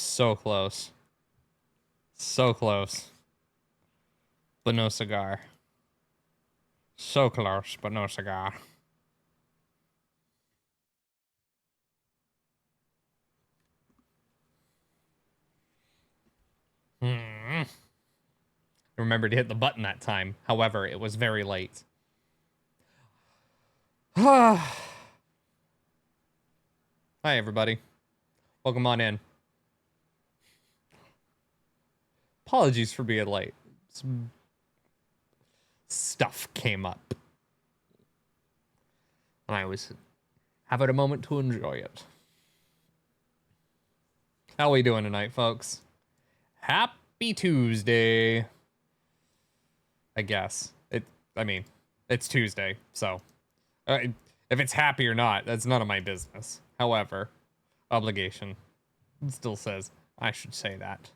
So close. So close. But no cigar. So close, but no cigar. Hmm. Remember to hit the button that time. However, it was very late. Hi, everybody. Welcome on in. Apologies for being late. Some stuff came up. And I was having a moment to enjoy it. How we doing tonight, folks? Happy Tuesday. I guess. I mean, it's Tuesday, so. If it's happy or not, that's none of my business. However, obligation still says I should say that.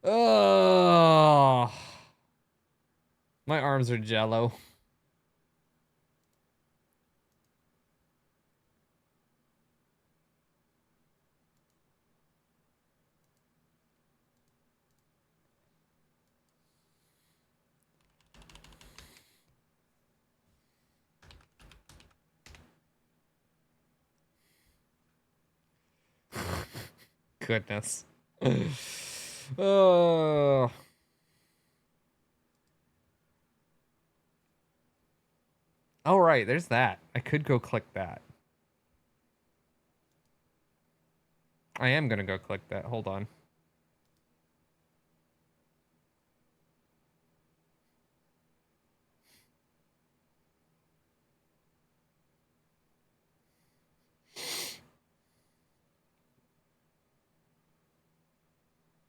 Oh, my arms are jello. Goodness. Oh. Oh, right, there's that. I could go click that. I am gonna go click that. Hold on.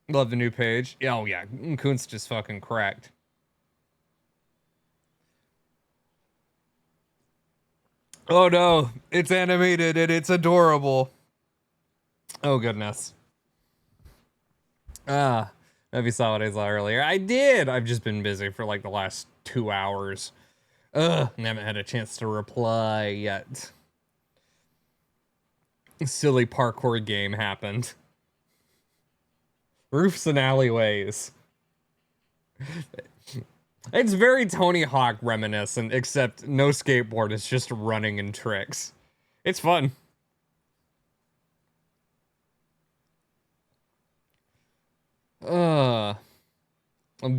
Love the new page. Oh, yeah. Kuntz just fucking cracked. Oh, no. It's animated and it's adorable. Oh, goodness. Ah. If you saw what I saw earlier. I did! I've just been busy for like the last 2 hours. Ugh. And haven't had a chance to reply yet. Silly parkour game happened. Roofs and alleyways. It's very Tony Hawk reminiscent, except no skateboard, it's just running and tricks. It's fun. I'm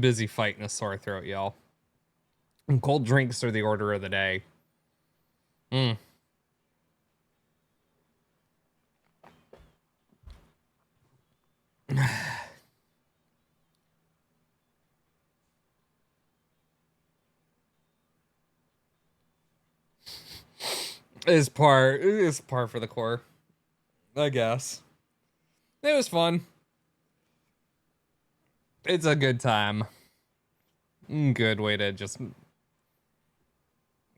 busy fighting a sore throat, y'all. And cold drinks are the order of the day. Is par for the core, I guess. It was fun. It's a good time. Good way to just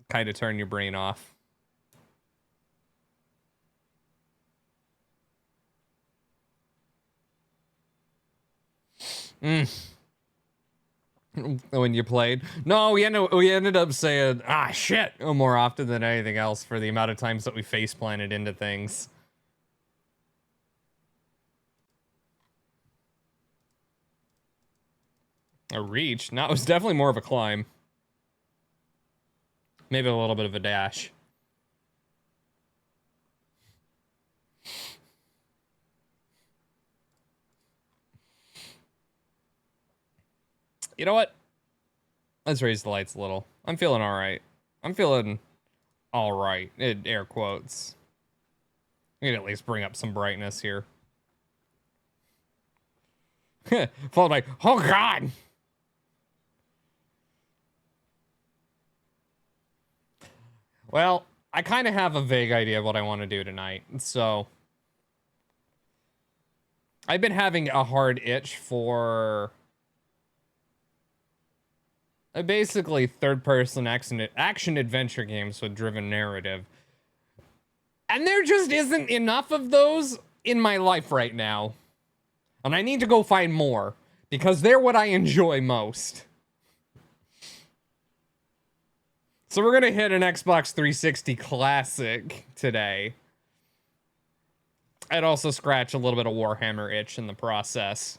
kind of turn your brain off. When you played? No, we ended up saying, ah, shit, more often than anything else for the amount of times that we face planted into things. A reach? No, it was definitely more of a climb. Maybe a little bit of a dash. You know what? Let's raise the lights a little. I'm feeling all right. I'm feeling all right. Air quotes. We can at least bring up some brightness here. Followed by, oh God! Well, I kind of have a vague idea of what I want to do tonight, so... I've been having a hard itch for... basically third-person action-adventure games with driven narrative. And there just isn't enough of those in my life right now. And I need to go find more, because they're what I enjoy most. So we're gonna hit an Xbox 360 Classic today. I'd also scratch a little bit of Warhammer itch in the process.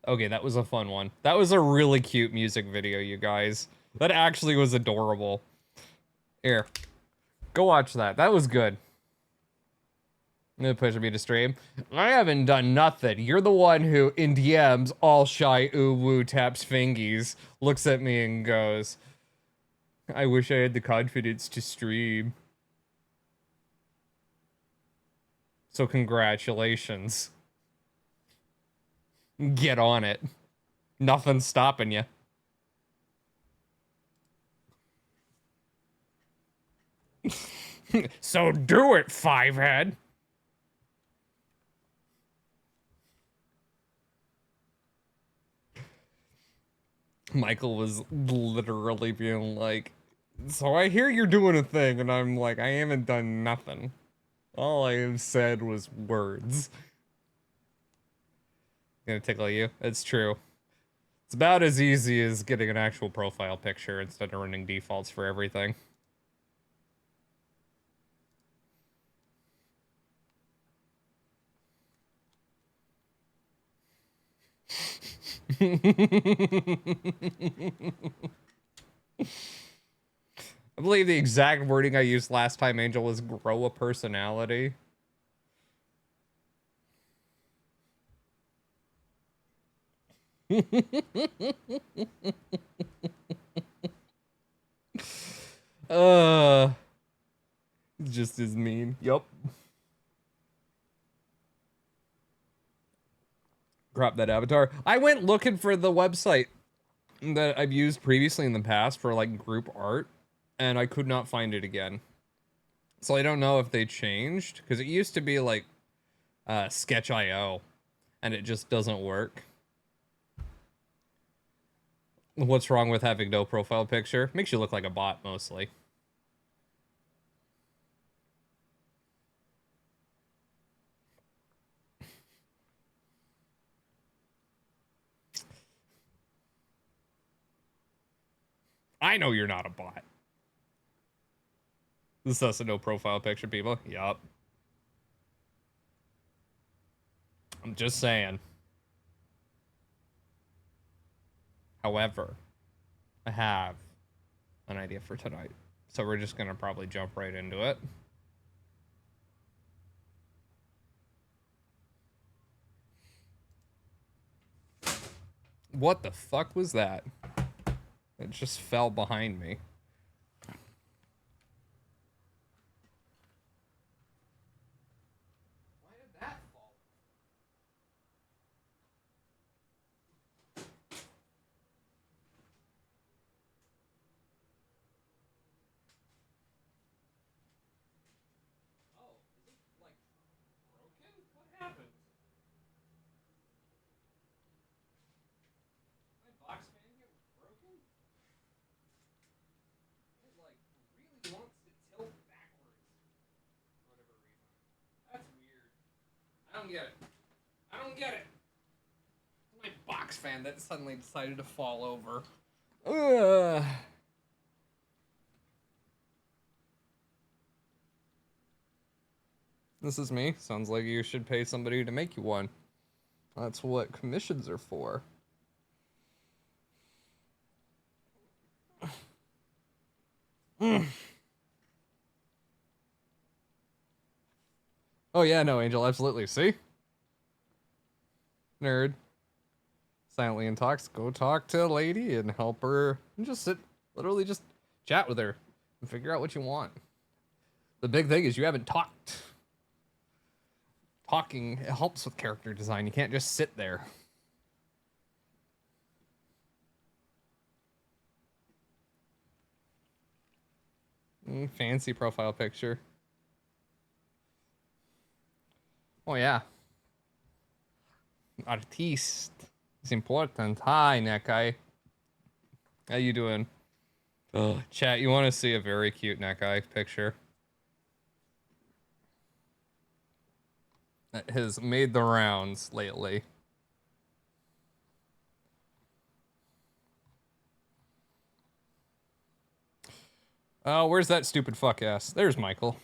Okay, that was a fun one. That was a really cute music video, you guys. That actually was adorable. Here, go watch that. That was good. I'm gonna push me to stream. I haven't done nothing. You're the one who, in DMs, all shy, ooh woo, taps fingies, looks at me and goes, I wish I had the confidence to stream. So congratulations. Get on it. Nothing's stopping you. So do it, Fivehead. Michael was literally being like, so I hear you're doing a thing, and I'm like, I haven't done nothing. All I have said was words. Gonna tickle you? It's true. It's about as easy as getting an actual profile picture instead of running defaults for everything. I believe the exact wording I used last time, Angel, was grow a personality. Just as mean. Yup. Crop that avatar. I went looking for the website that I've used previously in the past for like group art, and I could not find it again. So I don't know if they changed, because it used to be like Sketch.io, and it just doesn't work. What's wrong with having no profile picture? Makes you look like a bot, mostly. I know you're not a bot. This is a no profile picture, people. Yup. I'm just saying. However, I have an idea for tonight. So we're just gonna probably jump right into it. What the fuck was that? It just fell behind me. Why did that fall? Oh, is it like broken? What happened? My box fan get broken? It like really wants to tilt backwards for whatever reason. That's weird. I don't get it. I don't get it. My box fan that suddenly decided to fall over. Ugh. This is me. Sounds like you should pay somebody to make you one. That's what commissions are for. Oh yeah, no, Angel, absolutely. See? Nerd. Silently in talks. Go talk to a lady and help her. And just sit, literally just chat with her and figure out what you want. The big thing is you haven't talked. Talking helps with character design. You can't just sit there. Fancy profile picture. Oh yeah. Artiste. It's important. Hi, Nekai. How you doing? Oh, chat, you want to see a very cute Nekai picture? That has made the rounds lately. Oh, where's that stupid fuck ass? There's Michael.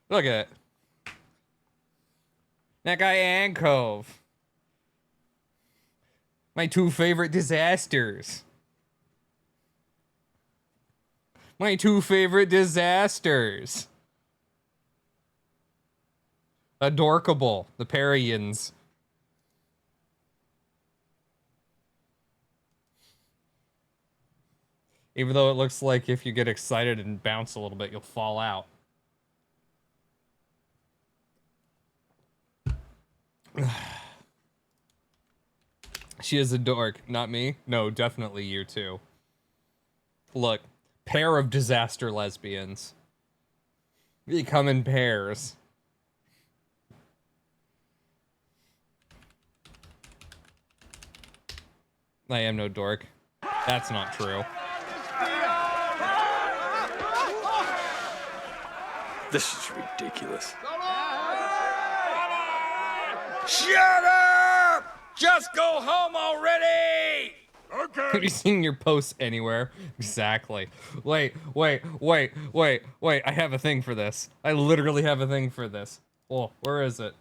Look at it. Nekai and Cove. My two favorite disasters. My two favorite disasters. Adorkable, the Parians. Even though it looks like if you get excited and bounce a little bit, you'll fall out. She is a dork, not me. No, definitely you too. Look, pair of disaster lesbians. They come in pairs. I am no dork. That's not true. This is ridiculous. Shut up! Just go home already! Okay. Have you seen your posts anywhere? Exactly. Wait. I have a thing for this. I literally have a thing for this. Oh, where is it?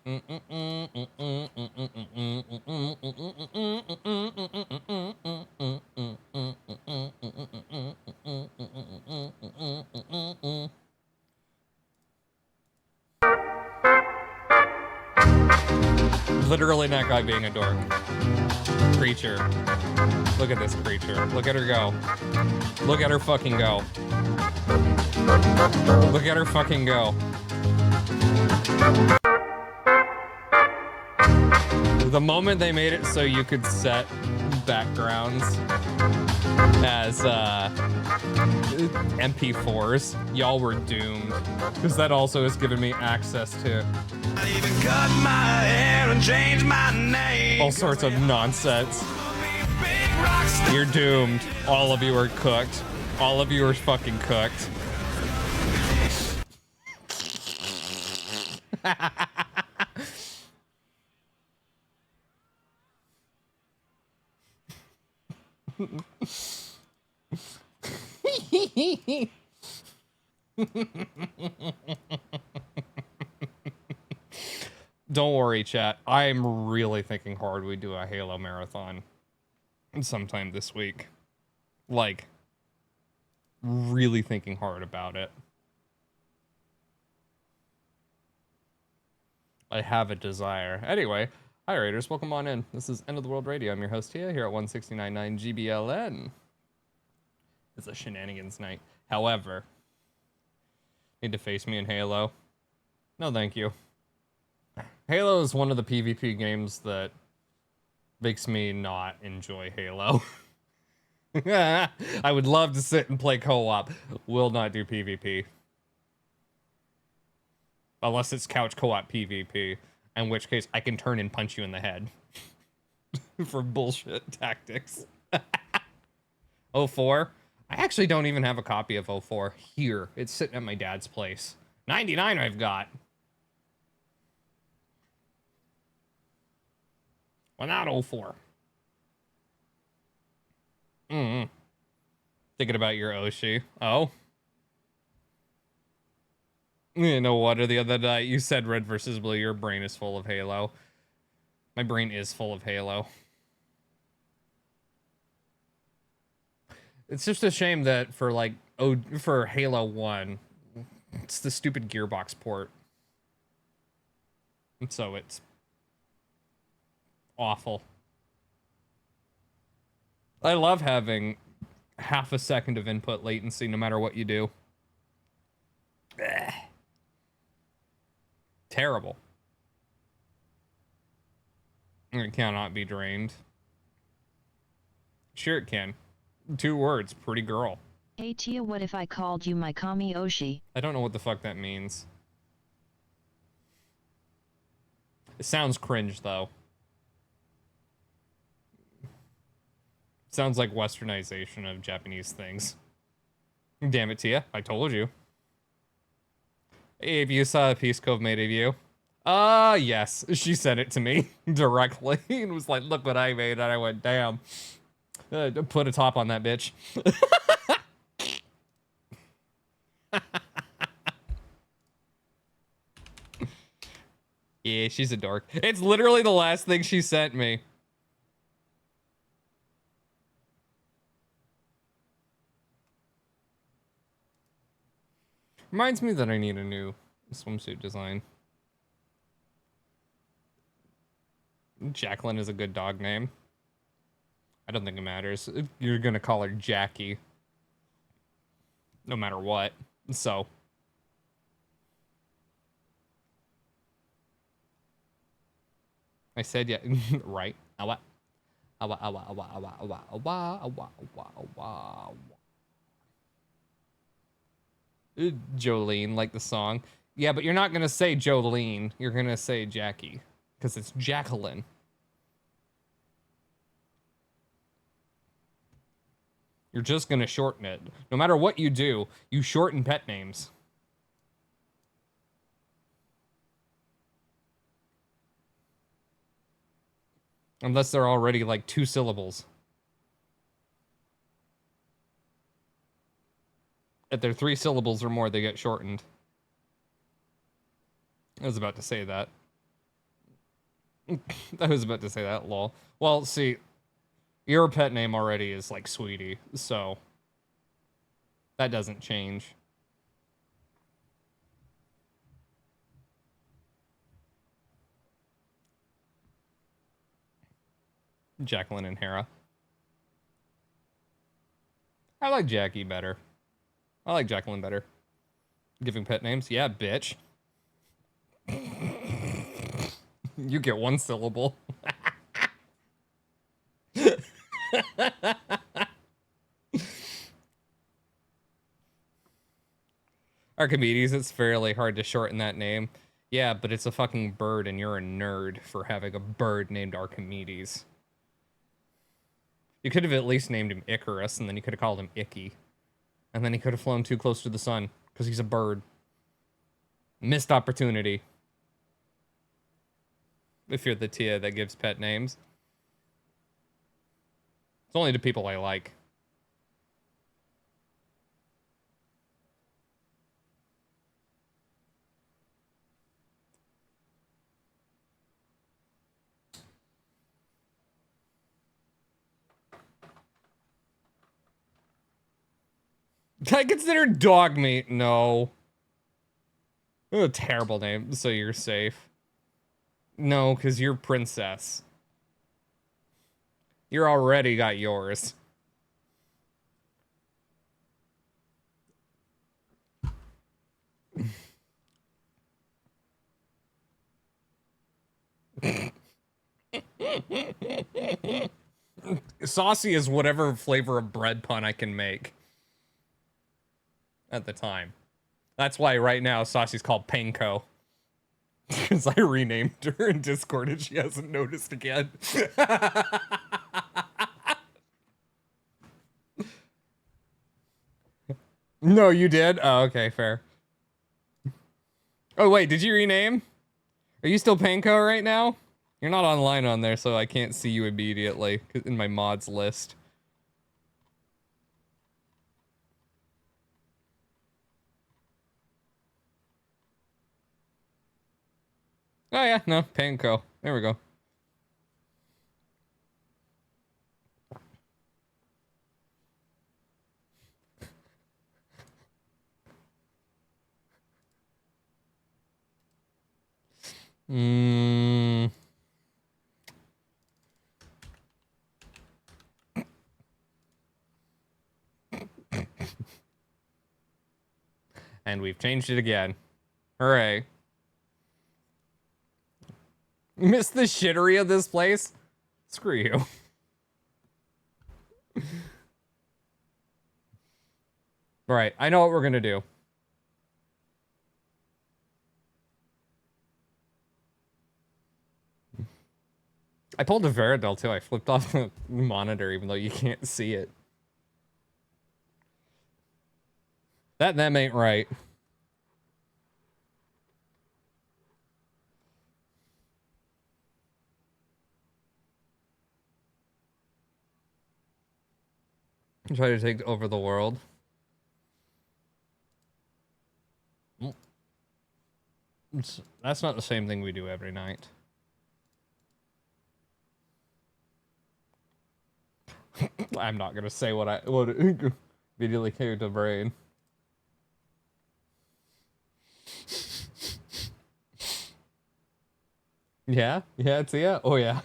Literally that guy being a dork. Creature. Look at this creature. Look at her go. Look at her fucking go. Look at her fucking go. The moment they made it so you could set backgrounds as MP4s, y'all were doomed. Because that also has given me access to I even cut my hair and changed my name. all sorts of nonsense. You're doomed. All of you are cooked. All of you are fucking cooked. Don't worry, chat. I'm really thinking hard we do a Halo marathon sometime this week. Like, really thinking hard about it. I have a desire. Anyway, hi Raiders, welcome on in. This is End of the World Radio. I'm your host Tia here at 169.9 GBLN. It's a shenanigans night. However, need to face me in Halo? No, thank you. Halo is one of the PvP games that makes me not enjoy Halo. I would love to sit and play co-op. Will not do PvP. Unless it's couch co-op PvP, in which case I can turn and punch you in the head. For bullshit tactics. 04? I actually don't even have a copy of 04 here. It's sitting at my dad's place. 99 I've got. Well, not 04. Thinking about your Oshi. Oh? You know what? Or the other night you said red versus blue. Your brain is full of Halo. My brain is full of Halo. It's just a shame that for like for Halo 1, it's the stupid Gearbox port. And so it's awful. I love having half a second of input latency no matter what you do. Ugh. Terrible. It cannot be drained. Sure it can. 2 words, pretty girl. Hey Tia, what if I called you my Kami Oshi? I don't know what the fuck that means. It sounds cringe, though. Sounds like westernization of Japanese things. Damn it, Tia. I told you. Hey, have you saw a Peace Cove made of you? Yes. She sent it to me directly and was like, look what I made. And I went, damn. Put a top on that bitch. Yeah, she's a dork. It's literally the last thing she sent me. Reminds me that I need a new swimsuit design. Jacqueline is a good dog name. I don't think it matters. You're gonna call her Jackie. No matter what. So. I said yeah. Right. Awa. Awa, awa, awa, awa, awa, awa, awa, awa, awa. Jolene, like the song. Yeah, but you're not gonna say Jolene. You're gonna say Jackie. Because it's Jacqueline. You're just gonna shorten it. No matter what you do, you shorten pet names. Unless they're already like 2 syllables. If they're 3 syllables or more, they get shortened. I was about to say that. I was about to say that, lol. Well, see, your pet name already is like Sweetie, so that doesn't change. Jacqueline and Hera. I like Jackie better. I like Jacqueline better. Giving pet names? Yeah, bitch. You get 1 syllable. Archimedes, it's fairly hard to shorten that name. Yeah, but it's a fucking bird and you're a nerd for having a bird named Archimedes. You could have at least named him Icarus, and then you could have called him Icky. And then he could have flown too close to the sun, because he's a bird. Missed opportunity. If you're the Tia that gives pet names. It's only to people I like. I consider dog meat. No. A terrible name, so you're safe. No, because you're princess. You're already got yours. Saucy is whatever flavor of bread pun I can make. At the time. That's why right now Saucy's called Panko. Because I renamed her in Discord and she hasn't noticed again. No, you did? Oh, okay, fair. Oh, wait, did you rename? Are you still Panko right now? You're not online on there, so I can't see you immediately in my mods list. Oh yeah, no, Panko. There we go. And we've changed it again. Hooray. You miss the shittery of this place? Screw you. Alright, I know what we're gonna do. . I pulled a Veridel too. I flipped off the monitor even though you can't see it. That ain't right. Try to take over the world. That's not the same thing we do every night. I'm not gonna say what immediately came to brain. Yeah, it's yeah. Oh yeah.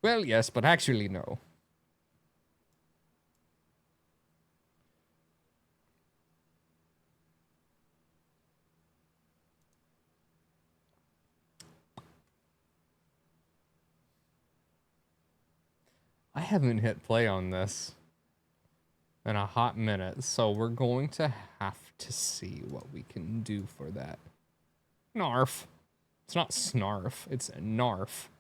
Well, yes, but actually no. I haven't hit play on this in a hot minute, so we're going to have to see what we can do for that. Narf. It's not snarf, it's narf.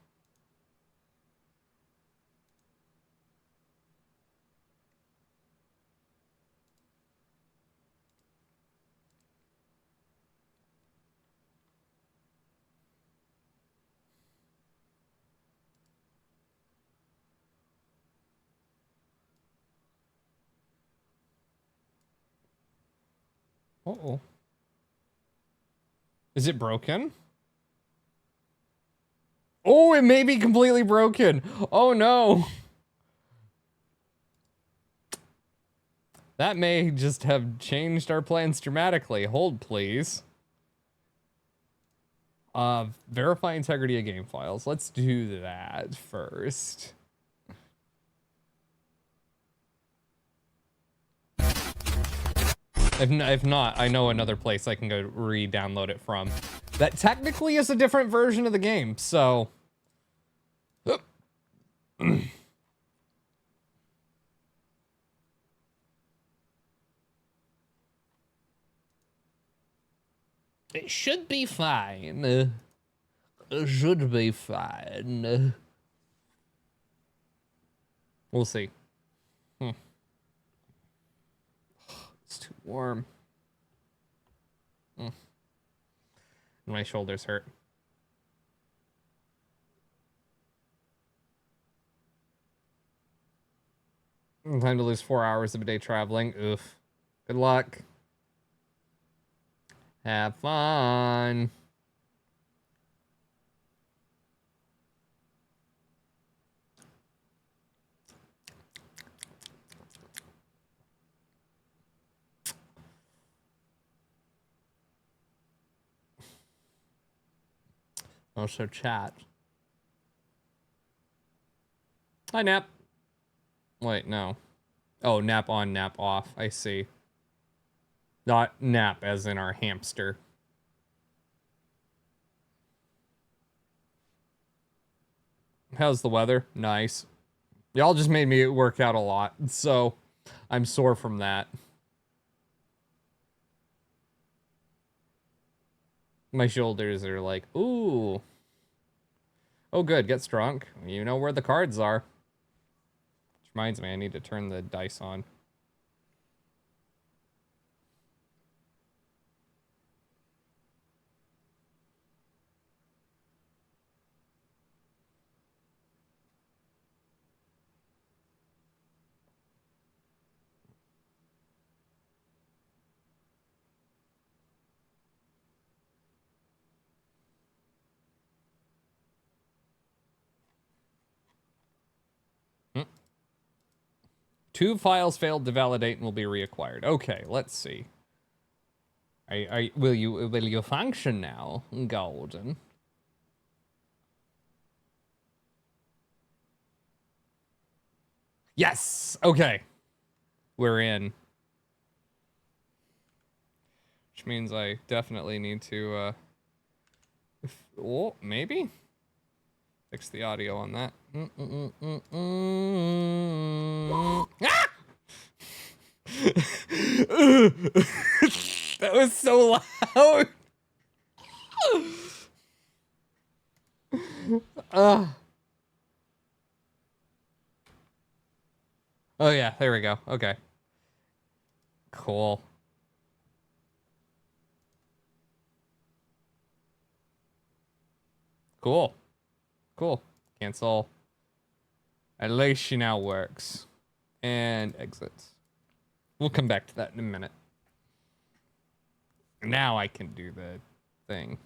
Uh-oh. Is it broken? Oh, it may be completely broken. Oh no. That may just have changed our plans dramatically. Hold, please. Verify integrity of game files. Let's do that first. If not, I know another place I can go re-download it from. That technically is a different version of the game, so... It should be fine. It should be fine. We'll see. It's too warm. My shoulders hurt. Time to lose 4 hours of a day traveling. Oof. Good luck. Have fun. Also chat. Hi, Nap. Wait, no. Oh, nap on, nap off. I see. Not nap as in our hamster. How's the weather? Nice. Y'all just made me work out a lot, so I'm sore from that. My shoulders are like, ooh. Oh, good. Gets drunk. You know where the cards are. Which reminds me, I need to turn the dice on. Two files failed to validate and will be reacquired. Okay, let's see. Will you function now, Golden? Yes. Okay. We're in. Which means I definitely need to oh, maybe fix the audio on that. Ah! That was so loud. Oh yeah, there we go. Okay. Cool. Cool. Cool. Cancel. At least she now works. And exits. We'll come back to that in a minute. Now I can do the thing.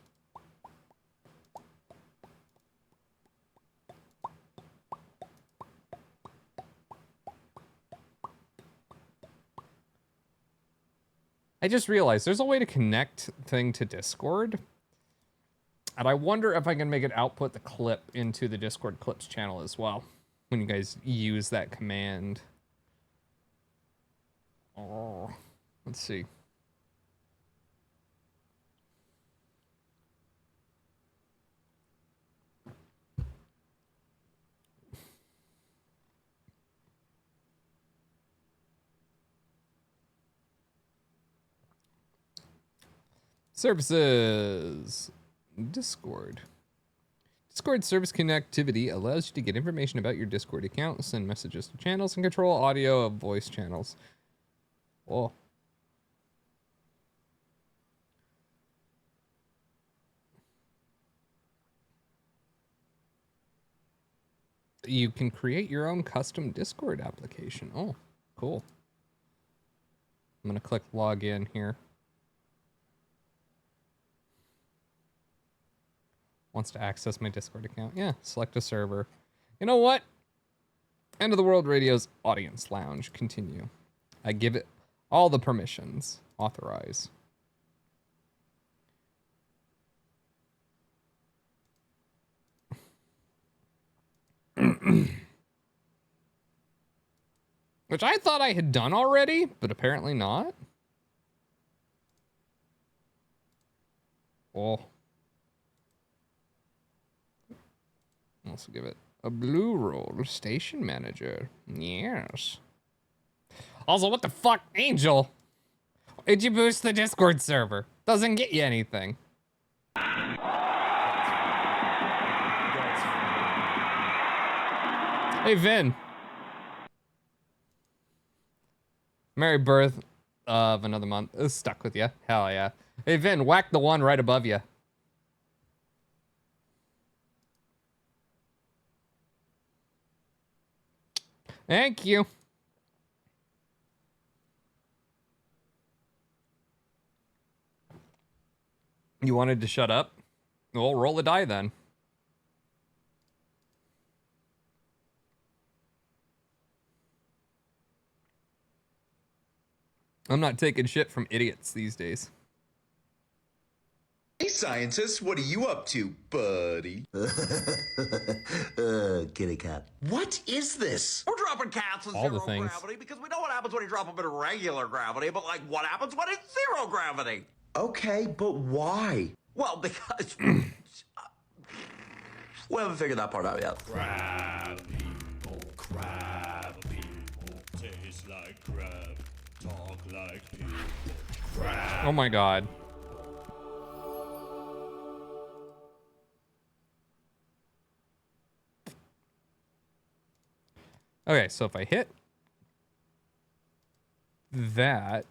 I just realized there's a way to connect thing to Discord. And I wonder if I can make it output the clip into the Discord clips channel as well. When you guys use that command. Oh, let's see. Services. Discord. Discord service connectivity allows you to get information about your Discord account, send messages to channels, and control audio of voice channels. Oh. You can create your own custom Discord application. Oh, cool. I'm going to click login here. Wants to access my Discord account. Yeah, select a server. You know what? End of the World Radio's Audience Lounge. Continue. I give it all the permissions. Authorize. Which I thought I had done already, but apparently not. Oh. Also give it a blue role. Station manager. Yes. Also, what the fuck? Angel! Did you boost the Discord server? Doesn't get you anything. Hey, Vin. Merry birth of another month. It's stuck with you. Hell yeah. Hey, Vin, whack the one right above you. Thank you. You wanted to shut up? Well, roll a die then. I'm not taking shit from idiots these days. Hey, scientist, what are you up to, buddy? Kitty cat. What is this? We're dropping cats in All the zero things. gravity because we know what happens when you drop them in regular gravity, but like what happens when it's zero gravity? Okay, but why? Well, because We haven't figured that part out yet. Crab people, taste like crab, talk like people. Oh my god. Okay, so if I hit that,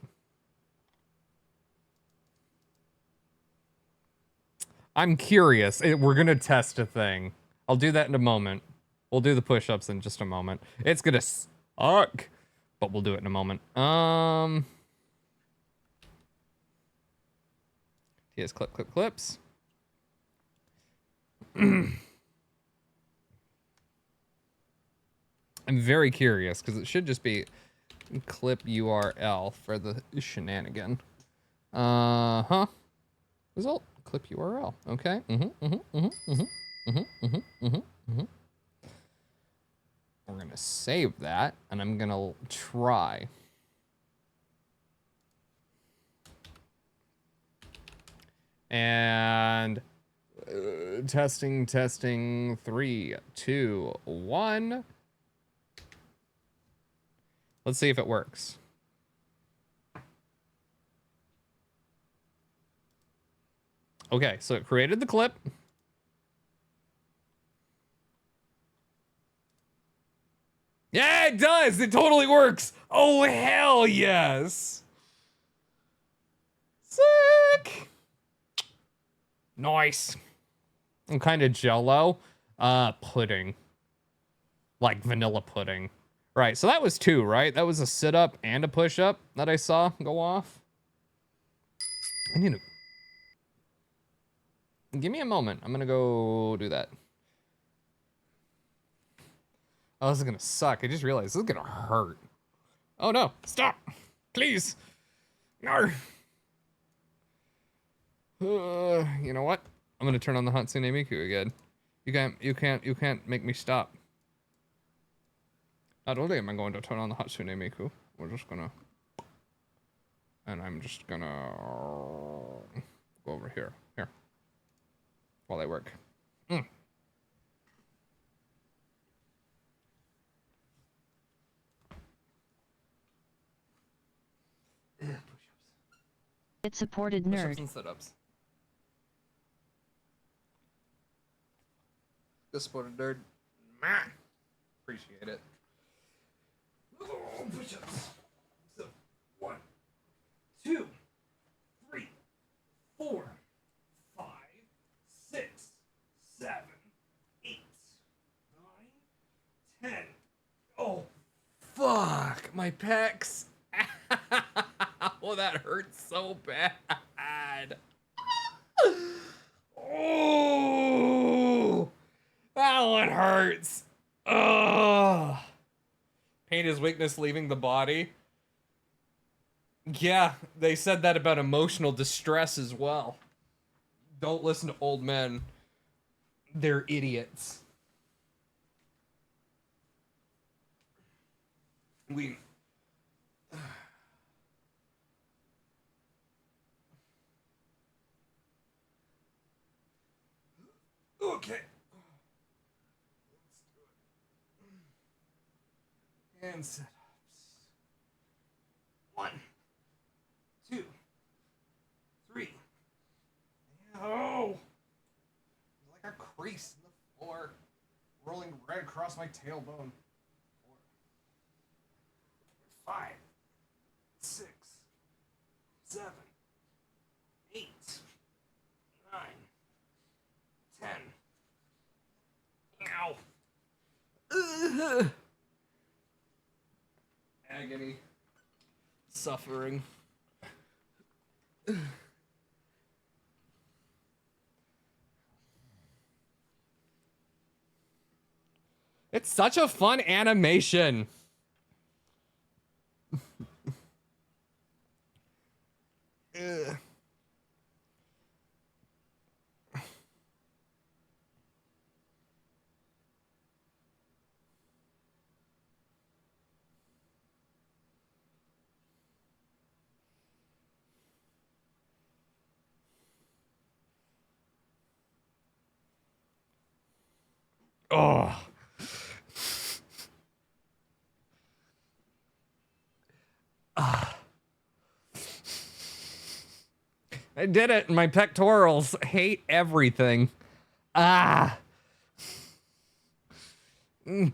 I'm curious. We're gonna test a thing. I'll do that in a moment. We'll do the push-ups in just a moment. It's gonna suck, but we'll do it in a moment. Here's clips. I'm very curious because it should just be clip URL for the shenanigan. Result clip URL. Okay. We're gonna save that, and I'm gonna try. And testing. 3, 2, 1. Let's see if it works. Okay, so it created the clip. it does. It totally works. Oh, hell yes. Sick. Nice. I'm kind of Jello. Pudding. Like vanilla pudding. Right, so that was 2, right? That was a sit-up and a push-up that I saw go off. I need to... Give me a moment. I'm gonna go do that. Oh, this is gonna suck. I just realized this is gonna hurt. Oh no, stop. Please. No. You know what? I'm gonna turn on the Hatsune Miku again. You can't make me stop. Not only am I going to turn on the Hatsune Miku, we're just gonna... And I'm just gonna... Go over here. Here. While I work. It supported Push-ups nerd. and sit-ups. The supported nerd. Appreciate it. Oh, push-ups. So, 1, 2, 3, 4, 5, 6, 7, 8, 9, 10. Oh, fuck. My pecs. Oh, that hurts so bad. Oh, that one hurts. Ugh. Pain is weakness leaving the body. Yeah, they said that about emotional distress as well. Don't listen to old men. They're idiots. We... Okay. And sit-ups. 1, 2, 3. Oh! Like a crease in the floor, rolling right across my tailbone. 4, 5, 6, 7, 8, 9, 10. Ow. Ugh. Agony. Suffering. It's such a fun animation. Ugh. Oh. I did it. My pectorals hate everything. Ah. Mm.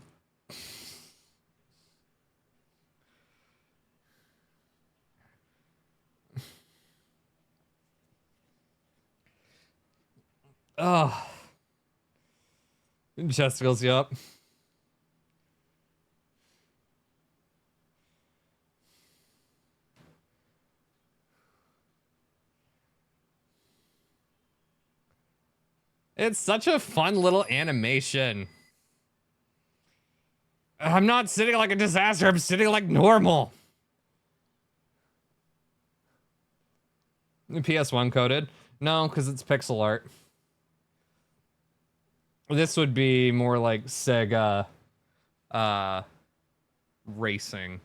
Oh. Chest fills you up. It's such a fun little animation. I'm not sitting like a disaster. I'm sitting like normal. PS1 coded? No, because it's pixel art. This would be more like Sega racing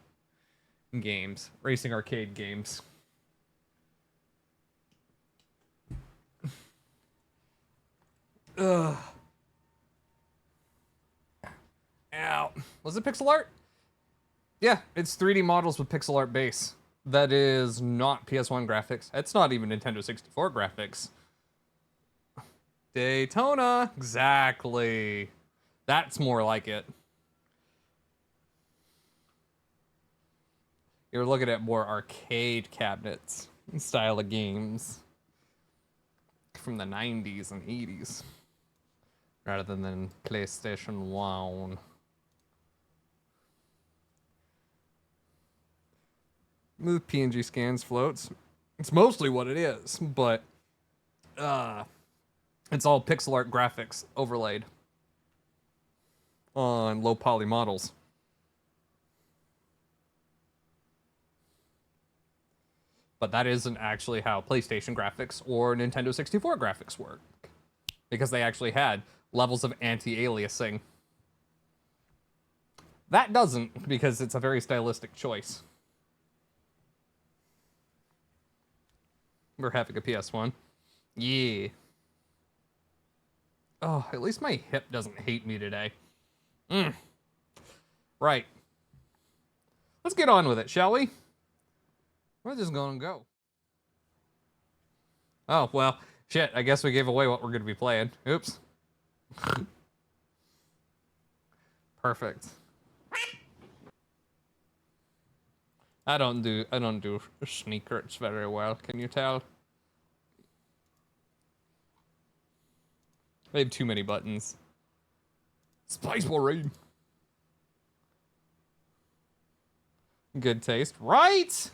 games. Racing arcade games. Ugh. Ow. Was it pixel art? Yeah, it's 3D models with pixel art base. That is not PS1 graphics. It's not even Nintendo 64 graphics. Daytona. Exactly. That's more like it. You're looking at more arcade cabinets style of games from the 90s and 80s rather than PlayStation 1. Move PNG scans floats. It's mostly what it is, but it's all pixel art graphics overlaid on low poly models. But that isn't actually how PlayStation graphics or Nintendo 64 graphics work, because they actually had levels of anti-aliasing. That doesn't, because it's a very stylistic choice. We're having a PS1. Yeah. Oh, at least my hip doesn't hate me today. Right. Let's get on with it, shall we? We're just gonna go. Oh, well, shit, I guess we gave away what we're gonna be playing. Oops. Perfect. I don't do sneakers very well, can you tell? They have too many buttons. Spice Marine. Good taste, right?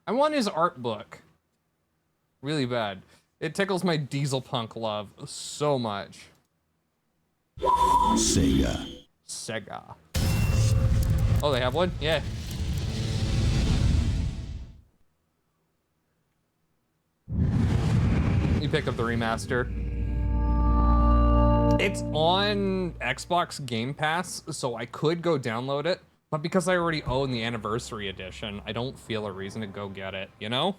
I want his art book. Really bad. It tickles my diesel punk love so much. Sega. Oh, they have one? Yeah. You pick up the remaster. It's on Xbox Game Pass, so I could go download it, but because I already own the Anniversary Edition, I don't feel a reason to go get it, you know?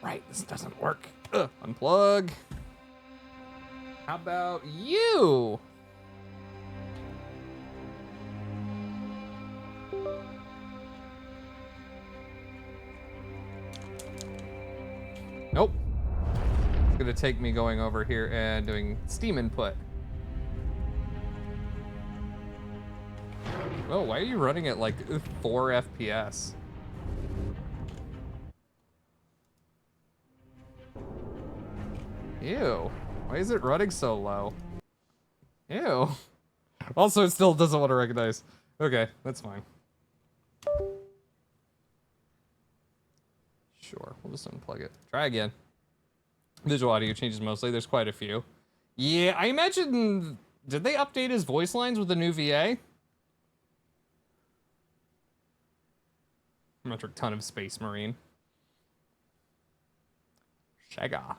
Right, this doesn't work. Ugh, unplug. How about you? Nope. It's gonna take me going over here and doing Steam input. Oh, why are you running at like 4 FPS? Ew. Why is it running so low? Ew. Also, it still doesn't want to recognize. Okay, that's fine. Sure, we'll just unplug it. Try again. Visual audio changes mostly. There's quite a few. Yeah, I imagine... Did they update his voice lines with the new VA? Metric ton of Space Marine. Sega.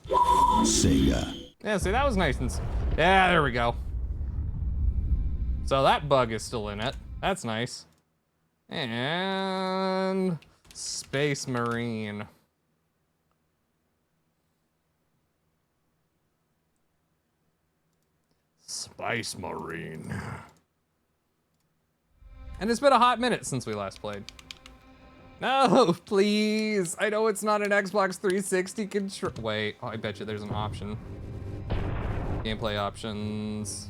Sega. Yeah, see, that was nice and... Yeah, there we go. So that bug is still in it. That's nice. And... Space Marine. Space Marine. And it's been a hot minute since we last played. No, please. I know it's not an Xbox 360 control. Wait, oh, I bet you there's an option. Gameplay options.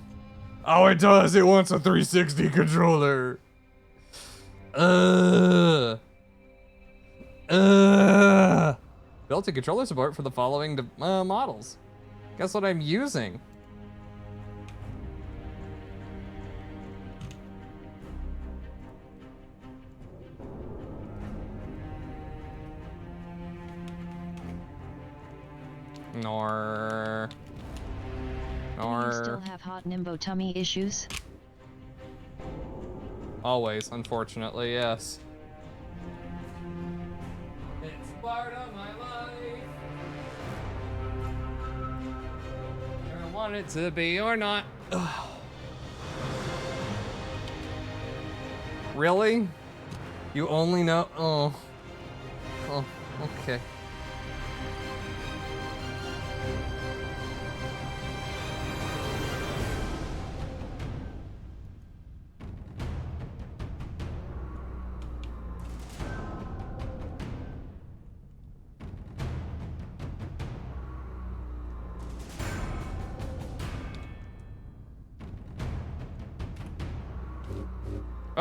Oh, it does. It wants a 360 controller. Built-in controller support for the following models. Guess what I'm using? Nor. Do you still have hot Nimbo tummy issues? Always, unfortunately, yes. It's part of my life. I want it to be or not. Ugh. Really? You only know? Oh. Oh, okay.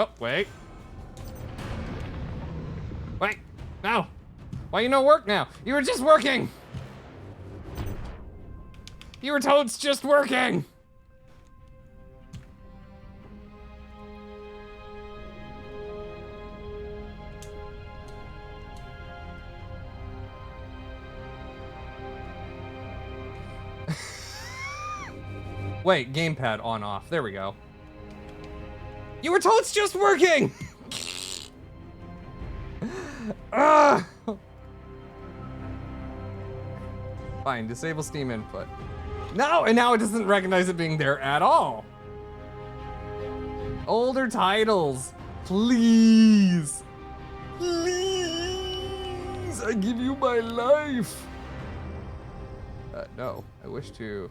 Oh, wait. Wait, no. Why you no work now? You were just working. You were totes just working. Wait, gamepad on off. There we go. You were told it's just working! Ah! Fine, disable Steam input. No, and now it doesn't recognize it being there at all. Older titles, please. Please, I give you my life. No, I wish to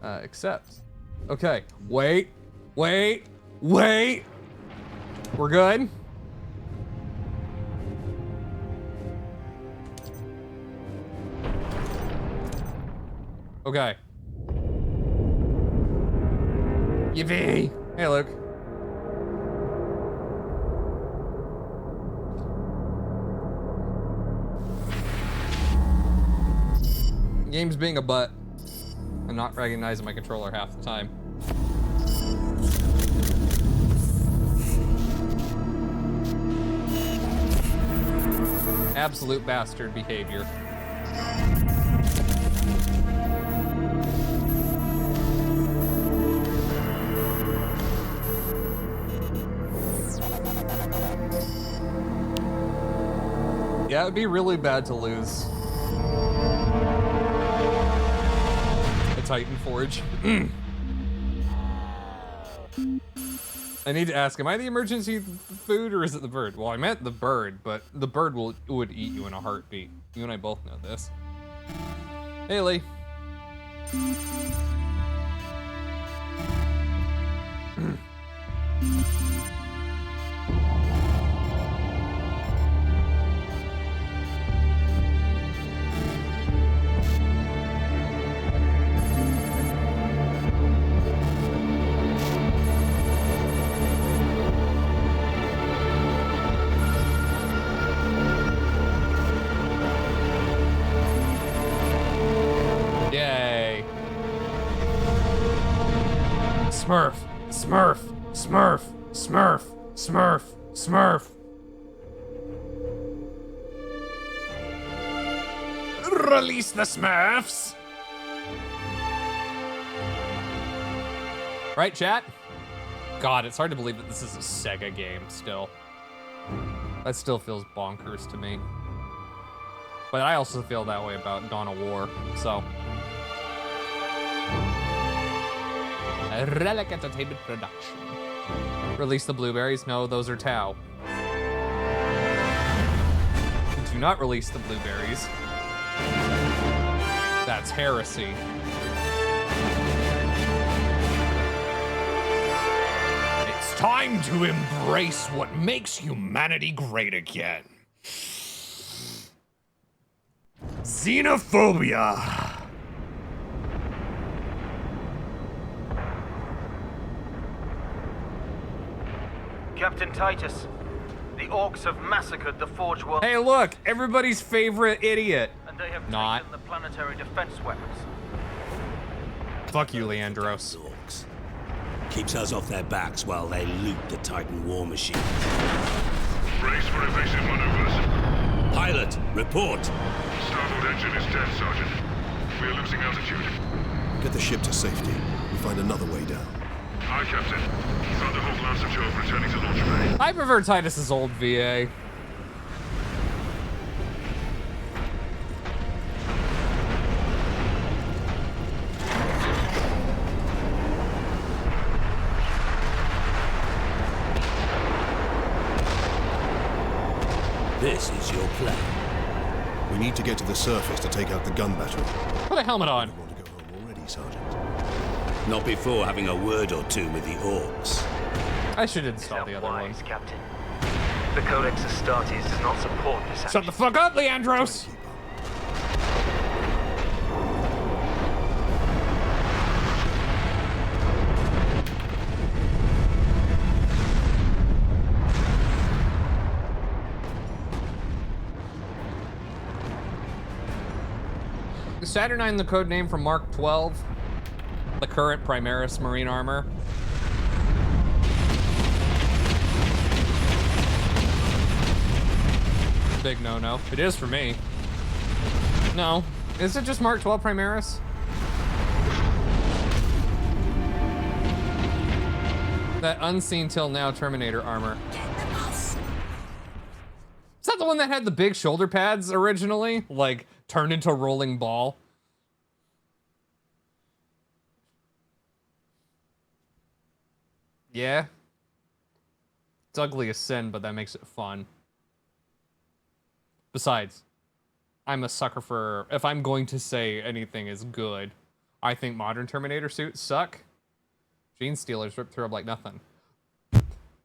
accept. Okay, wait. We're good. Okay. Yippee! Hey, Luke. Game's being a butt. I'm not recognizing my controller half the time. Absolute bastard behavior. Yeah, it'd be really bad to lose a Titan Forge. I need to ask, am I the emergency food or is it the bird? Well, I meant the bird, but the bird would eat you in a heartbeat. You and I both know this. Hey, Lee. Yay. Smurf, Smurf, Smurf, Smurf, Smurf, Smurf. Release the Smurfs. Right, chat? God, it's hard to believe that this is a Sega game still. That still feels bonkers to me. But I also feel that way about Dawn of War, so. Relic Entertainment Production. Release the blueberries? No, those are Tau. Do not release the blueberries. That's heresy. It's time to embrace what makes humanity great again. Xenophobia. Captain Titus, the orcs have massacred the Forge World. Hey, look, everybody's favorite idiot. And they have Not. taken the planetary defense weapons. Fuck you, Leandros. Orcs. Keeps us off their backs while they loot the Titan war machine. Brace for evasive maneuvers. Pilot, report. Starboard engine is dead, Sergeant. We are losing altitude. Get the ship to safety. We'll find another way down. Aye, Captain. Thunderhawk Lancer Jove returning to launch bay. I prefer Titus's old VA. This is your plan. We need to get to the surface to take out the gun battery. Put a helmet on. You want to go home already, Sergeant? Not before having a word or two with the orcs. I should install the other one. Captain. The Codex Astartes does not support this action. Shut the fuck up, Leandros! Is Saturnine the code name for Mark 12? The current Primaris Marine armor? Big no-no. It is for me. No. Is it just Mark 12 Primaris? That unseen till now Terminator armor. Is that the one that had the big shoulder pads originally? Like, turned into a rolling ball? Yeah. It's ugly as sin, but that makes it fun. Besides, I'm a sucker for, if I'm going to say anything is good, I think modern Terminator suits suck. Gene Stealers rip through them like nothing.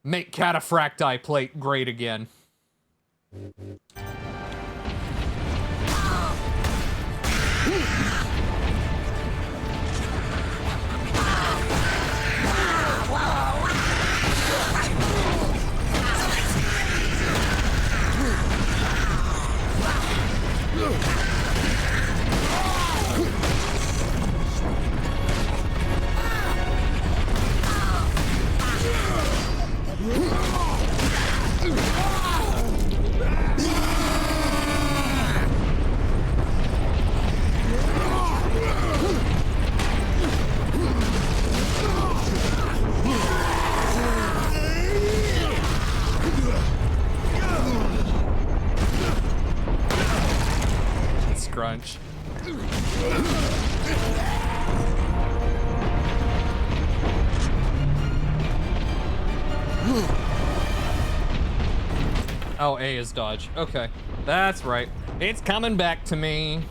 Make cataphracti plate great again. Scrunch. Oh, A is dodge. Okay, that's right. It's coming back to me.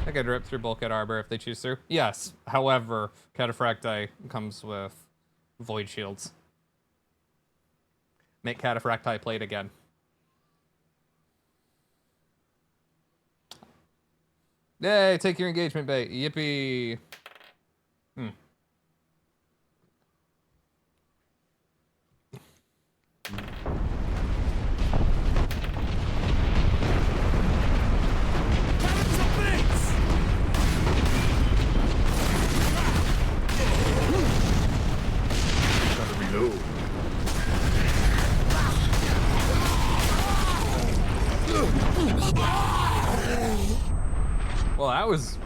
I could rip through bulkhead arbor if they choose to. Yes, however, cataphracti comes with void shields. Make cataphracti plate again. Yay, take your engagement bait. Yippee. Gotta reload. Well, that was...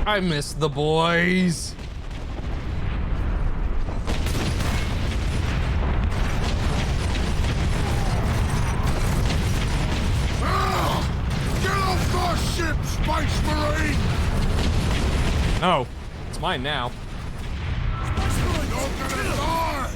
I miss the boys. Get off our ship, Spice Marine! Oh, it's mine now. You're gonna die!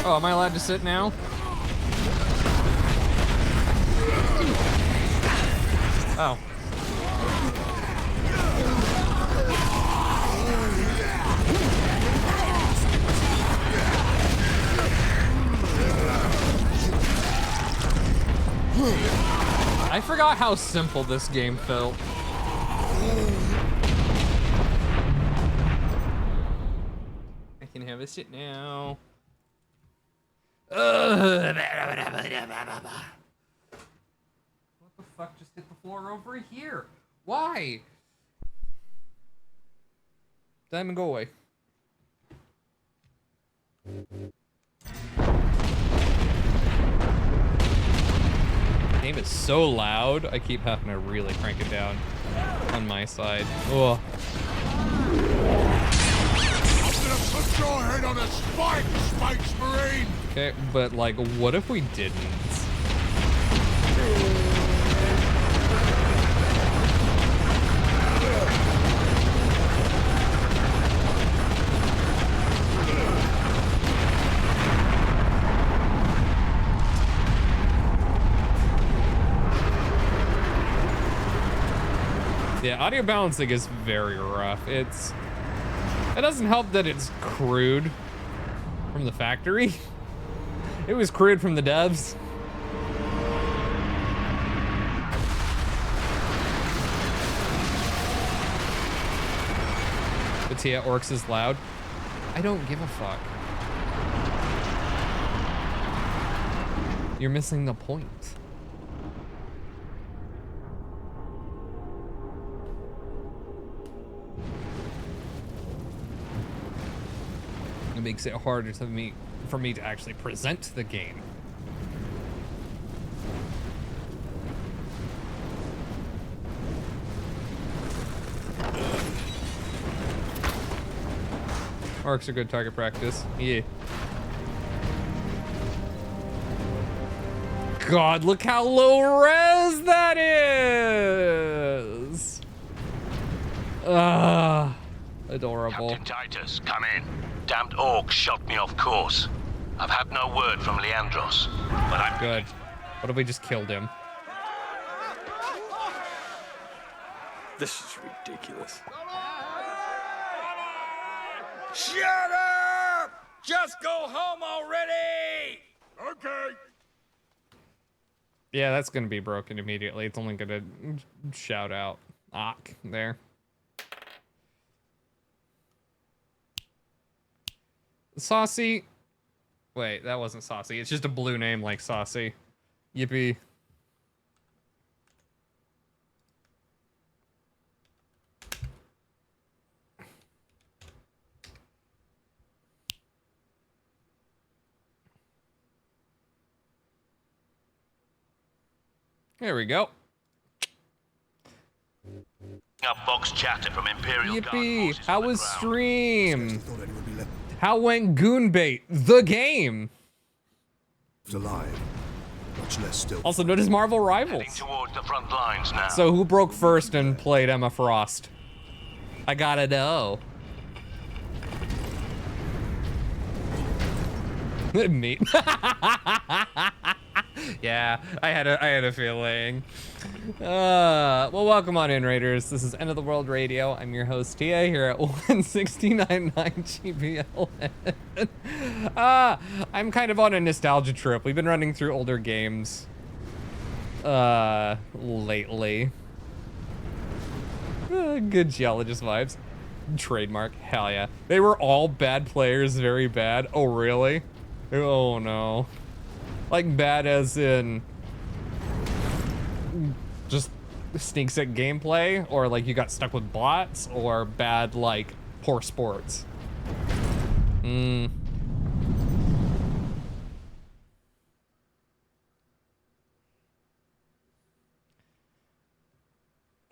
Oh, am I allowed to sit now? Oh. I forgot how simple this game felt. I can have a sit now. What the fuck just hit the floor over here? Why? Diamond, go away. The game is so loud, I keep having to really crank it down on my side. Ugh. I'm gonna your head on a spike, Space Marine! Okay, but like, what if we didn't? Yeah, audio balancing is very rough. It doesn't help that it's crude from the factory. It was crude from the devs. But yeah, Orcs is loud. I don't give a fuck. You're missing the point. It makes it harder for me to actually present the game. Orcs are good target practice. Yeah. God, look how low res that is! Adorable. Captain Titus, come in. Damned orc shot me off course. I've had no word from Leandros, but I'm good. What if we just killed him? This is ridiculous. Shut up! Just go home already! Okay. Yeah, that's gonna be broken immediately. It's only gonna shout out "Ock" there. Saucy. Wait, that wasn't Saucy. It's just a blue name like Saucy. Yippee. There we go. up box chatter from Imperial Guard Yippee! forces How on the was ground. stream? How went Goonbait, the game? Alive. Much less still. Also known as Marvel Rivals. Heading towards the front lines now. So who broke first and played Emma Frost? I gotta know. Me. Yeah, I had a feeling. Well, welcome on in, Raiders. This is End of the World Radio. I'm your host, TA, here at 1699 GBLN. I'm kind of on a nostalgia trip. We've been running through older games lately. Good geologist vibes. Trademark, hell yeah. They were all bad players, very bad. Oh, really? Oh, no. Like bad as in just stinks at gameplay, or like you got stuck with bots, or bad like poor sports.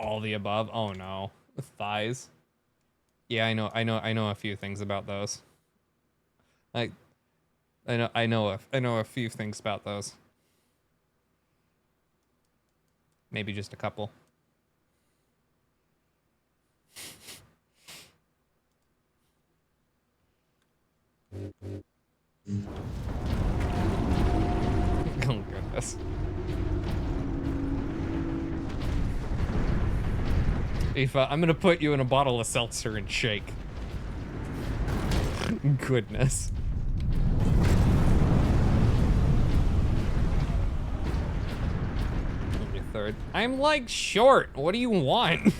All the above. Oh no. Thighs. Yeah, I know a few things about those. Like I know a few things about those. Maybe just a couple. Oh goodness. Aoife, I'm gonna put you in a bottle of seltzer and shake. Goodness. Third. I'm like short. What do you want?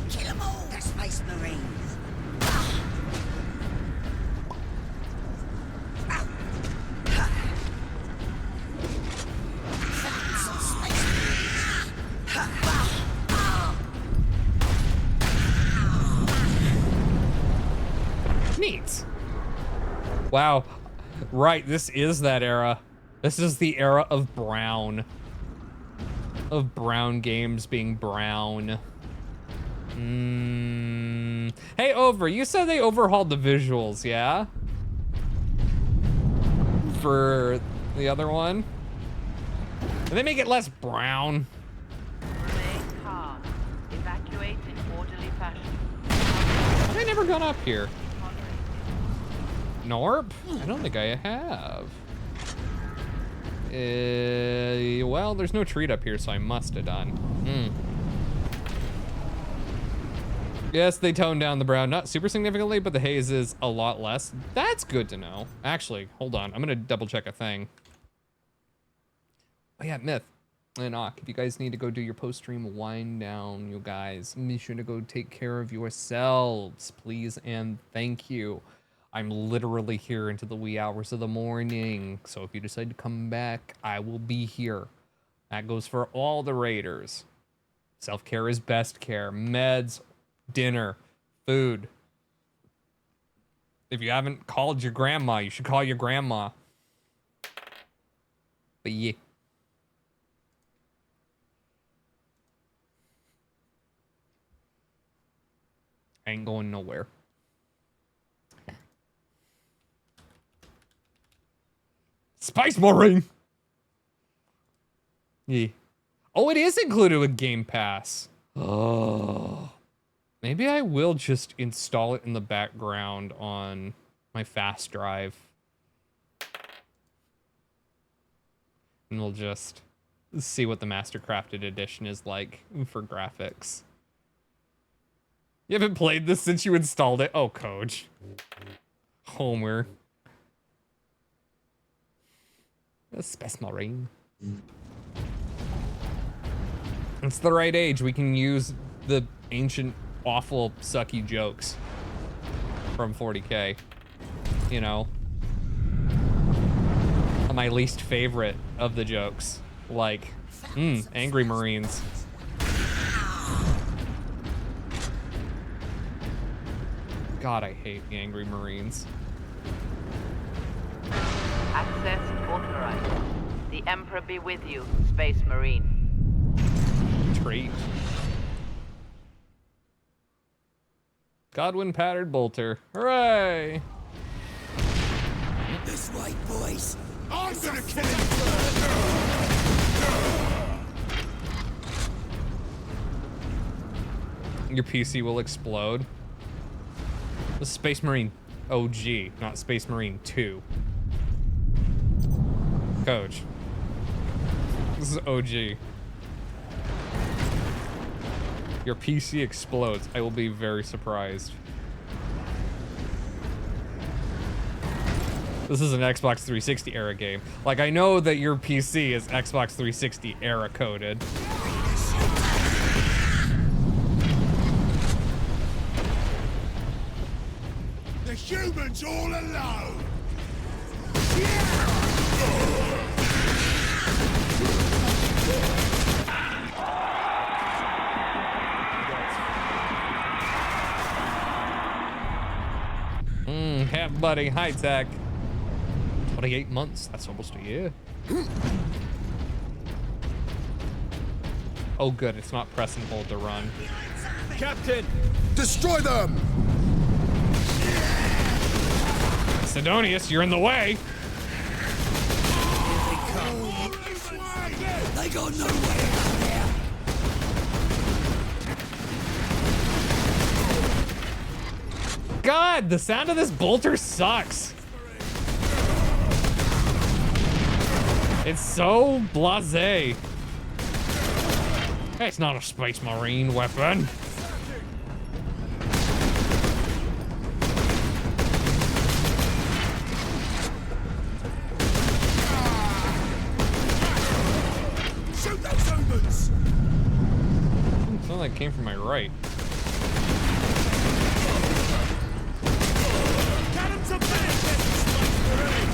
Kill them all, the Space Marines. Neat. Wow. Right, this is that era. This is the era of brown. Of brown games being brown. Hey, Over, you said they overhauled the visuals, yeah? For the other one? Did they make it less brown? Remain calm. Evacuate in orderly fashion. Have I never gone up here? Norp? I don't think I have. Well, there's no treat up here, so I must have done. Yes, they toned down the brown, not super significantly, but the haze is a lot less. That's good to know. Actually, hold on. I'm gonna double check a thing. Oh yeah, Myth and Ock, if you guys need to go do your post-stream wind down, you guys, be sure to go take care of yourselves, please and thank you. I'm literally here into the wee hours of the morning, so if you decide to come back, I will be here. That goes for all the raiders. Self-care is best care. Meds, dinner, food. If you haven't called your grandma, you should call your grandma. But yeah. I ain't going nowhere. Spice Marine! Yeah. Oh, it is included with Game Pass. Oh. Maybe I will just install it in the background on my fast drive. And we'll just see what the Mastercrafted edition is like for graphics. You haven't played this since you installed it? Oh, Coach. Homer. A Space Marine. It's the right age. We can use the ancient, awful, sucky jokes from 40K. You know? My least favorite of the jokes. Like, Angry Marines. God, I hate the Angry Marines. Access authorized. The Emperor be with you, Space Marine. Treat. Godwin Pattered Bolter. Hooray! This way, boys. I'm gonna kill him! Your PC will explode. The Space Marine OG, not Space Marine 2. Coach. This is OG. Your PC explodes. I will be very surprised. This is an Xbox 360 era game. Like, I know that your PC is Xbox 360 era coded. The humans all alone! Hat buddy, high tech. 28 months, that's almost a year. Oh good, it's not press and hold to run. Captain! Destroy them! Sidonius, you're in the way! They got nowhere out there. God, the sound of this bolter sucks. It's so blasé. Hey, it's not a Space Marine weapon. Shoot those humans! Something that came from my right. Cannons of bandits, Space Marine!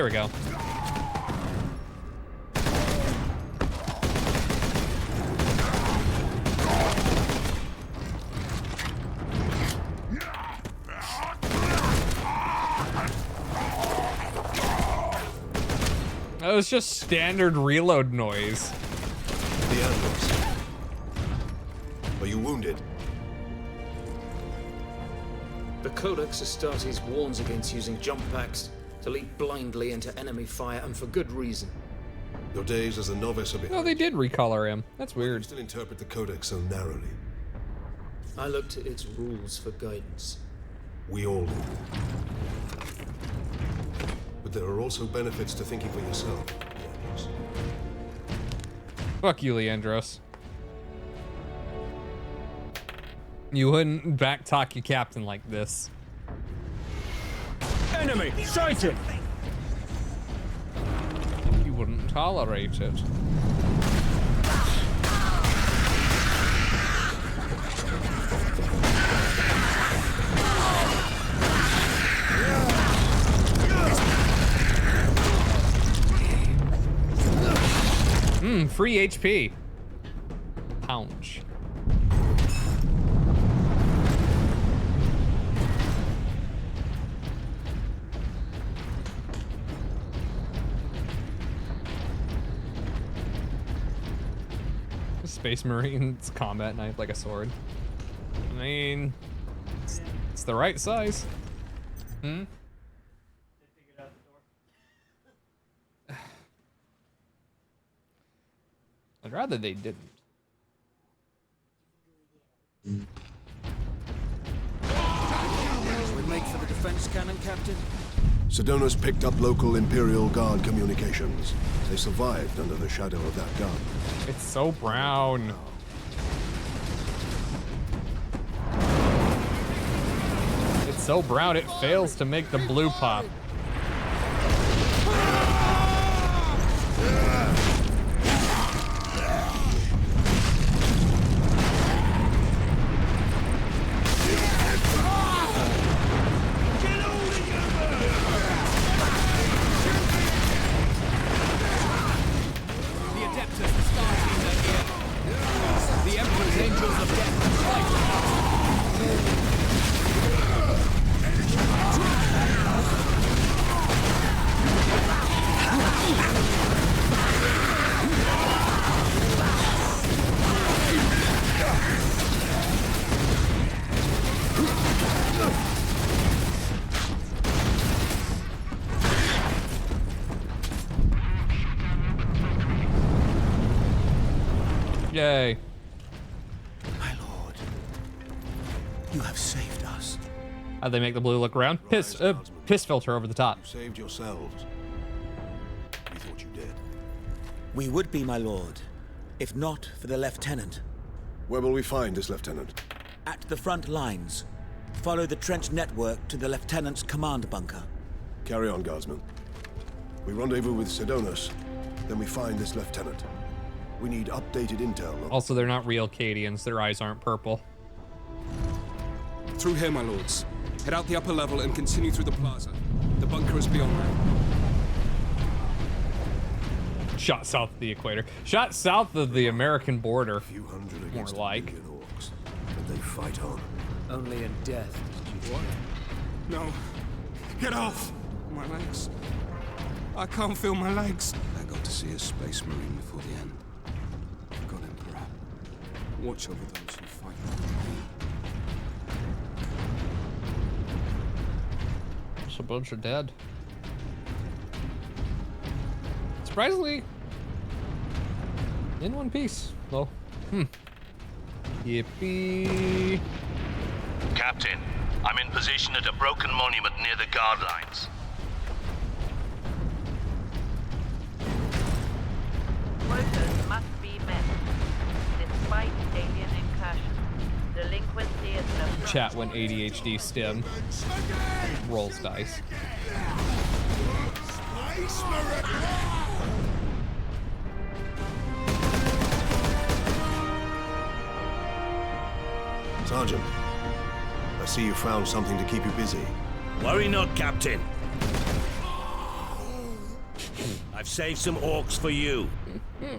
There we go. That was just standard reload noise. Leandros. Are you wounded? The Codex Astartes warns against using jump packs to leap blindly into enemy fire, and for good reason. Your days as a novice are behind. No, they did recolor him. That's Why do you weird. still interpret the Codex so narrowly? I look to its rules for guidance. We all do. But there are also benefits to thinking for yourself, Leandros. Fuck you, Leandros. You wouldn't backtalk your captain like this. Enemy sighted! You wouldn't tolerate it. Free HP. Ouch. Space Marines combat knife like a sword. I mean, it's the right size. Hmm? I'd rather they didn't. We make for the defense cannon, Captain? Sedonis picked up local Imperial Guard communications. They survived under the shadow of that gun. It's so brown. It's so brown it fails to make the blue pop. Yay. My lord, you have saved us. How'd they make the blue look round? Piss filter over the top. You saved yourselves. We thought you did. We would be, my lord, if not for the lieutenant. Where will we find this lieutenant? At the front lines. Follow the trench network to the lieutenant's command bunker. Carry on, guardsmen. We rendezvous with Sedonis, then we find this lieutenant. We need updated intel. Also, they're not real Cadians. Their eyes aren't purple. Through here, my lords. Head out the upper level and continue through the plaza. The bunker is beyond there. Shot south of the equator. Shot south of the American border. A few hundred More against like. orcs, and they fight on. Only in death. What? No. Get off! My legs. I can't feel my legs. I got to see a space marine before the end. God Emperor. Watch over those who fight. Just a bunch are dead. Surprisingly, in one piece, though. Yippee. Captain, I'm in position at a broken monument near the guard lines. Quotas must be met. Despite alien incursion, delinquency is no... Chat when ADHD stim rolls dice. Sergeant, I see you found something to keep you busy. Worry not, Captain. I've saved some orcs for you. The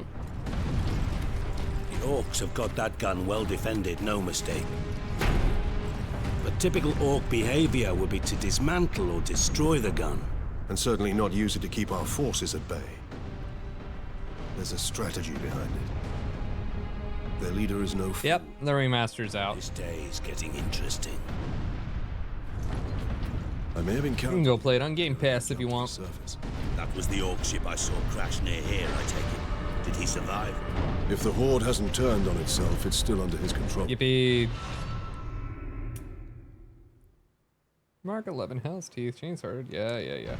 orcs have got that gun well defended, no mistake. But typical orc behavior would be to dismantle or destroy the gun. And certainly not use it to keep our forces at bay. There's a strategy behind it. Their leader is no fool. Yep, the remaster's out. This day is getting interesting. I may have encountered... You can go play it on Game Pass if you want. Surface. That was the orc ship I saw crash near here, I take it. Did he survive? If the Horde hasn't turned on itself, it's still under his control. Yippee. Mark 11 Hell's Teeth, Chain Sword. Yeah.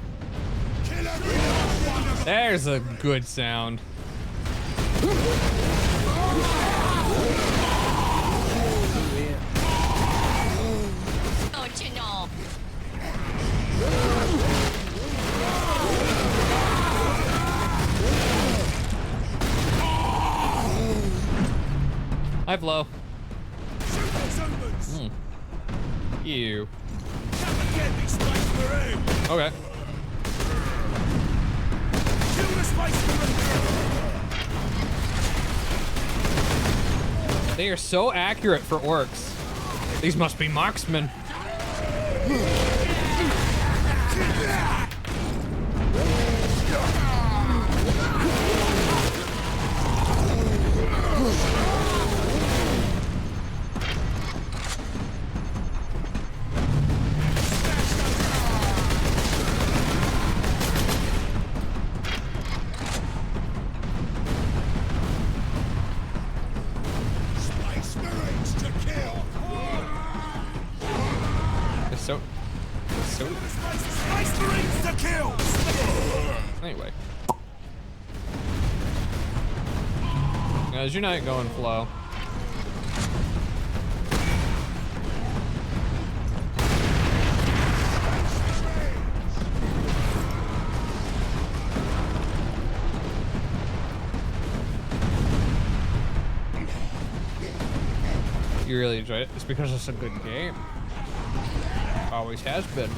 There's a good sound. Don't you know? Hi, Flo. You. Okay. They are so accurate for orcs. These must be marksmen. Anyway. How's your night going, Flo? You really enjoy it? It's because it's a good game. Always has been.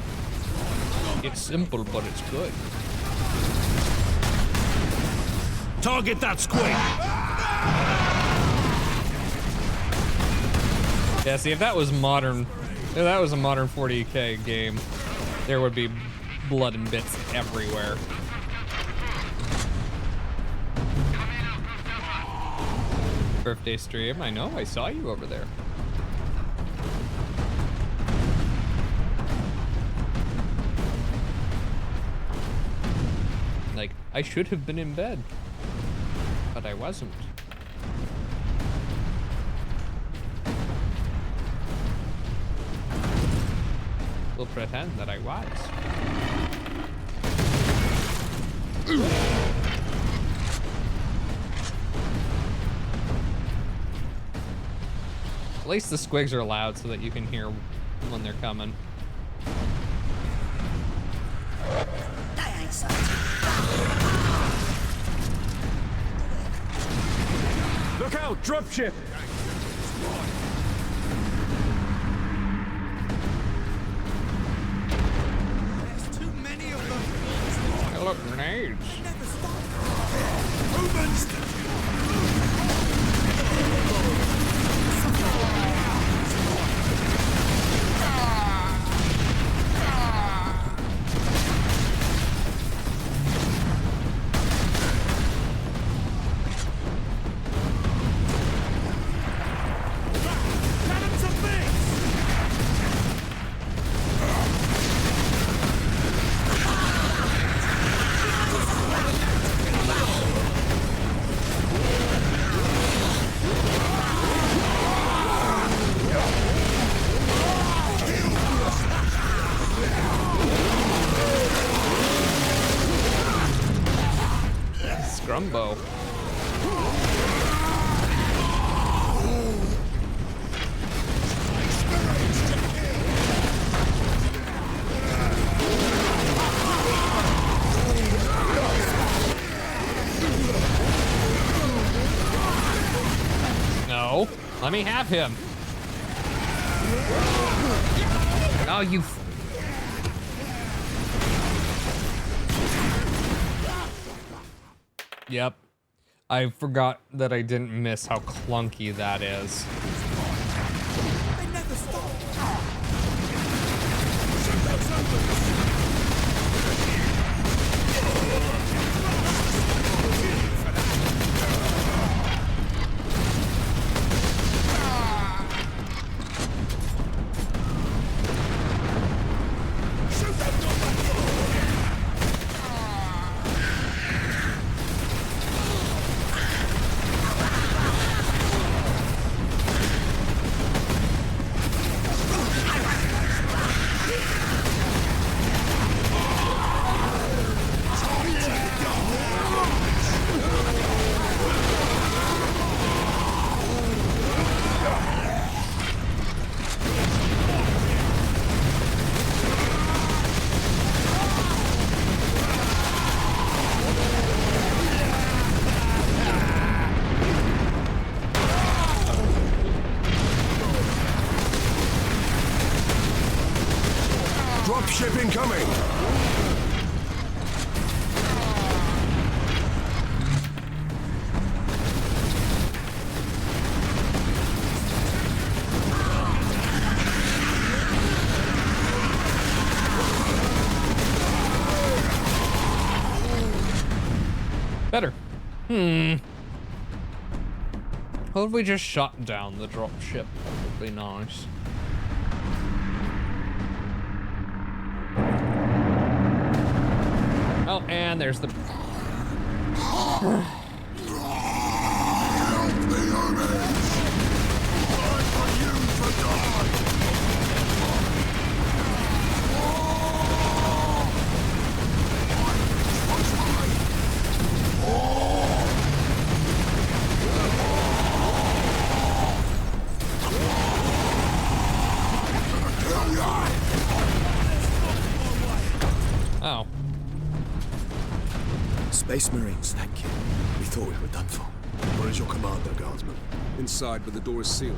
It's simple, but it's good. Target that squig! Yeah, see, if that was modern, if that was a modern 40K game, there would be blood and bits everywhere. Birthday stream, I know, I saw you over there. Like, I should have been in bed, but I wasn't. We'll pretend that I was. At least the squigs are loud so that you can hear when they're coming. Look out, dropship! There's too many of them. Hey, look, grenades. Scrumbo. No, let me have him. Oh, you. Yep. I forgot that I didn't miss how clunky that is. They never stop. Dropship incoming! Better. What if we just shut down the dropship? That would be nice. Oh, and there's the... Oh. Space Marines, thank you. We thought we were done for. Where is your commander, Guardsman? Inside, but the door is sealed.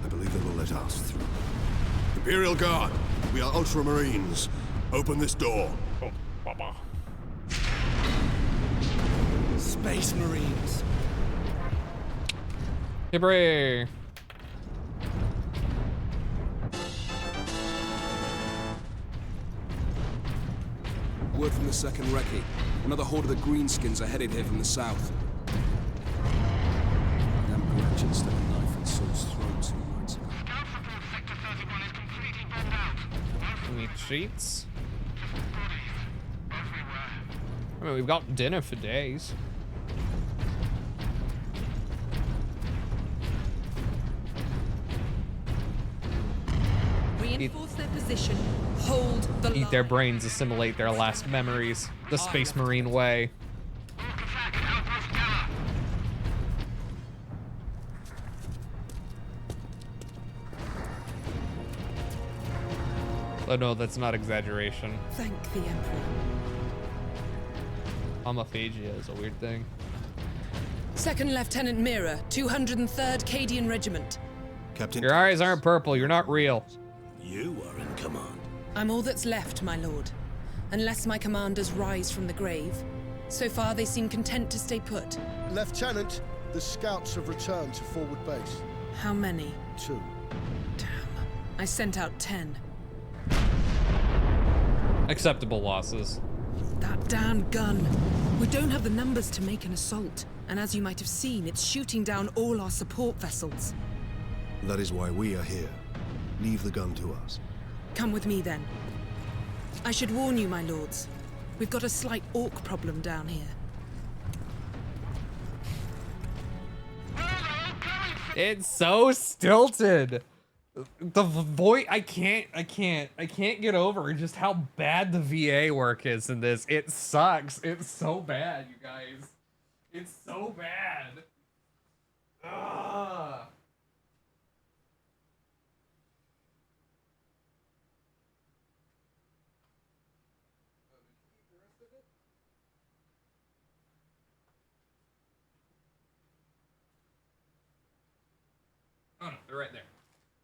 I believe they will let us through. Imperial Guard, we are Ultramarines. Open this door. Oh, Baba. Space Marines. Hooray! Word from the second recce. Another horde of the Greenskins are headed here from the south. Damn Gretchen stuck a knife in Saul's throat 2 nights ago. Any treats? I mean, we've got dinner for days. Reinforce their position. Hold the Eat their brains, assimilate their last memories. The Space Marine way. Oh no, that's not exaggeration. Thank the Emperor. Homophagia is a weird thing. Second Lieutenant Mira, 203rd Cadian Regiment. Captain... Your eyes aren't purple, you're not real. You are in command. I'm all that's left, my lord. Unless my commanders rise from the grave. So far, they seem content to stay put. Lieutenant, the scouts have returned to forward base. How many? 2. Damn. I sent out 10. Acceptable losses. That damn gun. We don't have the numbers to make an assault. And as you might have seen, it's shooting down all our support vessels. That is why we are here. Leave the gun to us. Come with me, then. I should warn you, my lords. We've got a slight orc problem down here. It's so stilted. The voice, I can't get over just how bad the VA work is in this. It sucks. It's so bad, you guys. It's so bad. Ugh. Oh no, they're right there.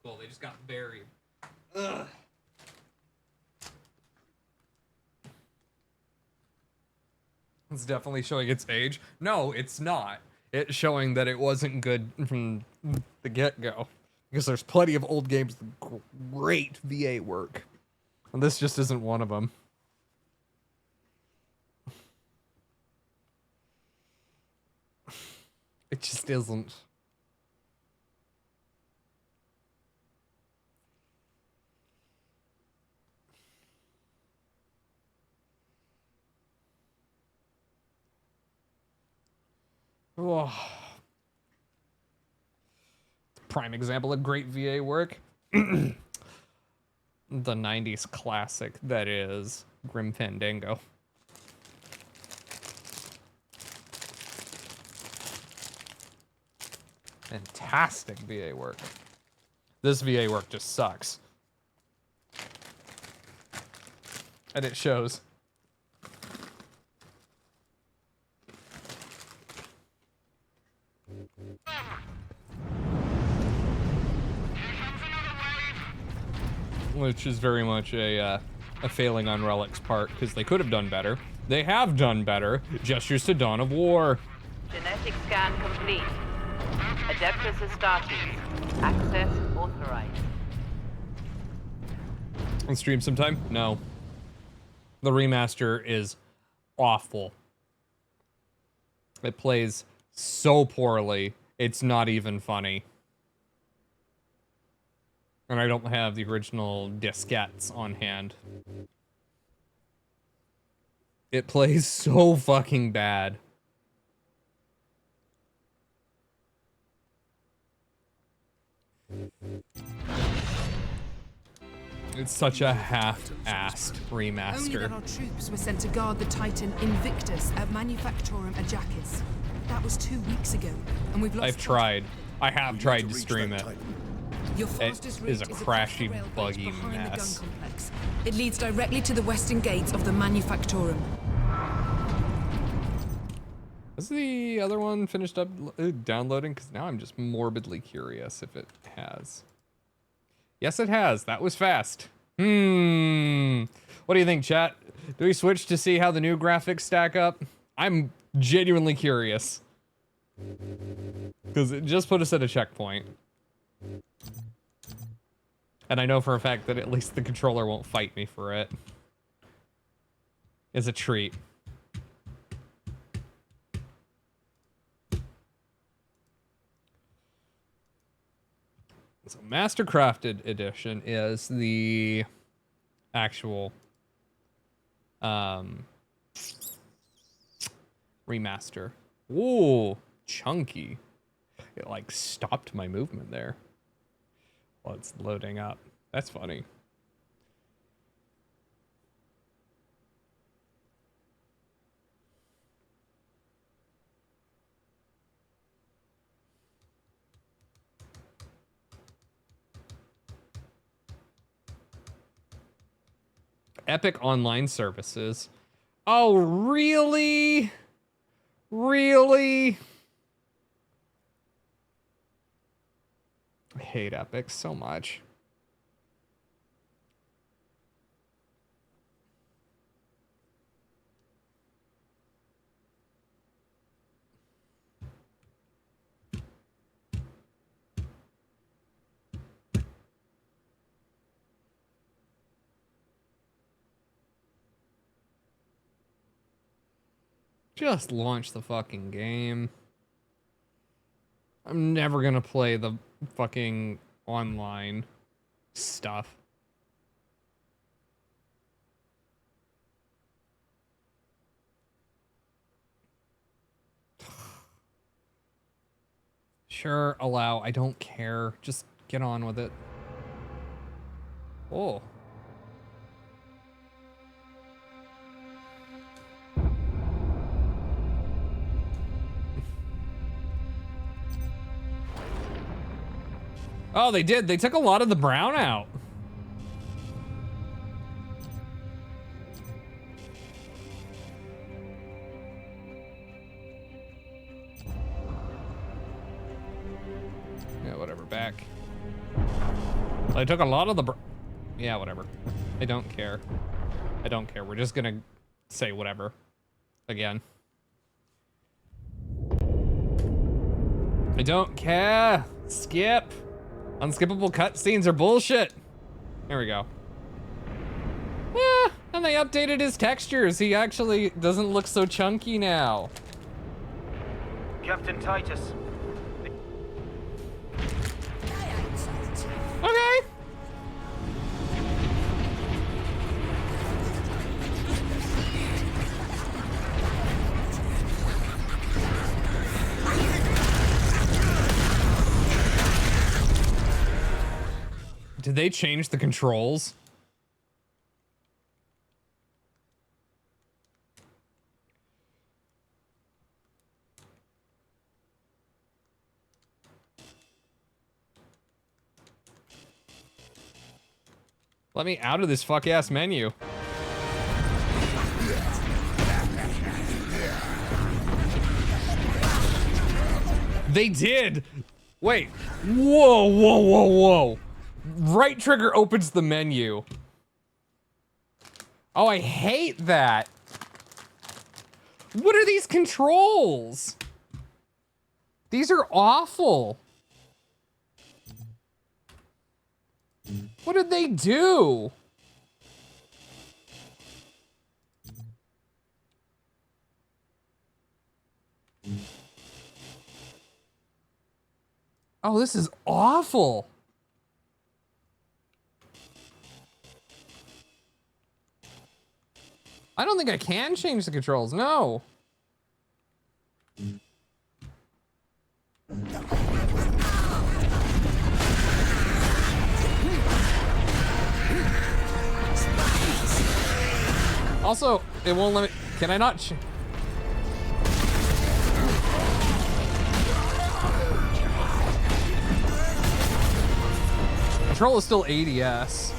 Cool, they just got buried. Ugh. It's definitely showing its age. No, it's not. It's showing that it wasn't good from the get-go. Because there's plenty of old games with great VA work. And this just isn't one of them. It just isn't. Oh. Prime example of great VA work. The 90s classic that is Grim Fandango. Fantastic VA work. This VA work just sucks. And it shows. Which is very much a failing on Relic's part, because they could have done better. They have done better. Gestures to Dawn of War. Genetic scan complete. Adeptus Astartes. Access authorized. On stream sometime? No. The remaster is awful. It plays so poorly, it's not even funny. And I don't have the original diskettes on hand. It plays so fucking bad. It's such a half-assed remaster. Only that our troops were sent to guard the Titan Invictus at Manufactorum Ajakis. That was 2 weeks ago, and we've lost... I have tried to stream it. Your fastest route is a crashy, buggy mess. It leads directly to the western gates of the Manufactorum. Has the other one finished up downloading? Because now I'm just morbidly curious if it has. Yes, it has. That was fast. What do you think, chat? Do we switch to see how the new graphics stack up? I'm genuinely curious. Because it just put us at a checkpoint. And I know for a fact that at least the controller won't fight me for it. It's a treat. So Mastercrafted Edition is the actual remaster. Ooh, chunky. It like stopped my movement there. While it's loading up. That's funny. Epic Online Services. Oh, really? Really? I hate Epic so much. Just launch the fucking game. I'm never gonna play the fucking online stuff. Sure, allow. I don't care. Just get on with it. Oh. Oh, they did. They took a lot of the brown out. Yeah, whatever. Back. They took a lot of the yeah, whatever. I don't care. I don't care. We're just gonna say whatever. Again. I don't care. Skip. Unskippable cutscenes are bullshit. There we go. Yeah, and they updated his textures. He actually doesn't look so chunky now. Captain Titus. Okay. Did they change the controls? Let me out of this fuck-ass menu. They did! Wait. Whoa, whoa, whoa, whoa. Right trigger opens the menu. Oh, I hate that. What are these controls? These are awful. What did they do? Oh, this is awful. I don't think I can change the controls, no. Also, it won't let me, can I not Control is still ADS.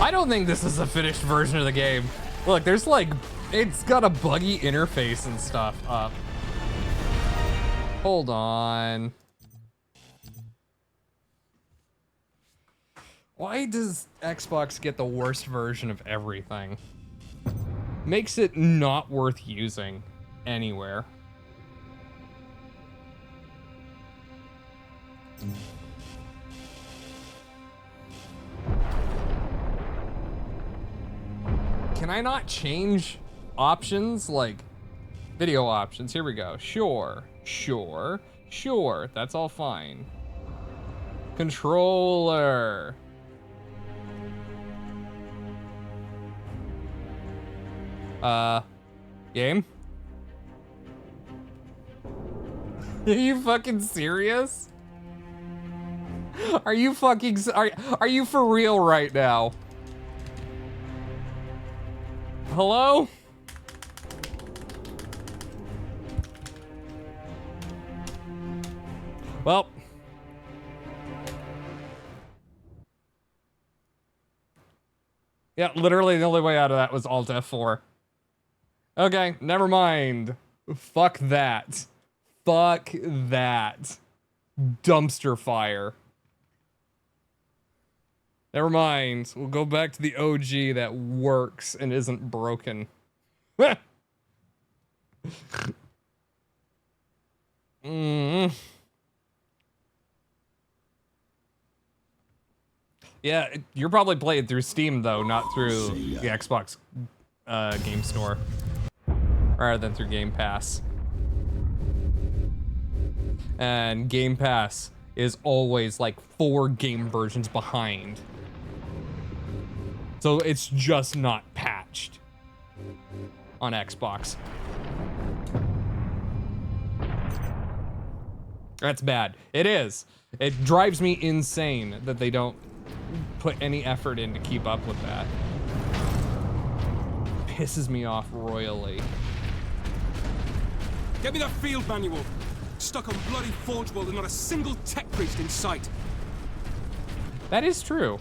I don't think this is a finished version of the game. Look, there's like, it's got a buggy interface and stuff up. Hold on. Why does Xbox get the worst version of everything? Makes it not worth using anywhere. Can I not change options? Like video options, here we go. Sure, sure, sure, that's all fine. Controller. Game? Are you fucking serious? Are you fucking, are you for real right now? Hello? Well. Yeah, literally the only way out of that was Alt F4. Okay, never mind. Fuck that. Fuck that. Dumpster fire. Never mind. We'll go back to the OG that works and isn't broken. Yeah, you're probably playing through Steam though, not through the Xbox game store. Rather than through Game Pass. And Game Pass is always like 4 game versions behind. So it's just not patched on Xbox. That's bad. It is. It drives me insane that they don't put any effort in to keep up with that. Pisses me off royally. Get me that field manual. Stuck on bloody Forge World and not a single tech priest in sight. That is true.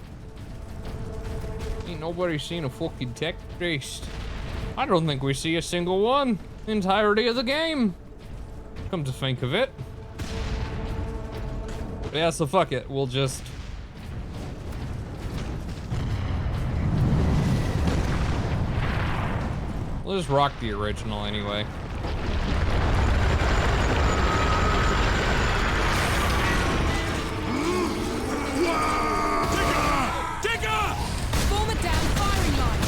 Ain't nobody seen a fucking tech priest. I don't think we see a single one. The entirety of the game. Come to think of it. Yeah, so fuck it. We'll just... We'll just rock the original anyway. Form a down firing line!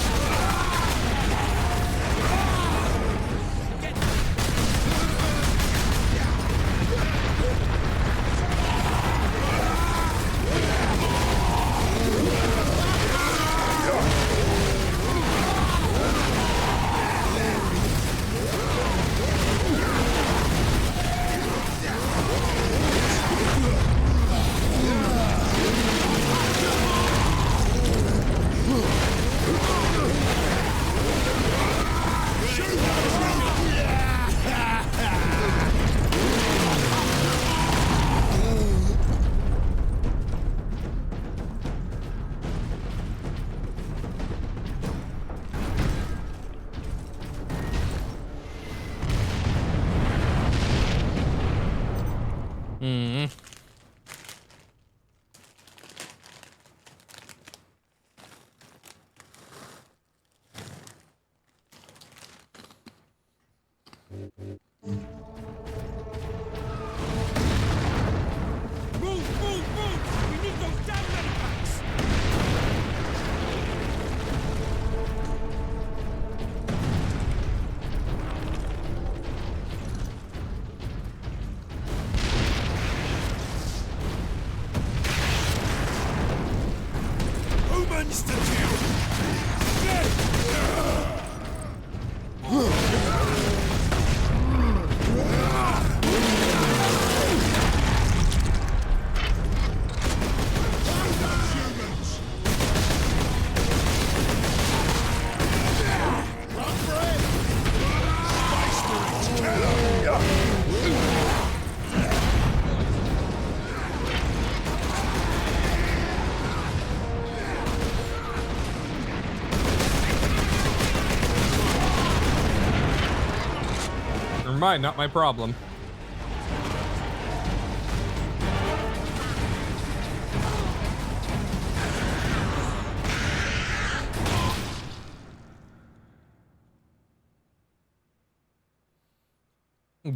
Never mind, not my problem.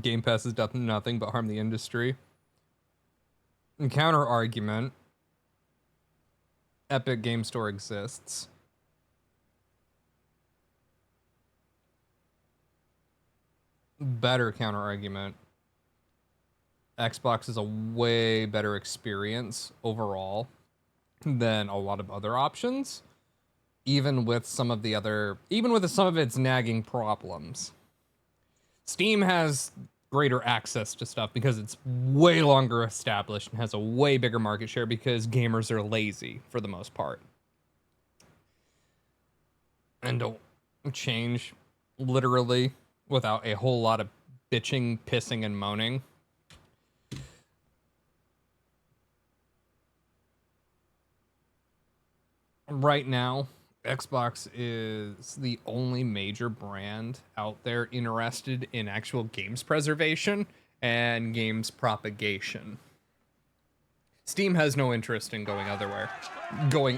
Game Pass has done nothing but harm the industry. Counter argument. Epic Game Store exists. Better counter argument. Xbox is a way better experience overall than a lot of other options, even with some of its nagging problems. Steam has greater access to stuff because it's way longer established and has a way bigger market share because gamers are lazy for the most part and don't change literally without a whole lot of bitching, pissing, and moaning. Right now, Xbox is the only major brand out there interested in actual games preservation and games propagation. Steam has no interest in going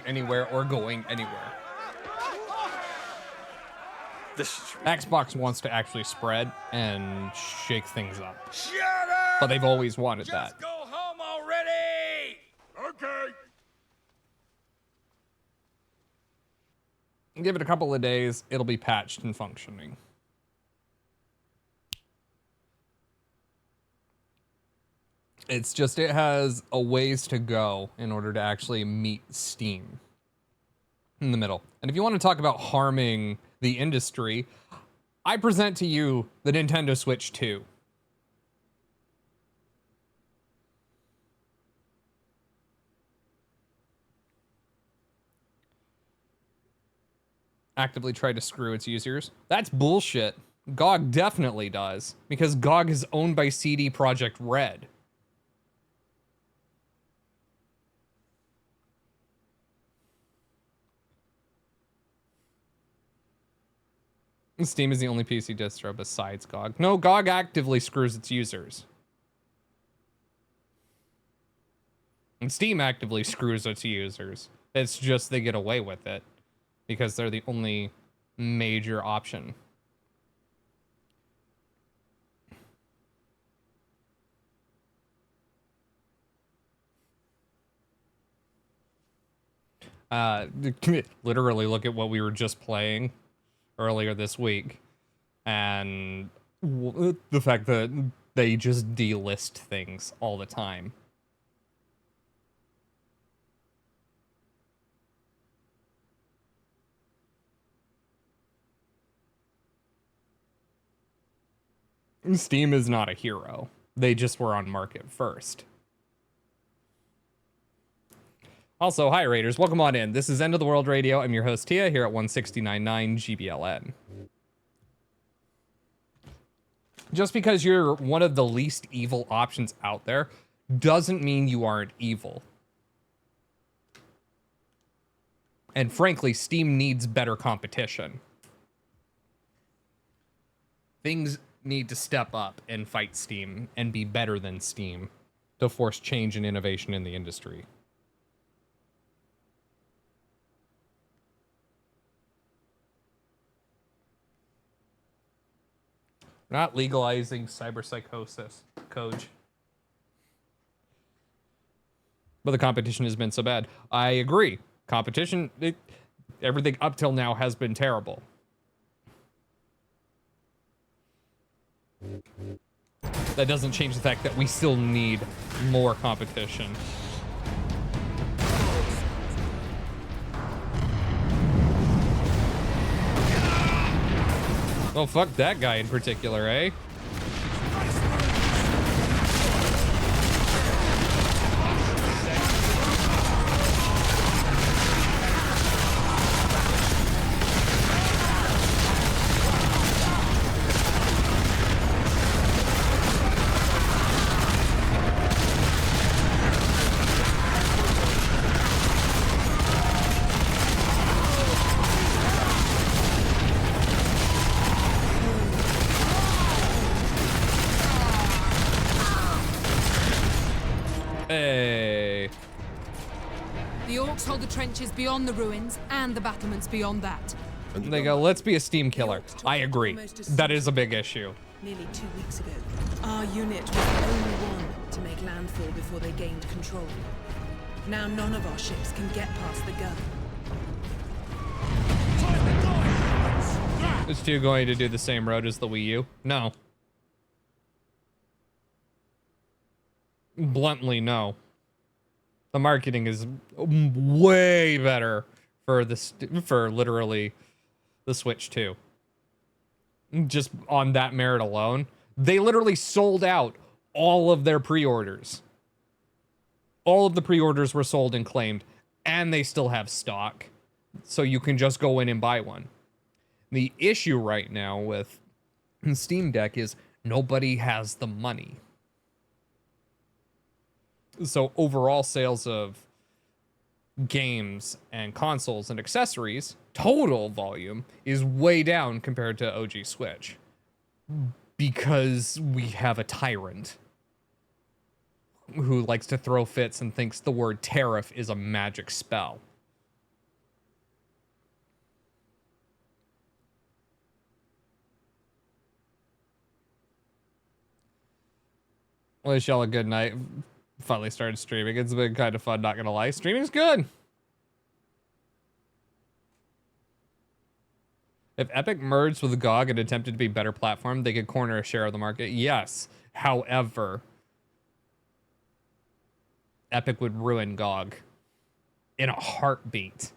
anywhere or going anywhere. Xbox wants to actually spread and shake things up. Shut up! But they've always wanted that. Just go home already! Okay. Give it a couple of days, it'll be patched and functioning. It's just, it has a ways to go in order to actually meet Steam in the middle. And if you want to talk about harming the industry, I present to you the Nintendo Switch 2. Actively try to screw its users. That's bullshit. GOG definitely does, because GOG is owned by CD Projekt Red. Steam is the only PC distro besides GOG. No, GOG actively screws its users. And Steam actively screws its users. It's just they get away with it because they're the only major option. Literally look at what we were just playing earlier this week, and the fact that they just delist things all the time. Steam is not a hero. They just were on market first. Also, hi Raiders, welcome on in. This is End of the World Radio. I'm your host Tia here at 169.9 GBLN. Just because you're one of the least evil options out there doesn't mean you aren't evil. And frankly, Steam needs better competition. Things need to step up and fight Steam and be better than Steam to force change and innovation in the industry. We're not legalizing cyberpsychosis, Coach. But the competition has been so bad. I agree. Competition, everything up till now has been terrible. That doesn't change the fact that we still need more competition. Oh, fuck that guy in particular, eh? Hey. The orcs hold the trenches beyond the ruins and the battlements beyond that. And they go, let's be a Steam killer. I agree. That is a big issue. Nearly 2 weeks ago, our unit was the only one to make landfall before they gained control. Now none of our ships can get past the gun. Is 2 going to do the same road as the Wii U? No. Bluntly, no. The marketing is way better for literally the Switch 2. Just on that merit alone, they literally sold out all of their pre-orders. All of the pre-orders were sold and claimed, and they still have stock, so you can just go in and buy one. The issue right now with Steam Deck is nobody has the money. So overall sales of games and consoles and accessories, total volume, is way down compared to OG Switch. Because we have a tyrant who likes to throw fits and thinks the word tariff is a magic spell. Wish y'all a good night. Finally started streaming. It's been kind of fun, not gonna lie. Streaming's good. If Epic merged with GOG and attempted to be a better platform, they could corner a share of the market. Yes. However, Epic would ruin GOG in a heartbeat.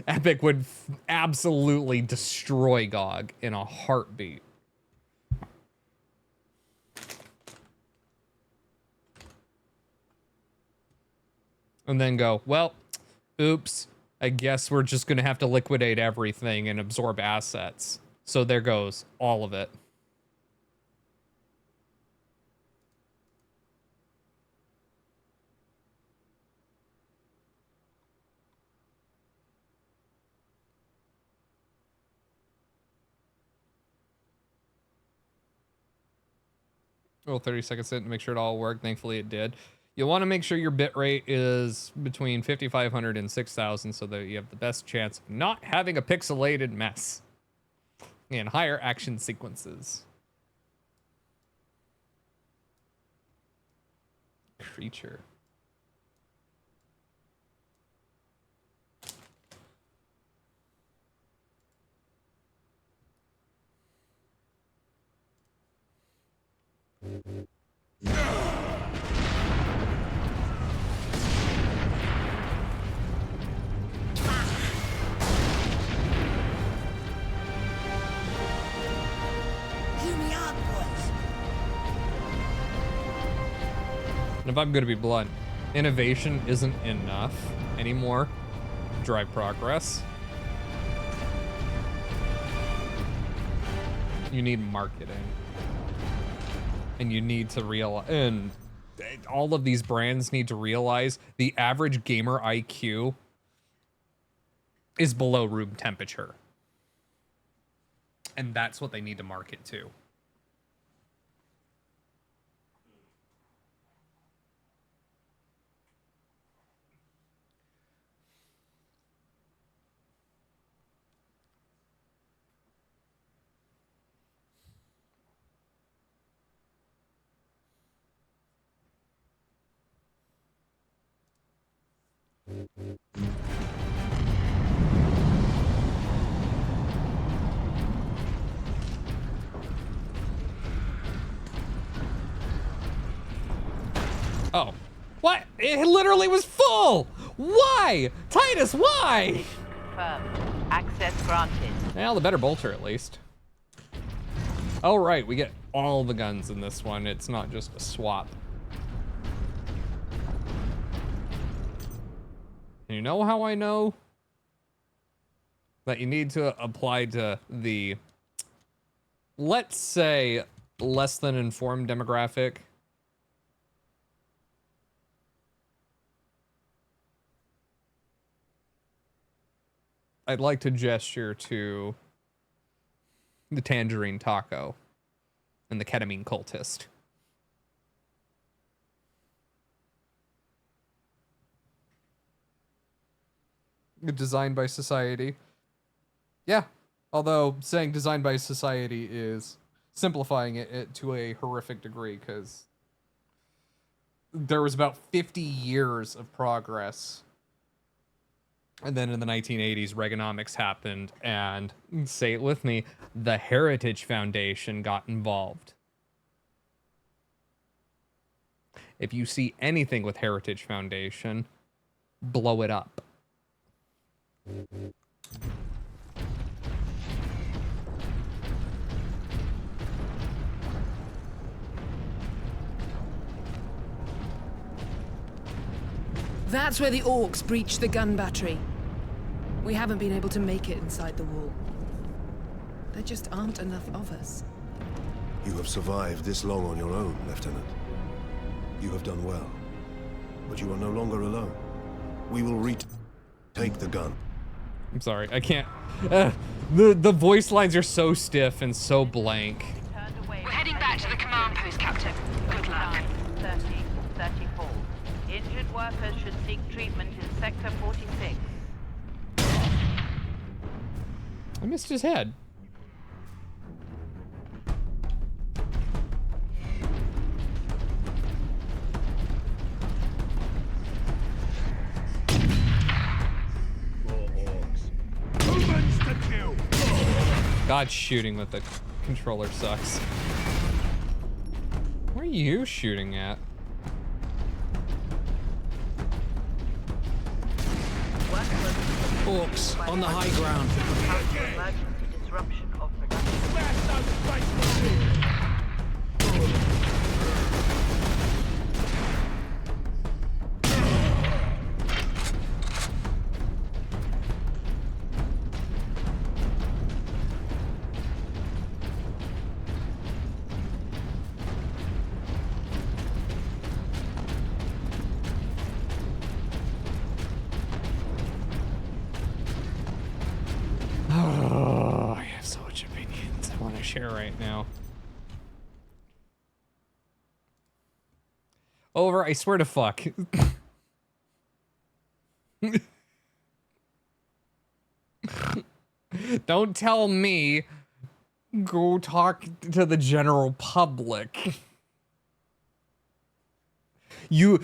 Epic would absolutely destroy GOG in a heartbeat. And then go, well, oops, I guess we're just going to have to liquidate everything and absorb assets. So there goes all of it. Well, 30 seconds in to make sure it all worked. Thankfully it did. You'll want to make sure your bitrate is between 5,500 and 6,000 so that you have the best chance of not having a pixelated mess and higher action sequences. Creature. And if I'm gonna be blunt, innovation isn't enough anymore to drive progress. You need marketing. And you need to realize, and all of these brands need to realize the average gamer IQ is below room temperature. And that's what they need to market to. Oh, what? It literally was full. Why? Titus, why? Confirmed. Access granted. Well, the better bolter at least. Oh, right, we get all the guns in this one. It's not just a swap. And you know how I know that you need to apply to the, let's say, less than informed demographic? I'd like to gesture to the tangerine taco and the ketamine cultist. Designed by society. Yeah, although saying designed by society is simplifying it to a horrific degree, because there was about 50 years of progress. And then in the 1980s, Reaganomics happened, and, say it with me, the Heritage Foundation got involved. If you see anything with Heritage Foundation, blow it up. That's where the orcs breached the gun battery. We haven't been able to make it inside the wall. There just aren't enough of us. You have survived this long on your own, Lieutenant. You have done well. But you are no longer alone. We will take the gun. I'm sorry, I can't. The voice lines are so stiff and so blank. We're heading back to the command post, Captain. Good luck. 30-34. Injured workers should seek treatment in Sector 46. I missed his head. God, shooting with the controller sucks. Where are you shooting at? Orcs on the high ground. Emergency disruption of production. Oh, I have so much opinions I want to share right now. Over, I swear to fuck. Don't tell me go talk to the general public. You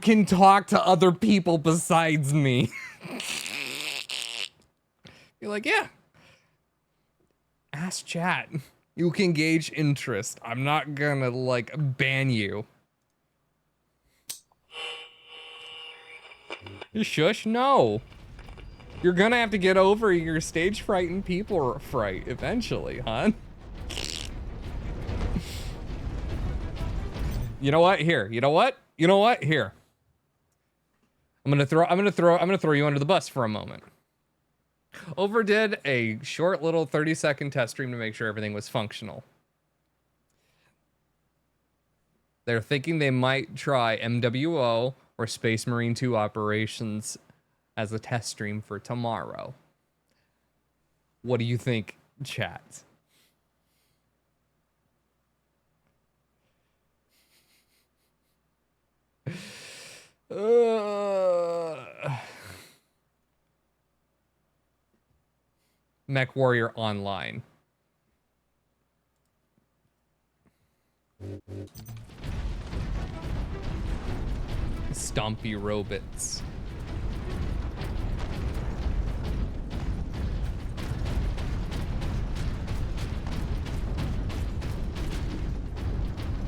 can talk to other people besides me. You're like, yeah. Ask chat. You can gauge interest. I'm not gonna, like, ban you. You shush? No. You're gonna have to get over your stage fright and people fright eventually, hon. You know what? Here. You know what? You know what? Here. I'm gonna throw you under the bus for a moment. Overdid a short little 30-second test stream to make sure everything was functional. They're thinking they might try MWO or Space Marine 2 operations as a test stream for tomorrow. What do you think, chat? Mech Warrior Online. Stompy robots.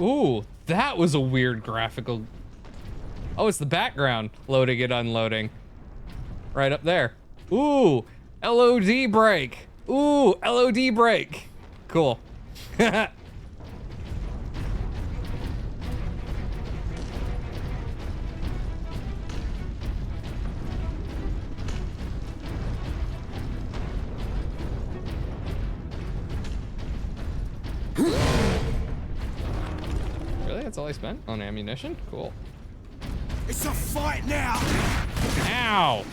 Ooh, that was a weird graphical. Oh, it's the background loading and unloading. Right up there. Ooh, LOD break. Ooh, LOD break. Cool. Really? That's all I spent on ammunition? Cool. It's a fight now! Ow!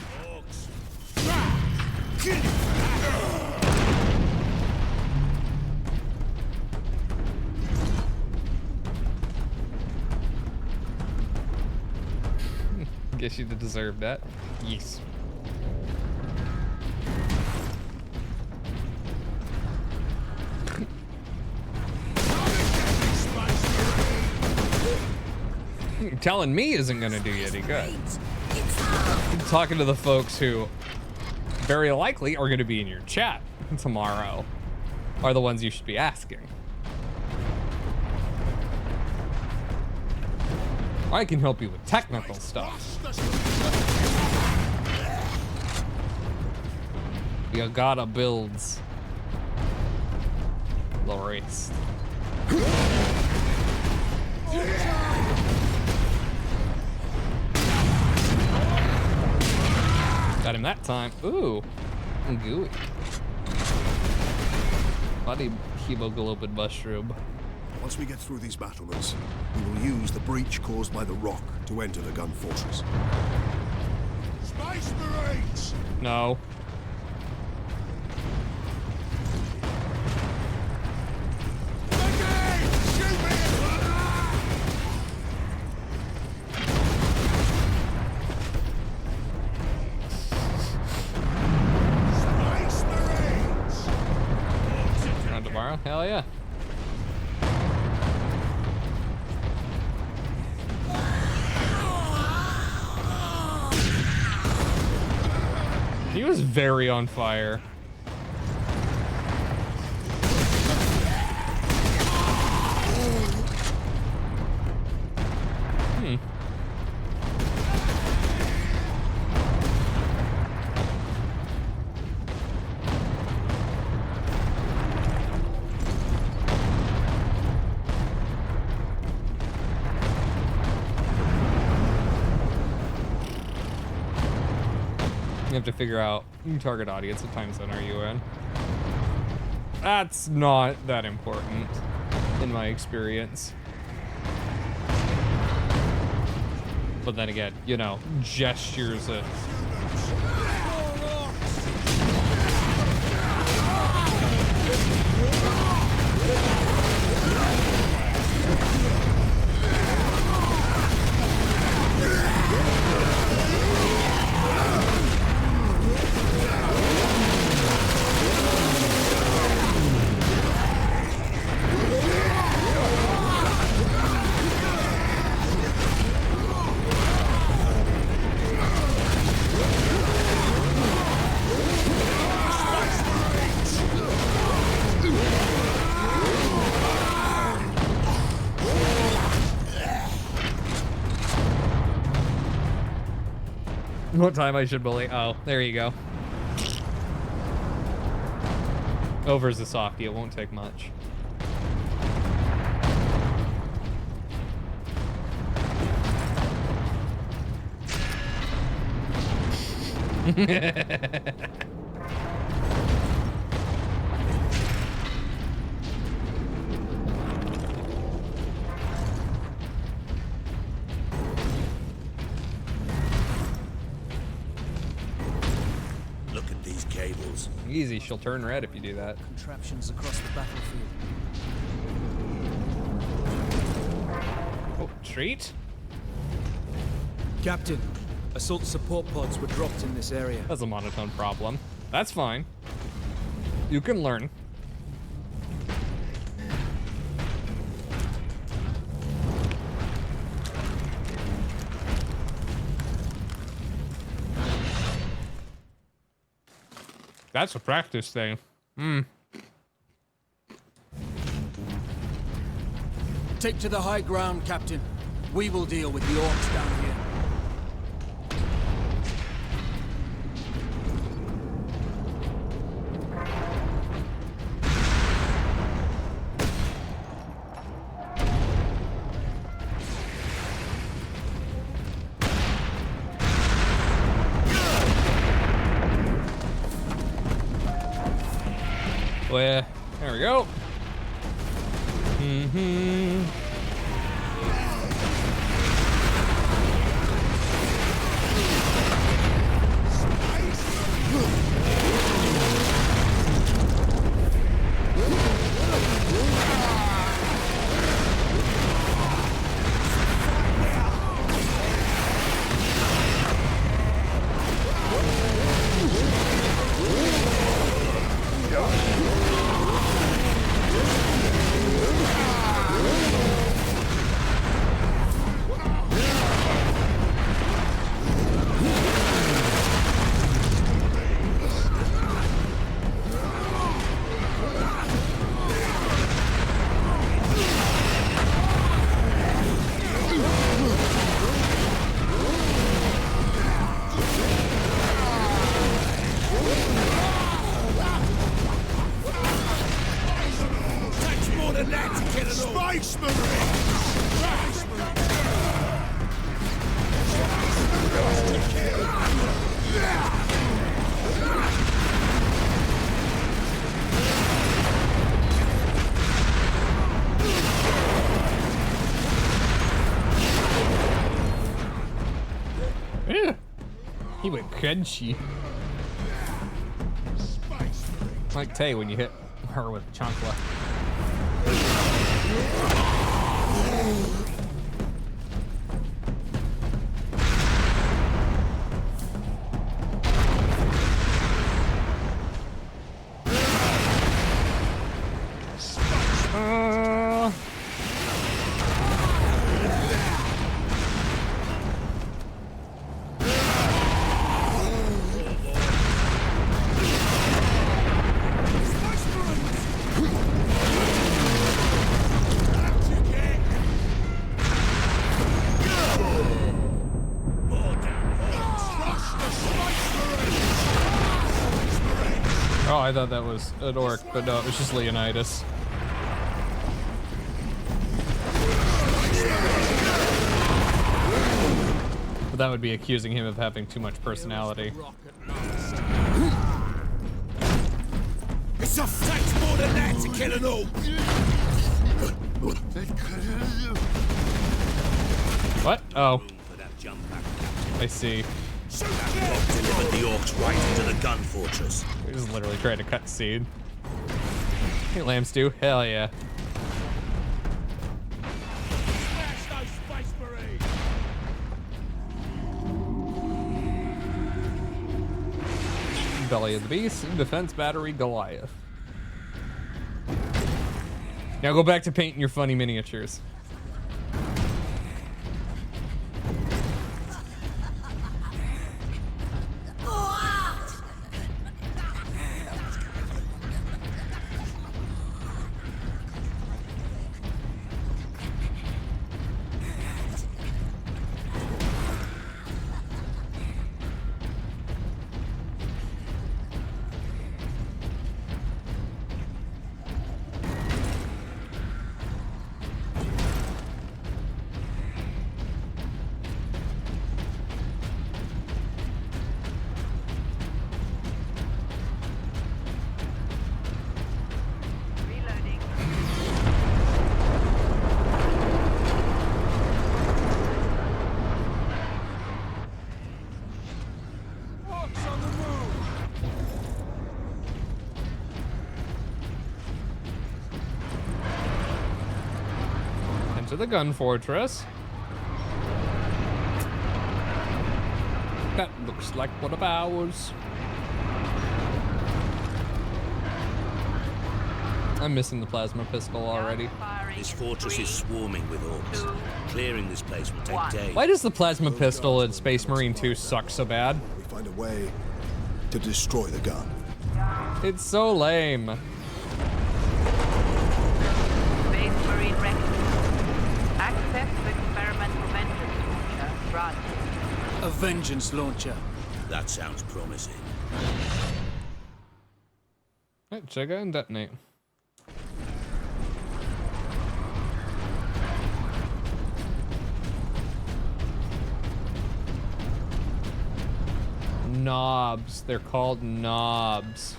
Guess you deserve that. Yes. Telling me isn't gonna do you any good. I'm talking to the folks who very likely are gonna be in your chat tomorrow are the ones you should be asking. I can help you with technical stuff. You gotta builds the race. Got him that time. Ooh, gooey. Body hemoglobin mushroom. Once we get through these battlements, we will use the breach caused by the rock to enter the gun fortress. Space Marines! No. Hell yeah. He was very on fire. You have to figure out target audience. What time zone are you in? That's not that important in my experience. But then again, you know, gestures of... What time I should bully? Oh, there you go. Over's a softie. It won't take much. Look at these cables. Easy, she'll turn red if you do that. Contraptions across the battlefield. Oh, treat? Captain, assault support pods were dropped in this area. That's a monotone problem. That's fine. You can learn. That's a practice thing. Take to the high ground, Captain. We will deal with the orcs down here. Well, there we go. He went crunchy. Like Tay when you hit her with chancla. Oh, I thought that was an orc, but no, it was just Leonidas. But that would be accusing him of having too much personality. It's a fact more than that to kill an orc. What? Oh. I see. Delivered the orcs right into the gun fortress. We're just literally trying to cut seed. Hey, lamb stew. Hell yeah. Belly of the Beast, Defense Battery, Goliath. Now go back to painting your funny miniatures. into the gun fortress. That looks like one of ours. I'm missing the plasma pistol already. This fortress is swarming with orcs. Clearing this place will take days. Why does the plasma pistol in Space Marine 2 suck so bad? We find a way to destroy the gun. It's so lame. Space Marine Recon. Access to experimental vengeance launcher granted. A vengeance launcher. That sounds promising. Right, check out and detonate. Knobs. They're called knobs.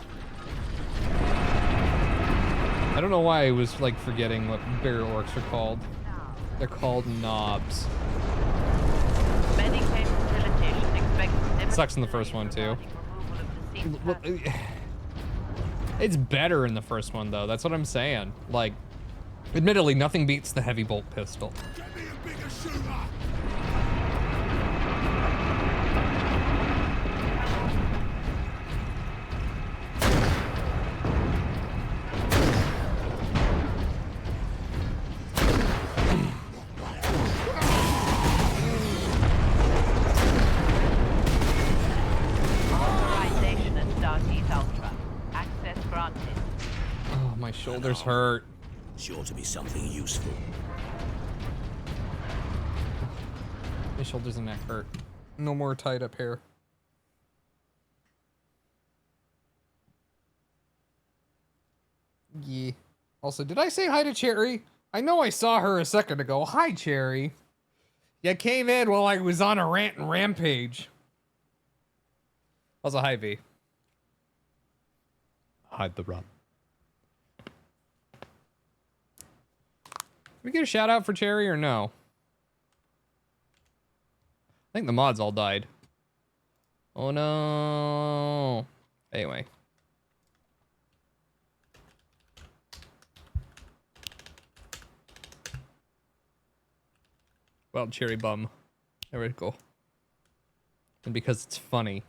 I don't know why I was like forgetting what bigger orcs are called. They're called knobs. Sucks in the first one too. It's better in the first one though. That's what I'm saying. Like, admittedly, nothing beats the heavy bolt pistol. Get me a bigger shooter! My shoulders hurt. Sure to be something useful. My shoulders and neck hurt. No more tied up hair. Yeah. Also, did I say hi to Cherry? I know I saw her a second ago. Hi, Cherry. You came in while I was on a rant and rampage. Also, hi, V. Hide the run. Can we get a shout out for Cherry or no? I think the mods all died. Oh no. Anyway. Well, Cherry bum. There we go. And because it's funny.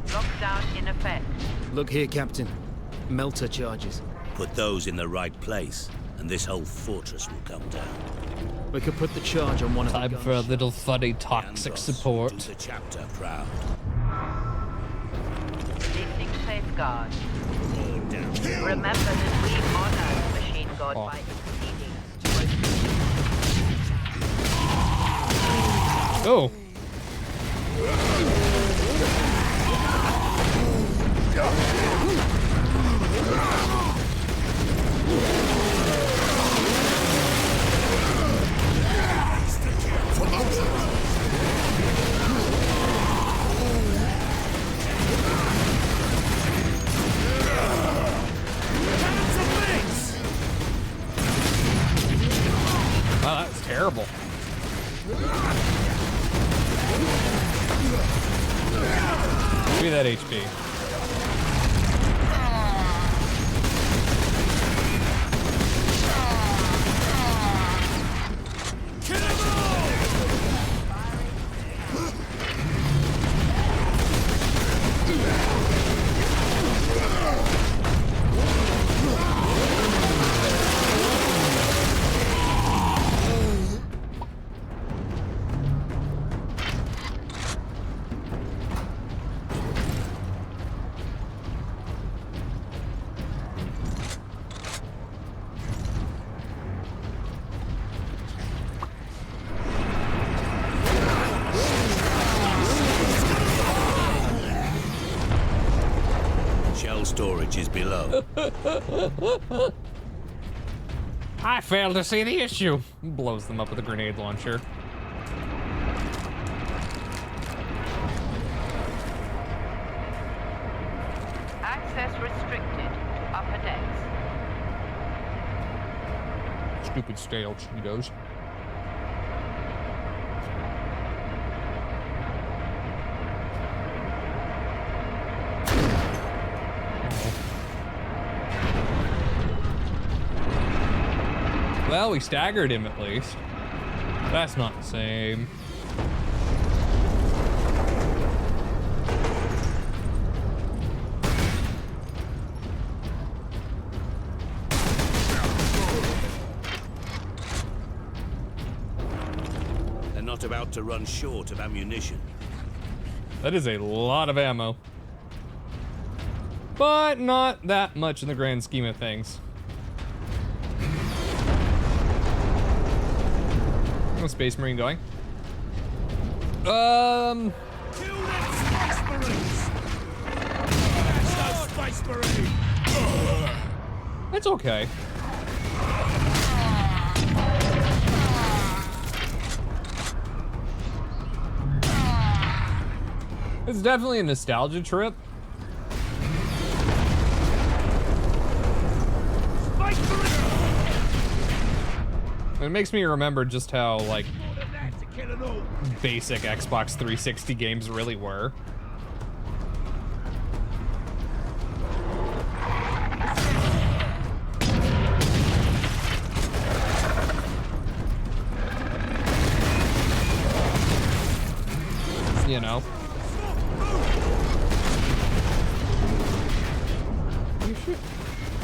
Lockdown in effect. Look here, Captain. Melter charges. Put those in the right place, and this whole fortress will come down. We could put the charge on one of the Time for a little funny toxic support. Do the chapter proud. Releasing safeguard. Remember that we honor the machine god by exceeding. Oh. Wow, that was terrible. Give me that HP. Storage is below. I failed to see the issue. Blows them up with a grenade launcher. Access restricted to upper decks. Stupid stale Cheetos. Well, we staggered him at least. That's not the same. They're not about to run short of ammunition. That is a lot of ammo. But not that much in the grand scheme of things. How's Space Marine going? Kill them Space Marines! Catch those Space Marines! It's okay. It's definitely a nostalgia trip. It makes me remember just how, like, basic Xbox 360 games really were. You know.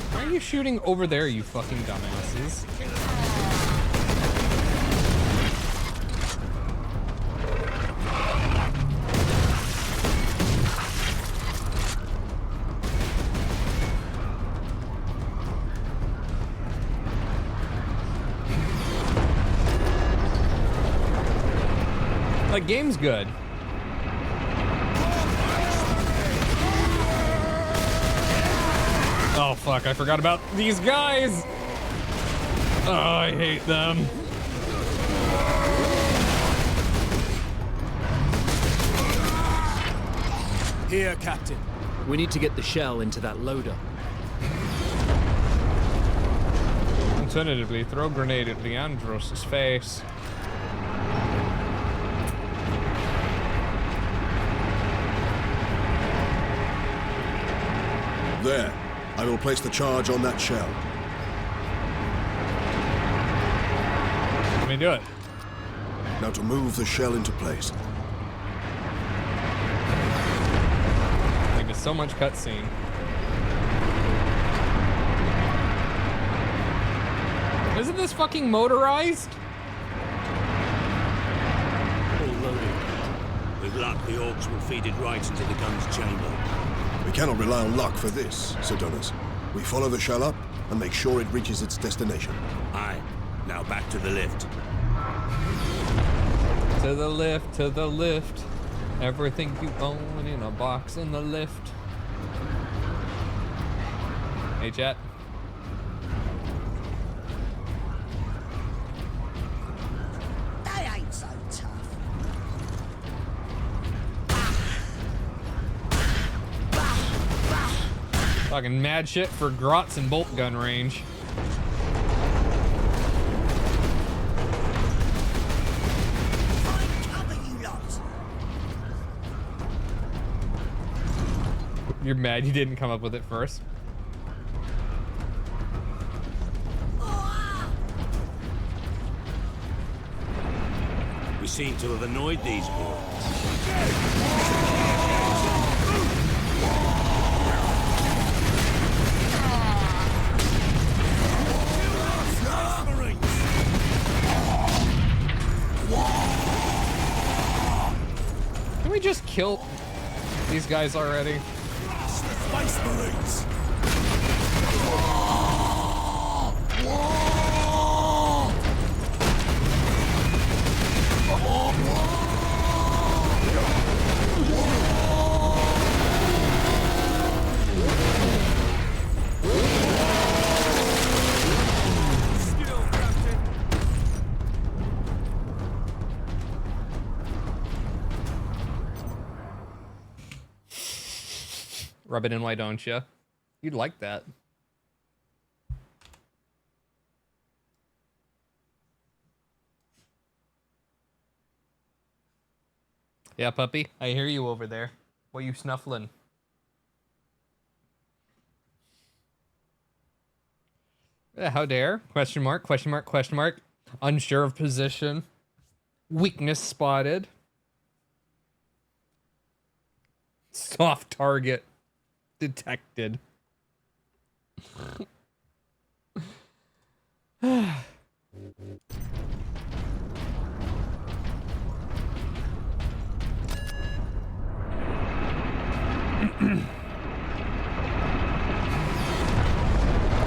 Why are you shooting over there, you fucking dumbasses? Like, game's good. Oh fuck, I forgot about these guys! Oh, I hate them. Here, Captain. We need to get the shell into that loader. Alternatively, throw a grenade at Leandros' face. There. I will place the charge on that shell. Let me do it. Now to move the shell into place. There's so much cutscene. Isn't this fucking motorized? All loaded. With luck, the orcs will feed it right into the gun's chamber. We cannot rely on luck for this, Sidonis. We follow the shell up and make sure it reaches its destination. Aye. Now back to the lift. To the lift, to the lift. Everything you own in a box in the lift. Hey, chat. They ain't so tough. Fucking mad shit for grots and bolt gun range. You're mad you didn't come up with it first. We seem to have annoyed these orcs. Can we just kill these guys already? Space Marines! Rub it in, why don't you? You'd like that. Yeah, puppy, I hear you over there. What are you snuffling? How dare? Question mark, question mark, question mark. Unsure of position. Weakness spotted. Soft target detected.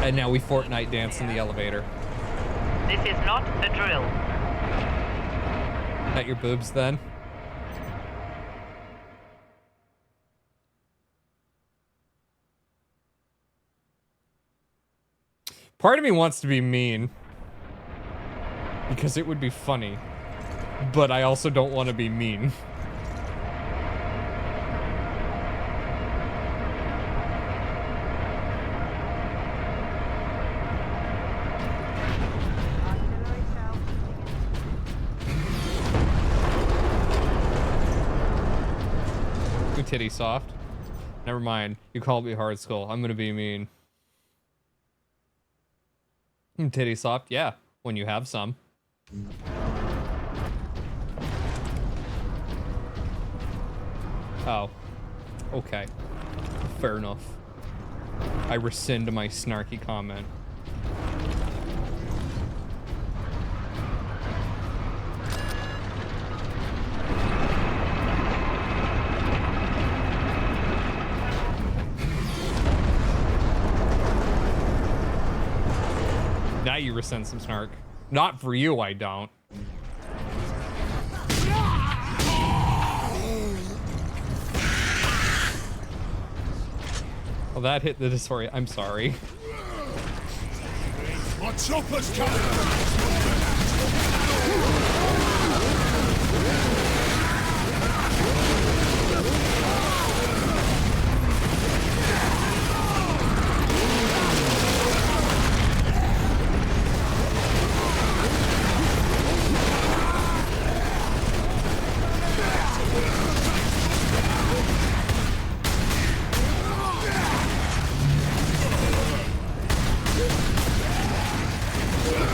And now we Fortnite dance in the elevator. This is not a drill. At your boobs then? Part of me wants to be mean. Because it would be funny. But I also don't want to be mean. Titty soft. Never mind. You called me hard skull. I'm gonna be mean. Titty soft, yeah. When you have some. Oh. Okay. Fair enough. I rescind my snarky comment. Now you rescind some snark. Not for you, I don't. Well, that hit the dysphoria. I'm sorry. My chopper's coming!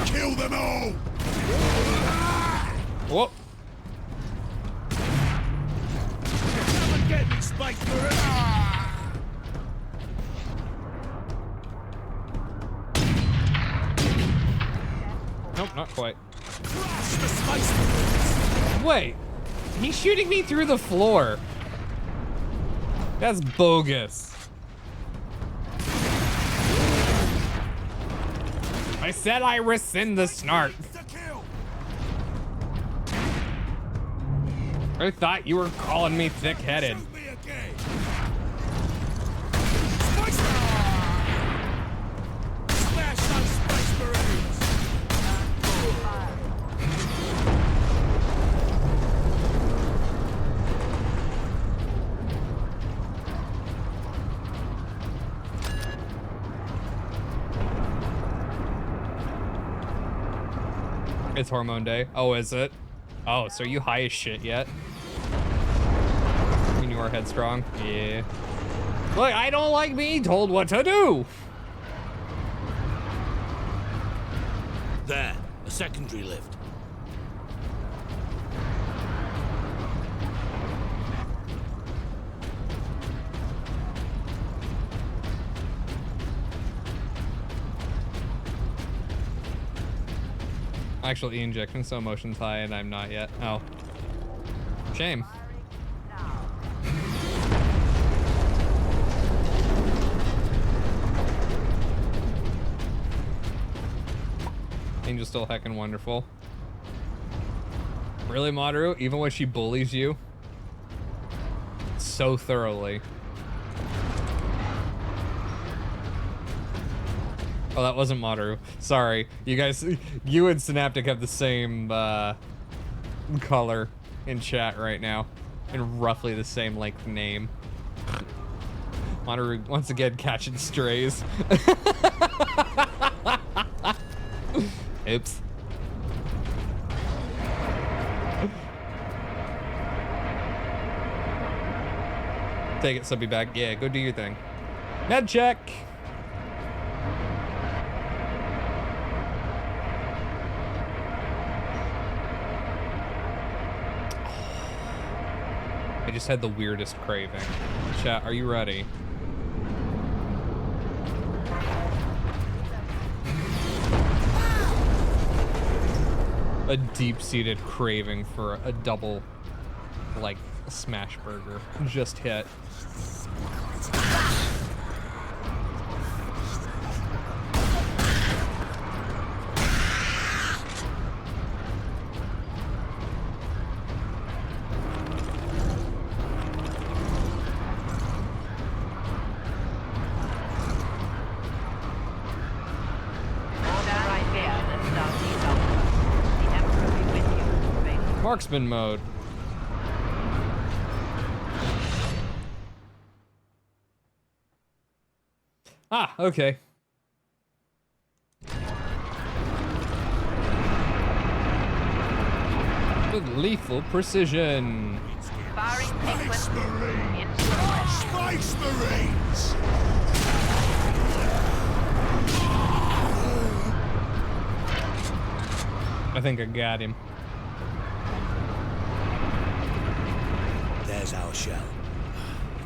Kill them all! Whoa. Come and get me, Space Marine! Nope, not quite. Crush the Space Marines! Wait. He's shooting me through the floor. That's bogus. I said I rescind the snark. I thought you were calling me thick-headed. Smash those Space Marines! It's hormone day. Oh, is it? Oh, so you high as shit yet? I mean, you are headstrong. Yeah. Look, I don't like being told what to do. There, a secondary lift. Actually, injection so motion's high and I'm not yet. Oh. Shame. Angel's still heckin' wonderful. Really, Maru? Even when she bullies you? So thoroughly. Oh, that wasn't Maru. Sorry. You guys, you and Synaptic have the same color in chat right now. And roughly the same length name. Maru once again catching strays. Oops. Take it, subby bag. Yeah, go do your thing. Med check. I just had the weirdest craving. Chat, are you ready? A deep-seated craving for a double, like, smash burger just hit. Marksman mode. Ah, okay. With lethal precision. Firing sequence in Space Marines! I think I got him. There's our shell.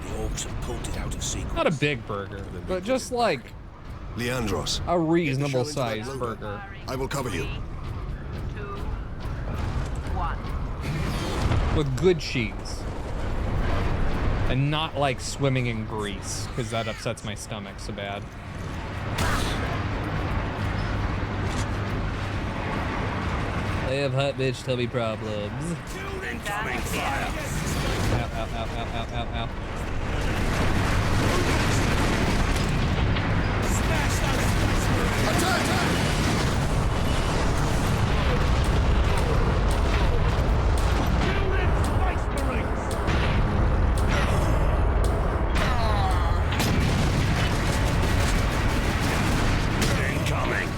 The orcs have pulled it out of sequence. Not a big burger, but just like Leandros, a reasonable sized burger. I will cover you. 2, 1. With good cheese. And not like swimming in grease, because that upsets my stomach so bad. I have hot bitch tummy problems. Incoming fire. Ow, ow, ow, ow, ow, ow, ow. Incoming.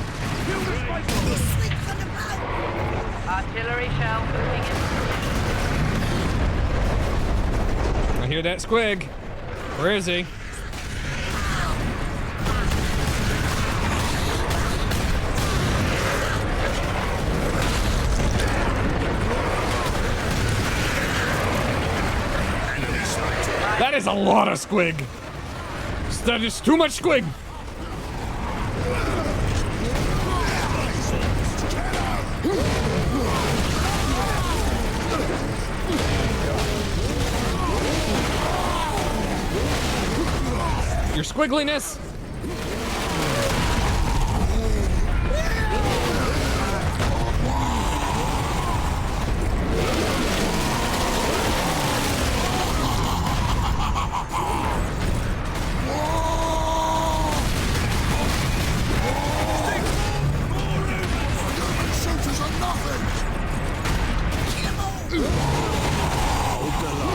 Artillery shell moving in. I hear that squig. Where is he? That is a lot of squig. That is too much squig. Your squiggliness. Shooters are nothing!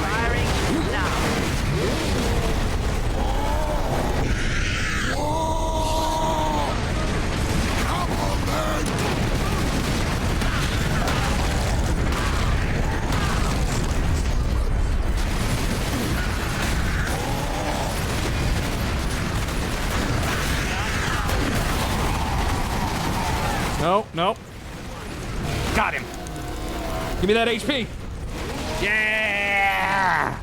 Firing now. No, no. Got him. Give me that HP. Yeah!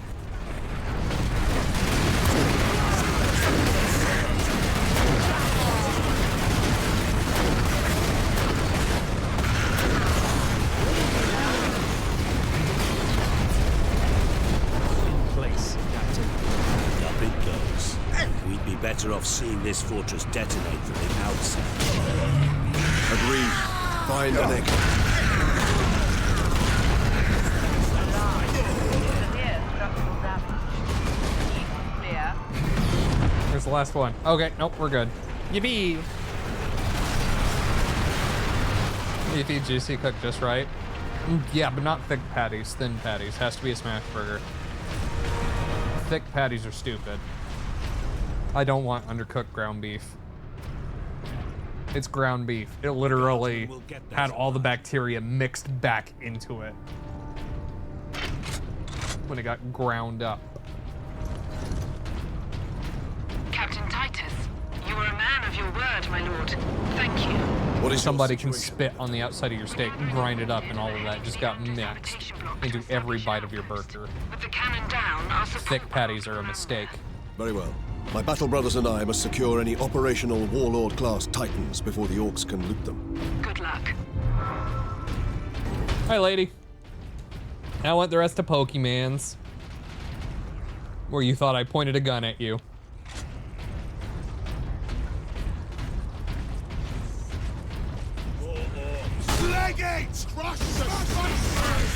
Place, Captain. Up it goes. We'd be better off seeing this fortress detonate from the outside. Agreed. Find an exit. Severe structural damage. Keep clear. Here's the last one. Okay, nope, we're good. Yippee! Beefy, juicy, cooked just right. Yeah, but not thick patties, thin patties. Has to be a smash burger. Thick patties are stupid. I don't want undercooked ground beef. It's ground beef. It literally had all the bacteria mixed back into it when it got ground up. Captain Titus, you were a man of your word, my lord. Thank you. What is Somebody can spit on the outside of your steak, grind it up, and all of that just got mixed into every bite of your burger. With the cannon down, I'll Thick patties are a mistake. Very well. My battle brothers and I must secure any operational Warlord-class Titans before the Orcs can loot them. Good luck. Hi, lady. I want the rest of Pokemans. Where you thought I pointed a gun at you. Leg it! Crush the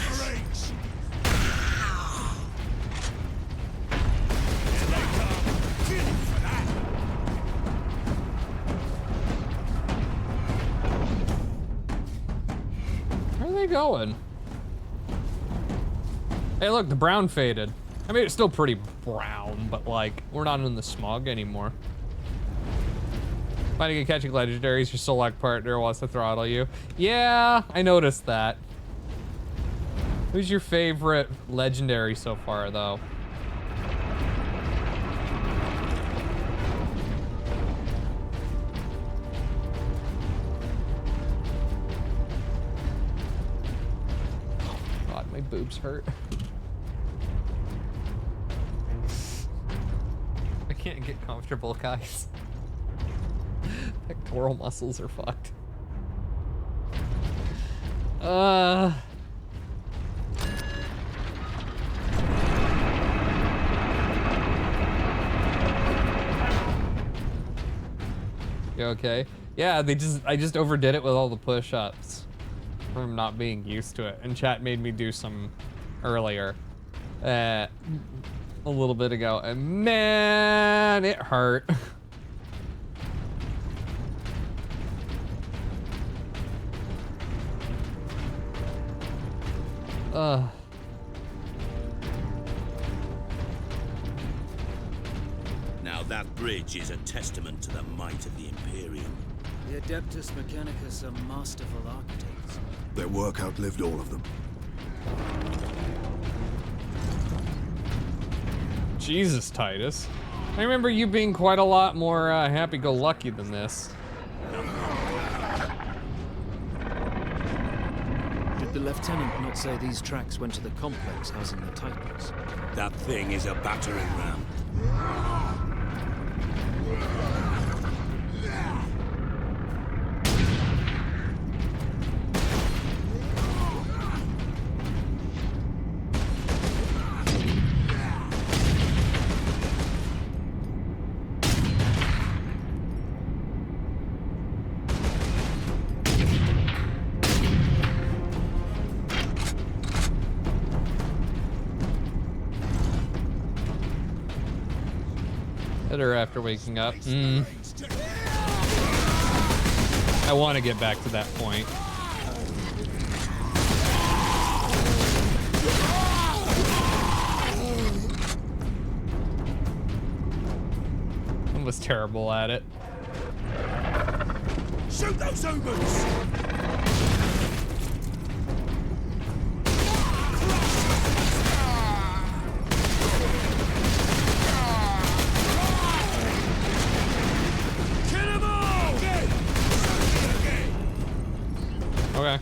Marines! Here they come. Kill him for that. Where are they going? Hey, look, the brown faded. I mean, it's still pretty brown, but like, we're not in the smog anymore. Finding and catching legendaries, your select partner wants to throttle you. Yeah, I noticed that. Who's your favorite legendary so far, though? Oh, God, my boobs hurt. I can't get comfortable, guys. Pectoral muscles are fucked. You okay? Yeah, I just overdid it with all the push-ups from not being used to it. And chat made me do some earlier. A little bit ago, and man, it hurt. Now that bridge is a testament to the might of the Imperium. The Adeptus Mechanicus are masterful architects. Their work outlived all of them. Jesus, Titus. I remember you being quite a lot more happy-go-lucky than this. Did the Lieutenant not say these tracks went to the complex housing the Titans? That thing is a battering ram. Hit her after waking up. I want to get back to that point. I was terrible at it. Shoot those Ubers! Okay.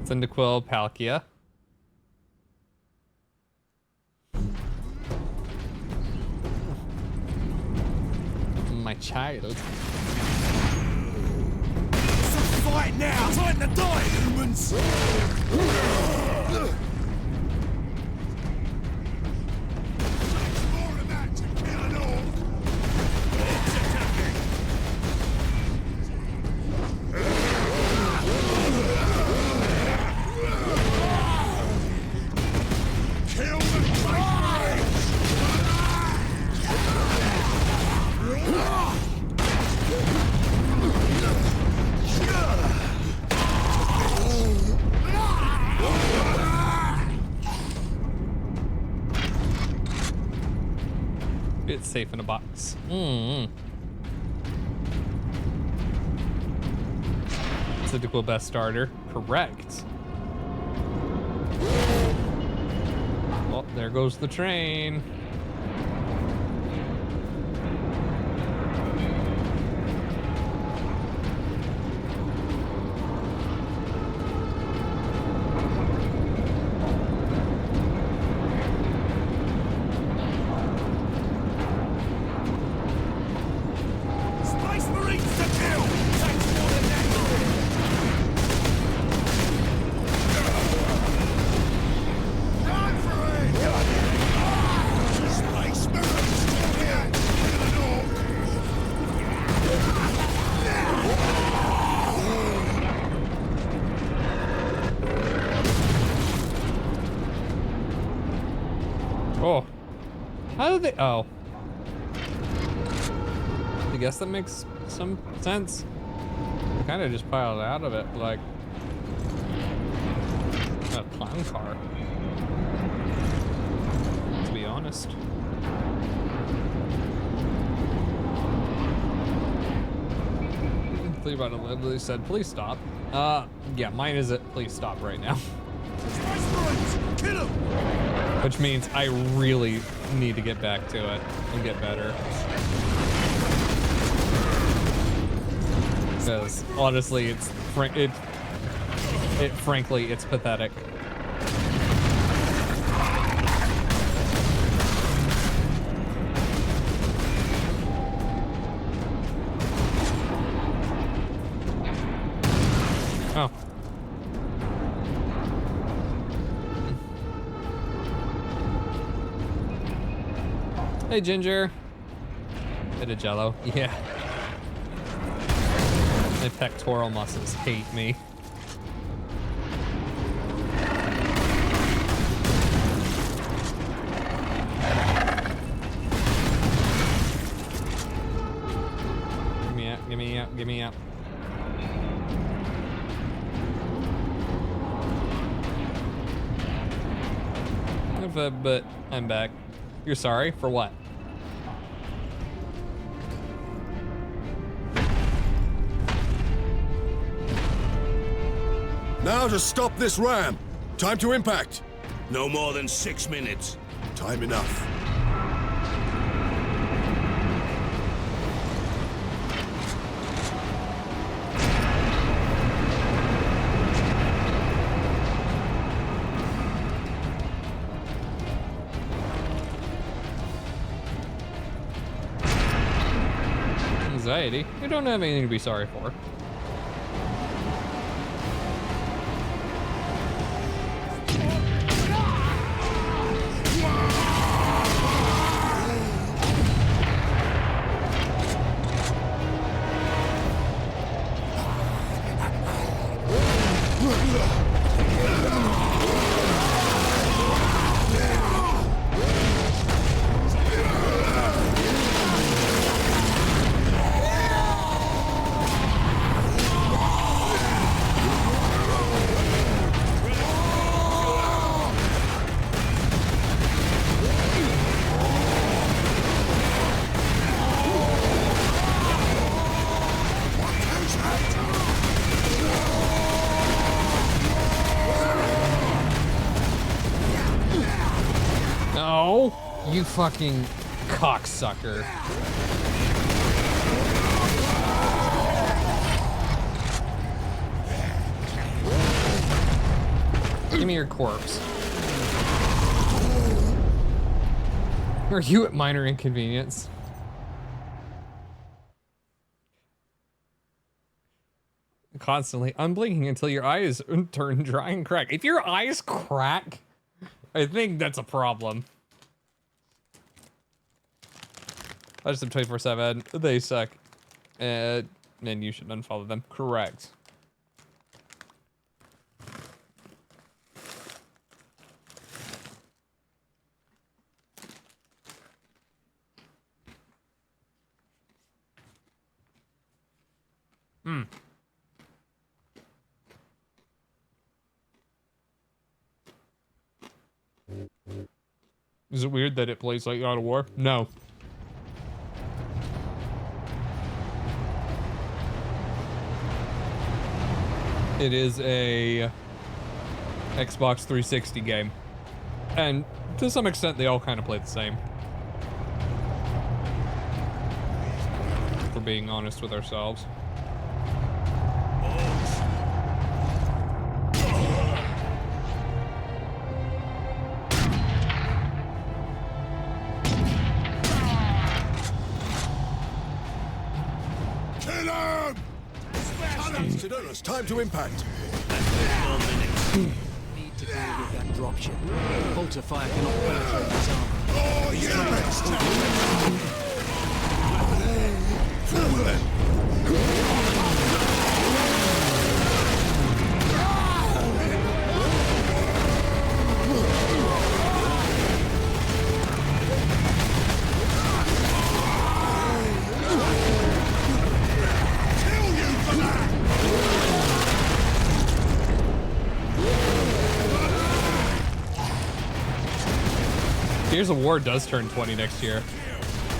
Cyndaquil, Palkia. My child. It's a fight now! Time to die, humans! It's safe in a box. Cyndaquil best starter. Correct. Well, There goes the train. Space Marines to kill! Takes more than that! Run for it! Space Marines to kill! Kill an orc! Oh. How did they... Oh. I guess that makes some sense. Kind of just piled out of it like a clown car, to be honest. Clearbot literally said, please stop. Yeah, mine is it, please stop right now. Kill him! Which means I really need to get back to it and get better. Because honestly, frankly, it's pathetic. Oh. Hey, Ginger. Bit of Jello. Yeah. My pectoral muscles hate me. Give me out, give me out, give me out. But I'm back. You're sorry? For what? Now to stop this ram. Time to impact. No more than 6 minutes. Time enough. Anxiety? You don't have anything to be sorry for. No, you fucking cocksucker. Give me your corpse. Are you at minor inconvenience? Constantly unblinking until your eyes turn dry and crack. If your eyes crack, I think that's a problem. I just have 24/7. They suck. And you should unfollow them. Correct. Hmm. Is it weird that it plays like God of War? No. It is a Xbox 360 game. And To some extent, they all kind of play the same. If we're being honest with ourselves. Kill him! Sidonus, time to impact. Need to deal with that dropship. Bolter fire cannot penetrate his armor. Oh, These yeah! tracks Through them! Gears of War does turn 20 next year.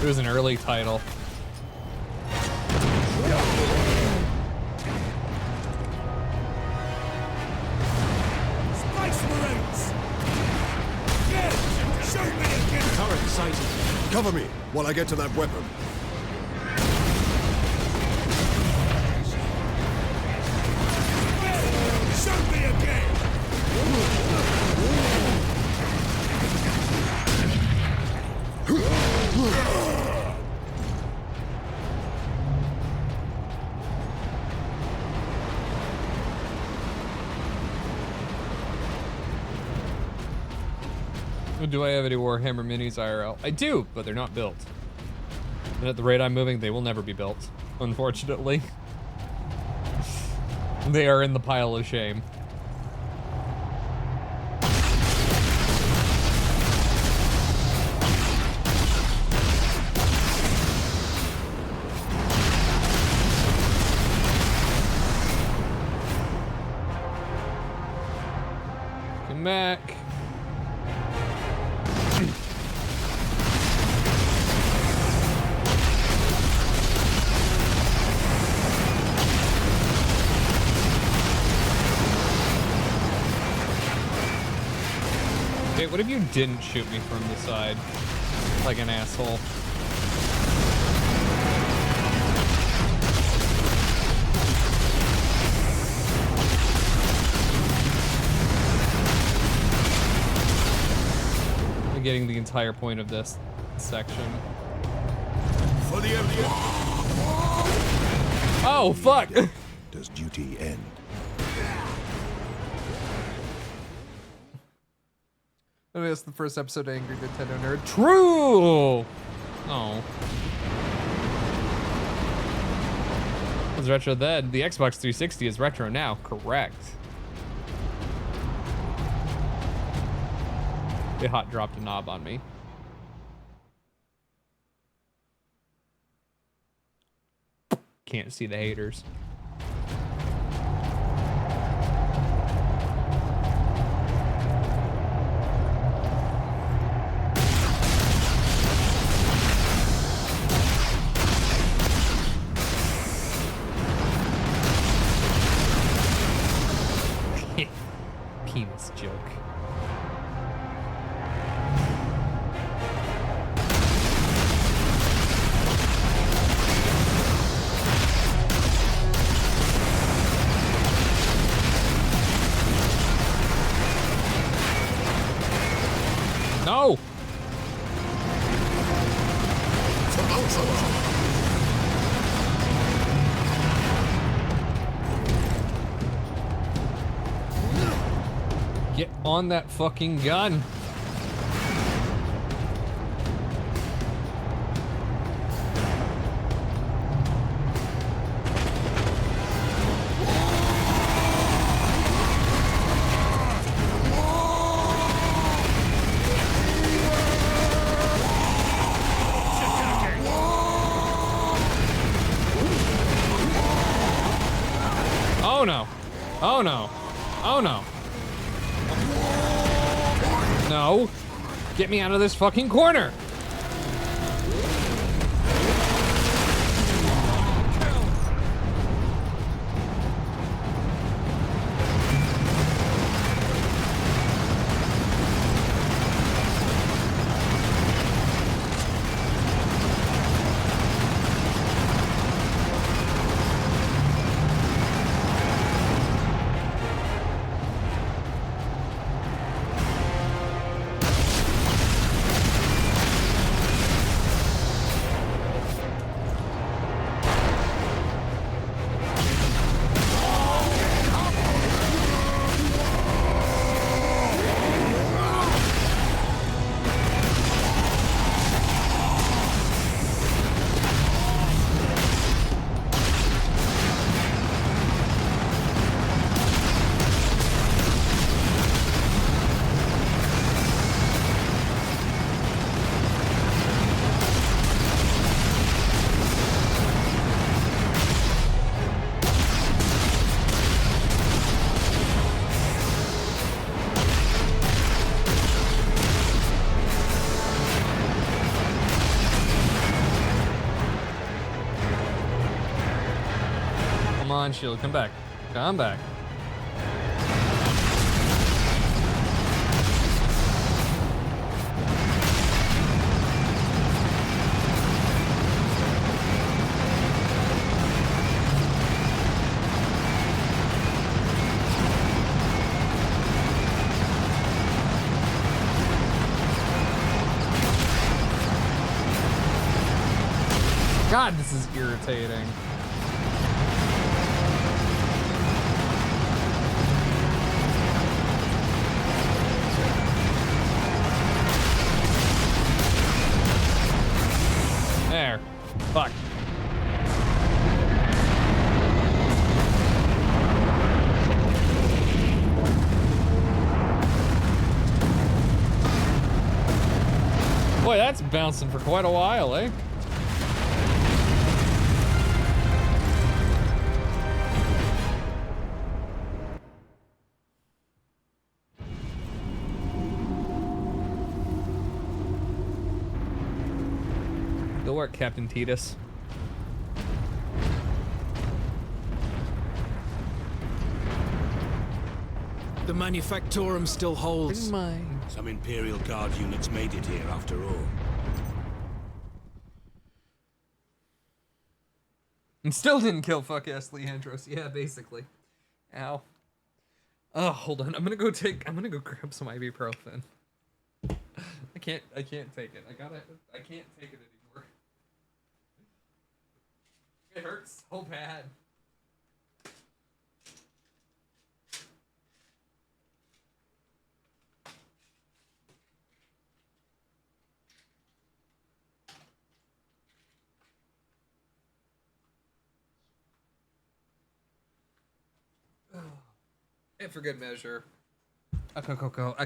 It was an early title. Space Marines! Get! Shoot me again! turret sighted. Cover me while I get to that weapon. Shoot me again! Do I have any Warhammer minis IRL? I do, but they're not built. And at the rate I'm moving, they will never be built, unfortunately. They are in the pile of shame. Come back. What if you didn't shoot me from the side? Like an asshole. I'm getting the entire point of this section. For the MDF. Oh, fuck! Does duty end? I mean, that's the first episode of Angry Nintendo Nerd. True! Oh. Was retro then? The Xbox 360 is retro now. Correct. They hot dropped a knob on me. Can't see the haters. Penis joke. No! Get on that fucking gun. Oh no. Oh no. Oh no. No. Get me out of this fucking corner. Come on, shield. Come back. Come back. God, this is irritating. There. Fuck. Boy, that's bouncing for quite a while, eh? Good work, Captain Titus. The Manufactorum still holds. Some Imperial Guard units made it here after all. And still didn't kill fuck-ass Leandros. Yeah, basically. Ow. Oh, hold on. I'm gonna go grab some ibuprofen. I can't take it. I can't take it anymore. It hurts so bad. And for good measure, a Coca-Cola.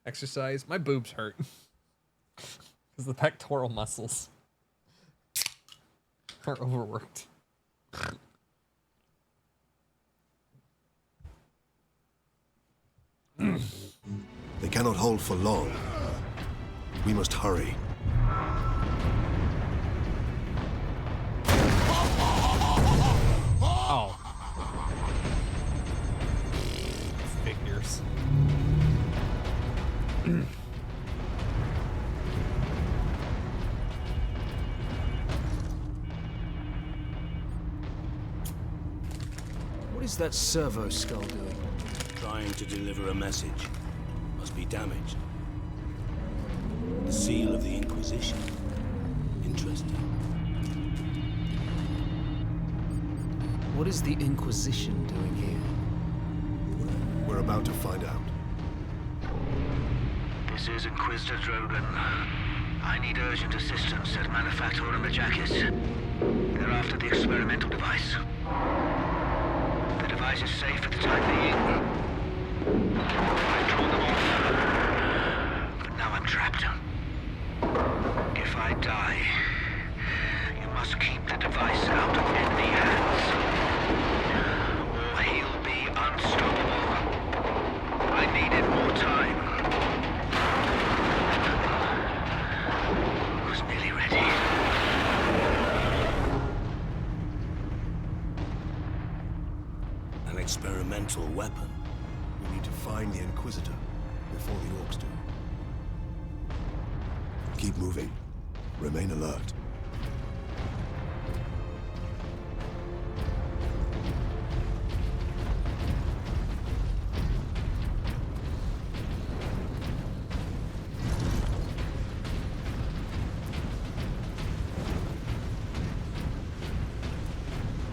Exercise. My boobs hurt because the pectoral muscles are overworked. They cannot hold for long. We must hurry. Oh. Figures. What is that servo skull doing? Trying to deliver a message. Must be damaged. The seal of the Inquisition. Interesting. What is the Inquisition doing here? We're about to find out. This is Inquisitor Drogan. I need urgent assistance at Manufactorum Majakis. They're after the experimental device. The device is safe for the time being. I've drawn them off. But now I'm trapped. If I die, you must keep the device out of enemy hands. Or he'll be unstoppable. I needed more time. Was nearly ready. An experimental weapon. We need to find the Inquisitor before the Orcs do. Keep moving. Remain alert.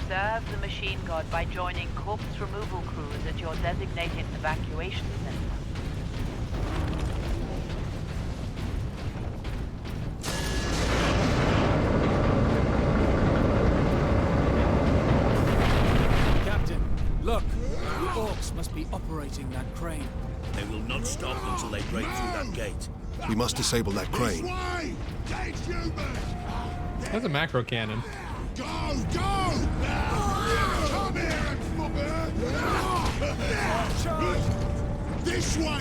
Serve the machine god by joining corpse removal crews at your designated evacuation center. Captain, look! The Orcs must be operating that crane. They will not stop until they break through that gate. We must disable that crane. That's a macro cannon. Go! Go! Come here, fucker! This way!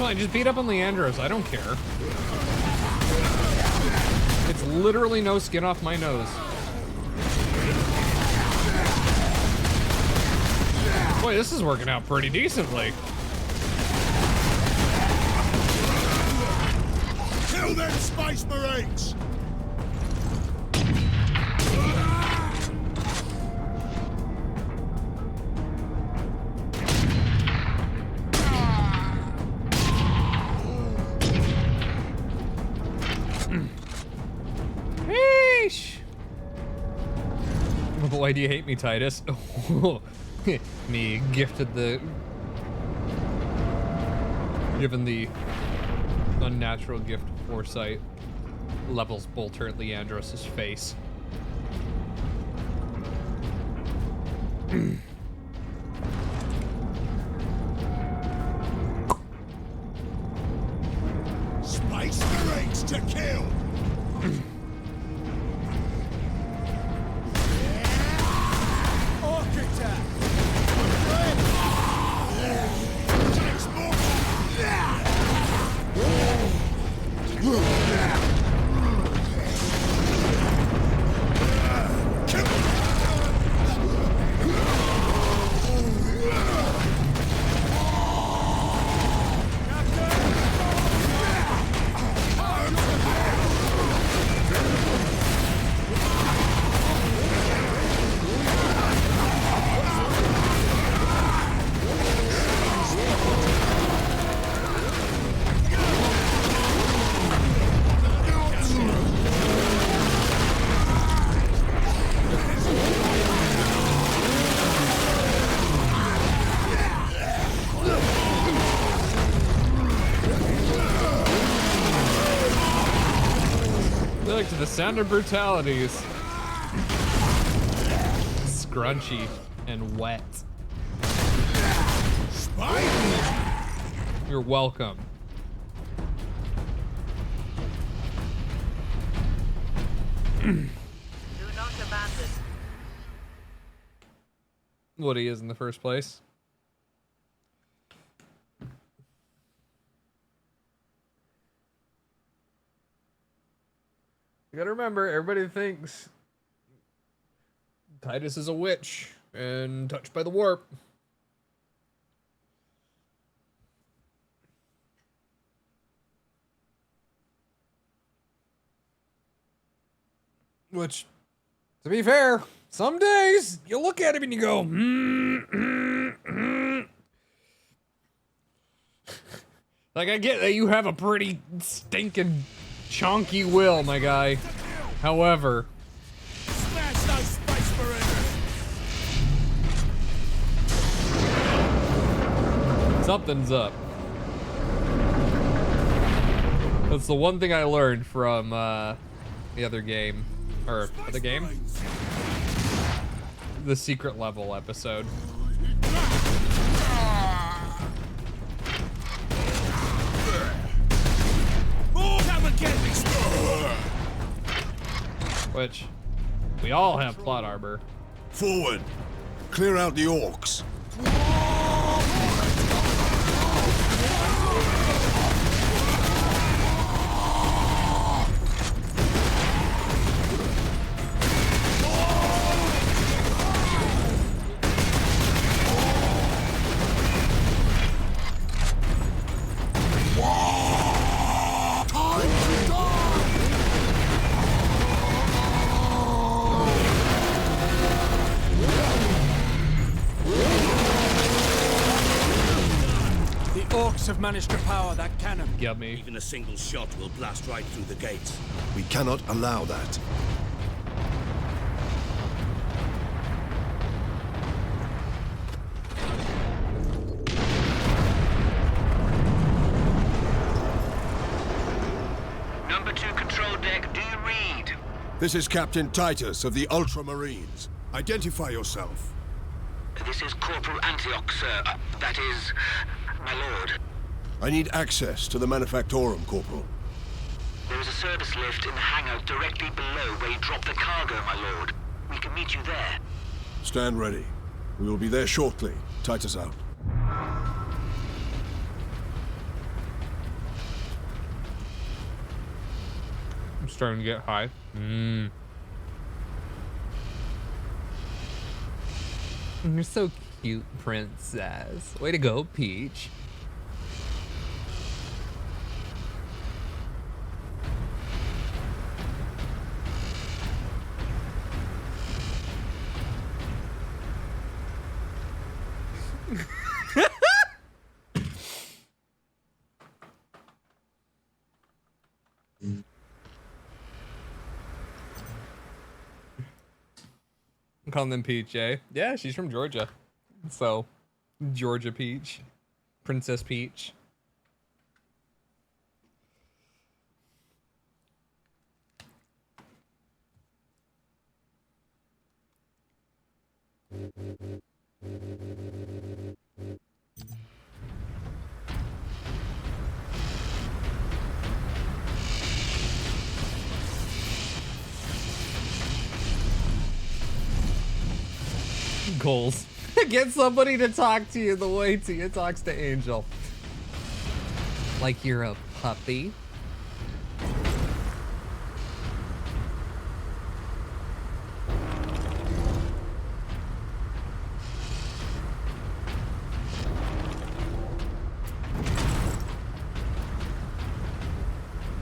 Fine, just beat up on Leandros. I don't care. It's literally no skin off my nose. Boy, this is working out pretty decently. Kill them Space Marines! Yeesh. Why do you hate me, Titus? Me given the unnatural gift of foresight, levels bolter at Leandros' face. Space Marines to kill! Look to the sound of brutalities. Scrunchy and wet. You're welcome. Do not abandon. What he is in the first place. You gotta remember, everybody thinks Titus is a witch and touched by the warp. Which, to be fair, some days you look at him and you go, Like, I get that you have a pretty stinking chonky will, my guy. However, Smash those Space Marines! something's up. That's the one thing I learned from the other game. Or the game? The secret level episode. Which, we all have plot arbor. Forward! Clear out the orcs! Have managed to power that cannon. Get me. Even a single shot will blast right through the gates. We cannot allow that. Number 2 control deck, do you read? This is Captain Titus of the Ultramarines. Identify yourself. This is Corporal Antioch, sir. That is, my lord. I need access to the Manufactorum, Corporal. There is a service lift in the hangar directly below where you drop the cargo, my lord. We can meet you there. Stand ready. We will be there shortly. Titus out. starting to get high. You're so cute, princess. Way to go, Peach. I'm calling them Peach, eh? Yeah, she's from Georgia. So, Georgia Peach. Princess Peach. Goals. Get somebody to talk to you the way Tia talks to Angel. Like you're a puppy.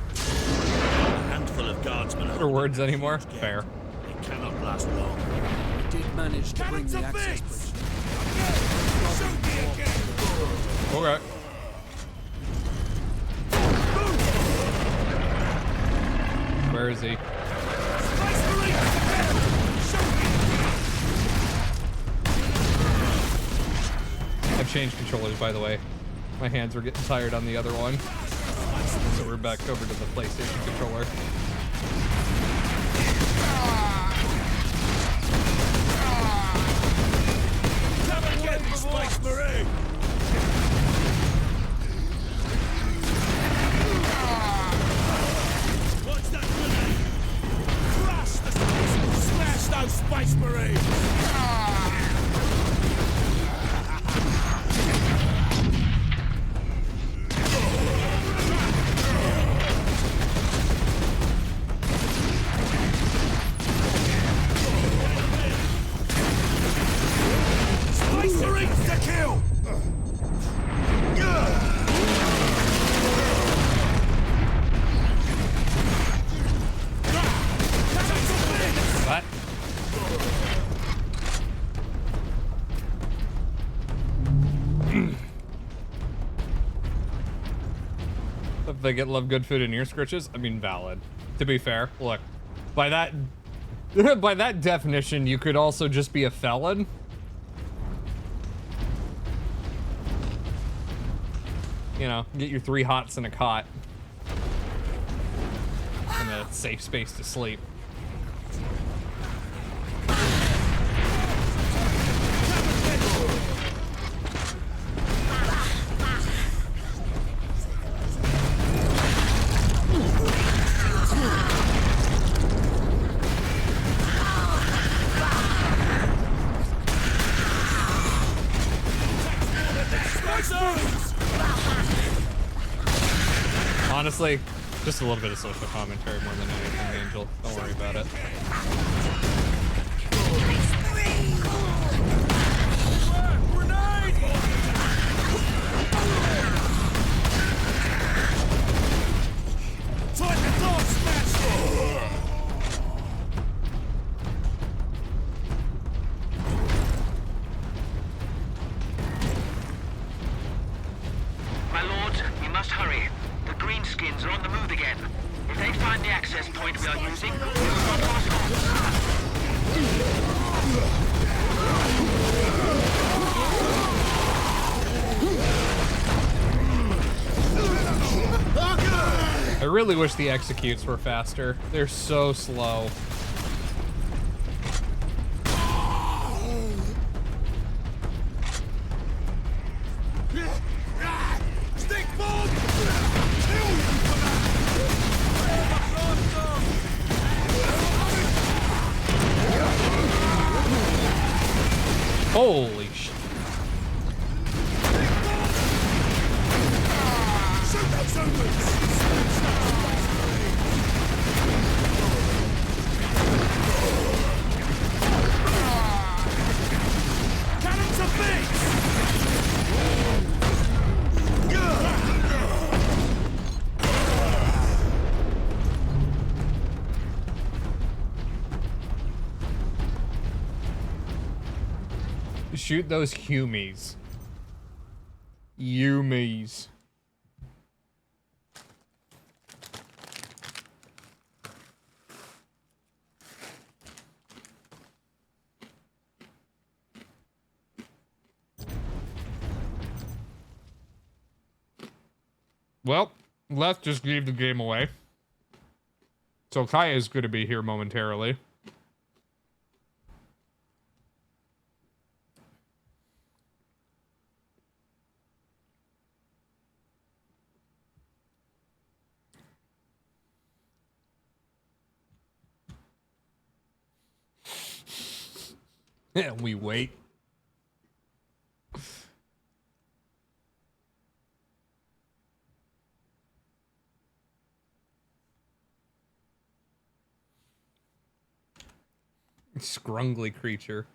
A handful of guardsmen Or words anymore? Fair. They cannot last long. We did manage to bring the access bridge. Okay. Where is he? I've changed controllers, by the way. My hands were getting tired on the other one. So we're back over to the PlayStation controller. Space Marine! What's that grenade? Crush the space! Smash those Space Marines! Space Marines to kill! What? If they get love good food and ear scritches, I mean valid. To be fair, look, by that by that definition, you could also just be a felon. You know, get your 3 hots in a cot. And a safe space to sleep. Honestly, just a little bit of social commentary more than anything, Angel. Don't worry about it. My lords, we must hurry. The greenskins are on the move again. If they find the access point we are using, we will not pass I really wish the executes were faster. They're so slow. Holy shit. shoot those humies. Yumies. Well, Leth just gave the game away. So Kaya is going to be here momentarily. And we wait. Scrungly creature.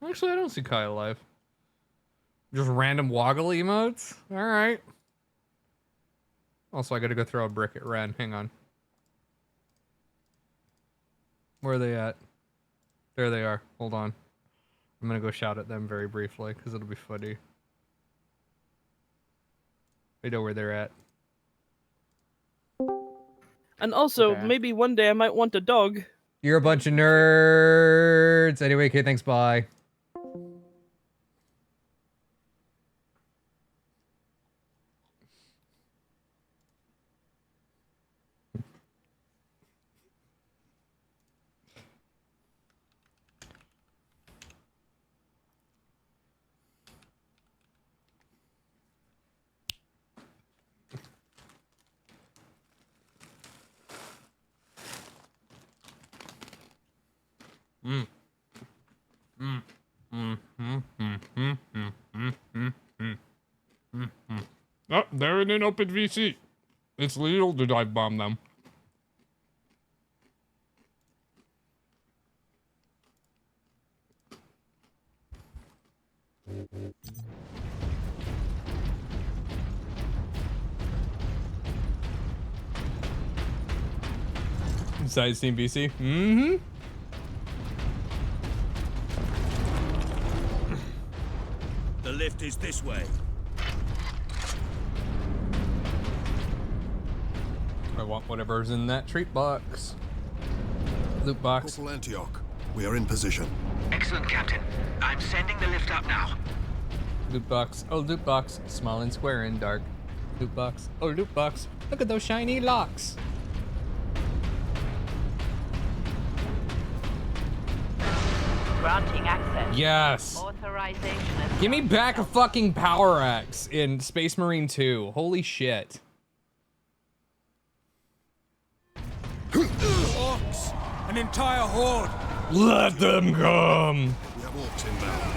Actually, I don't see Kai alive. Just random woggle emotes? Alright. Also, I gotta go throw a brick at Ren. Hang on. Where are they at? There they are. Hold on. I'm gonna go shout at them very briefly, because it'll be funny. They know where they're at. And also, maybe one day I might want a dog. You're a bunch of nerds! Anyway, okay, thanks, bye. Oh, they're in an open VC. It's legal to dive bomb them. Side Steam VC? Mm-hmm. The lift is this way. I want whatever's in that treat box. Loot box. Corporal Antioch, we are in position. Excellent, Captain. I'm sending the lift up now. Loot box. Oh, loot box. Small and square and dark. Loot box. Oh, loot box. Look at those shiny locks. Granting access. Yes. Authorization. Give me back a fucking power axe in Space Marine 2. Holy shit. Orcs! An entire horde! Let them come! We have orcs inbound.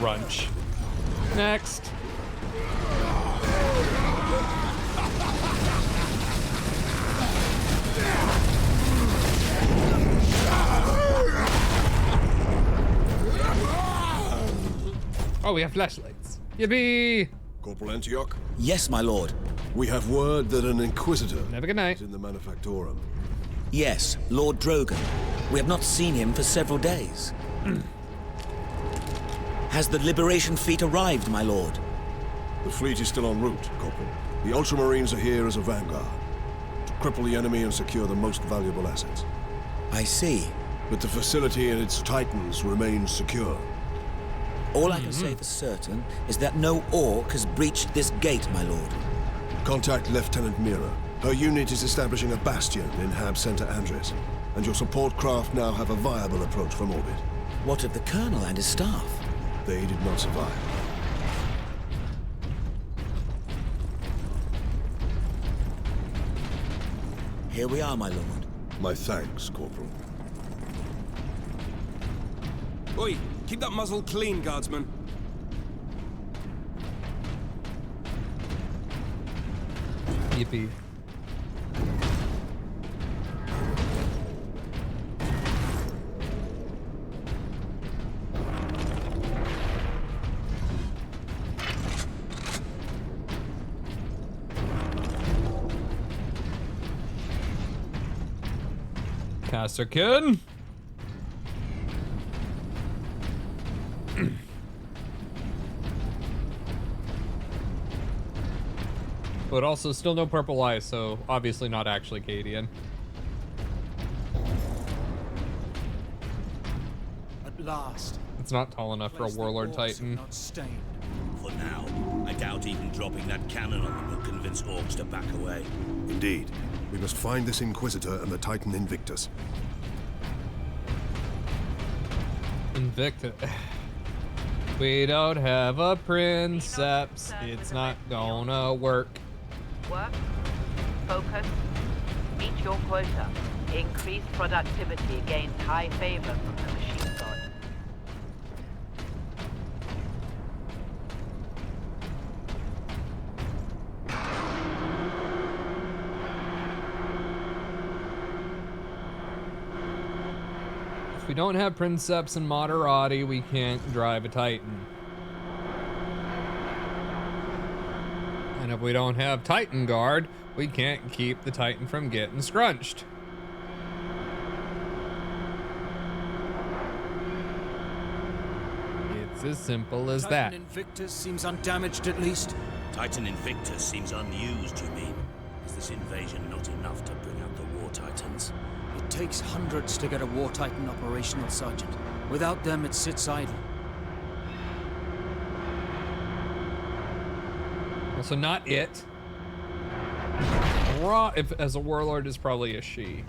scrunch. Next. Oh, we have flashlights. Yippee! Corporal Antioch? Yes, my lord. We have word that an Inquisitor have a good night. is in the Manufactorum. Yes, Lord Drogon. We have not seen him for several days. Has the Liberation fleet arrived, my lord? The fleet is still en route, Corporal. The Ultramarines are here as a vanguard, to cripple the enemy and secure the most valuable assets. I see. But the facility and its Titans remain secure. All I can say for certain is that no Orc has breached this gate, my lord. Contact Lieutenant Mira. Her unit is establishing a bastion in Hab Center Andres, and your support craft now have a viable approach from orbit. What of the Colonel and his staff? They did not survive. Here we are, my lord. My thanks, Corporal. Oi, keep that muzzle clean, guardsman. Yippee. Casterkin. But also still no purple eyes, so obviously not actually Cadian. At last. It's not tall enough for a Warlord Titan. For now, I doubt even dropping that cannon on them will convince Orcs to back away. Indeed. We must find this Inquisitor and the Titan Invictus. Invictus. We don't have a Princeps. It's not gonna work. Work, focus, meet your quota. Increased productivity gains high favor from the machine god. If we don't have Princeps and Moderati, we can't drive a Titan. And if we don't have Titan Guard, we can't keep the Titan from getting scrunched. It's as simple as that. Titan Invictus seems undamaged at least. Titan Invictus seems unused, you mean? Is this invasion not enough to bring out the War Titans? It takes hundreds to get a War Titan operational, Sergeant. Without them, it sits idle. Also, not it. If as a Warlord is probably a she.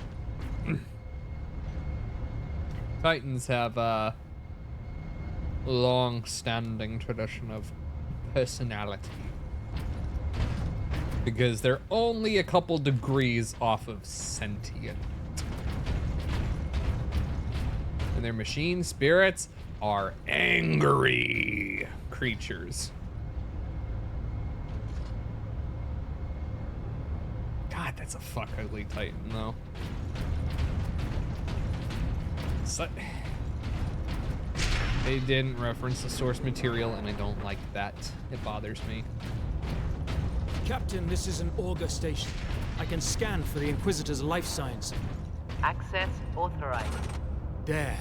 Titans have a long-standing tradition of personality. Because they're only a couple degrees off of sentient. And their machine spirits are angry creatures. God, that's a fuck ugly Titan, though. So, they didn't reference the source material, and I don't like that. It bothers me. Captain, this is an Augur station. I can scan for the Inquisitor's life signs. Access authorized. There.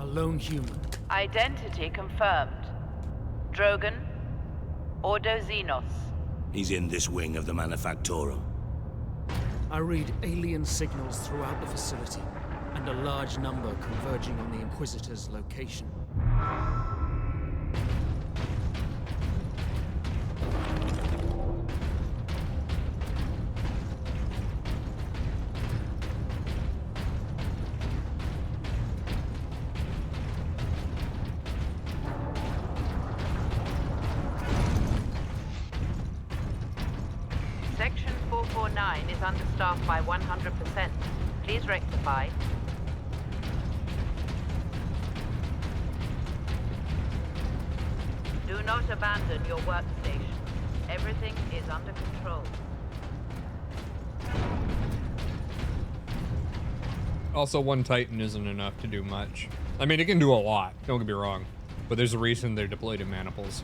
A lone human. Identity confirmed. Drogon. Ordo Xenos. He's in this wing of the Manufactorum. I read alien signals throughout the facility, and a large number converging on the Inquisitor's location. Section 449 is understaffed by 100%. Please rectify. not abandon your workstation. Everything is under control. Also, one Titan isn't enough to do much. I mean, it can do a lot, don't get me wrong, but there's a reason they're deployed in maniples.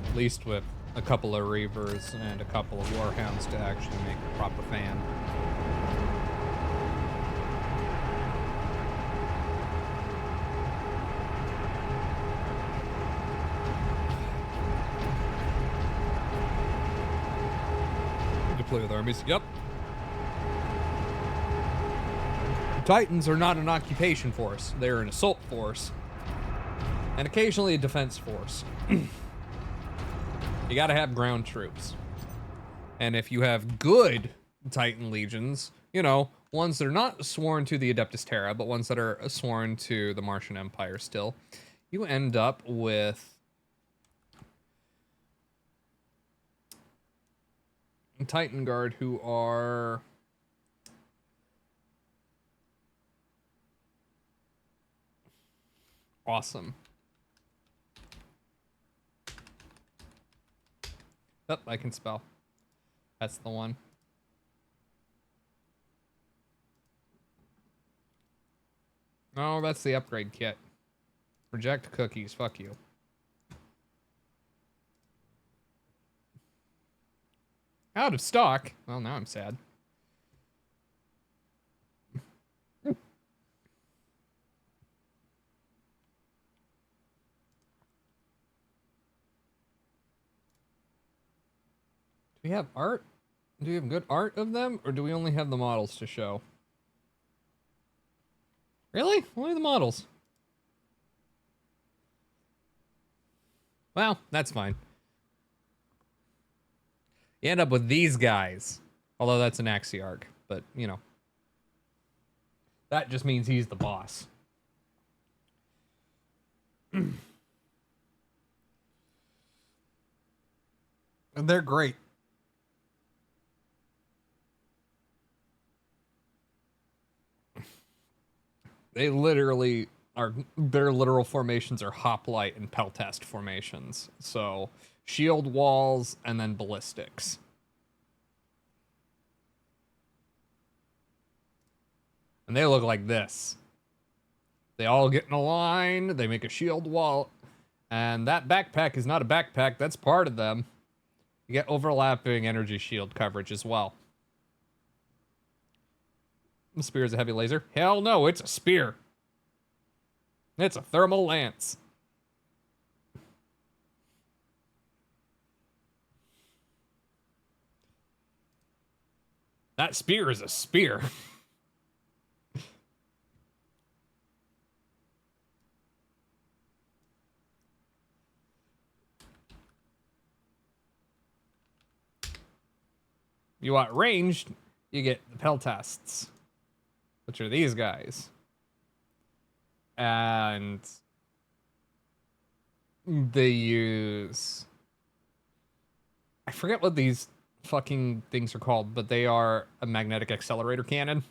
At least with a couple of Reavers and a couple of Warhounds to actually make a proper fan. Deploy with armies, yep. Titans are not an occupation force. They're an assault force. And occasionally a defense force. You gotta have ground troops. And if you have good Titan legions, you know, ones that are not sworn to the Adeptus Terra, but ones that are sworn to the Martian Empire still, you end up with Titan Guard who are awesome. Oh, I can spell. That's the one. Oh, that's the upgrade kit. Reject cookies. Fuck you. Out of stock. Well, now I'm sad. Do we have art? Do we have good art of them, or do we only have the models to show? Really? Only the models. Well, that's fine. You end up with these guys. Although that's an Axiarch, but, you know. That just means he's the boss. And they're great. They literally are, their literal formations are hoplite and peltast formations. So, shield walls and then ballistics. And they look like this. They all get in a line, they make a shield wall, and that backpack is not a backpack, that's part of them. You get overlapping energy shield coverage as well. The spear is a heavy laser. Hell no, it's a spear. It's a thermal lance. That spear is a spear. You want ranged, you get the peltasts, which are these guys. And they use, I forget what these fucking things are called, but they are a magnetic accelerator cannon.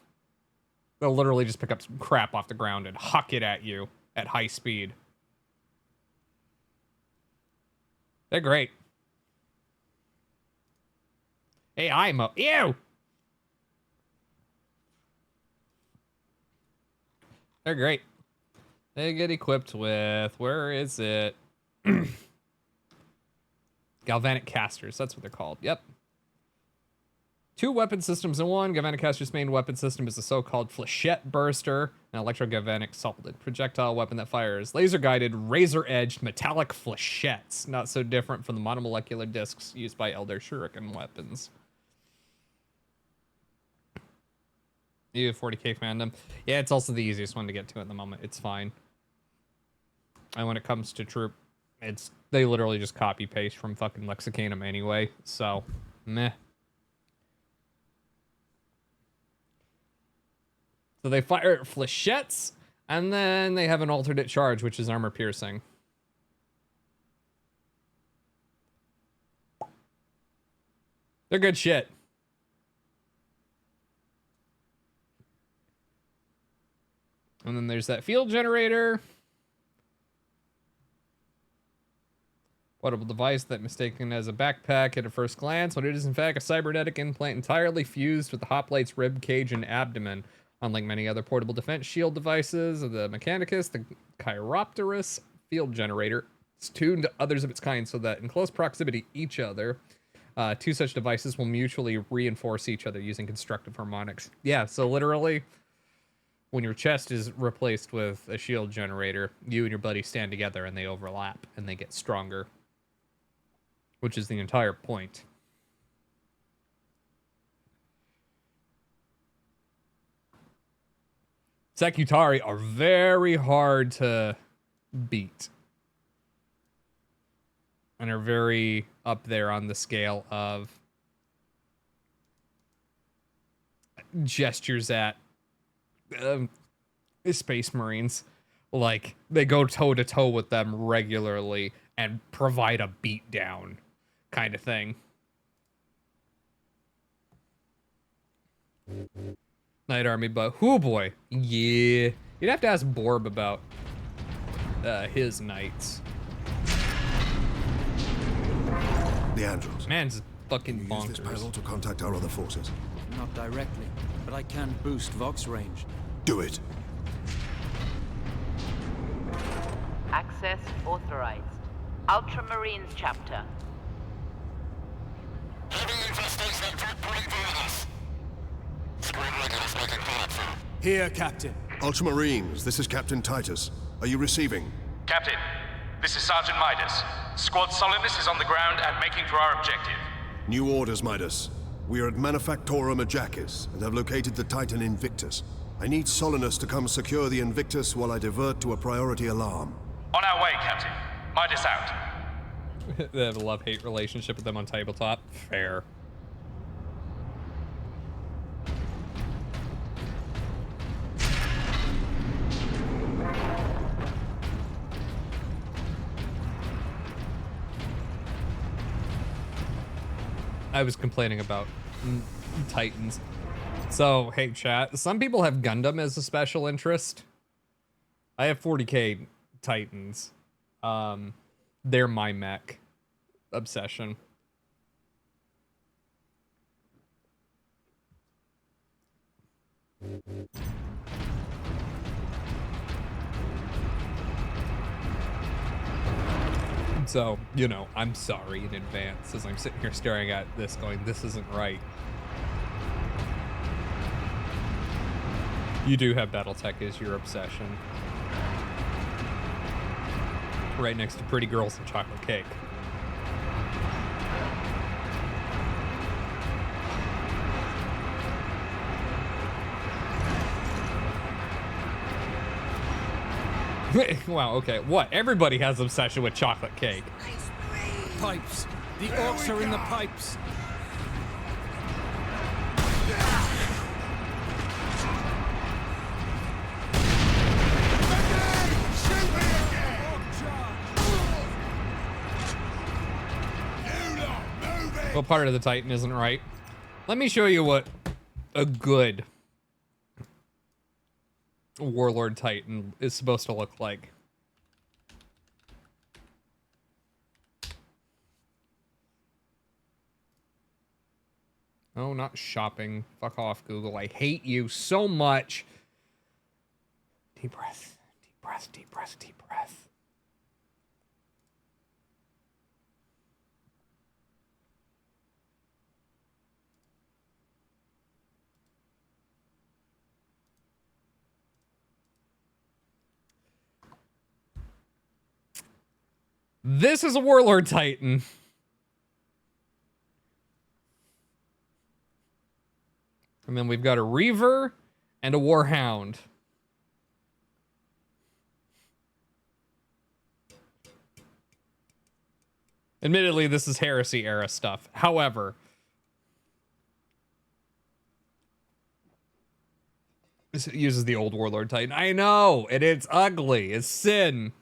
They'll literally just pick up some crap off the ground and huck it at you at high speed. They're great. Hey, I'm a... Ew! They're great. They get equipped with... Where is it? Galvanic casters. That's what they're called. Yep. 2 weapon systems in one. Galvanic caster's main weapon system is the so-called flechette burster, an electrogalvanic solid projectile weapon that fires laser-guided, razor-edged metallic flechettes. Not so different from the monomolecular discs used by Elder Shuriken weapons. You have 40k fandom. Yeah, it's also the easiest one to get to at the moment. It's fine. And when it comes to troop, they literally just copy paste from fucking Lexicanum anyway. So, meh. So they fire flechettes, and then they have an alternate charge, which is armor piercing. They're good shit. And then there's that field generator. Portable device that mistaken as a backpack at a first glance, when it is in fact a cybernetic implant entirely fused with the hoplite's rib cage and abdomen. Unlike many other portable defense shield devices of the Mechanicus, the Chiropterus field generator is tuned to others of its kind so that in close proximity each other, two such devices will mutually reinforce each other using constructive harmonics. Yeah, so literally, when your chest is replaced with a shield generator, you and your buddy stand together and they overlap and they get stronger. Which is the entire point. Sekutari are very hard to beat. And are very up there on the scale of gestures at Space Marines. Like, they go toe-to-toe with them regularly and provide a beatdown. Kind of thing. Night Army, but whoo boy, yeah. You'd have to ask Borb about his knights. The Andros. Man's fucking bonkers. Use this panel to contact our other forces. Not directly, but I can boost Vox range. Do it. Access authorized. Ultramarines chapter. Here, Captain. Ultramarines, this is Captain Titus. Are you receiving? Captain, this is Sergeant Midas. Squad Solidus is on the ground and making for our objective. New orders, Midas. We are at Manufactorum Ajakis and have located the Titan Invictus. I need Solinus to come secure the Invictus while I divert to a priority alarm. On our way, Captain. Midas out. They have a love-hate relationship with them on tabletop. Fair. I was complaining about Titans. So, hey chat, some people have Gundam as a special interest. I have 40k Titans. They're my mech obsession. So, you know, I'm sorry in advance as I'm sitting here staring at this going, this isn't right. You do have Battletech as your obsession. Right next to pretty girls and chocolate cake. Wow, okay. What? Everybody has obsession with chocolate cake. Pipes. The orcs are in the pipes. What part of the Titan isn't right? Let me show you what a good Warlord Titan is supposed to look like. Oh, not shopping. Fuck off, Google. I hate you so much. Deep breath, deep breath, deep breath, deep breath. This is a Warlord Titan. And then we've got a Reaver and a Warhound. Admittedly, this is Heresy era stuff. However, this uses the old Warlord Titan. I know, and it's ugly. It's sin.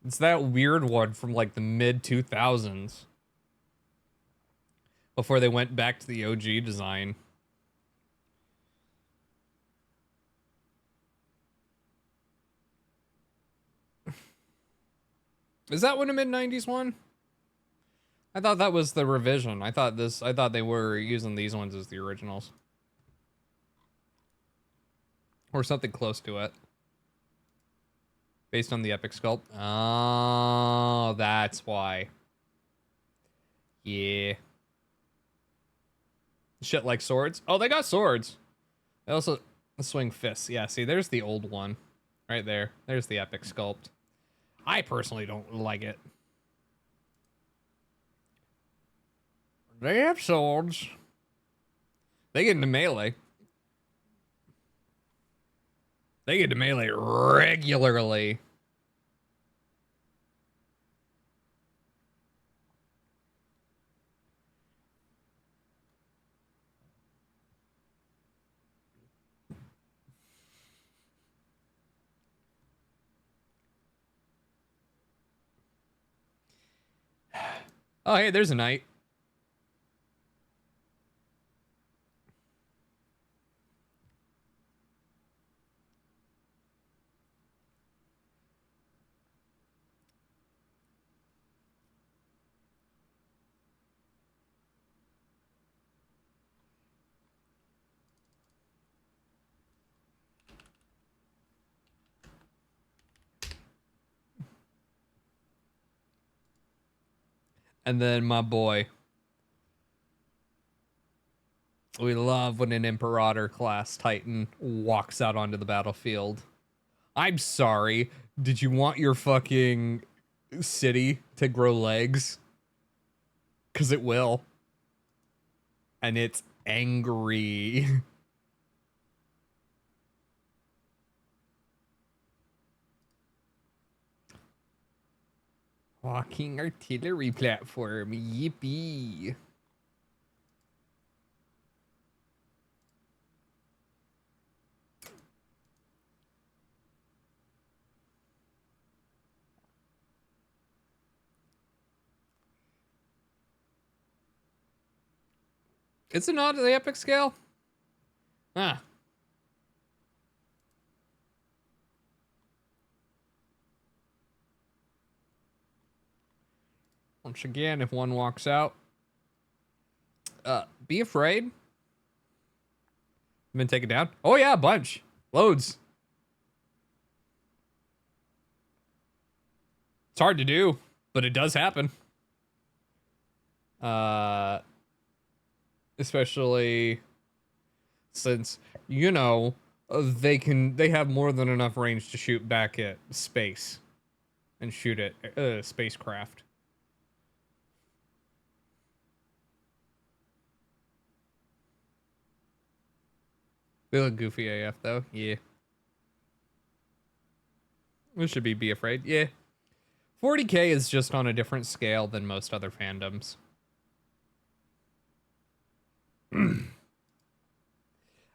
It's that weird one from like the mid-2000s. Before they went back to the OG design. Is that one a mid-90s one? I thought that was the revision. I thought they were using these ones as the originals. Or something close to it. Based on the epic sculpt. Oh, that's why. Yeah. Shit like swords. Oh, they got swords. They also swing fists. Yeah, see, there's the old one. Right there. There's the epic sculpt. I personally don't like it. They have swords. They get into melee. They get into melee regularly. Oh, hey, there's a knight. And then my boy. We love when an Imperator class Titan walks out onto the battlefield. I'm sorry. Did you want your fucking city to grow legs? Because it will. And it's angry. Walking artillery platform. Yippee. It's a nod to the epic scale? Ah. Once again, if one walks out, be afraid. Been taken down? Oh yeah, a bunch. Loads. It's hard to do, but it does happen. Especially since, you know, they have more than enough range to shoot back at space and shoot at spacecraft. They look goofy AF though. Yeah. We should be afraid. Yeah. 40K is just on a different scale than most other fandoms.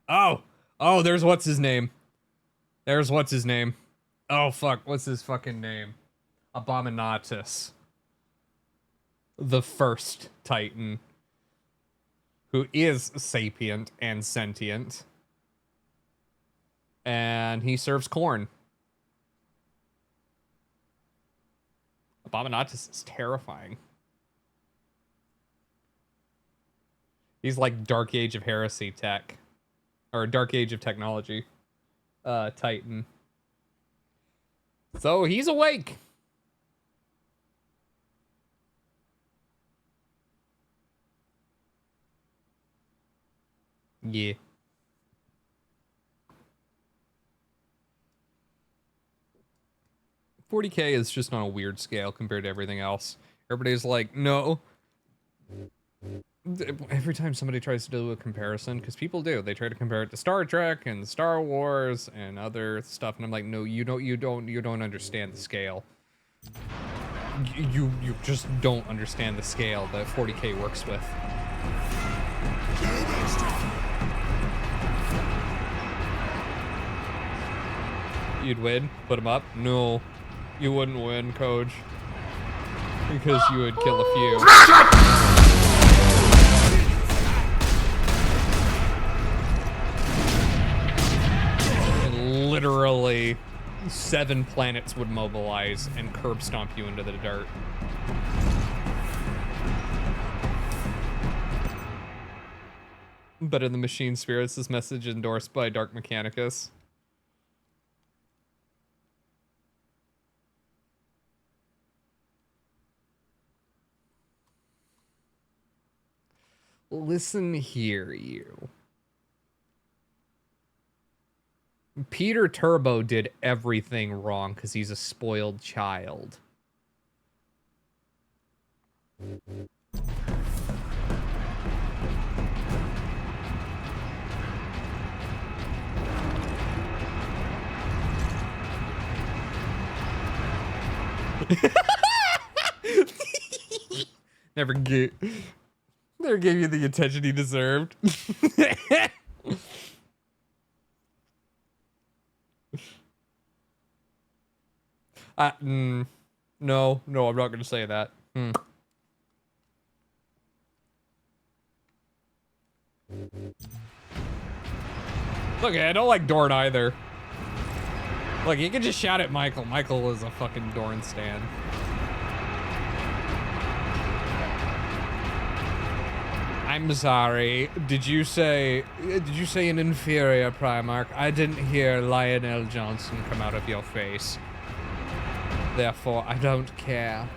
Oh, there's what's his name. Oh, fuck. What's his fucking name? Abominatus. The first Titan. Who is sapient and sentient. And he serves corn. Abominatus is terrifying. He's like Dark Age of Heresy tech. Or Dark Age of Technology. Titan. So he's awake. Yeah. $40K is just on a weird scale compared to everything else. Everybody's like, no. Every time somebody tries to do a comparison, because people do, they try to compare it to Star Trek and Star Wars and other stuff, and I'm like, no, you don't understand the scale. You just don't understand the scale that 40K works with. You'd win? Put him up? No. You wouldn't win, Coach. Because you would kill a few. And literally 7 planets would mobilize and curb stomp you into the dirt. But in the Machine Spirits, this message endorsed by Dark Mechanicus. Listen here, you. Peter Turbo did everything wrong because he's a spoiled child. Never gave you the attention he deserved. No, I'm not gonna say that. Look, I don't like Dorn either. Look, you can just shout at Michael. Michael is a fucking Dorn stan. I'm sorry. Did you say an inferior Primarch? I didn't hear Lionel Johnson come out of your face. Therefore, I don't care.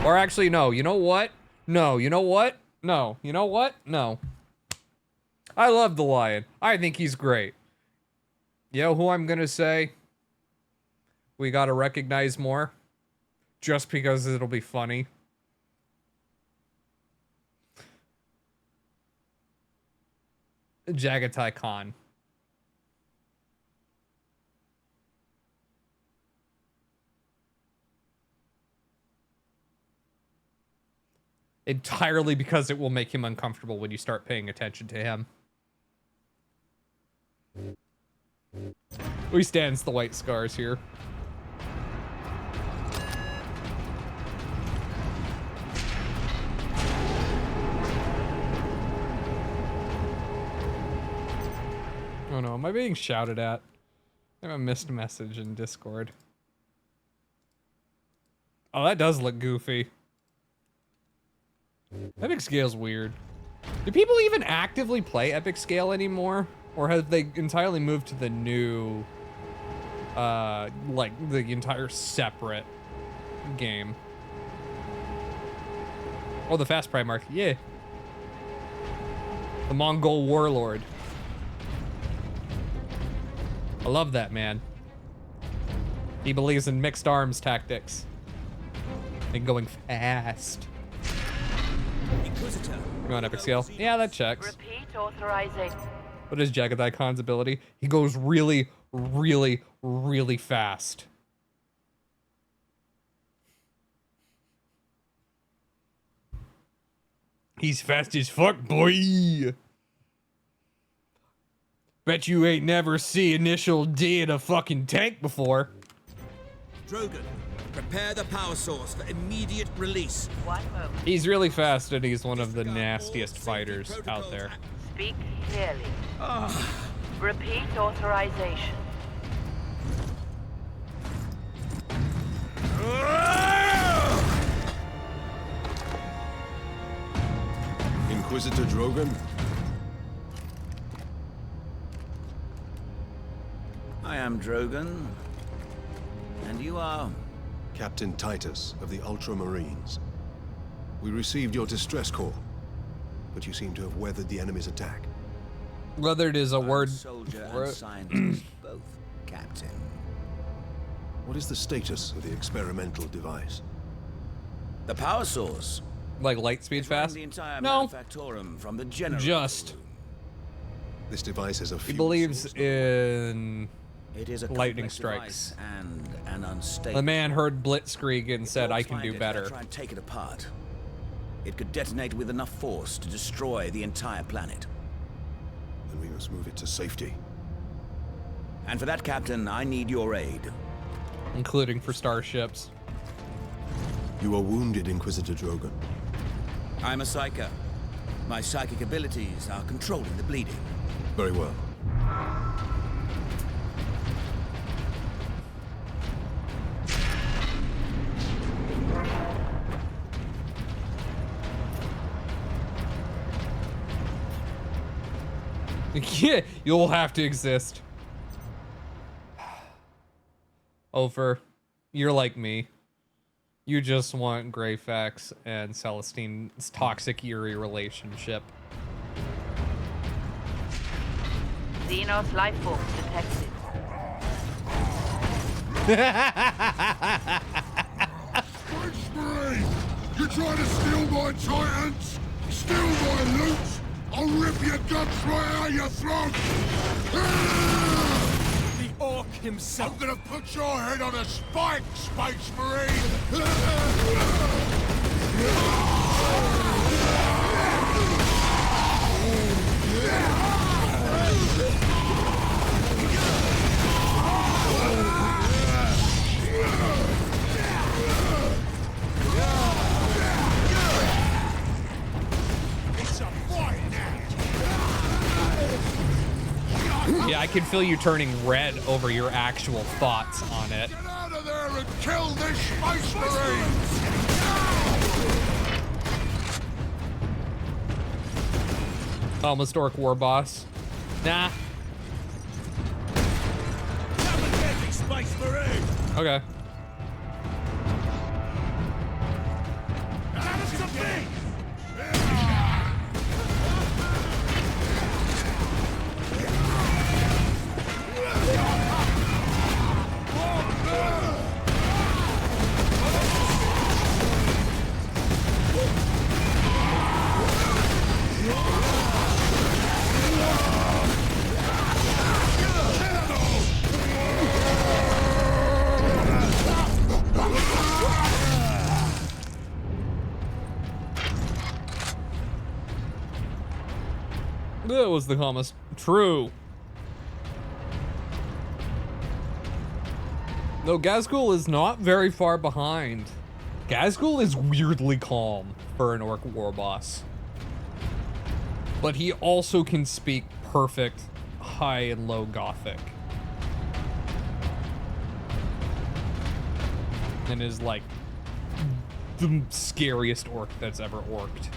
Or actually, no. You know what? No. You know what? No. You know what? No. I love the Lion. I think he's great. You know who I'm gonna say we gotta recognize more? Just because it'll be funny. Jagatai Khan. Entirely because it will make him uncomfortable when you start paying attention to him. We stands the white scars here. Oh no, am I being shouted at? I have a missed message in Discord. Oh, that does look goofy. Epic Scale's weird. Do people even actively play Epic Scale anymore? Or have they entirely moved to the new, like, the entire separate game? Oh, the Fast Primarch, yeah. The Mongol Warlord. I love that man. He believes in mixed arms tactics. And going fast. You want Epic Scale? Yeah, that checks. Repeat authorizing. What is Jagatai Khan's ability? He goes really, really, really fast. He's fast as fuck, boy. Bet you ain't never see initial D in a fucking tank before. Drogon, prepare the power source for immediate release. 1 moment. He's really fast and he's one of the nastiest fighters out there. Speak clearly. Repeat authorization. Inquisitor Drogon? I am Drogon. And you are? Captain Titus of the Ultramarines. We received your distress call, but you seem to have weathered the enemy's attack. Weathered is a word Soldier for and it. scientist, both, Captain. What is the status of the experimental device? The power source. Like light speed fast? The entire No. manufactorum from the general. Just. This device has a He believes in It is a lightning complex strikes. device and an unstable. The man heard Blitzkrieg and said, I can Find do it, better. Try and take it apart. It could detonate with enough force to destroy the entire planet. Then we must move it to safety. And for that, Captain, I need your aid. Including for starships. You are wounded, Inquisitor Drogon. I'm a psyker. My psychic abilities are controlling the bleeding. Very well. Yeah, you'll have to exist. Over. You're like me. You just want Greyfax and Celestine's toxic, eerie relationship. Xenos life forms detected. Space Marine! You trying to steal my Titans? Steal my loot? I'll rip your guts right out your throat! The Orc himself! I'm gonna put your head on a spike, Space Marine! Yeah, I can feel you turning red over your actual thoughts on it. Get out of there and kill this Space Marine! Almost Orc War Boss. Nah. Space Marine! Okay. That was the calmest. True. No, Gazgul is not very far behind. Gazgul is weirdly calm for an Orc War Boss. But he also can speak perfect high and low Gothic. And is like the scariest Orc that's ever orced.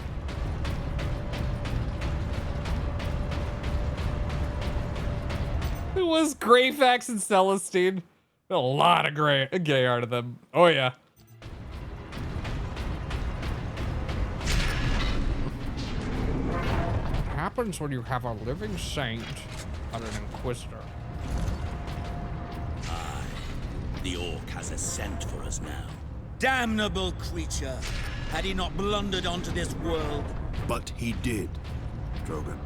It was Greyfax and Celestine. A lot of gay art of them. Oh yeah. What happens when you have a living saint and an inquisitor? Aye, the Orc has a scent for us now. Damnable creature! Had he not blundered onto this world? But he did, Drogon.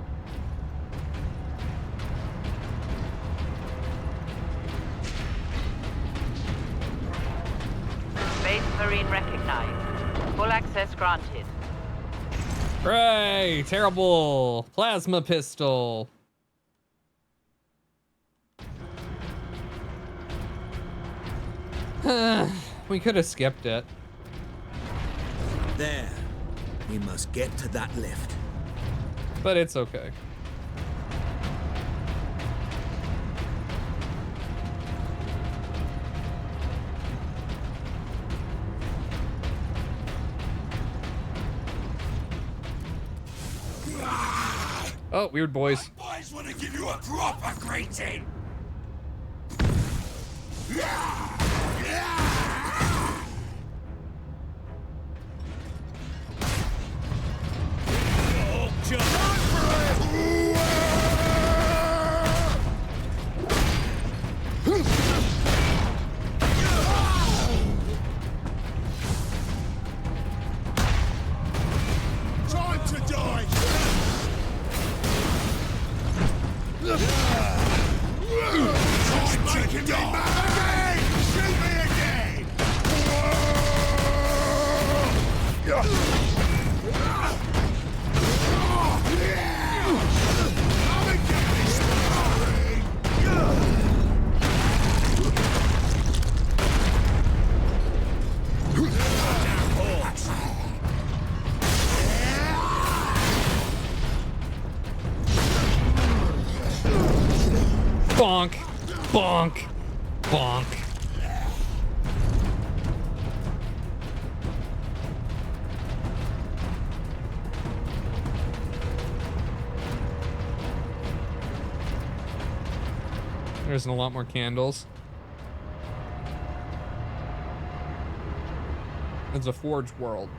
Space Marine recognized. Full access granted. Hooray! Terrible plasma pistol. We could have skipped it. There. We must get to that lift. But it's okay. Oh, weird boys. Boys want to give you a proper greeting! Time to die! Time to die! Shoot me again! Bonk. Bonk. Bonk. There's a lot more candles. It's a Forge world.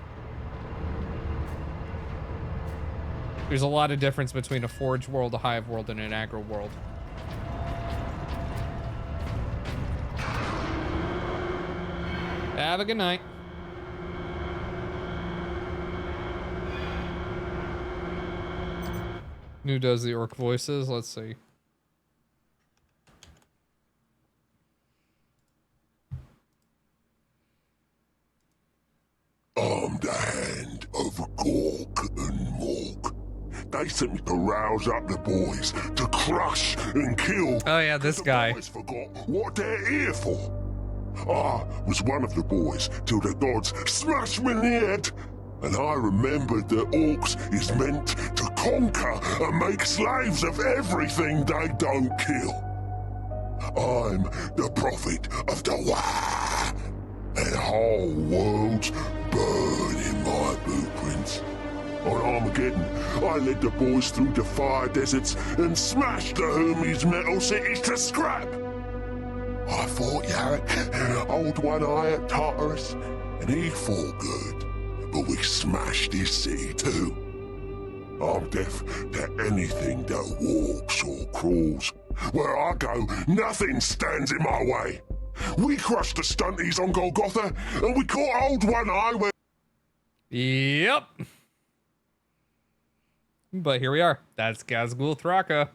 There's a lot of difference between a Forge world, a Hive world, and an Agro world. Have a good night. Who does the orc voices? Let's see. I'm the hand of Gork and Mork. They sent me to rouse up the boys, to crush and kill. Oh yeah, this guy. The boys forgot what they're here for. I was one of the boys till the gods smashed me in the head. And I remembered that orcs is meant to conquer and make slaves of everything they don't kill. I'm the prophet of the Wa, and whole worlds burn in my blueprints. On Armageddon, I led the boys through the fire deserts and smashed the Hermes metal cities to scrap. I fought Yarrick, Old One-Eye at Tartarus, and he fought good, but we smashed his city too. I'm deaf to anything that walks or crawls. Where I go, nothing stands in my way. We crushed the stunties on Golgotha, and we caught Old One-Eye where... Yep. But here we are. That's Gazgul Thraka.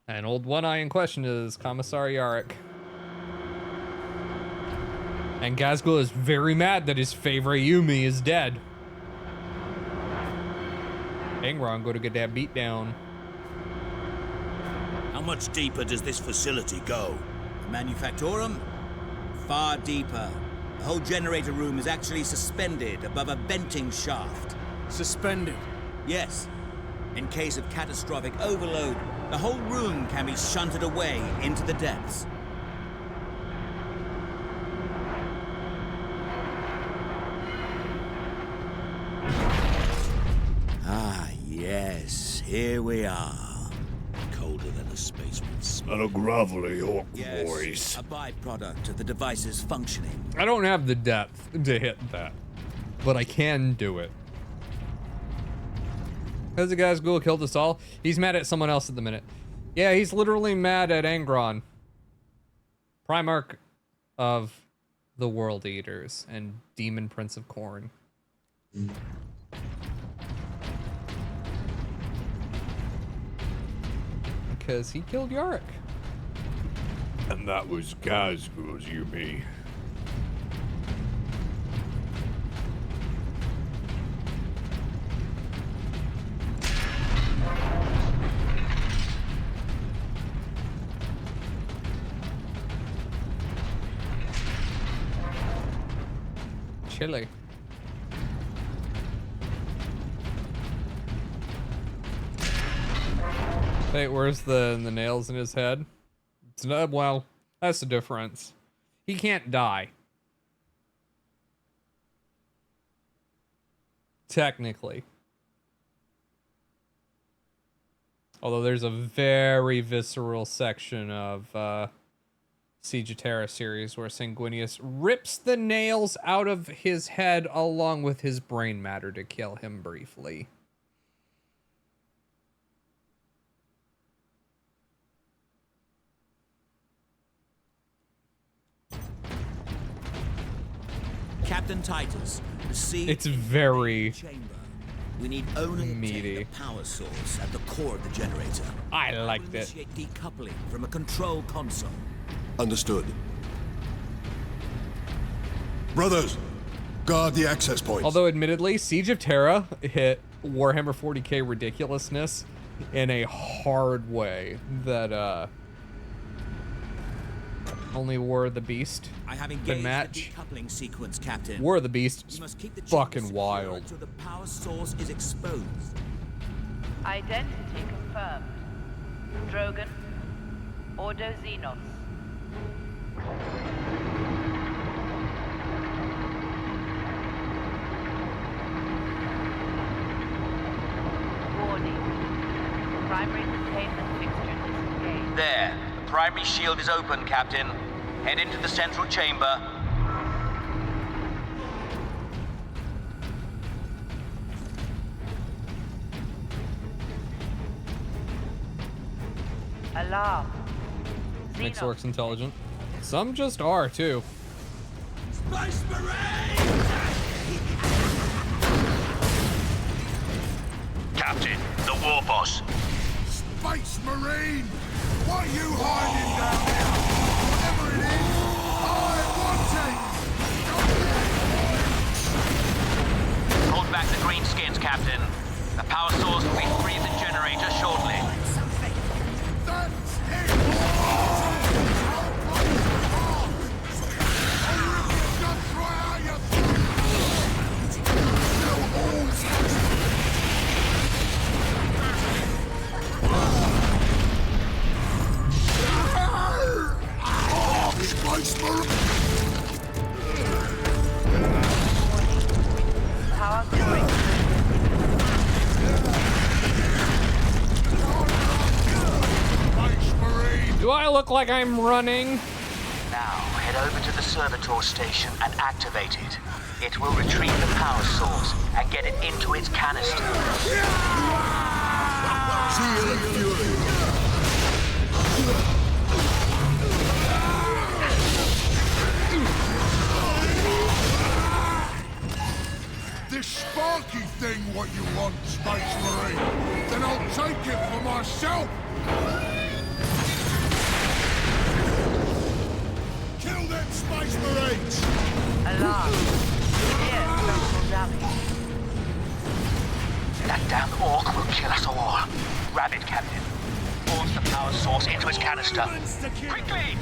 And Old One-Eye in question is Commissar Yarrick. And Gazgul is very mad that his favorite Yumi is dead. Angron, go to get that beat down. How much deeper does this facility go? The Manufactorum? Far deeper. The whole generator room is actually suspended above a venting shaft. Suspended? Yes. In case of catastrophic overload, the whole room can be shunted away into the depths. Ah, yes. Here we are. Colder than a spaceman's. Not a grovelly orc Yes, voice. a byproduct of the device's functioning. I don't have the depth to hit that, but I can do it. Has the Gazgul killed us all? He's mad at someone else at the minute. Yeah, he's literally mad at Angron, Primarch of the World Eaters and Demon Prince of Khorne. Because he killed Yarrick. And that was Gazgul's Yumi. Chilly. Wait, where's the nails in his head? It's not, well, that's the difference. He can't die. Technically. Although there's a very visceral section of Siege of Terra series where Sanguinius rips the nails out of his head along with his brain matter to kill him briefly. Captain Titus, receive. It's very chamber. We need only meaty. the power source at the core of the generator. I liked it. Initiate decoupling from a control console. Understood. Brothers, guard the access points. Although admittedly, Siege of Terra hit Warhammer 40k ridiculousness in a hard way that only War of the Beast I have can engaged match. the decoupling sequence, Captain. War of the Beast You must keep the fucking chamber wild. secured until the power source is exposed. Identity confirmed. confirmed. Drogon, Ordo Xenos. Warning. Primary containment fixture disengaged. There. The primary shield is open, Captain. Head into the central chamber. Alarm. Makes orcs intelligent. Some just are, too. Space Marine! Captain, the war boss. Space Marine! What are you hiding down there? Whatever it is, I want it! Hold back the greenskins, Captain. The power source will be free of the generator shortly. That's it! Space Marine! Power going. Do I look like I'm running? Now, head over to the servitor station and activate it. It will retrieve the power source and get it into its canister. This sparky thing what you want, Space Marine? Then I'll take it for myself! Kill them Space Marines! Alarm. Severe structural damage. That damn orc will kill us all. Grab it, Captain. Force the power source into its canister. Quickly!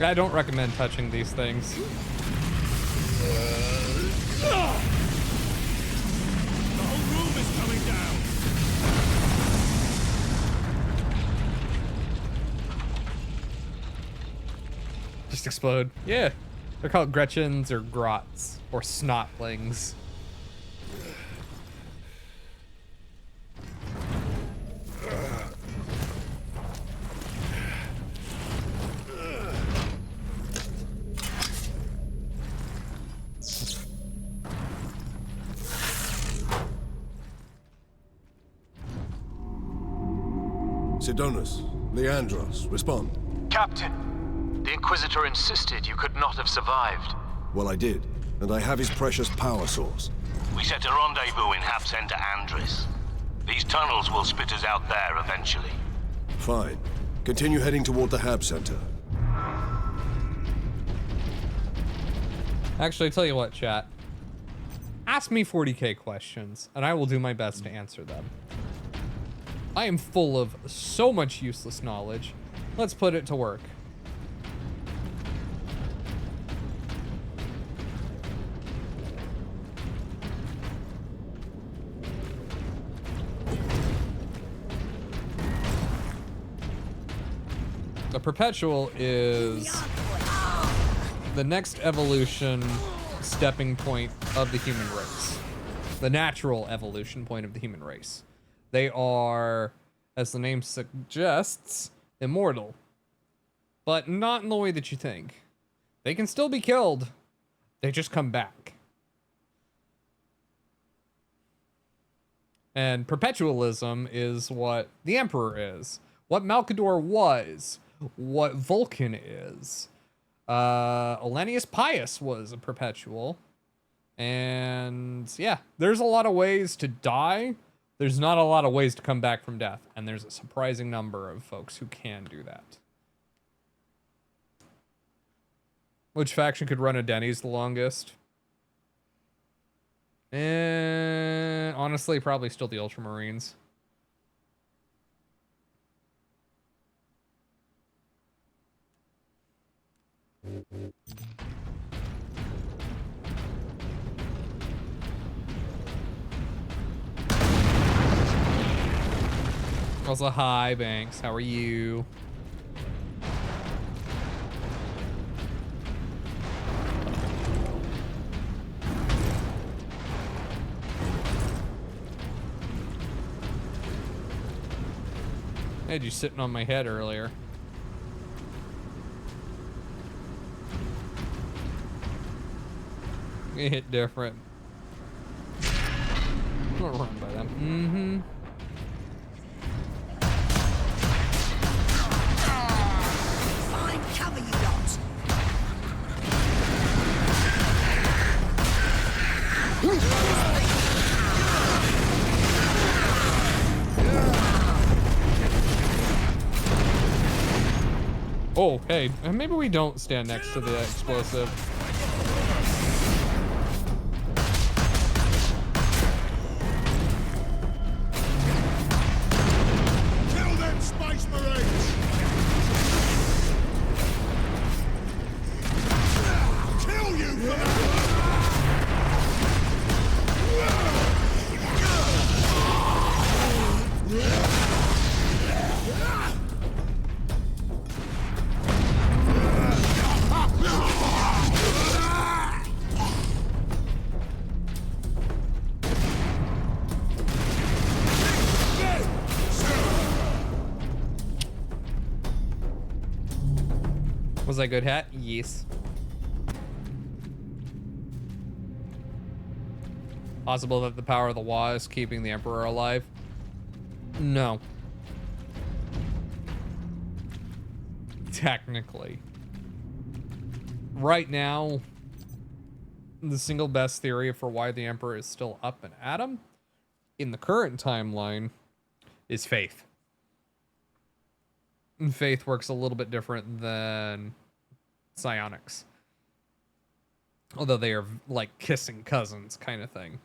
I don't recommend touching these things. The whole room is coming down! Just explode. Yeah. They're called Gretchens or Grots or Snotlings. Sidonus, Leandros, respond. Captain, the Inquisitor insisted you could not have survived. Well, I did, and I have his precious power source. We set a rendezvous in Hab Center Andris. These tunnels will spit us out there eventually. Fine. Continue heading toward the Hab Center. Actually, tell you what, chat. Ask me 40k questions, and I will do my best to answer them. I am full of so much useless knowledge. Let's put it to work. The Perpetual is the next evolution stepping point of the human race. The natural evolution point of the human race. They are, as the name suggests, immortal. But not in the way that you think. They can still be killed. They just come back. And perpetualism is what the Emperor is. What Malcador was. What Vulcan is. Elenius Pius was a perpetual. And yeah, there's a lot of ways to die. There's not a lot of ways to come back from death, and there's a surprising number of folks who can do that. Which faction could run a Denny's the longest? Honestly, probably still the Ultramarines. Also, hi, Banks. How are you? I had you sitting on my head earlier. You hit different. I'm gonna run by them. Mm-hmm. Find cover, you lot. Oh, hey, maybe we don't stand next to the explosive. Kill them Space Marines! Kill you for that! Was that good, Hat? Yes. Possible that the power of the Wa is keeping the Emperor alive? No. Technically. Right now, the single best theory for why the Emperor is still up and at him in the current timeline is faith. And faith works a little bit different than psionics. Although they are like kissing cousins kind of thing.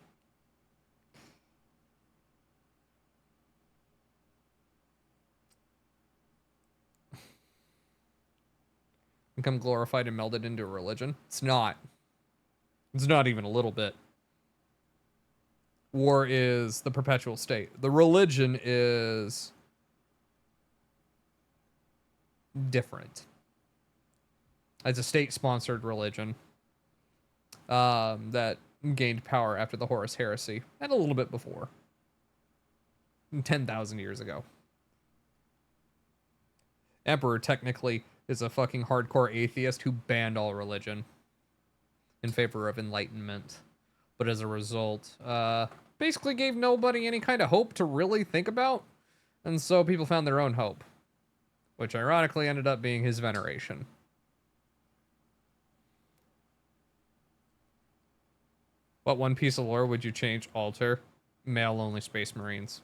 Become glorified and melded into a religion. It's not. It's not even a little bit. War is the perpetual state. The religion is different. It's a state-sponsored religion that gained power after the Horus Heresy, and a little bit before. 10,000 years ago. Emperor technically is a fucking hardcore atheist who banned all religion in favor of enlightenment. But as a result, basically gave nobody any kind of hope to really think about. And so people found their own hope. Which ironically ended up being his veneration. What one piece of lore would you change, alter? Male-only Space Marines.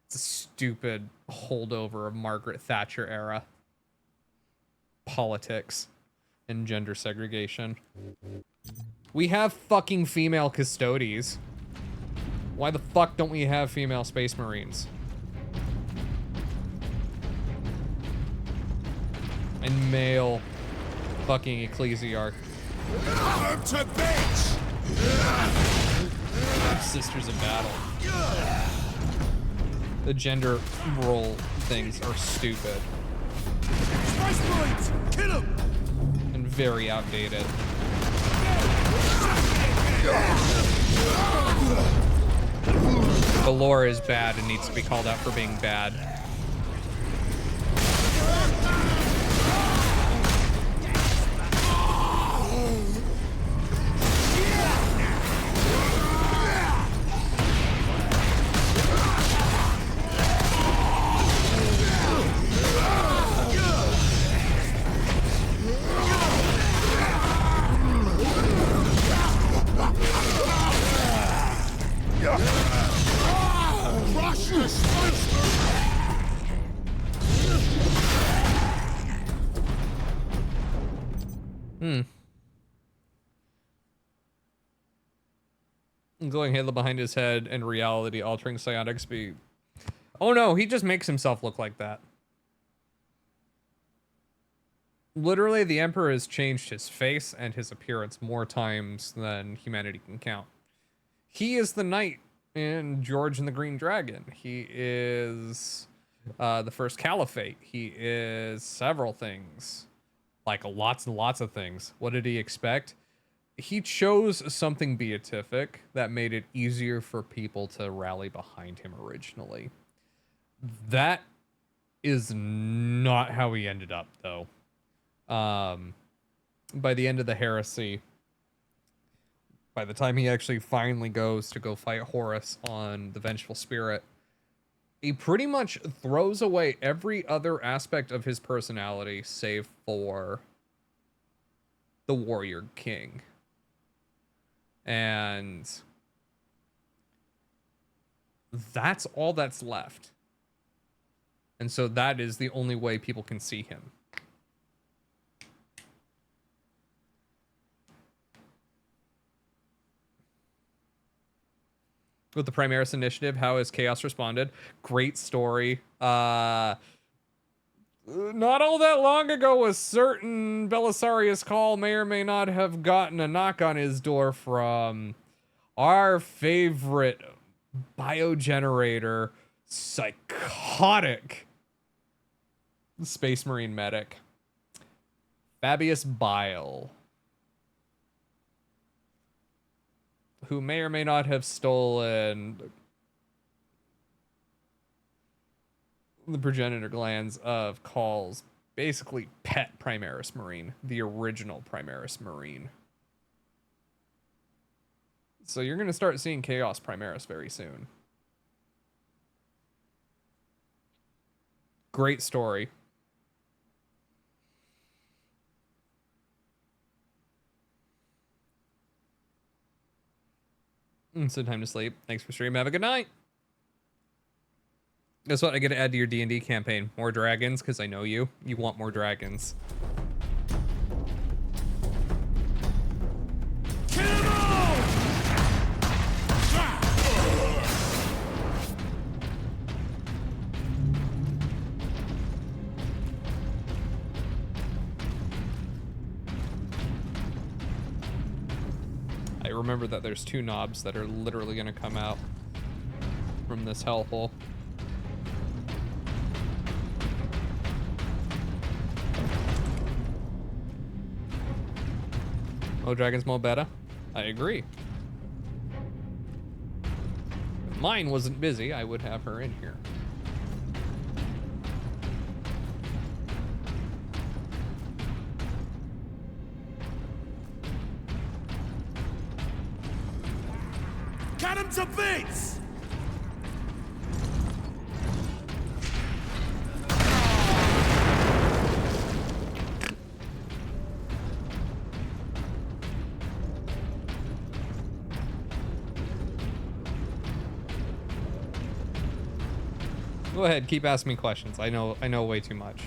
It's a stupid holdover of Margaret Thatcher era politics and gender segregation. We have fucking female custodies. Why the fuck don't we have female Space Marines? And male fucking ecclesiarch. To bitch! Sisters of Battle. The gender role things are stupid. Space Marines! Kill them! And very outdated. The lore is bad and needs to be called out for being bad. Crush the Space Glowing halo behind his head and reality altering psionic speed. Oh no, he just makes himself look like that. Literally, the Emperor has changed his face and his appearance more times than humanity can count. He is the knight in George and the Green Dragon. He is the first Caliphate. He is several things. Like lots and lots of things. What did he expect? He chose something beatific that made it easier for people to rally behind him originally. That is not how he ended up, though. By the end of the heresy, by the time he actually finally goes to go fight Horus on the Vengeful Spirit, he pretty much throws away every other aspect of his personality save for the Warrior King. And that's all that's left. And so that is the only way people can see him. With the Primaris Initiative, how has Chaos responded? Great story. Not all that long ago, a certain Belisarius Call may or may not have gotten a knock on his door from our favorite biogenerator, psychotic Space Marine medic, Fabius Bile, who may or may not have stolen the progenitor glands of Call's basically pet Primaris Marine, the original Primaris Marine. So you're going to start seeing Chaos Primaris very soon. Great story. It's time to sleep. Thanks for stream. Have a good night. Guess what? I get to add to your D&D campaign. More dragons, because I know you. You want more dragons. Remember that there's two knobs that are literally going to come out from this hellhole. Oh, Dragon's Mo better? I agree. If mine wasn't busy, I would have her in here. Cut him to bits! Go ahead, keep asking me questions. I know way too much.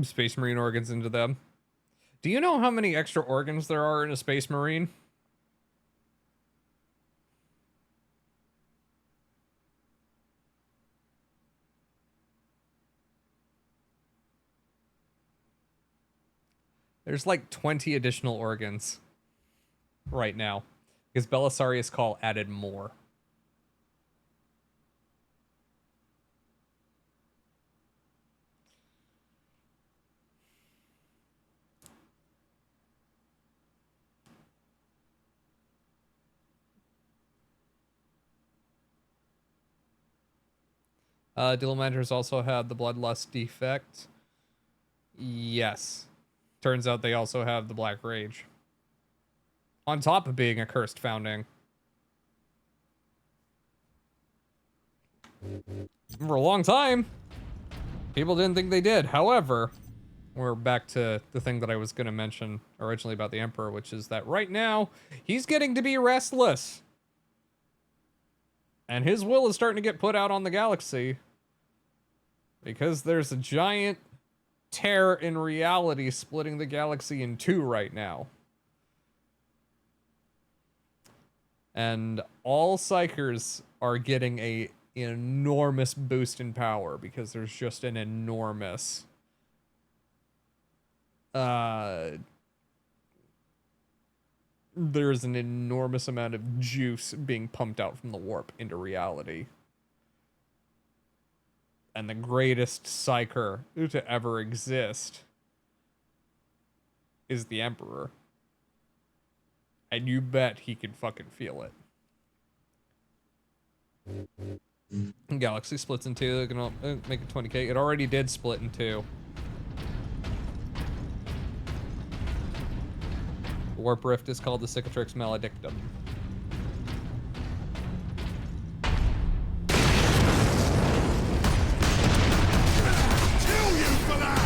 Space Marine organs into them. Do you know how many extra organs there are in a Space Marine? There's like 20 additional organs right now because Belisarius Call added more. Dillamanders also had the Bloodlust defect. Yes. Turns out they also have the Black Rage. On top of being a cursed founding. For a long time, people didn't think they did. However, we're back to the thing that I was going to mention originally about the Emperor, which is that right now, he's getting to be restless. And his will is starting to get put out on the galaxy. Because there's a giant tear in reality splitting the galaxy in two right now. And all Psychers are getting an enormous boost in power because there's just an enormous there's an enormous amount of juice being pumped out from the warp into reality. And the greatest Psyker to ever exist is the Emperor. And you bet he can fucking feel it. Galaxy splits in two. They're gonna make it 20k. It already did split in two. The warp rift is called the Cicatrix Maledictum. Kill you for that!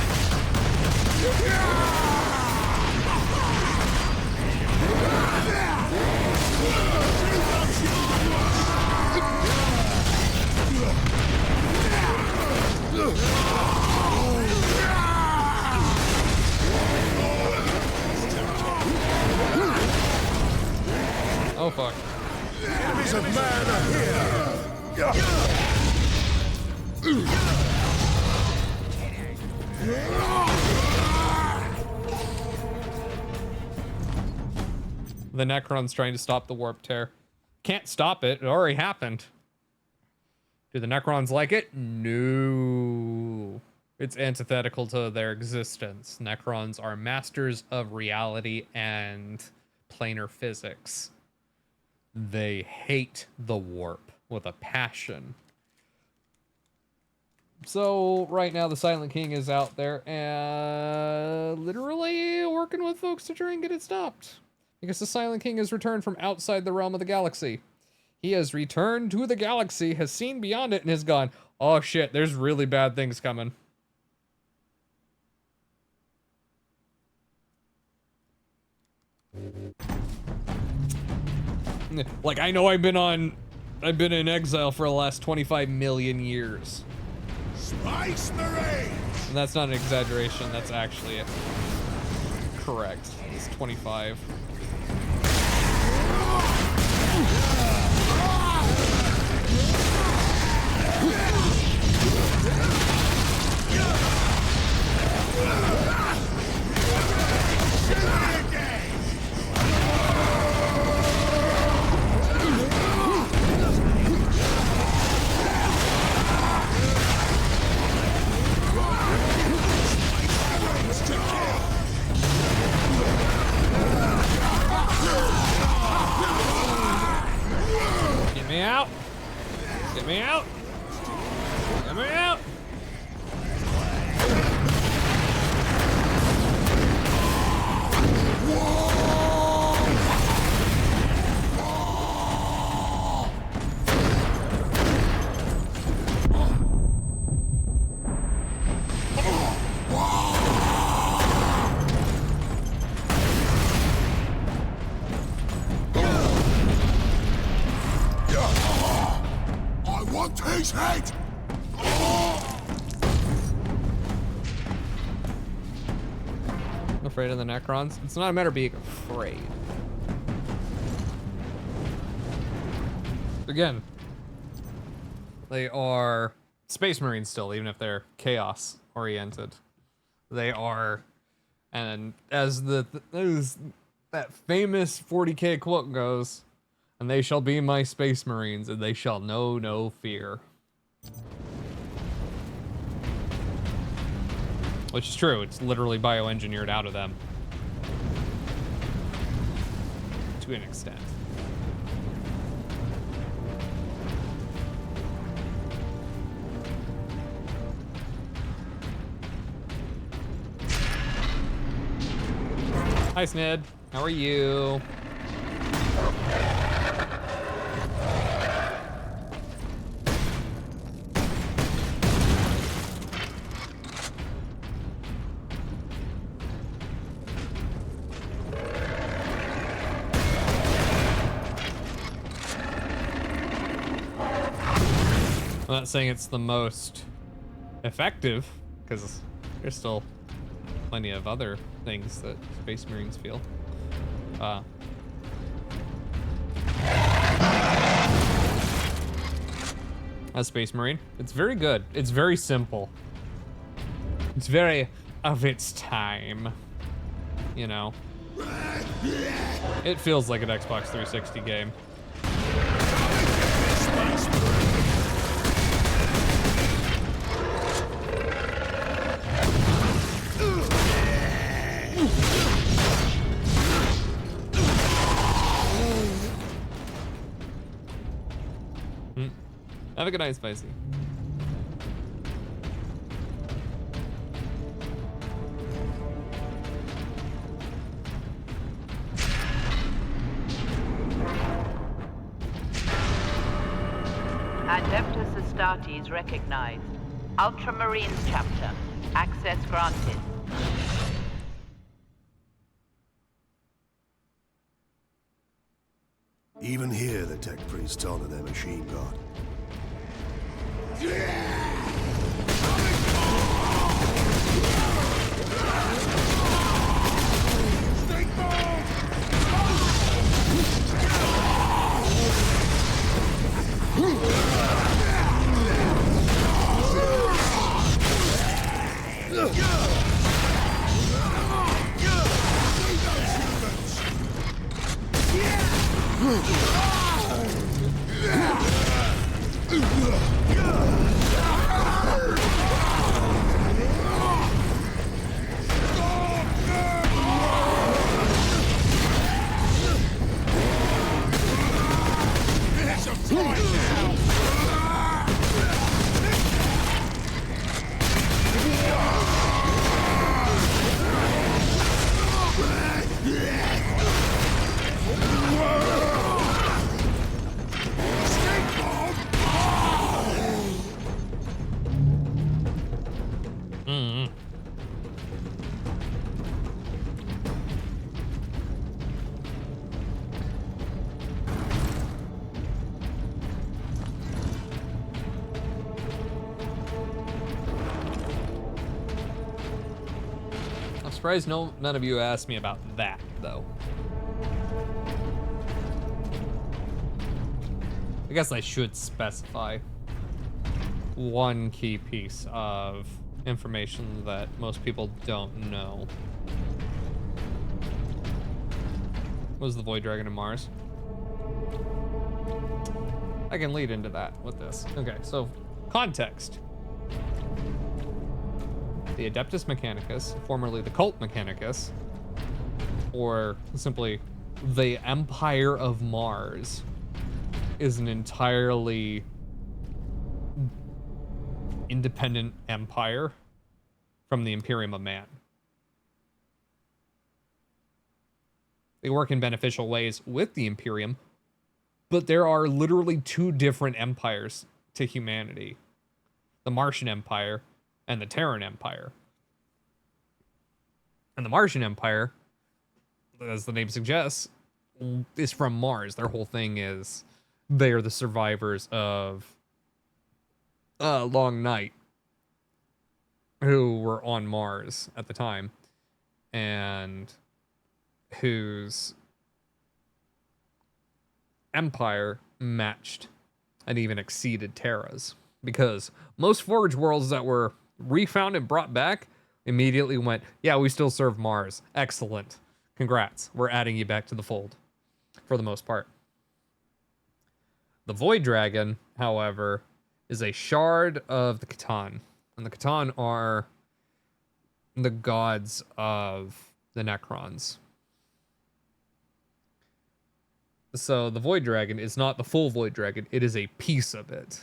Oh fuck. Enemies of man are here! The Necron's trying to stop the warp tear. Can't stop it. It already happened. Do the Necrons like it? No. It's antithetical to their existence. Necrons are masters of reality and planar physics. They hate the warp with a passion. So right now the Silent King is out there and literally working with folks to try and get it stopped. Because the Silent King has returned from outside the realm of the galaxy. He has returned to the galaxy, has seen beyond it, and has gone, oh shit, there's really bad things coming. Like, I know I've been in exile for the last 25 million years. Space Marines! And that's not an exaggeration, that's actually it. Correct. It's 25. Get me out! Get me out! Get me out! I want his head! I'm afraid of the Necrons. It's not a matter of being afraid. Again, they are Space Marines still, even if they're chaos oriented. They are, and as that famous 40k quote goes, and they shall be my Space Marines, and they shall know no fear. Which is true, it's literally bioengineered out of them. To an extent. Hi, Sned. How are you? I'm not saying it's the most effective, because there's still plenty of other things that Space Marines feel. A Space Marine, it's very good. It's very simple. It's very of its time, you know. It feels like an Xbox 360 game. Have a good night, Spicy. Adeptus Astartes recognized. Ultramarines chapter. Access granted. Even here, the tech priests honor their machine god. Surprised none of you asked me about that, though. I guess I should specify one key piece of information that most people don't know. What was the Void Dragon in Mars? I can lead into that with this. Okay, so context. The Adeptus Mechanicus, formerly the Cult Mechanicus, or simply the Empire of Mars, is an entirely independent empire from the Imperium of Man. They work in beneficial ways with the Imperium, but there are literally two different empires to humanity. The Martian Empire and the Terran Empire. And the Martian Empire, as the name suggests, is from Mars. Their whole thing is they are the survivors of a long night who were on Mars at the time and whose empire matched and even exceeded Terra's, because most Forge worlds that were refound and brought back immediately went, yeah, we still serve Mars. Excellent. Congrats. We're adding you back to the fold for the most part. The Void Dragon, however, is a shard of the Catan. And the Catan are the gods of the Necrons. So the Void Dragon is not the full Void Dragon. It is a piece of it.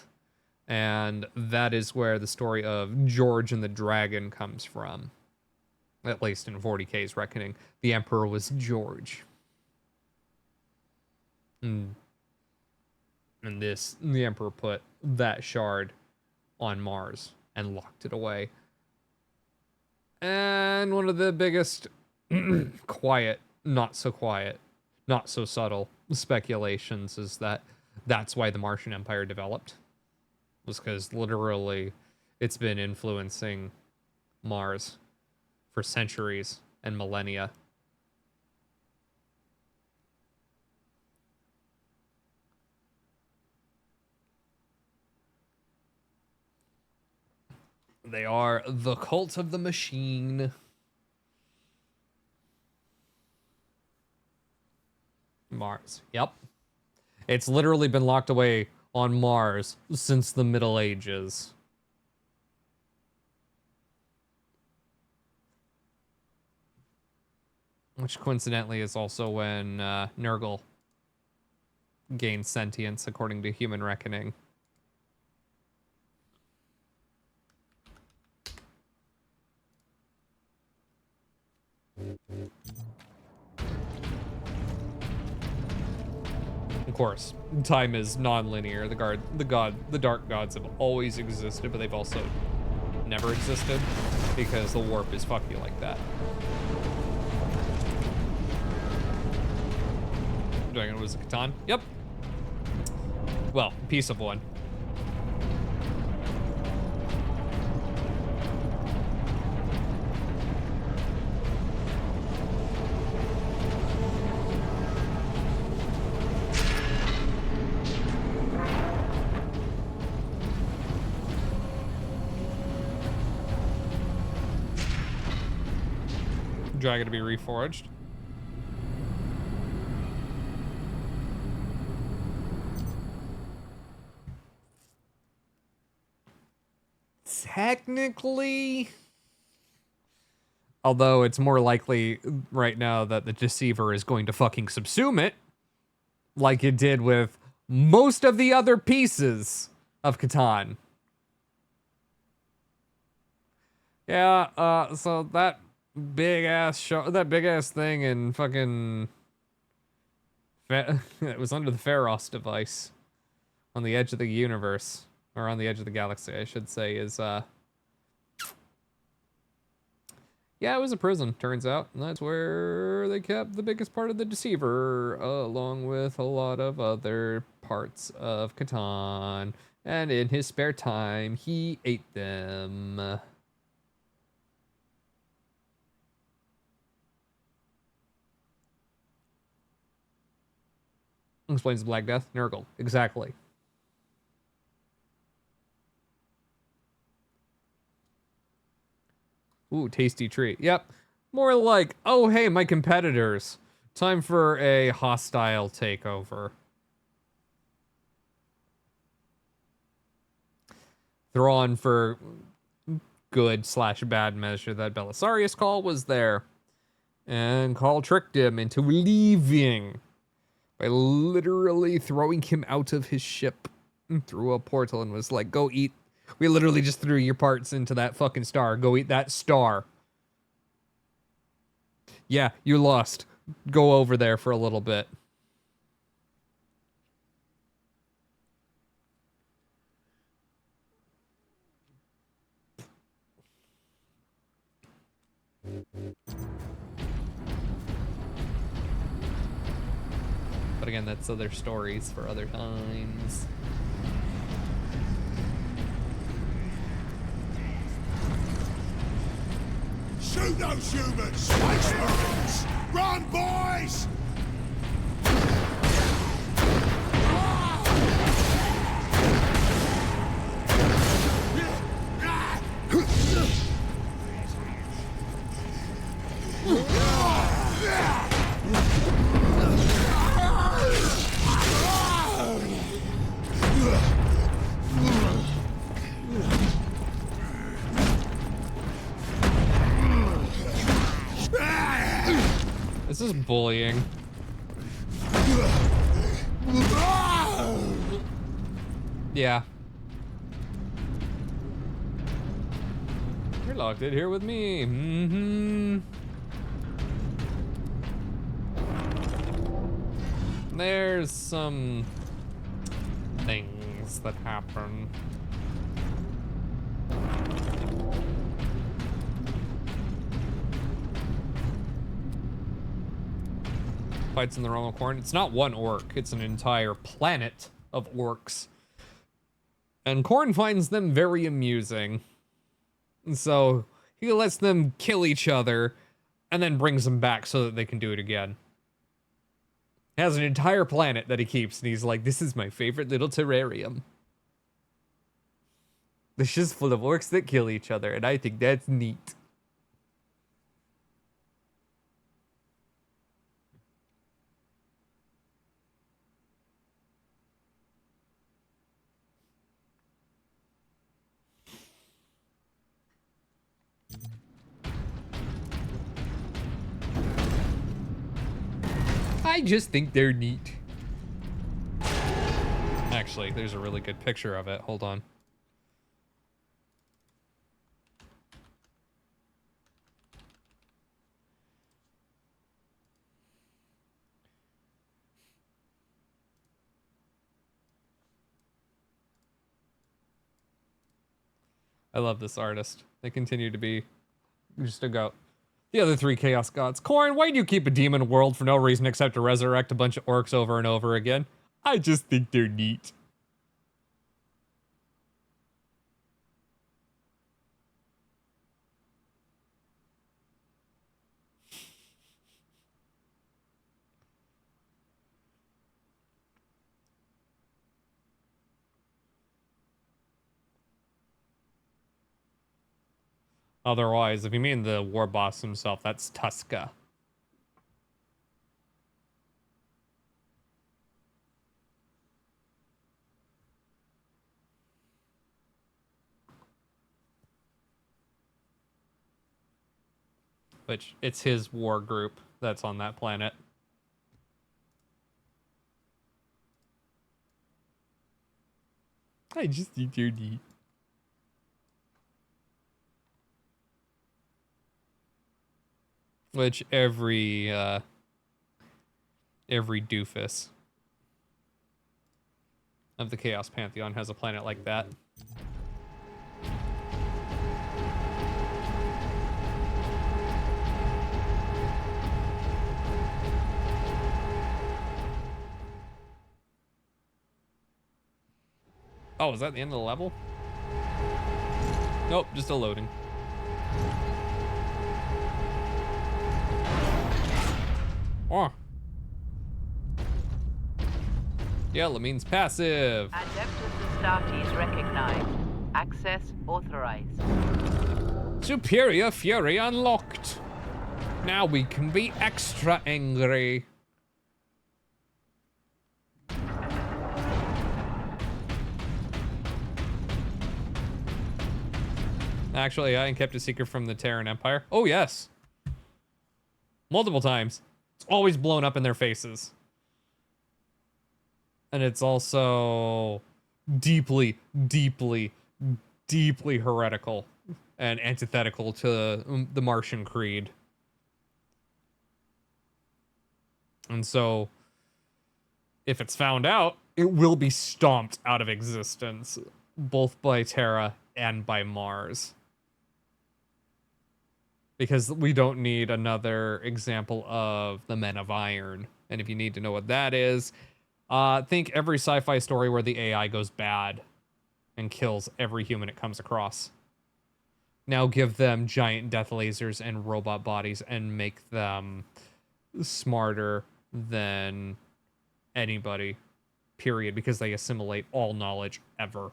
And that is where the story of George and the Dragon comes from. At least in 40K's reckoning. The Emperor was George. And the Emperor put that shard on Mars and locked it away. And one of the biggest quiet, not so speculations is that that's why the Martian Empire developed. was because literally it's been influencing Mars for centuries and millennia. They are the cult of the machine. Mars. Yep. It's literally been locked away on Mars since the Middle Ages. Which coincidentally is also when Nurgle gained sentience, according to human reckoning. Of course, time is non-linear. The dark gods have always existed, but they've also never existed because the warp is fuck you like that. Dragon was a Catan? Yep. Well, piece of one. Dragon to be reforged. Technically, although it's more likely right now that the Deceiver is going to fucking subsume it, like it did with most of the other pieces of Catan. Yeah, so that big ass thing in fucking it was under the Pharos device on the edge of the universe, or on the edge of the galaxy, I should say, is yeah, it was a prison, turns out, and that's where they kept the biggest part of the Deceiver, along with a lot of other parts of Catan, and in his spare time he ate them. Explains the Black Death. Nurgle. Exactly. Ooh, tasty treat. Yep. More like, oh, hey, my competitors. Time for a hostile takeover. Thrawn, for good / bad measure, that Belisarius call was there. And Call tricked him into leaving by literally throwing him out of his ship through a portal and was like, go eat. We literally just threw your parts into that fucking star. Go eat that star. Yeah, you lost. Go over there for a little bit. But again, that's other stories for other times. Shoot those humans! Space Marines! Run, boys! This is bullying. Yeah. You're locked in here with me. Mm-hmm. There's some things that happen. Fights in the realm of Corn. It's not one orc, it's an entire planet of orcs. And Korn finds them very amusing. So he lets them kill each other and then brings them back so that they can do it again. He has an entire planet that he keeps, and he's like, this is my favorite little terrarium. This is full of orcs that kill each other, and I think that's neat. I just think they're neat. Actually, there's a really good picture of it. Hold on. I love this artist. They continue to be just a goat. The other three Chaos Gods. Corn, why do you keep a demon world for no reason except to resurrect a bunch of orcs over and over again? I just think they're neat. Otherwise, if you mean the war boss himself, that's Tuska. Which, it's his war group that's on that planet. I just think they're neat. Which every doofus of the Chaos Pantheon has a planet like that. Oh, is that the end of the level? Nope, just a loading. Oh. Yellow means passive. Adeptus Astartes recognized. Access authorized. Superior Fury unlocked. Now we can be extra angry. Actually, I kept a secret from the Terran Empire. Oh, yes. Multiple times. It's always blown up in their faces. And it's also deeply, deeply, deeply heretical and antithetical to the Martian creed. And so, if it's found out, it will be stomped out of existence, both by Terra and by Mars. Because we don't need another example of the Men of Iron. And if you need to know what that is, think every sci-fi story where the AI goes bad and kills every human it comes across. Now give them giant death lasers and robot bodies and make them smarter than anybody, period, because they assimilate all knowledge ever.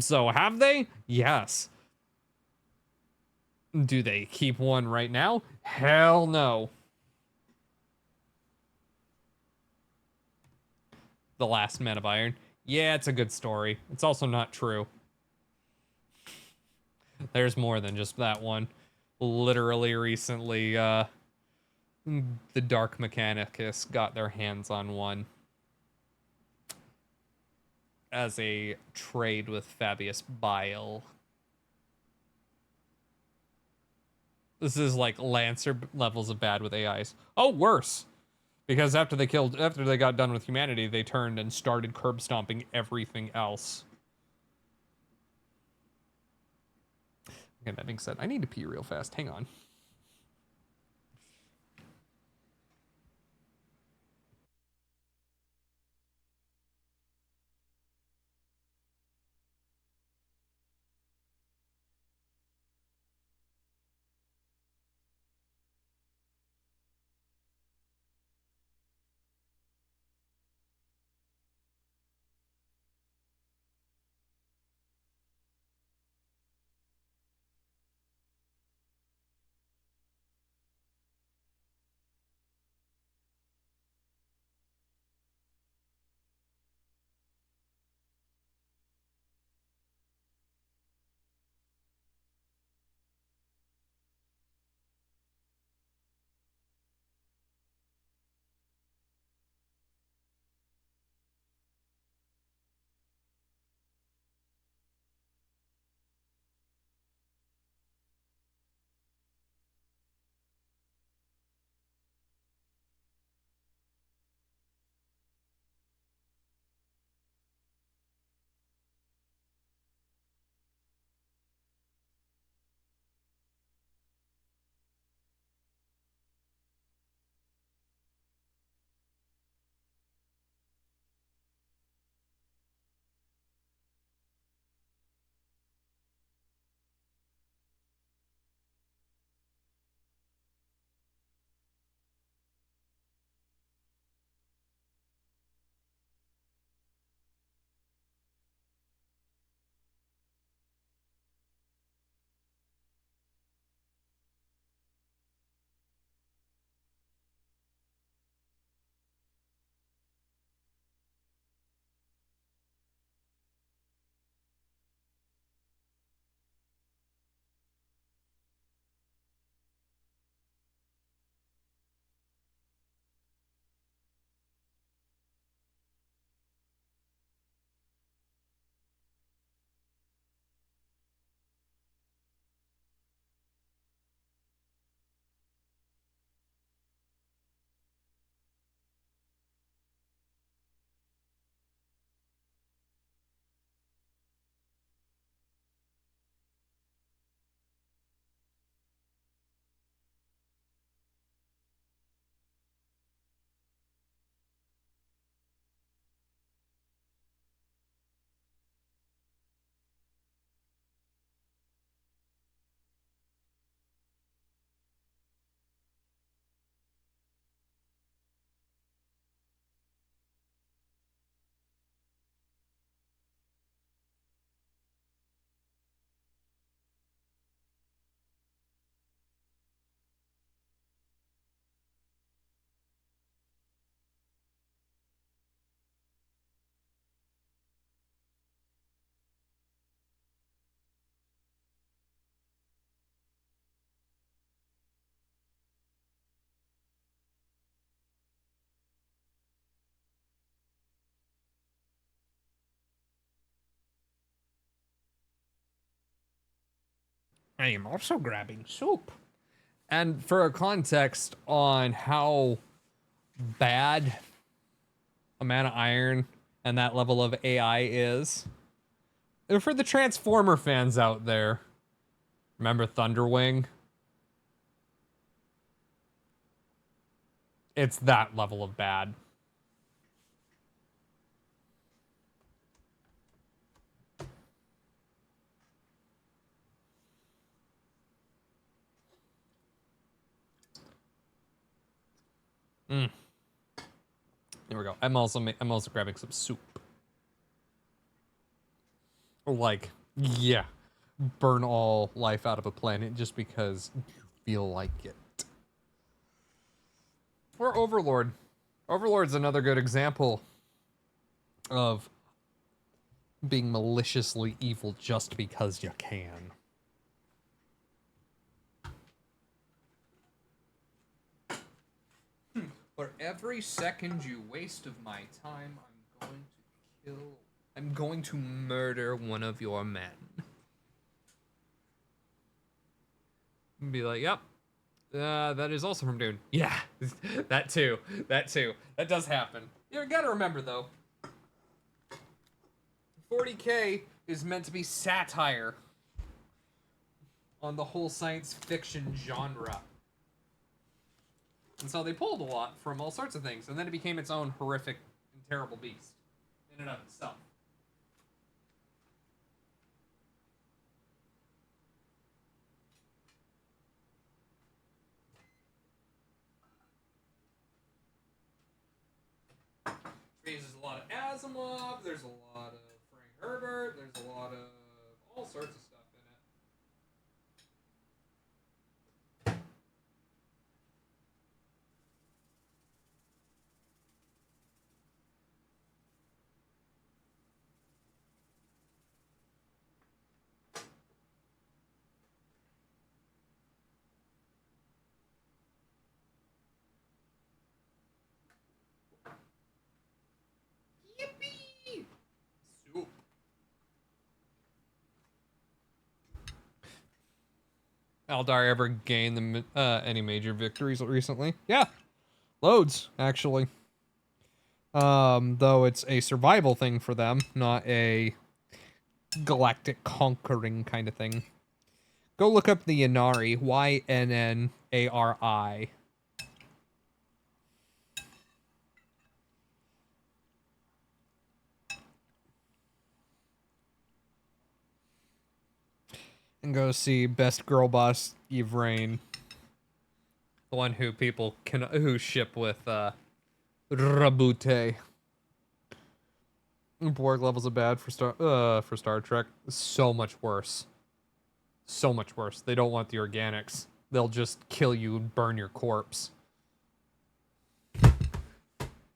So have they? Yes. Do they keep one right now? Hell no. The Last Men of Iron. Yeah, it's a good story. It's also not true. There's more than just that one. Literally recently, the Dark Mechanicus got their hands on one as a trade with Fabius Bile. This is like Lancer levels of bad with AIs. Oh, worse. Because after they got done with humanity, they turned and started curb stomping everything else. Okay, that being said, I need to pee real fast. Hang on. I am also grabbing soup. And for a context on how bad a man of iron and that level of AI is, and for the Transformer fans out there, remember Thunderwing? It's that level of bad. Here we go. I'm also grabbing some soup. Like, yeah, burn all life out of a planet just because you feel like it. Or Overlord. Overlord's another good example of being maliciously evil just because you can. For every second you waste of my time, I'm going to murder one of your men. And be like, yep. That is also from Dune. Yeah, that too. That does happen. You gotta remember, though, 40K is meant to be satire on the whole science fiction genre. And so they pulled a lot from all sorts of things, and then it became its own horrific and terrible beast in and of itself. There's a lot of Asimov, there's a lot of Frank Herbert, there's a lot of all sorts of stuff in it. Yippee! Soup. Aldar ever gained any major victories recently? Yeah, loads actually. Though it's a survival thing for them, not a galactic conquering kind of thing. Go look up the Ynnari, Ynnari. And go see Best Girl Boss Yvraine. The one who people who ship with Rabute. Borg levels are bad for Star Trek. So much worse. So much worse. They don't want the organics. They'll just kill you and burn your corpse.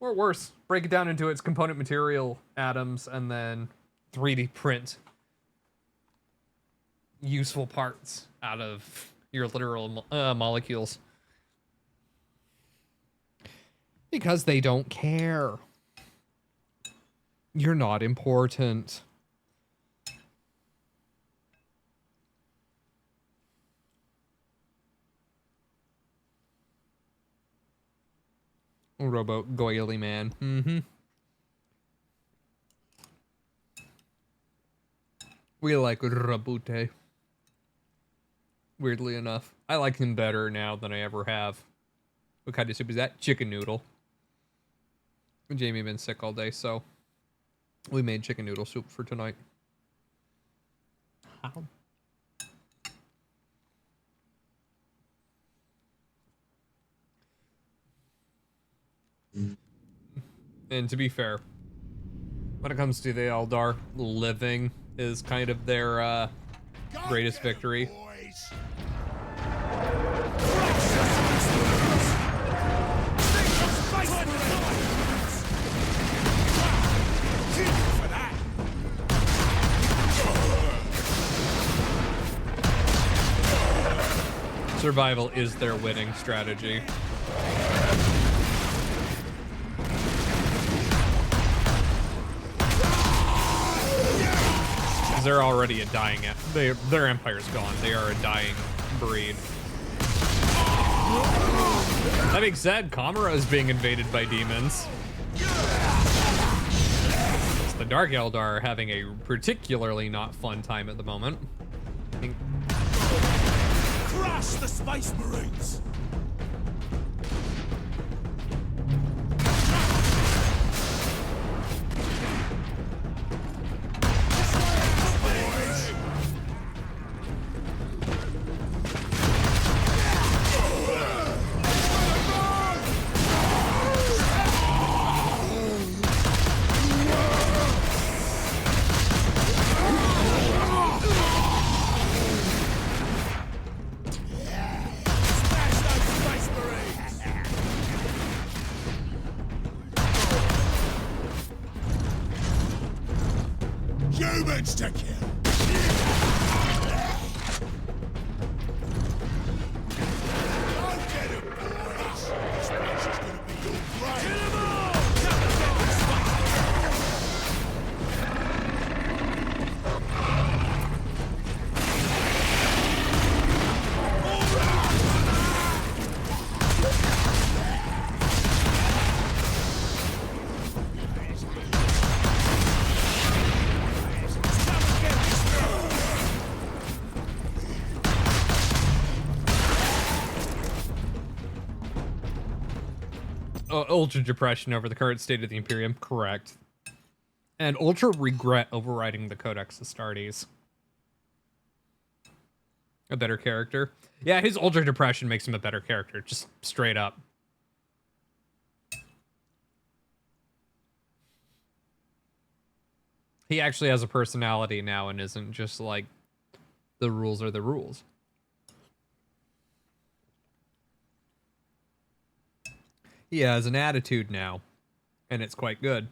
Or worse, break it down into its component material atoms and then 3D print useful parts out of your literal molecules. Because they don't care. You're not important. Robo Goily Man. Mm-hmm. We like Rabute. Weirdly enough. I like him better now than I ever have. What kind of soup is that? Chicken noodle. Jamie been sick all day, so we made chicken noodle soup for tonight. How? And to be fair, when it comes to the Eldar, living is kind of their greatest victory. Survival is their winning strategy. Because they're already a dying. Their empire's gone. They are a dying breed. That being said, Kamara is being invaded by demons. The Dark Eldar are having a particularly not fun time at the moment. Crush the Space Marines! Humans to kill! Ultra depression over the current state of the Imperium, correct. And ultra regret overriding the Codex Astartes. A better character. Yeah, his ultra depression makes him a better character, just straight up. He actually has a personality now and isn't just like, the rules are the rules. He has an attitude now, and it's quite good.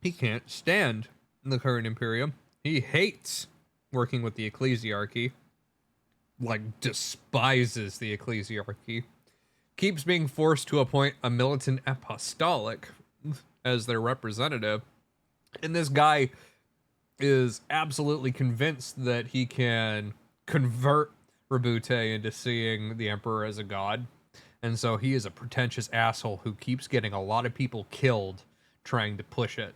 He can't stand the current Imperium. He hates working with the Ecclesiarchy. Like, despises the Ecclesiarchy. Keeps being forced to appoint a militant apostolic as their representative. And this guy is absolutely convinced that he can convert Rabute into seeing the Emperor as a god. And so he is a pretentious asshole who keeps getting a lot of people killed trying to push it.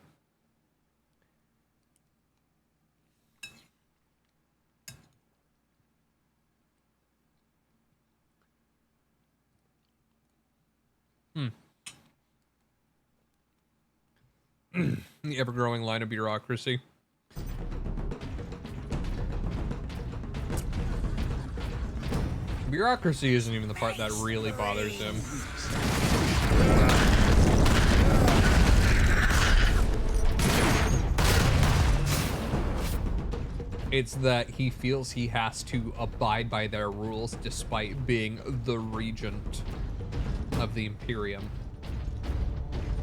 The ever-growing line of bureaucracy. Bureaucracy isn't even the part that really bothers him. It's that he feels he has to abide by their rules despite being the regent of the Imperium.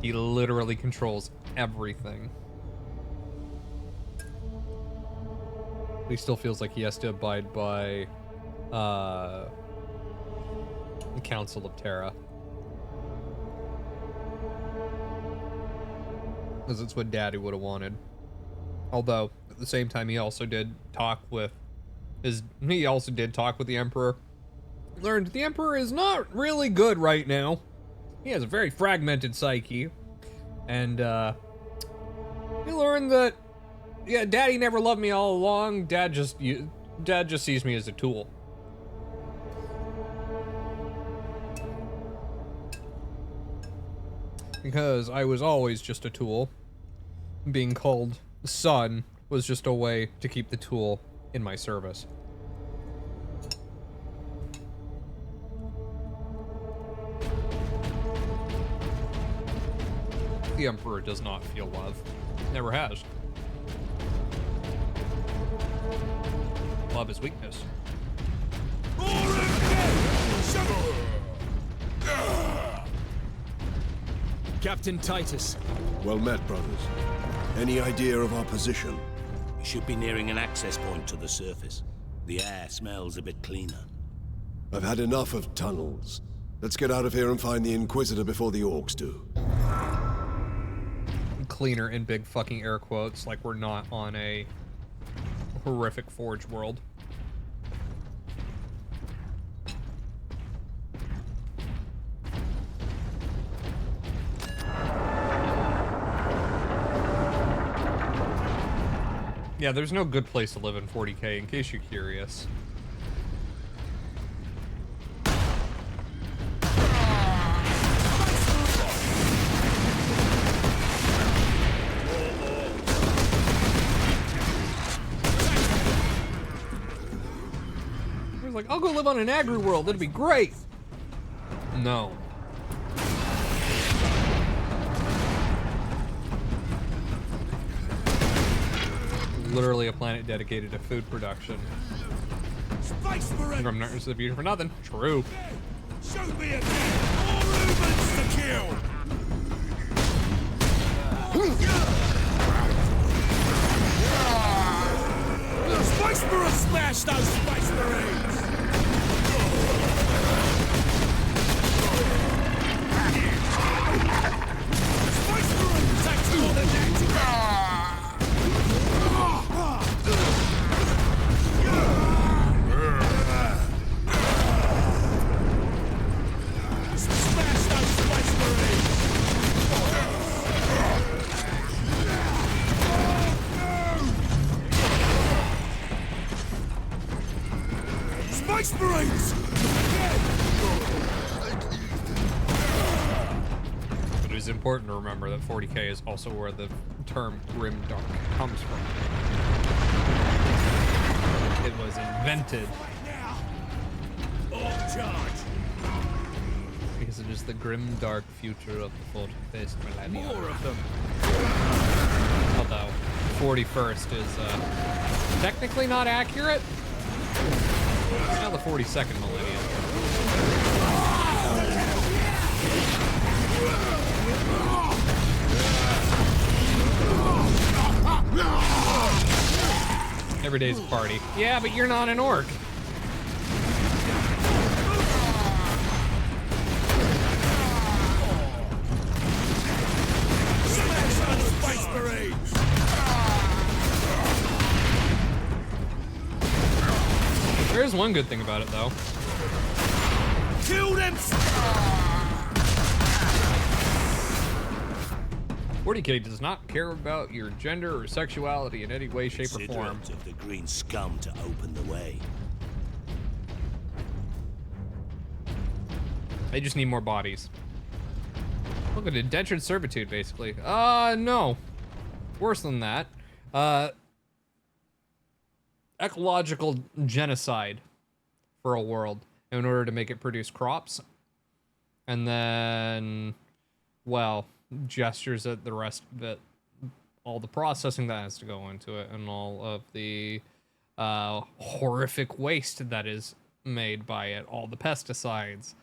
He literally controls everything. He still feels like he has to abide by the Council of Terra. Because it's what Daddy would have wanted. Although, at the same time, he also did talk with the Emperor. Learned the Emperor is not really good right now. He has a very fragmented psyche. And, he learned that, yeah, Daddy never loved me all along. Dad just sees me as a tool. Because I was always just a tool. Being called son was just a way to keep the tool in my service. The Emperor does not feel love. Never has. Love is weakness. Captain Titus. Well met, brothers. Any idea of our position? We should be nearing an access point to the surface. The air smells a bit cleaner. I've had enough of tunnels. Let's get out of here and find the Inquisitor before the orcs do. cleaner in big fucking air quotes, like we're not on a horrific Forge world. Yeah, there's no good place to live in 40K, in case you're curious. I was like, I'll go live on an agri world, it'd be great! No. Literally a planet dedicated to food production. From Nurse the Beauty for nothing. True. Show me again! More humans to kill! Space Marines smash those Space Marines! Space Marines takes more than that! Smash those Space Marines! Space Marines! It is important to remember that 40K is also where the term grimdark comes from. It was invented because it is the grimdark future of the 41st millennium. More of them. Although 41st is technically not accurate. It's now the 42nd millennium. Every day's a party. Yeah, but you're not an orc. Space Marines! There is one good thing about it, though. Kill them! 40K does not care about your gender or sexuality in any way, shape, or form. Of the green scum to open the way. They just need more bodies. Look at indentured servitude, basically. No. Worse than that. Ecological genocide for a world in order to make it produce crops. And then, well, gestures at the rest of it, all the processing that has to go into it, and all of the horrific waste that is made by it, all the pesticides.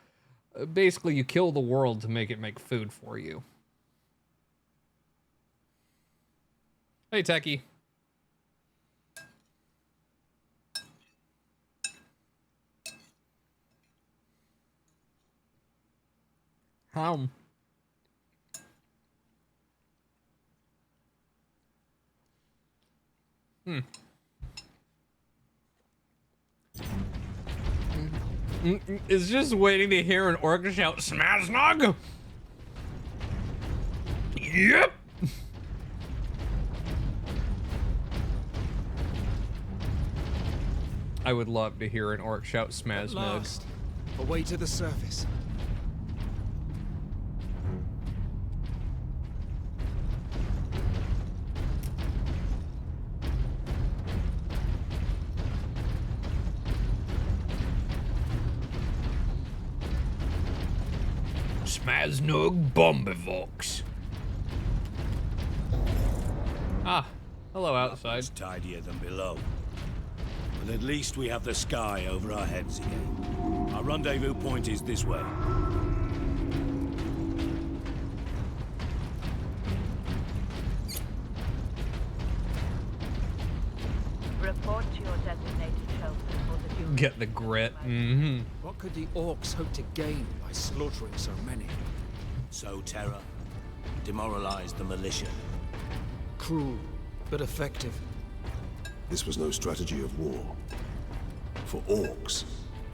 Basically, you kill the world to make it make food for you. Hey, Techie. How? Is just waiting to hear an orc shout, Smasnog? Yep. I would love to hear an orc shout, Smasnog. Away to the surface. Smasnog Bombivox. Ah, hello outside. It's tidier than below. But at least we have the sky over our heads again. Our rendezvous point is this way. Report to your designated shelter for the duty. Get the grit. What could the orcs hope to gain by slaughtering so many? Sow terror, demoralize the militia, Cruel, but effective. This was no strategy of war. For orcs,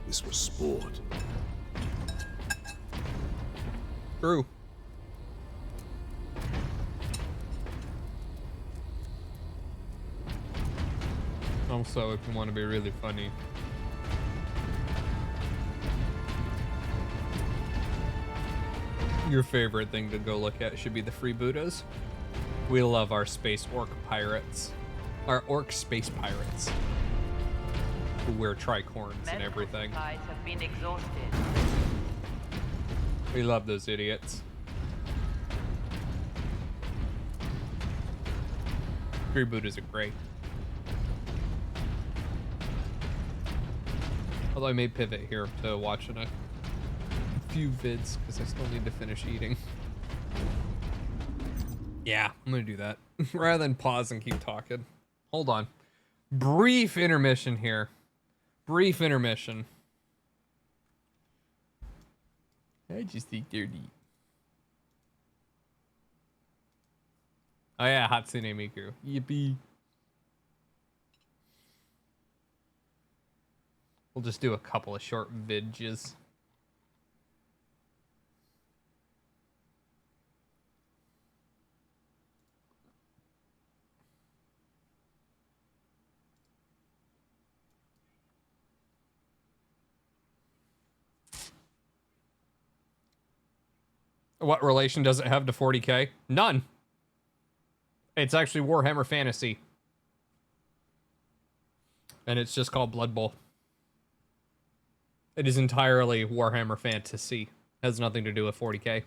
this was sport. True. Also, if you want to be really funny, your favorite thing to go look at should be the freebooters. We love our space orc pirates. Our orc space pirates. Who wear tricorns and everything. Supplies have been exhausted. We love those idiots. Freebooters are great. Although I may pivot here to watching a few vids because I still need to finish eating. Yeah, I'm gonna do that rather than pause and keep talking. Hold on. Brief intermission here. Brief intermission. I just think they're neat. Oh yeah, Hatsune Miku. Yippee. We'll just do a couple of short vidges. What relation does it have to 40K? None. It's actually Warhammer Fantasy. And it's just called Blood Bowl. It is entirely Warhammer Fantasy. Has nothing to do with 40K.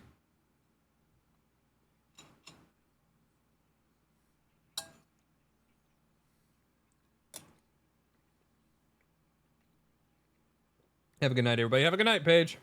Have a good night, everybody. Have a good night, Paige.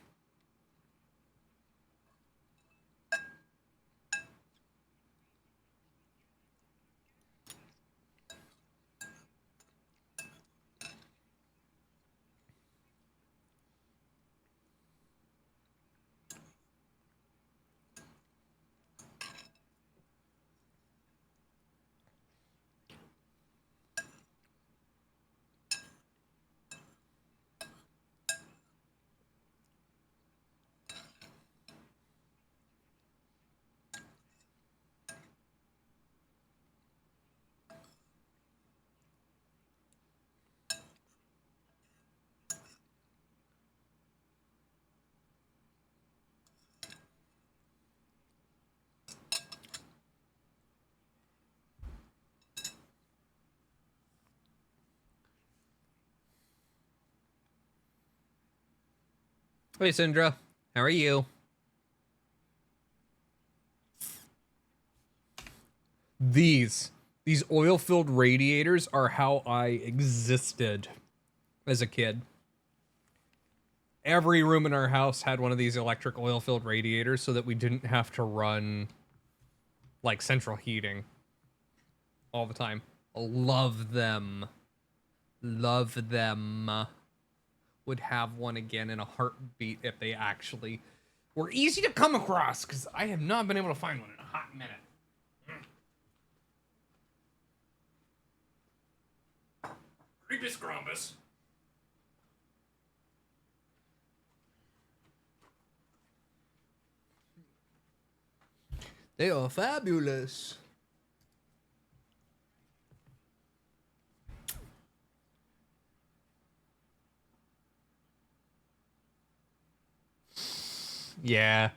Hey, Syndra. How are you? These oil-filled radiators are how I existed as a kid. Every room in our house had one of these electric oil-filled radiators so that we didn't have to run like central heating all the time. Love them. Love them. Would have one again in a heartbeat if they actually were easy to come across, because I have not been able to find one in a hot minute. Creepy Scrumpus. They are fabulous. Yeah.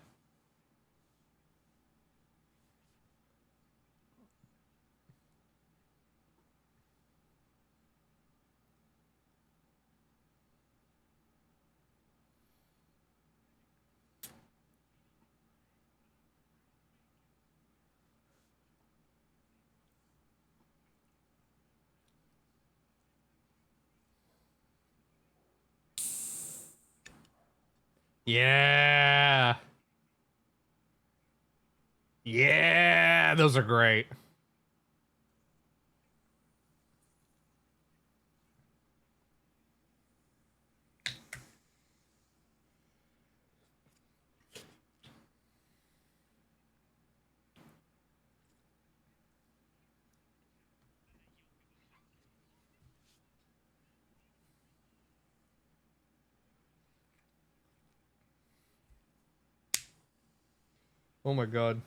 Yeah. Yeah, those are great. Oh my god.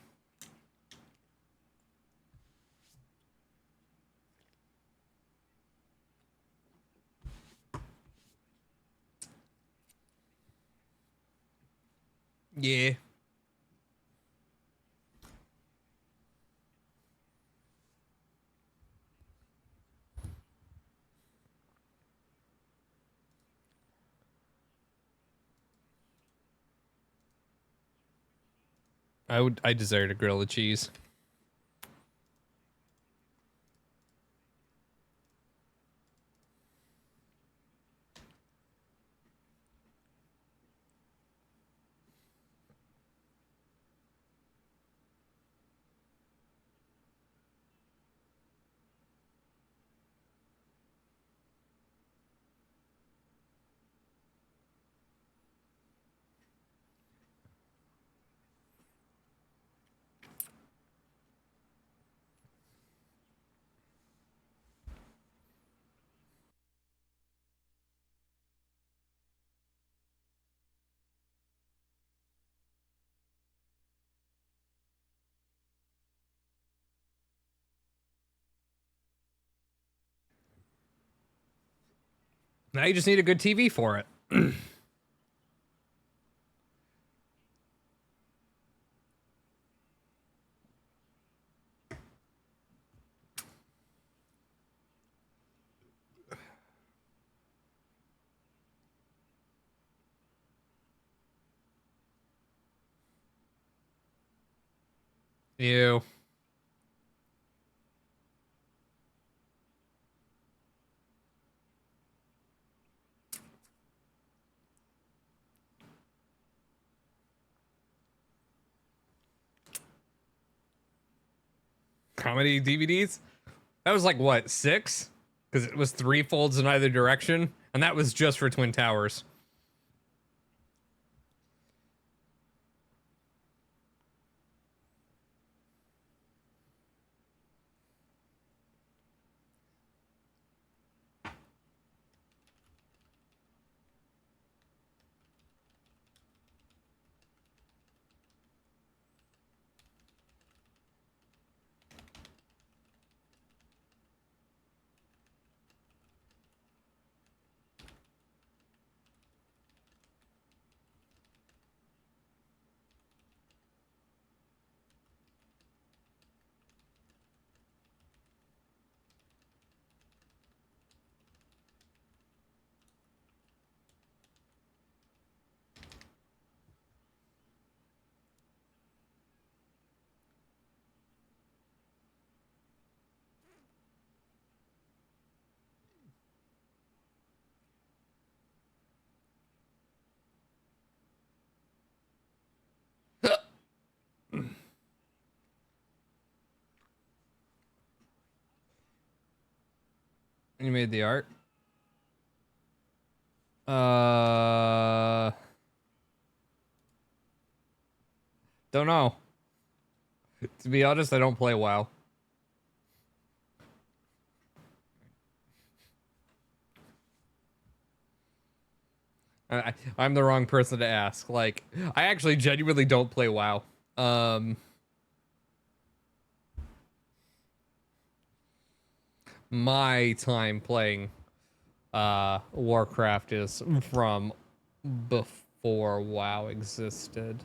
Yeah. I desire to grill the cheese. Now you just need a good TV for it. Ew. How many DVDs? That was like, what, 6? Because it was 3 folds in either direction, and that was just for Twin Towers. You made the art? Don't know. To be honest, I don't play WoW. I'm the wrong person to ask. Like, I actually genuinely don't play WoW. My time playing Warcraft is from before WoW existed.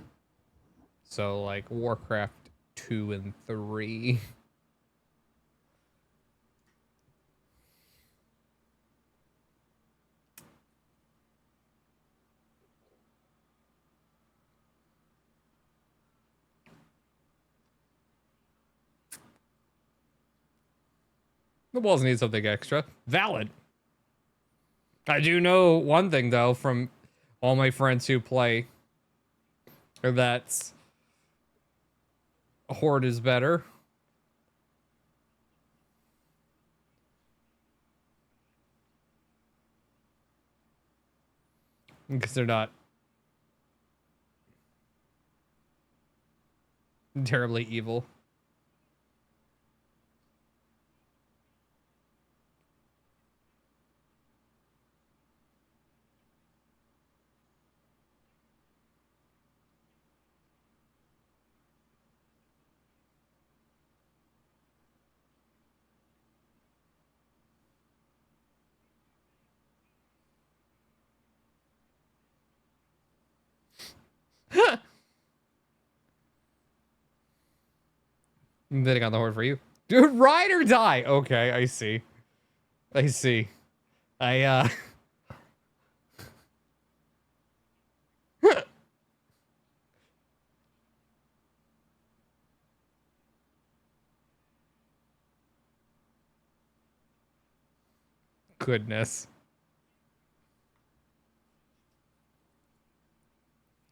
So like Warcraft 2 and 3. The walls need something extra. Valid. I do know one thing though from all my friends who play, that's Horde is better. Because they're not terribly evil. Then I got the horde for you. Dude, ride or die. Okay, I see. I see. Goodness.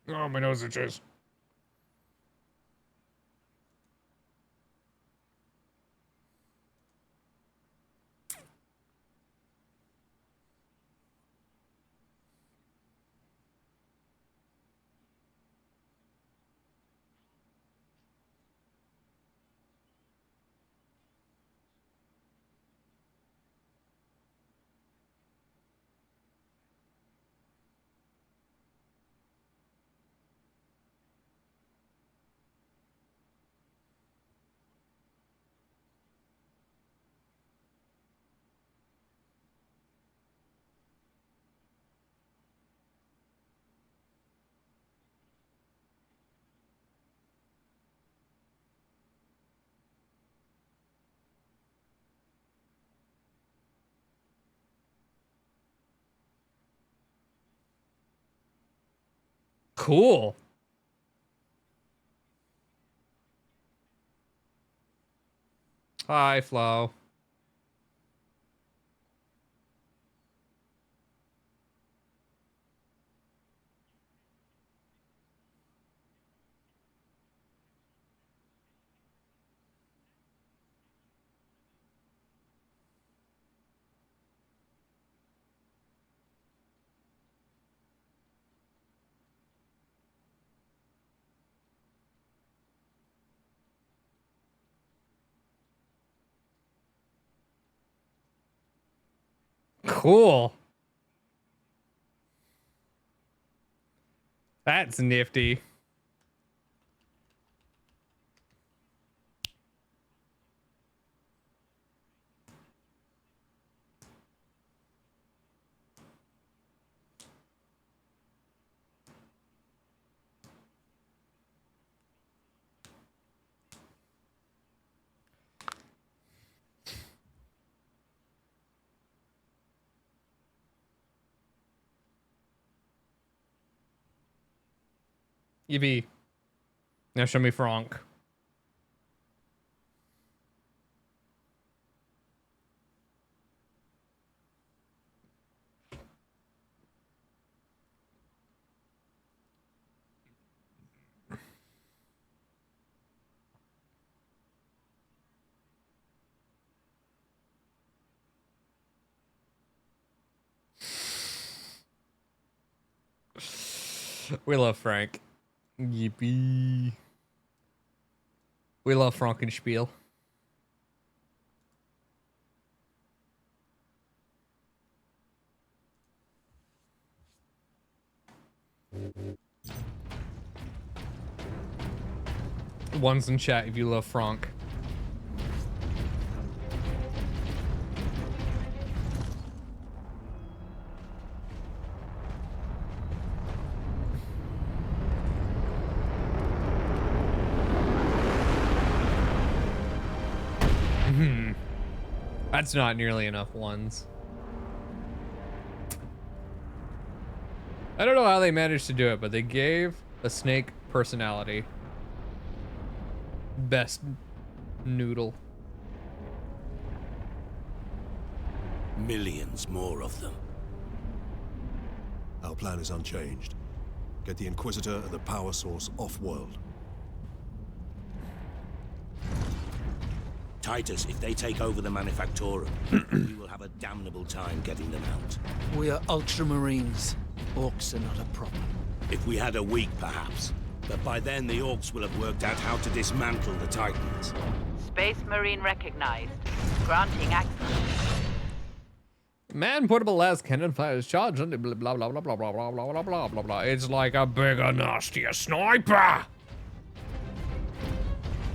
Oh, my nose itches. Cool. Hi, Flo. Cool. That's nifty. Yippee. Now show me Frank. We love Frank. Yippee. We love Frankenspiel. One's in chat if you love Frank. That's not nearly enough ones. I don't know how they managed to do it, but they gave a snake personality. Best noodle. Millions more of them. Our plan is unchanged. Get the Inquisitor and the power source off-world. Titus, if they take over the Manufactorum, we will have a damnable time getting them out. We are Ultramarines. Orcs are not a problem. If we had a week, perhaps. But by then, the Orcs will have worked out how to dismantle the Titans. Space Marine recognized. Granting access. Man portable las cannon fires charge and blah blah blah blah blah blah blah blah blah blah blah. It's like a bigger, nastier sniper.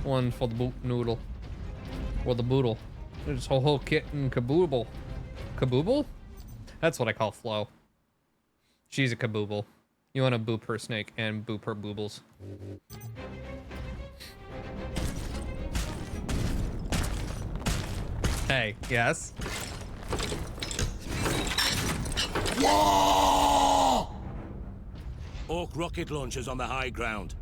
One for the boot noodle. Or the boodle. There's a whole kit and caboodle. Caboodle? That's what I call Flo. She's a caboodle. You want to boop her snake and boop her boobles. Hey, yes? Whoa! Orc rocket launchers on the high ground.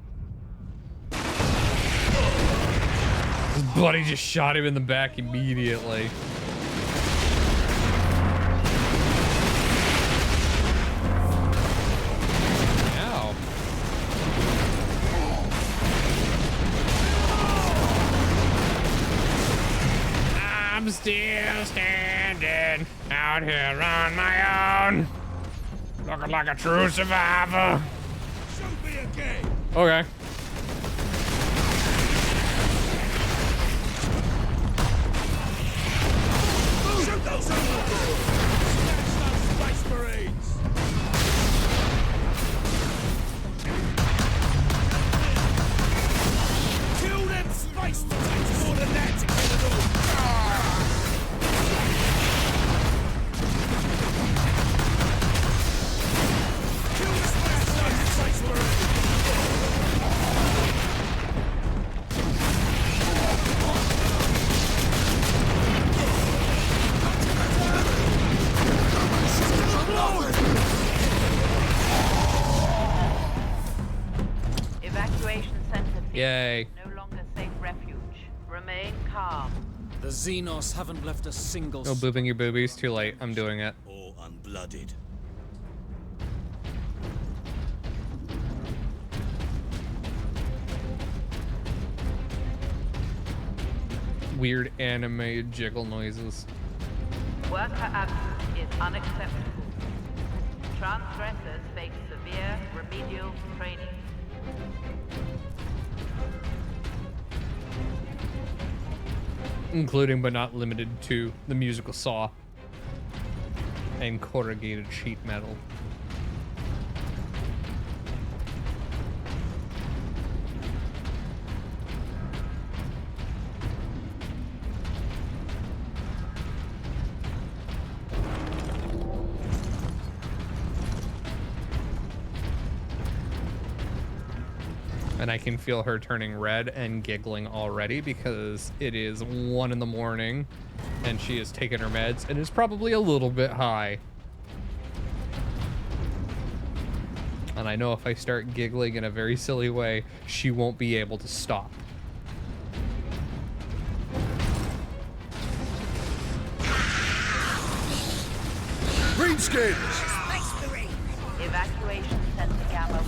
His buddy just shot him in the back immediately. Ow. I'm still standing out here on my own, looking like a true survivor. Shoot me again. Okay. Shoot those Smash those Space Marines. Kill them Space Marines more than that to kill it all. Kill the Smash those Space Marines. Evacuation center. Yay. No longer safe refuge. Remain calm. The Xenos haven't left a single. No booping your boobies. Too late. I'm doing it. Or unblooded. Weird anime jiggle noises. Worker absence is unacceptable. Transgressors face severe remedial training. Including but not limited to the musical saw and corrugated sheet metal. And I can feel her turning red and giggling already because it is 1 in the morning and she has taken her meds and is probably a little bit high. And I know if I start giggling in a very silly way, she won't be able to stop. Greenskins! Evacuation center Gamma.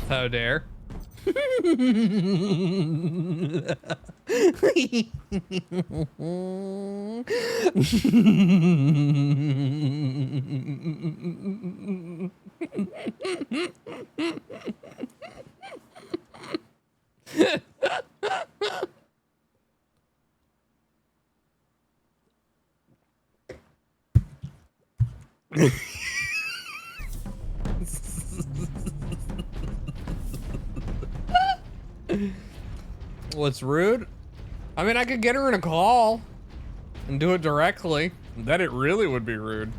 How dare. What's rude? I mean, I could get her in a call and do it directly. Then it really would be rude.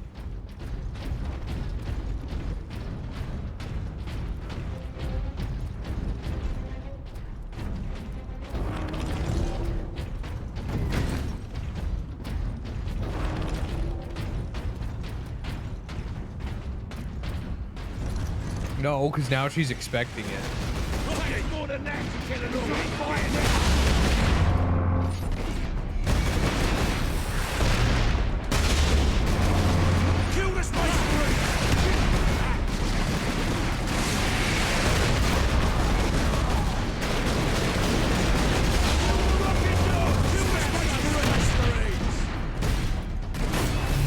No, because now she's expecting it. More than that to kill it all. Kill the Space Marine!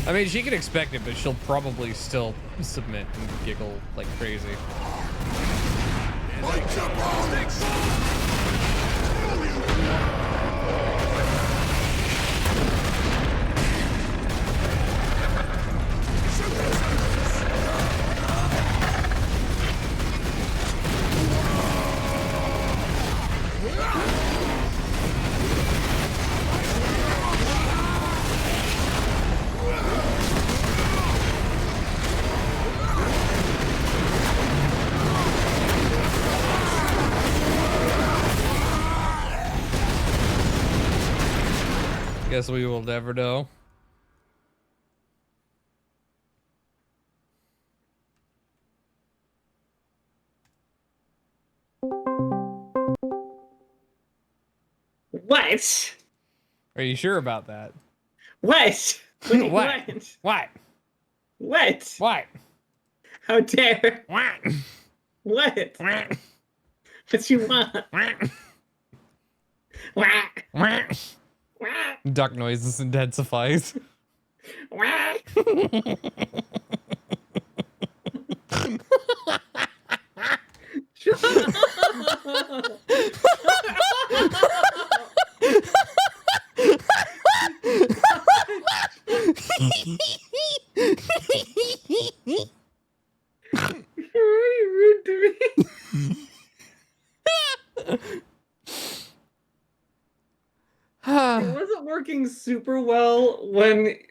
I mean, she can expect it, but she'll probably still submit and giggle like crazy. Guess we will never know. What? Are you sure about that? What? Wait, What? What? What? What? How dare? What? What? What you want? Duck noises intensifies. Shut up. You're really rude to me. It wasn't working super well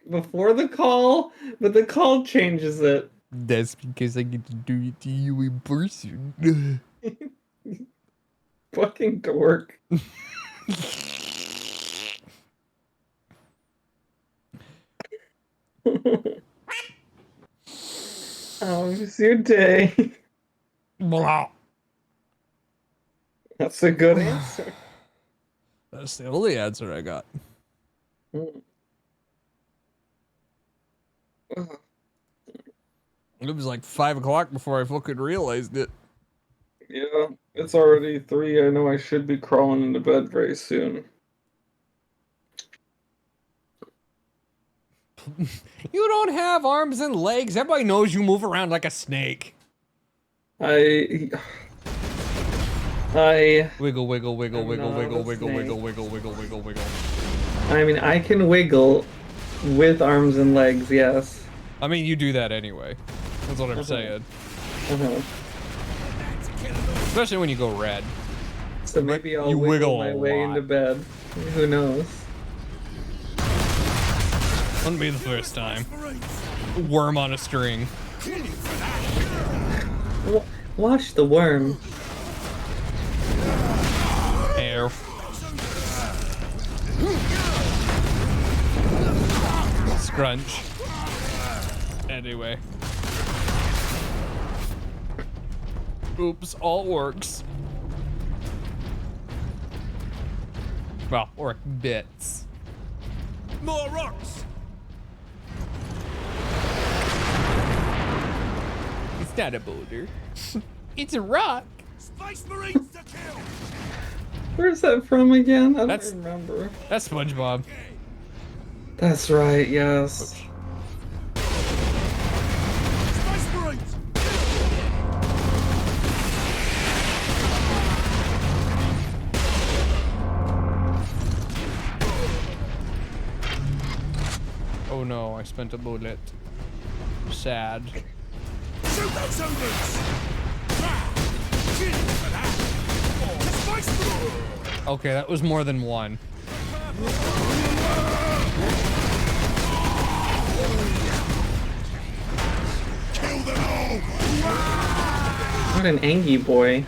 before the call, but the call changes it. That's because I get to do it to you in person. Fucking dork. Oh, it's your day. Blah. That's a good answer. That's the only answer I got. It was like 5 o'clock before I fucking realized it. Yeah, it's already 3. I know I should be crawling into bed very soon. You don't have arms and legs. Everybody knows you move around like a snake. I wiggle, wiggle, wiggle, I'm wiggle, not wiggle, a wiggle, snake. wiggle, wiggle, wiggle, wiggle, wiggle. I mean, I can wiggle with arms and legs, yes. I mean, you do that anyway. That's what I'm saying. Especially when you go red. So maybe I'll You wiggle wiggle my a way lot. into bed. Who knows? Wouldn't be the first time. Worm on a string. Watch the worm. Air. Scrunch. Anyway. Oops, all works. Well, orc bits. More rocks! It's not a boulder. It's a rock. Space Marines to kill! Where's that from again? I That's- don't remember. That's SpongeBob. That's right, yes. Space Marines! Oh no, I spent a bullet. Sad. Shoot those overs! Space Marines! Okay, that was more than one. Kill them all! What an angy boy.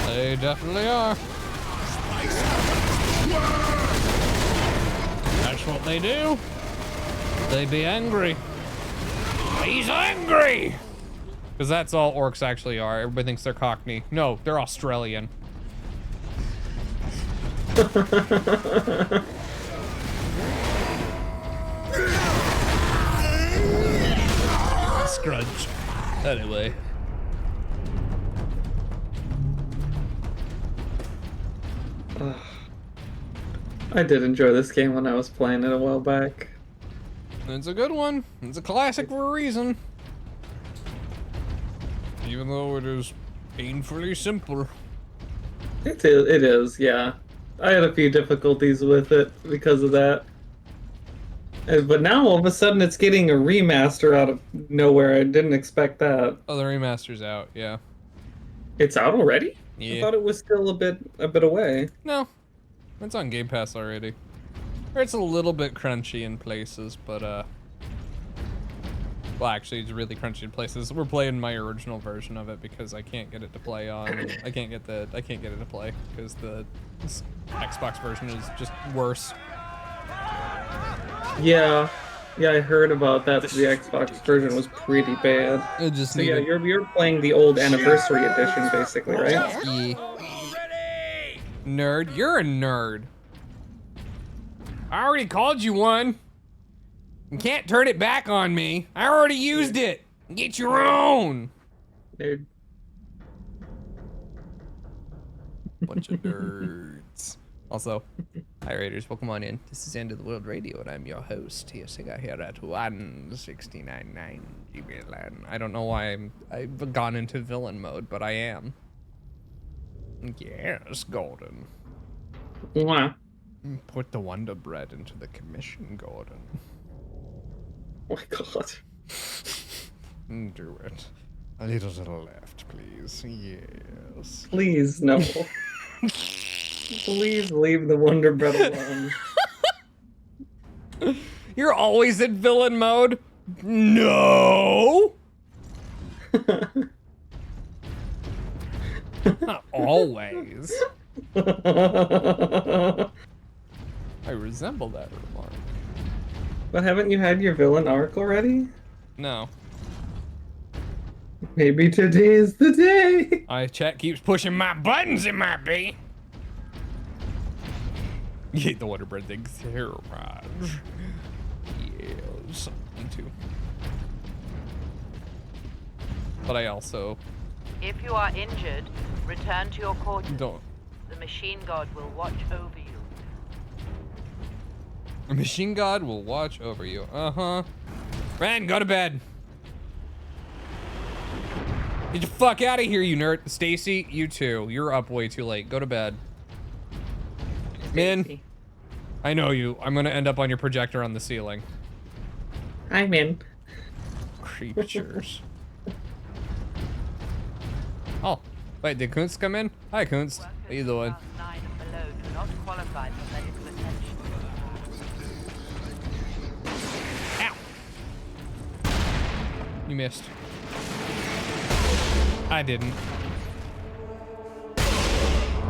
They definitely are. That's what they do. They be angry. He's angry! Because that's all orcs actually are. Everybody thinks they're Cockney. No, they're Australian. Scrunch. Anyway. I did enjoy this game when I was playing it a while back. It's a good one. It's a classic for a reason. Even though it is painfully simple. It is, yeah. I had a few difficulties with it because of that. But now all of a sudden it's getting a remaster out of nowhere. I didn't expect that. Oh, the remaster's out, yeah. It's out already? Yeah. I thought it was still a bit away. No. It's on Game Pass already. Or it's a little bit crunchy in places, but Well, actually, it's really crunchy in places. We're playing my original version of it because I can't get it to play on. I can't get it to play because the Xbox version is just worse. Yeah, I heard about that. The Xbox version was pretty bad. It just so yeah, you're playing the old anniversary edition, basically, right? Yeah. Nerd, you're a nerd. I already called you one. You can't turn it back on me. I already used it. Get your own. Nerd. Bunch of nerds. Also, hi Raiders, welcome on in. This is End of the World Radio, and I'm your host, Siga here at 1699 GBLN. I don't know why I've gone into villain mode, but I am. Yes, Gordon. Mwah. Put the Wonder Bread into the commission, Gordon. Oh my god. Do it. A little to the left, please. Yes. Please, no. Please leave the Wonder Bread alone. You're always in villain mode? No! Not always. I resemble that remark. But haven't you had your villain arc already? No. Maybe today is the day. Chat keeps pushing my buttons, it might be. You hate the Wonder Bread thing, Sarah. Yes, me too. But I also... If you are injured, return to your quarters. Don't. The machine god will watch over you. The machine god will watch over you. Uh-huh. Ren, go to bed. Get the fuck out of here, you nerd. Stacy, you too. You're up way too late. Go to bed. Min, I know you. I'm gonna end up on your projector on the ceiling. Hi, Min. Creatures. Oh, wait, did Kuntz come in? Hi, Kuntz. How you doing? Ow! You missed. I didn't.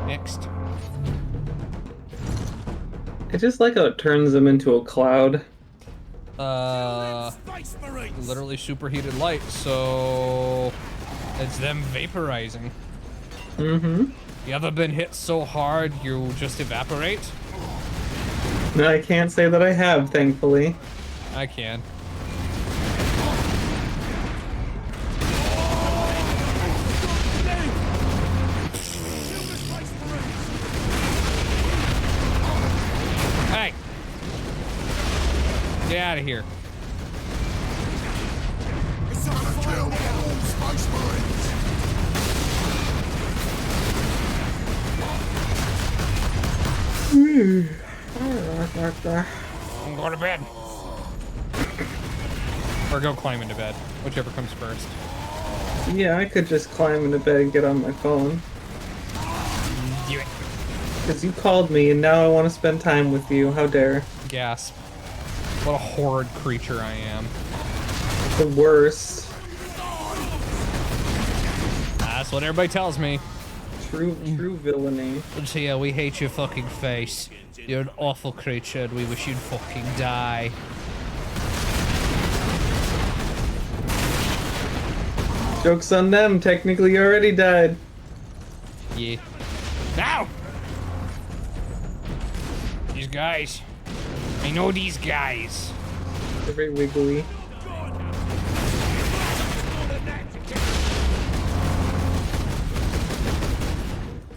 Next. I just like how it turns them into a cloud. Literally superheated light, so it's them vaporizing. Mm-hmm. You ever been hit so hard you just evaporate? No, I can't say that I have, thankfully. I can. Hey! Get out of here. I'm going to bed. Or go climb into bed, whichever comes first. Yeah, I could just climb into bed and get on my phone. Do it. Because you called me and now I want to spend time with you. How dare. Gasp. What a horrid creature I am. The worst. That's what everybody tells me. True villainy. So yeah, we hate your fucking face. You're an awful creature and we wish you'd fucking die. Joke's on them. Technically, you already died. Yeah. Now! These guys. I know these guys. They're very wiggly.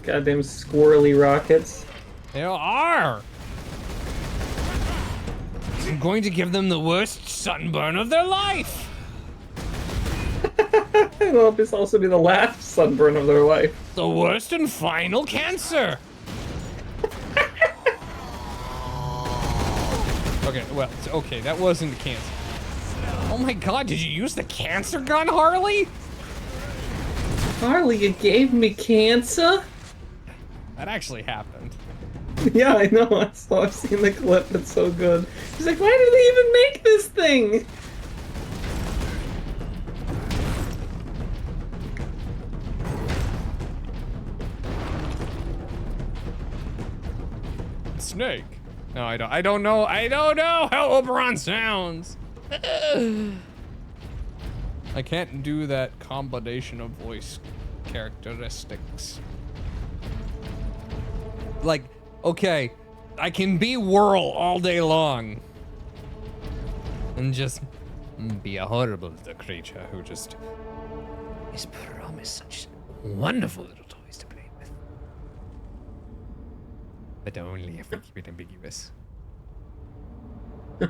Goddamn squirrely rockets. They are! I'm going to give them the worst sunburn of their life! Well, this will also be the last sunburn of their life. The worst and final cancer! Okay, well, okay, that wasn't the cancer. Oh my god, did you use the cancer gun, Harley? Harley, you gave me cancer? That actually happened. Yeah, I know. I've seen the clip. It's so good. She's like, why did they even make this thing? snake. No, I don't. I don't know. I don't know how Oberon sounds. I can't do that combination of voice characteristics. Like, okay, I can be Whirl all day long. And just be a horrible little creature who just is promised such wonderful little toys to play with. But only if we keep it ambiguous. The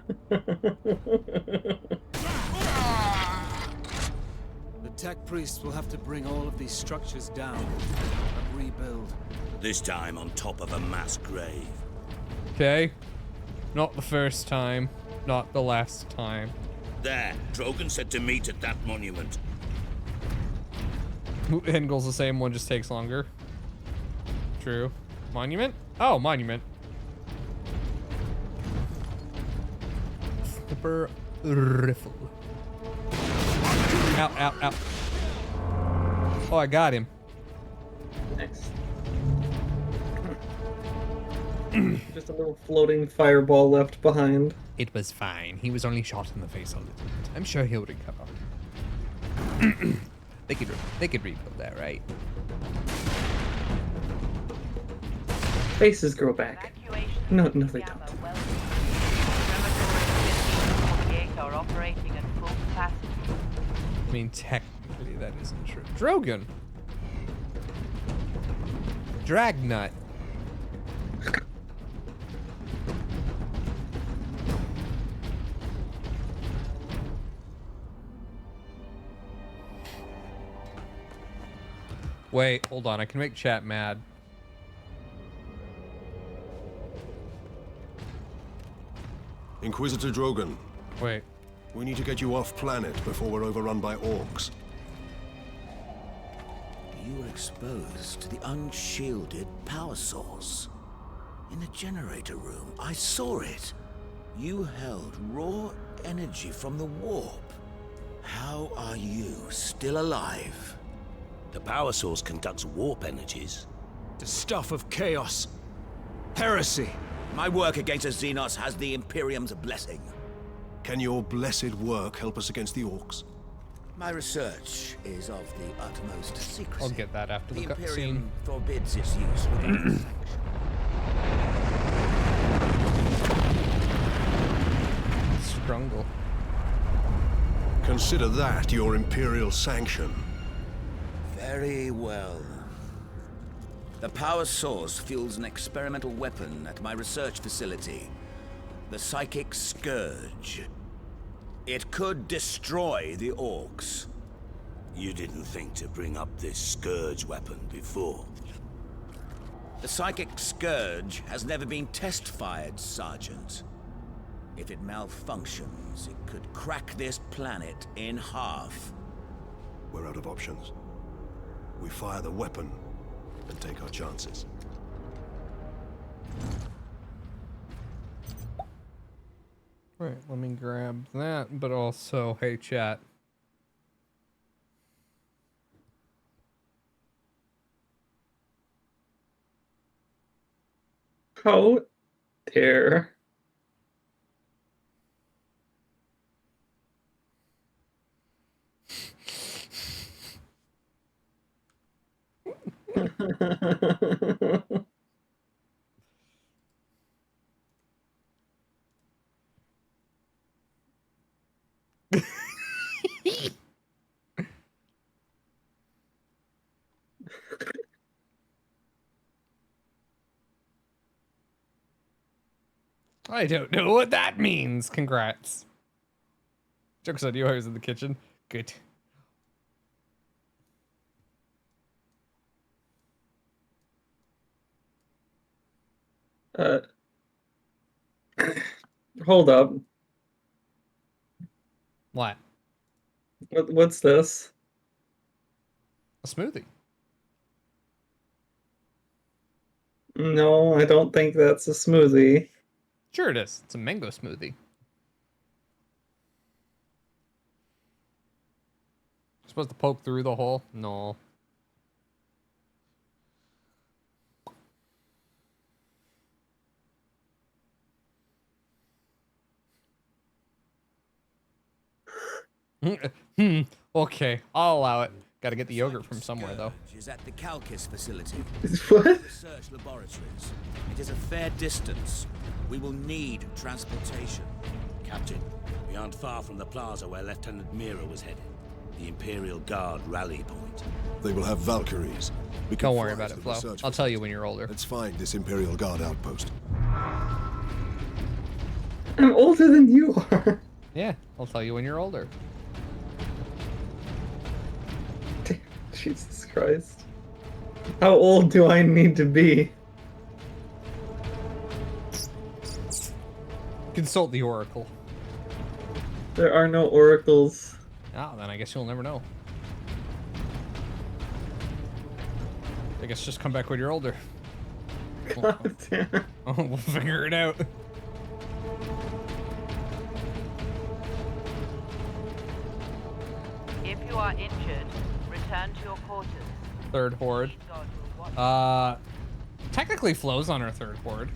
tech priests will have to bring all of these structures down and rebuild. This time on top of a mass grave. Okay. Not the first time. Not the last time. There, Drogon said to meet at that monument. Engel's the same one, just takes longer. True. Monument? Oh, monument. Slipper riffle. Ow, ow, ow. Oh, I got him. Nice. Just a little floating fireball left behind. It was fine. He was only shot in the face a little bit. I'm sure he'll recover. They could rebuild that, right? Faces grow back. No, they don't. Are operating at full capacity. I mean, technically that isn't true. Drogon. Dragnut. Wait, hold on. I can make chat mad. Inquisitor Drogon. Wait. We need to get you off planet before we're overrun by orcs. You were exposed to the unshielded power source. In the generator room, I saw it. You held raw energy from the warp. How are you still alive? The power source conducts warp energies. The stuff of chaos. Heresy. My work against the Xenos has the Imperium's blessing. Can your blessed work help us against the orcs? My research is of the utmost secrecy. I'll get that after the cutscene. Imperium forbids its use without sanction. Strungle. Consider that your Imperial sanction. Very well. The power source fuels an experimental weapon at my research facility. The Psychic Scourge. It could destroy the orcs. You didn't think to bring up this Scourge weapon before. The Psychic Scourge has never been test-fired, Sergeant. If it malfunctions, it could crack this planet in half. We're out of options. We fire the weapon and take our chances. Right, let me grab that, but also, hey chat. Oh dear. I don't know what that means. Congrats. Jokes on you, I was in the kitchen. Good. Hold up. What? What's this? A smoothie. No, I don't think that's a smoothie. Sure it is. It's a mango smoothie. Supposed to poke through the hole? No. Okay, I'll allow it. Gotta get the yogurt from somewhere, though. Is at the Calcus facility. What? Research laboratories. It is a fair distance. We will need transportation. Captain, we aren't far from the plaza where Lieutenant Mira was headed. The Imperial Guard rally point. They will have Valkyries. We can Don't worry fly about to it, the Flo. research I'll tell you when you're older. Let's find this Imperial Guard outpost. I'm older than you are. Yeah, I'll tell you when you're older. Jesus Christ. How old do I need to be? Consult the Oracle. There are no oracles. Oh, then I guess you'll never know. I guess just come back when you're older. God damn. We'll figure it out. If you are injured, return to your quarters. Third horde. Technically Flo's on our third horde.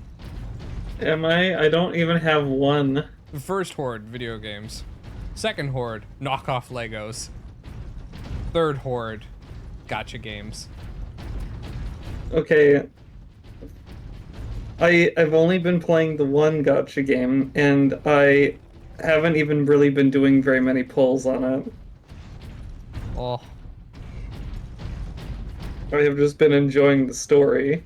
Am I? I don't even have one. The first horde, video games. Second horde, knockoff Legos. Third horde, gacha games. Okay. I've only been playing the one gacha game, and I haven't even really been doing very many pulls on it. Oh. I have just been enjoying the story.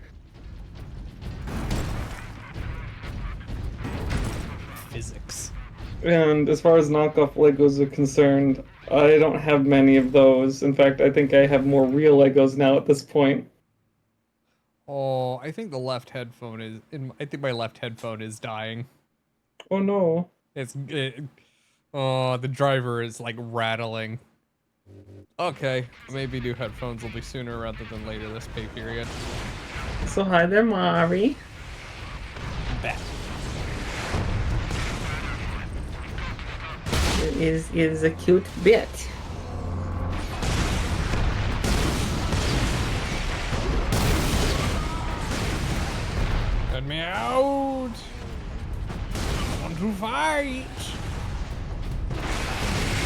Physics. And as far as knockoff Legos are concerned, I don't have many of those. In fact, I think I have more real Legos now at this point. Oh, I think the left headphone is. I think my left headphone is dying. Oh no! Oh, the driver is like rattling. Okay, maybe new headphones will be sooner rather than later this pay period. So hi there, Mari. Bet. It is a cute bit. Let me out! I want to fight!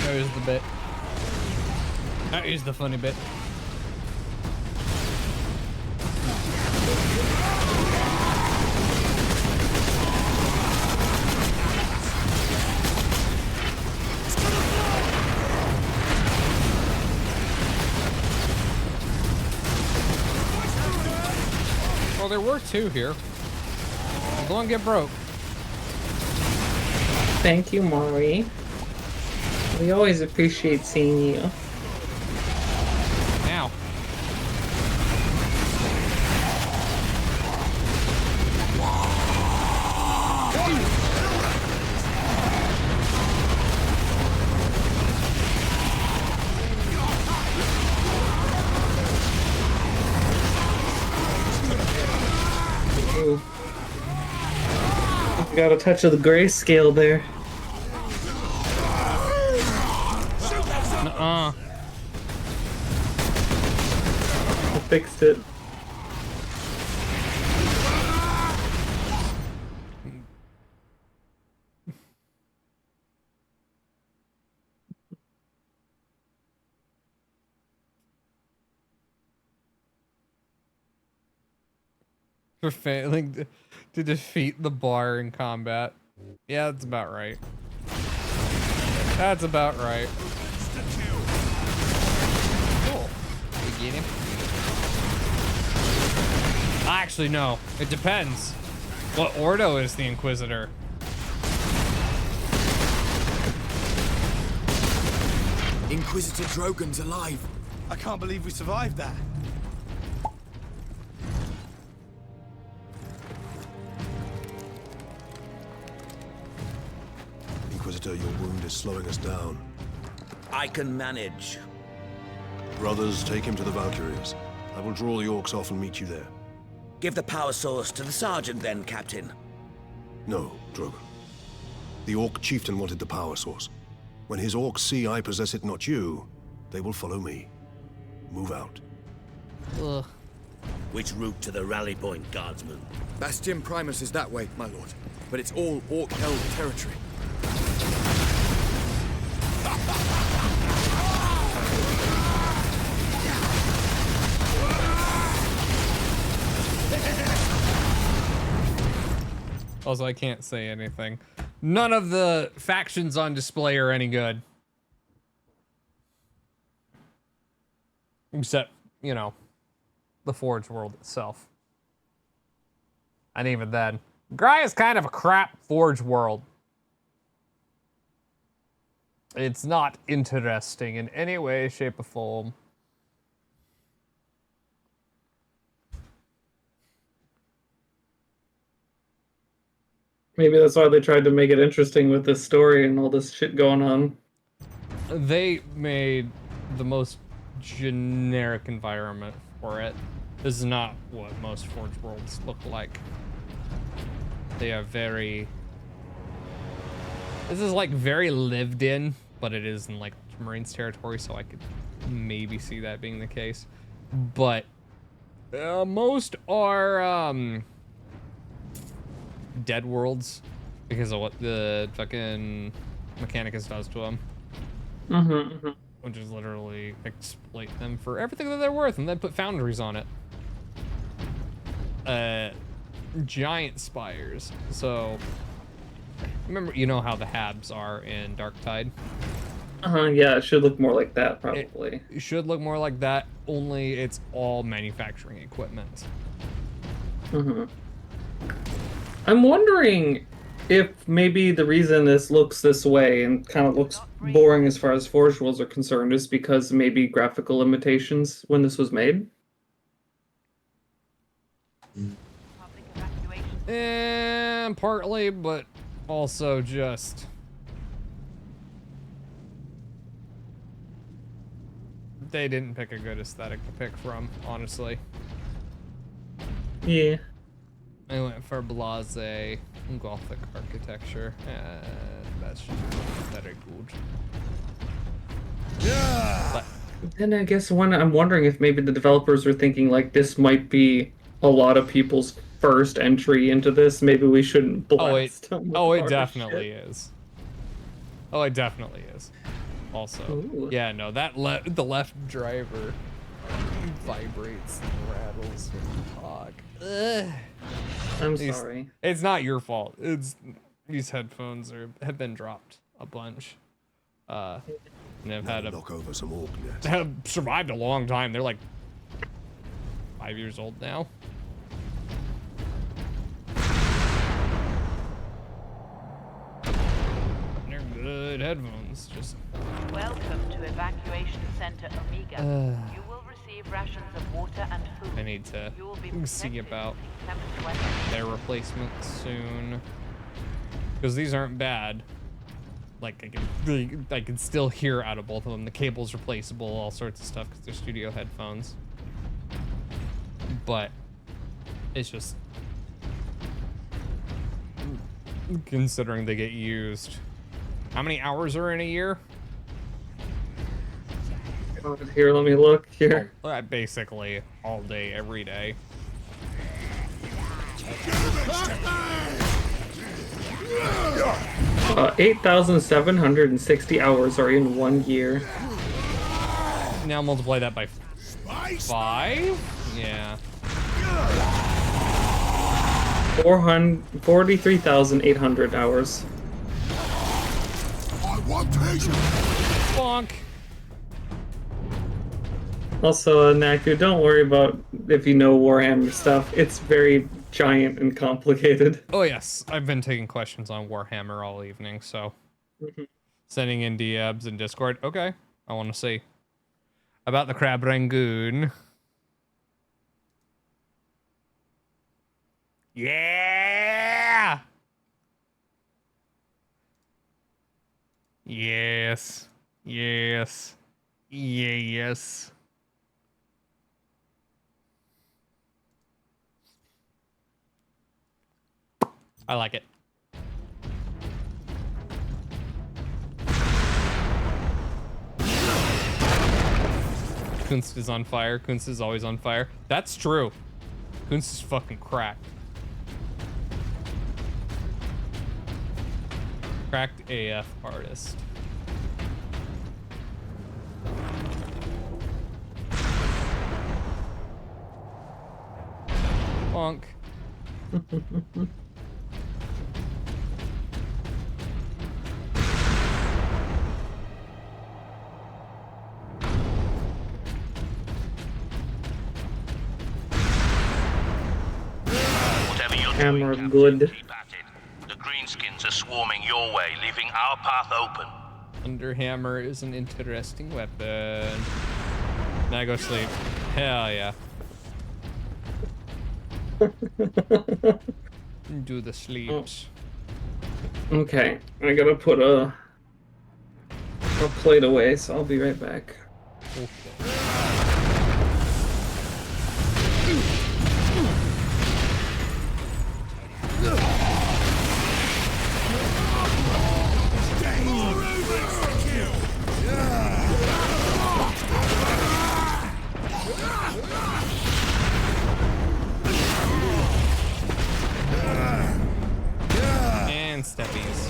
There's the bit. That is the funny bit. Well, there were two here. Don't get broke. Thank you, Mari. We always appreciate seeing you. Now. Ooh. Got a touch of the grayscale there. Nuh-uh. I fixed it. For failing to defeat the bar in combat. Yeah, that's about right. That's about right. Cool. We get him. Actually, no. It depends. What Ordo is the Inquisitor? Inquisitor Drogon's alive. I can't believe we survived that. Inquisitor, your wound is slowing us down. I can manage. Brothers, take him to the Valkyries. I will draw the orcs off and meet you there. Give the power source to the sergeant then, Captain. No, Drogon. The orc chieftain wanted the power source. When his orcs see I possess it, not you, they will follow me. Move out. Ugh. Which route to the rally point, guardsman? Bastion Primus is that way, my lord. But it's all orc-held territory. Also, I can't say anything. None of the factions on display are any good. Except, you know, the Forge world itself. And even then, Grai is kind of a crap Forge world. It's not interesting in any way, shape, or form. Maybe that's why they tried to make it interesting with this story and all this shit going on. They made the most generic environment for it. This is not what most Forge worlds look like. They are very... This is like very lived in, but it is in like Marines territory, so I could maybe see that being the case. But most are dead worlds because of what the fucking Mechanicus does to them. Which is literally exploit them for everything that they're worth and then put foundries on it. Giant spires. So remember, you know how the Habs are in Darktide? Yeah, it should look more like that, probably. It should look more like that, only it's all manufacturing equipment. I'm wondering if maybe the reason this looks this way and kind of looks boring as far as Forge worlds are concerned is because maybe graphical limitations when this was made. Partly, but also just... They didn't pick a good aesthetic to pick from, honestly. Yeah. I went for blase Gothic architecture, and that's just very good. Yeah. Then I guess I'm wondering if maybe the developers are thinking like this might be a lot of people's first entry into this. Maybe we shouldn't blast them. It definitely is. Oh, it definitely is. Also, yeah, no, that the left driver vibrates and rattles when you talk. Ugh. I'm sorry. It's not your fault. It's these headphones have been dropped a bunch. And have had knock over some orc nets. Have survived a long time. They're like 5 years old now. They're good headphones. Just welcome to Evacuation Center Omega. You will receive rations of water and food. I need to see about their replacement soon, because these aren't bad. Like I can still hear out of both of them. The cable's replaceable, all sorts of stuff, because they're studio headphones. But it's just considering they get used. How many hours are in a year? Here, let me look here. Basically all day, every day. 8,760 hours are in 1 year. Now multiply that by 5? Yeah. 43,800 hours. I want patient. Bonk. Also, Naku, don't worry about if you know Warhammer stuff. It's very giant and complicated. Oh yes, I've been taking questions on Warhammer all evening, so sending in DMs in Discord. Okay, I want to see about the Crab Rangoon. Yeah. Yes. Yes. Yes. I like it. Kunst is on fire. Kunst is always on fire. That's true. Kunst is fucking cracked. Cracked AF artist. Honk. Hammer good. The greenskins are swarming your way, leaving our path open. Underhammer is an interesting weapon. Now go sleep. Hell yeah. Do the sleeps. Okay, I gotta put a plate away, so I'll be right back. Okay. And steppies.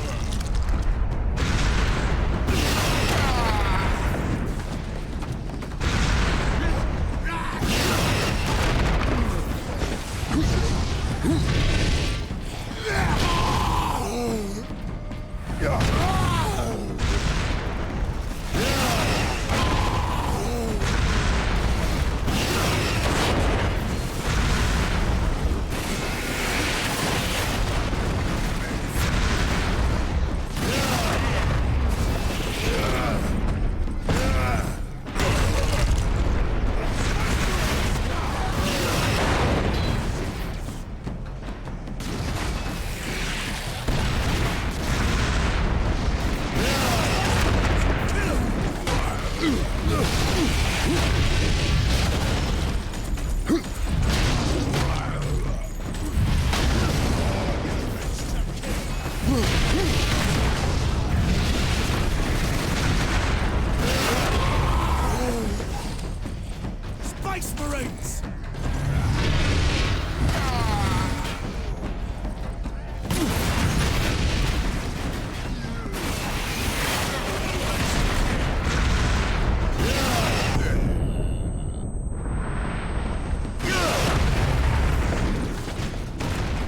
Space Marines!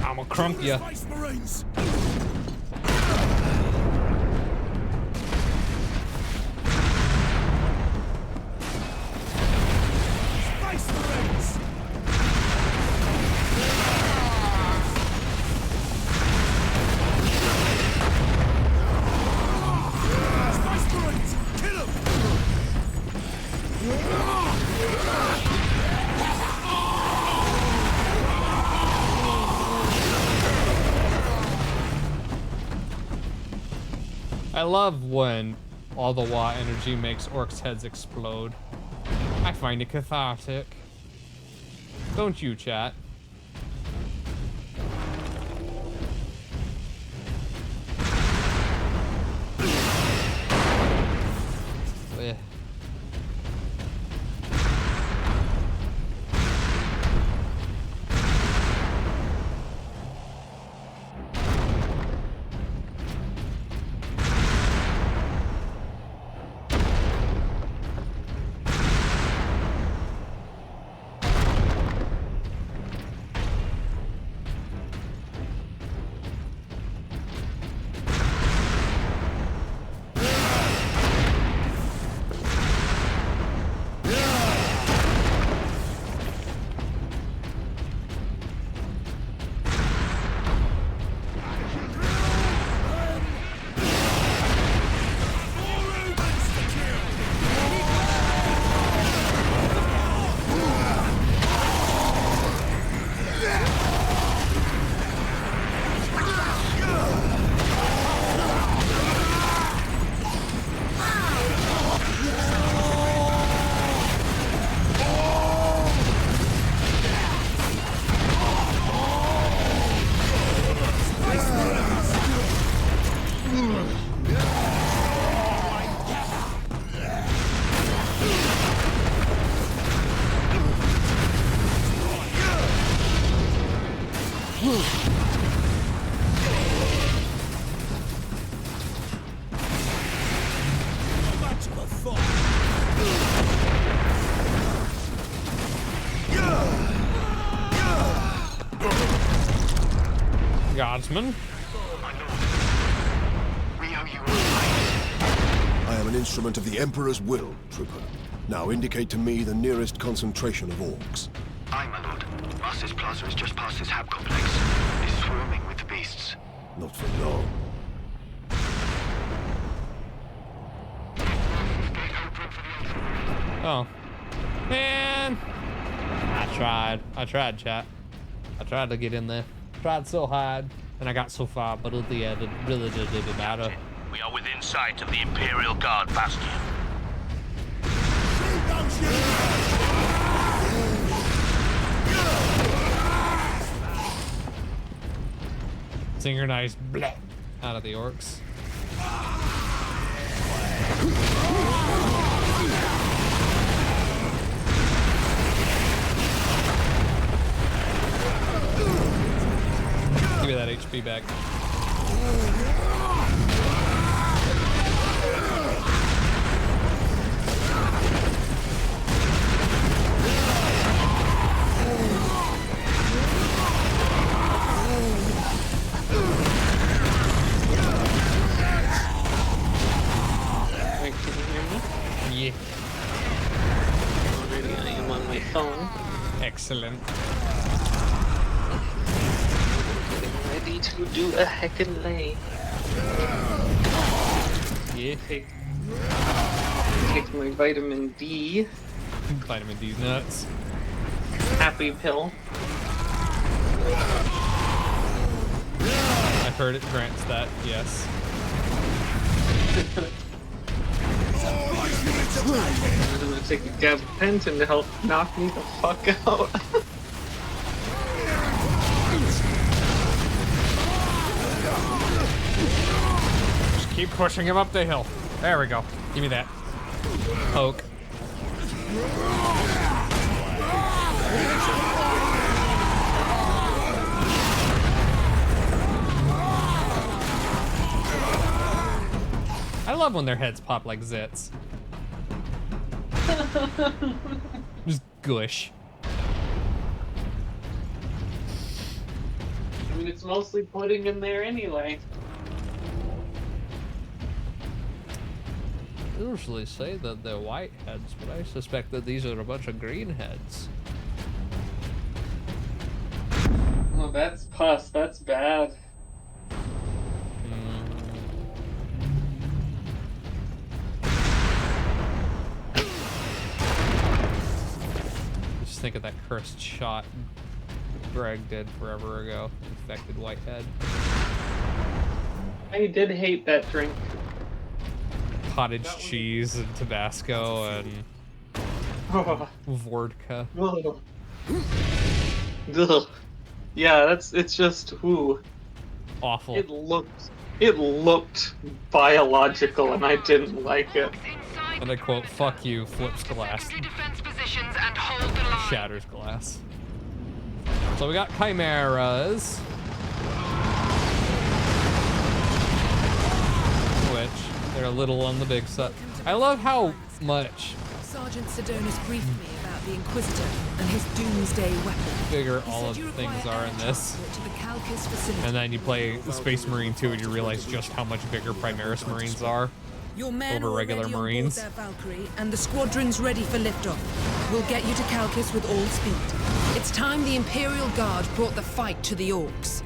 I'ma crump ya. Space Marines! Space Marines! Space Marines! Kill 'em! I love when all the Wa energy makes orcs' heads explode. I find it cathartic. Don't you, chat? Eh. guardsman. I am an instrument of the Emperor's will, Trooper. Now indicate to me the nearest concentration of orcs. Aye, my lord. Masters Plaza is just past this hab complex. It's swarming with the beasts. Not for long. Oh. Man! I tried, chat. I tried to get in there. Tried so hard, and I got so far, but at the end, it really didn't matter. We are within sight of the Imperial Guard bastion. Synchronized bleh out of the orcs. Give me that HP back. Yeah. Already I am on my phone. Excellent. Getting ready to do a heckin' lay. Yeah. Take my vitamin D. Vitamin D's nuts. Happy pill. I've heard it grants that, yes. I'm gonna take a gabapentin to help knock me the fuck out. Just keep pushing him up the hill. There we go. Give me that. Poke. I love when their heads pop like zits. Just gush. I mean, it's mostly pudding in there anyway. I usually say that they're white heads, but I suspect that these are a bunch of green heads. Oh, that's pus. That's bad. Just think of that cursed shot Greg did forever ago. Infected whitehead. I did hate that drink. Cottage cheese and Tabasco and vodka. Ugh. Yeah, it's just ooh. Awful. It looked biological and I didn't like it. And I quote, "Fuck you," flips glass. Shatters glass. So we got chimeras. Which, they're a little on the big side. I love how much Sergeant Sedonis briefed me about the Inquisitor and his doomsday weapon. bigger all of the things are in this. And then you play Space Marine 2 and you realize just how much bigger Primaris Marines are Your men over regular Marines. Their Valkyrie, and the squadron's ready for liftoff. We'll get you to Calcus with all speed. It's time the Imperial Guard brought the fight to the Orcs.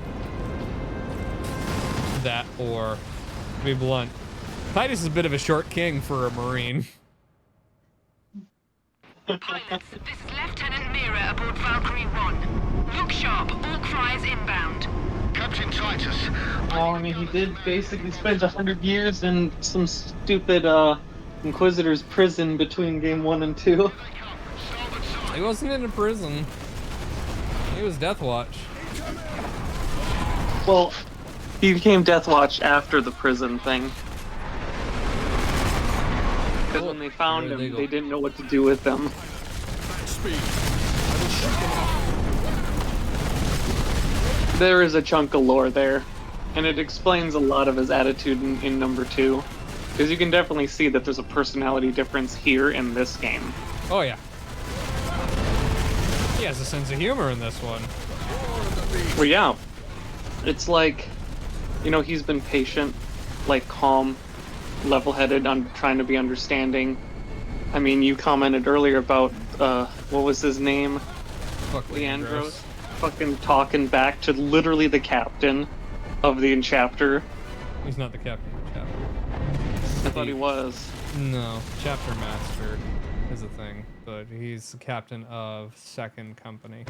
That, or, to be blunt, Titus is a bit of a short king for a Marine. Pilots, this is Lieutenant Mira aboard Valkyrie 1. Look sharp, Orc flyers inbound. Captain Titus. Well, I mean, he did basically spend 100 years in some stupid Inquisitor's prison between game 1 and 2. He wasn't in a prison. He was Death Watch. Well, he became Death Watch after the prison thing. Because when they found him, they didn't know what to do with him. There is a chunk of lore there, and it explains a lot of his attitude in number 2. Because you can definitely see that there's a personality difference here in this game. Oh yeah. He has a sense of humor in this one. Well, yeah. It's like, you know, he's been patient, like calm, level-headed, on trying to be understanding. I mean, you commented earlier about, what was his name? Leandros. Fucking talking back to literally the captain of the chapter. He's not the captain of the chapter. I thought he was. No, chapter master is a thing, but he's the captain of second company.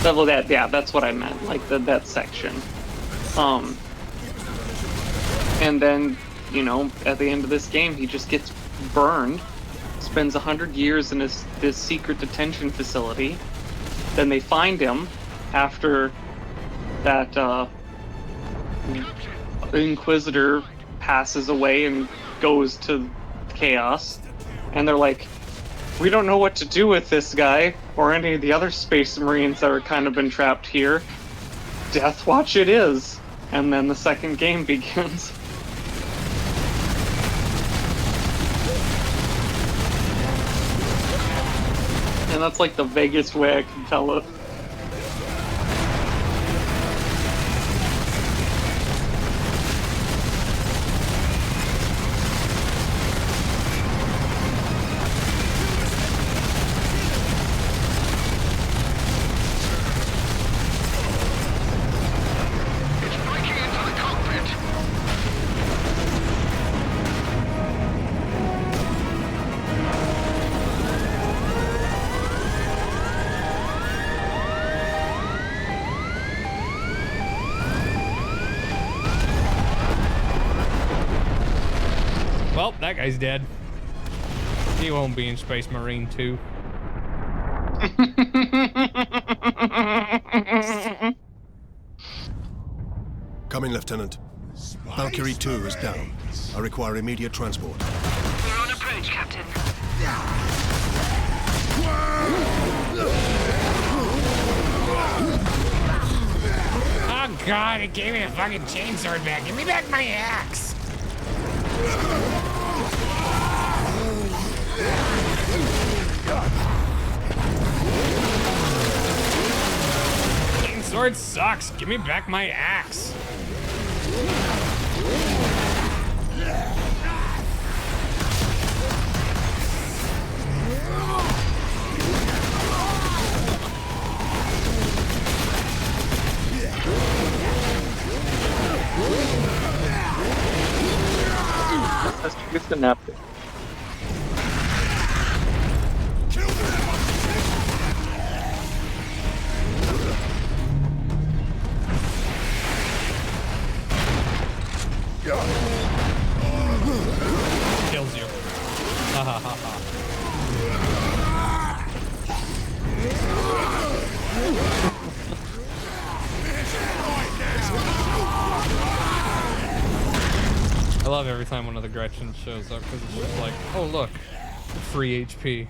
Well, yeah, that's what I meant, like that section. And then, you know, at the end of this game, he just gets burned, spends 100 years in this secret detention facility. Then they find him after that Inquisitor passes away and goes to Chaos, and they're like, we don't know what to do with this guy or any of the other Space Marines that are kind of been trapped here. Death Watch it is. And then the second game begins. And that's like the vaguest way I can tell it. Well, that guy's dead. He won't be in Space Marine 2. Come in, Lieutenant. Valkyrie 2 is down. I require immediate transport. We're on approach, Captain. Oh god, it gave me a fucking chainsword back. Give me back my axe. Chainsword sucks. Give me back my axe. Let's get the napkin. Kills you. Ha ha ha ha. I love every time one of the Gretchens shows up because it's just like, oh look, free HP.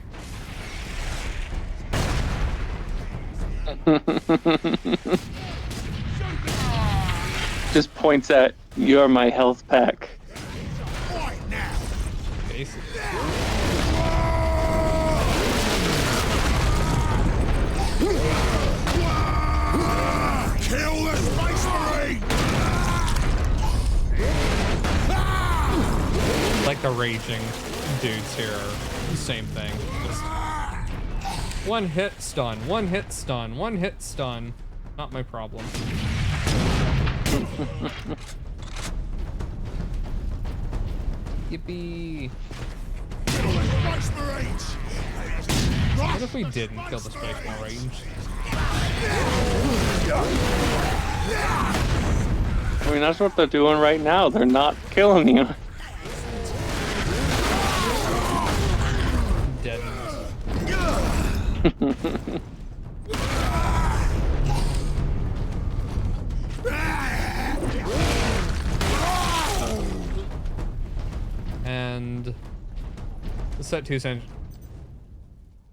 Just points at, you're my health pack. Basically. Kill the Space Marine! Like the raging dudes here are the same thing. Just one hit stun, one hit stun, one hit stun. Not my problem. Yippee. Kill the Space Marines! What if we didn't kill the Space Marines? I mean, that's what they're doing right now. They're not killing you. Deadens. And the set 2 cent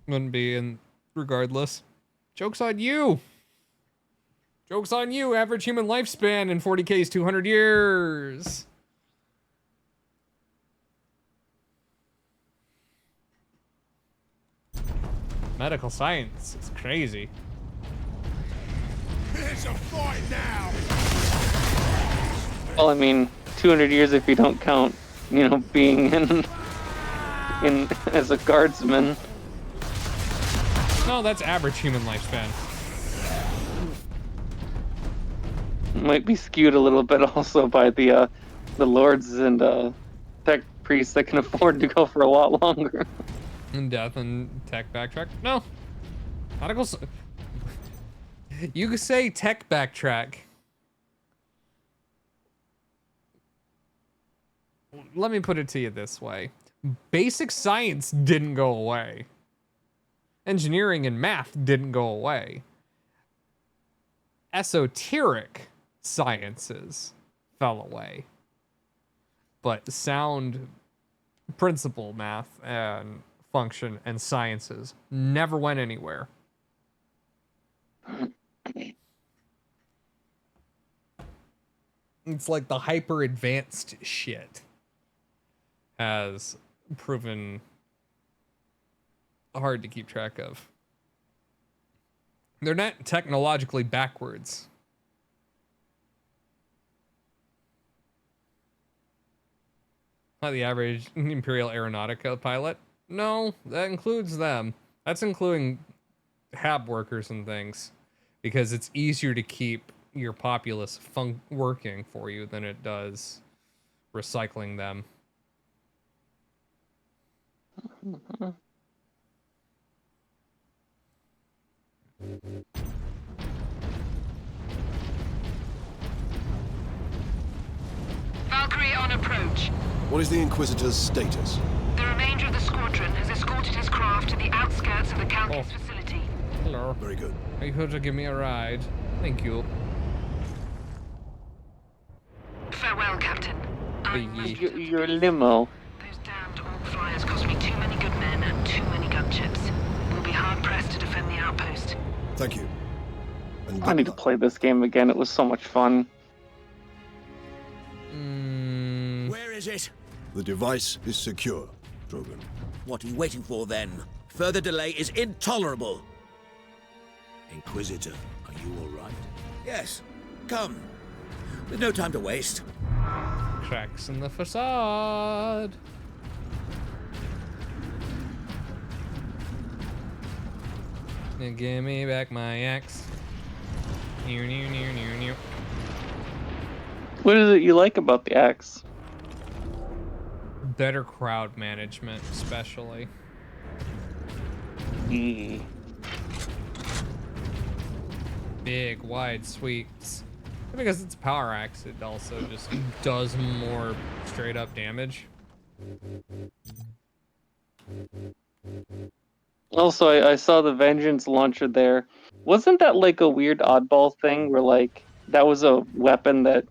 wouldn't be in regardless. Joke's on you! Joke's on you! Average human lifespan in 40K is 200 years! Medical science is crazy. Here's a fight now! Well, I mean, 200 years if you don't count, you know, being in as a guardsman. No, that's average human lifespan. Might be skewed a little bit also by the lords and tech priests that can afford to go for a lot longer. And death and tech backtrack? No. Articles. You could say tech backtrack. Let me put it to you this way. Basic science didn't go away. Engineering and math didn't go away. Esoteric sciences fell away. But sound principle math and function and sciences never went anywhere. It's like the hyper advanced shit has proven hard to keep track of. They're not technologically backwards. Not the average Imperial Aeronautica pilot. No, that includes them. That's including hab workers and things, because it's easier to keep your populace working for you than it does recycling them. Valkyrie on approach. What is the Inquisitor's status? The remainder of the squadron has escorted his craft to the outskirts of the Countess facility. Hello. Very good. Are you here to give me a ride? Thank you. Farewell, Captain. Your limo. Those damned Orc flyers cost me too many good men and too many gunships. We'll be hard-pressed to defend the outpost. Thank you. And I need to play this game again. It was so much fun. Where is it? the device is secure, Drogon. What are you waiting for, then? Further delay is intolerable. Inquisitor, are you all right? Yes. Come. There's no time to waste. Cracks in the facade. Now give me back my axe. New, new, new, new, new. What is it you like about the axe? Better crowd management, especially. Big, wide sweeps. Because it's a power axe, it also just does more straight up damage. Also, I saw the Vengeance launcher there. Wasn't that like a weird oddball thing where like that was a weapon that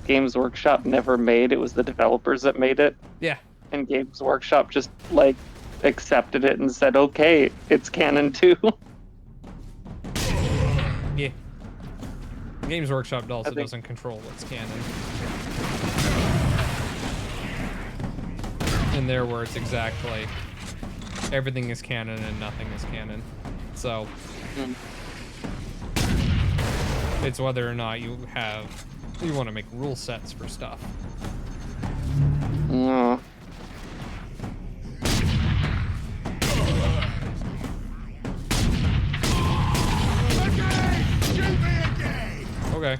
Games Workshop never made? It was the developers that made it. Yeah. And Games Workshop just like accepted it and said, okay, it's canon too. Yeah. Games Workshop also doesn't control what's canon. In their words, exactly. Everything is canon and nothing is canon. So, it's whether or not you want to make rule sets for stuff. Okay.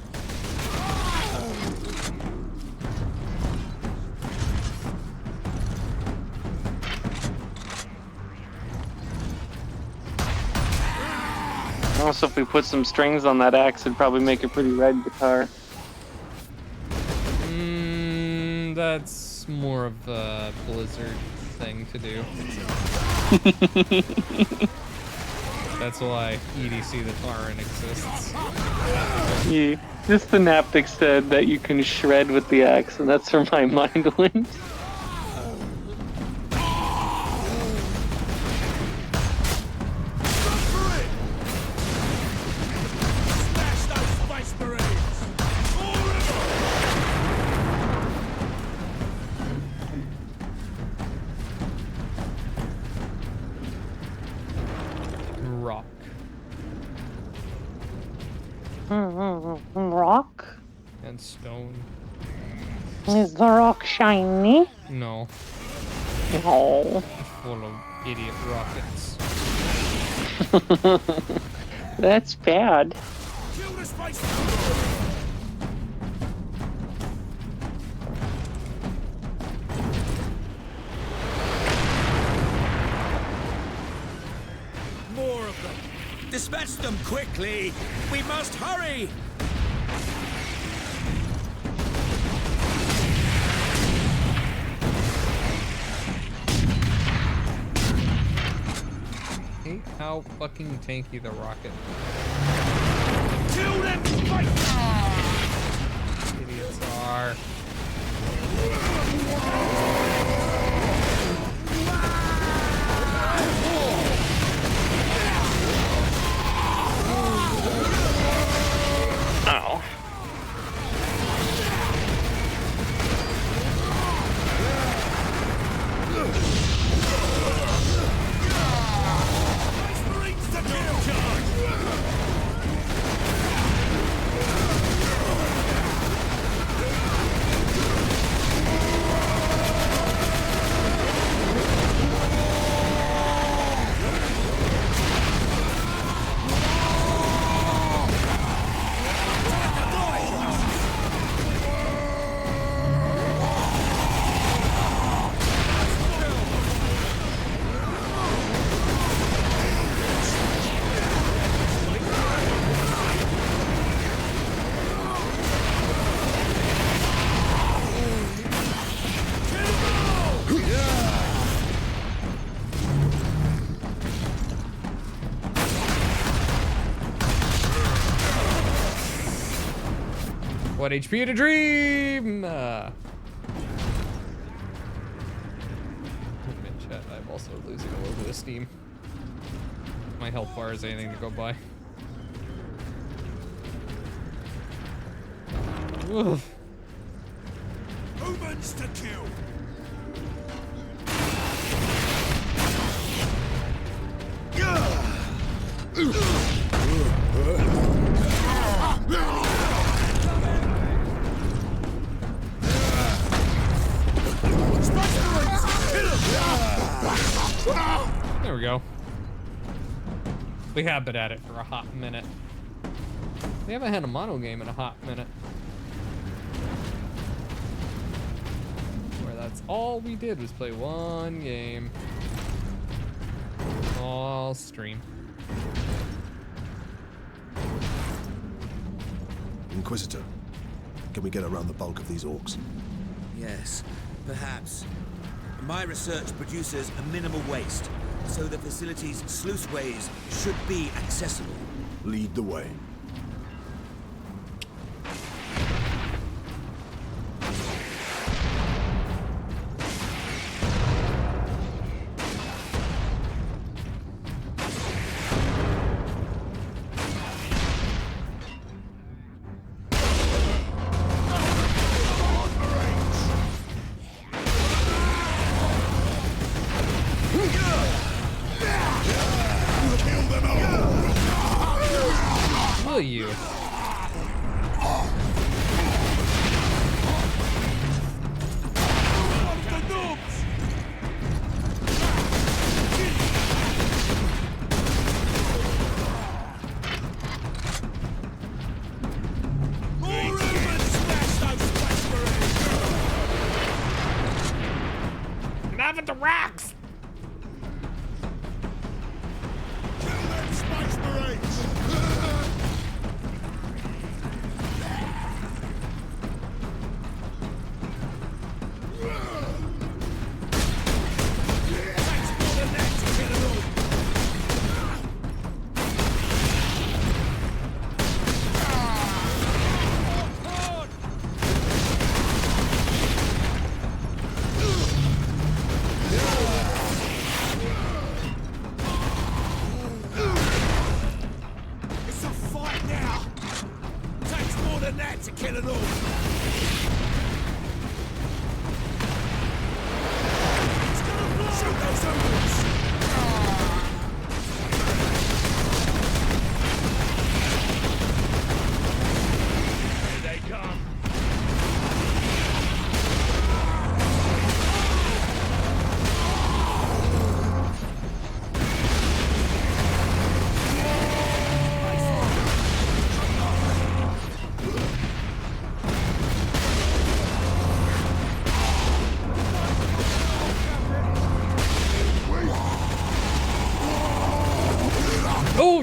Also, if we put some strings on that axe, it'd probably make a pretty red guitar. That's more of a Blizzard thing to do. That's why EDC the Tauren exists. Yeah, this Synaptic said that you can shred with the axe, and that's where my mind went. Rock. Rock? And stone. Is the rock shiny? No. No. Full of idiot rockets. That's bad. Kill the space. More of them. Dispatch them quickly. We must hurry. Hate how fucking tanky the rocket. Kill them. Idiots are. Ow. What HP to dream? Chat, I'm also losing a little bit of steam. My health bar is anything to go by. Oof. Humans to kill. There we go. We have been at it for a hot minute. We haven't had a mono game in a hot minute. Where that's all we did was play one game. All stream. Inquisitor, can we get around the bulk of these orcs? Yes, perhaps. My research produces a minimal waste, so the facility's sluiceways should be accessible. Lead the way. Will you? Enough at the rocks!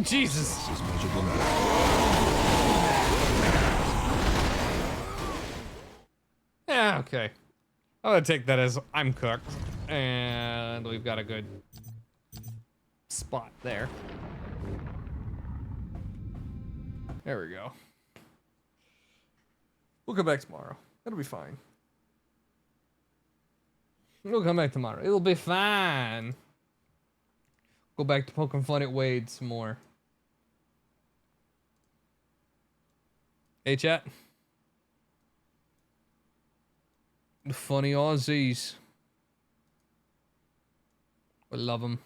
Jesus. Yeah, okay. I'm gonna take that as I'm cooked. And we've got a good spot there. There we go. We'll come back tomorrow. It'll be fine. We'll come back tomorrow. It'll be fine. Go back to poking fun at Wade some more. Hey, chat. The funny Aussies. We love them.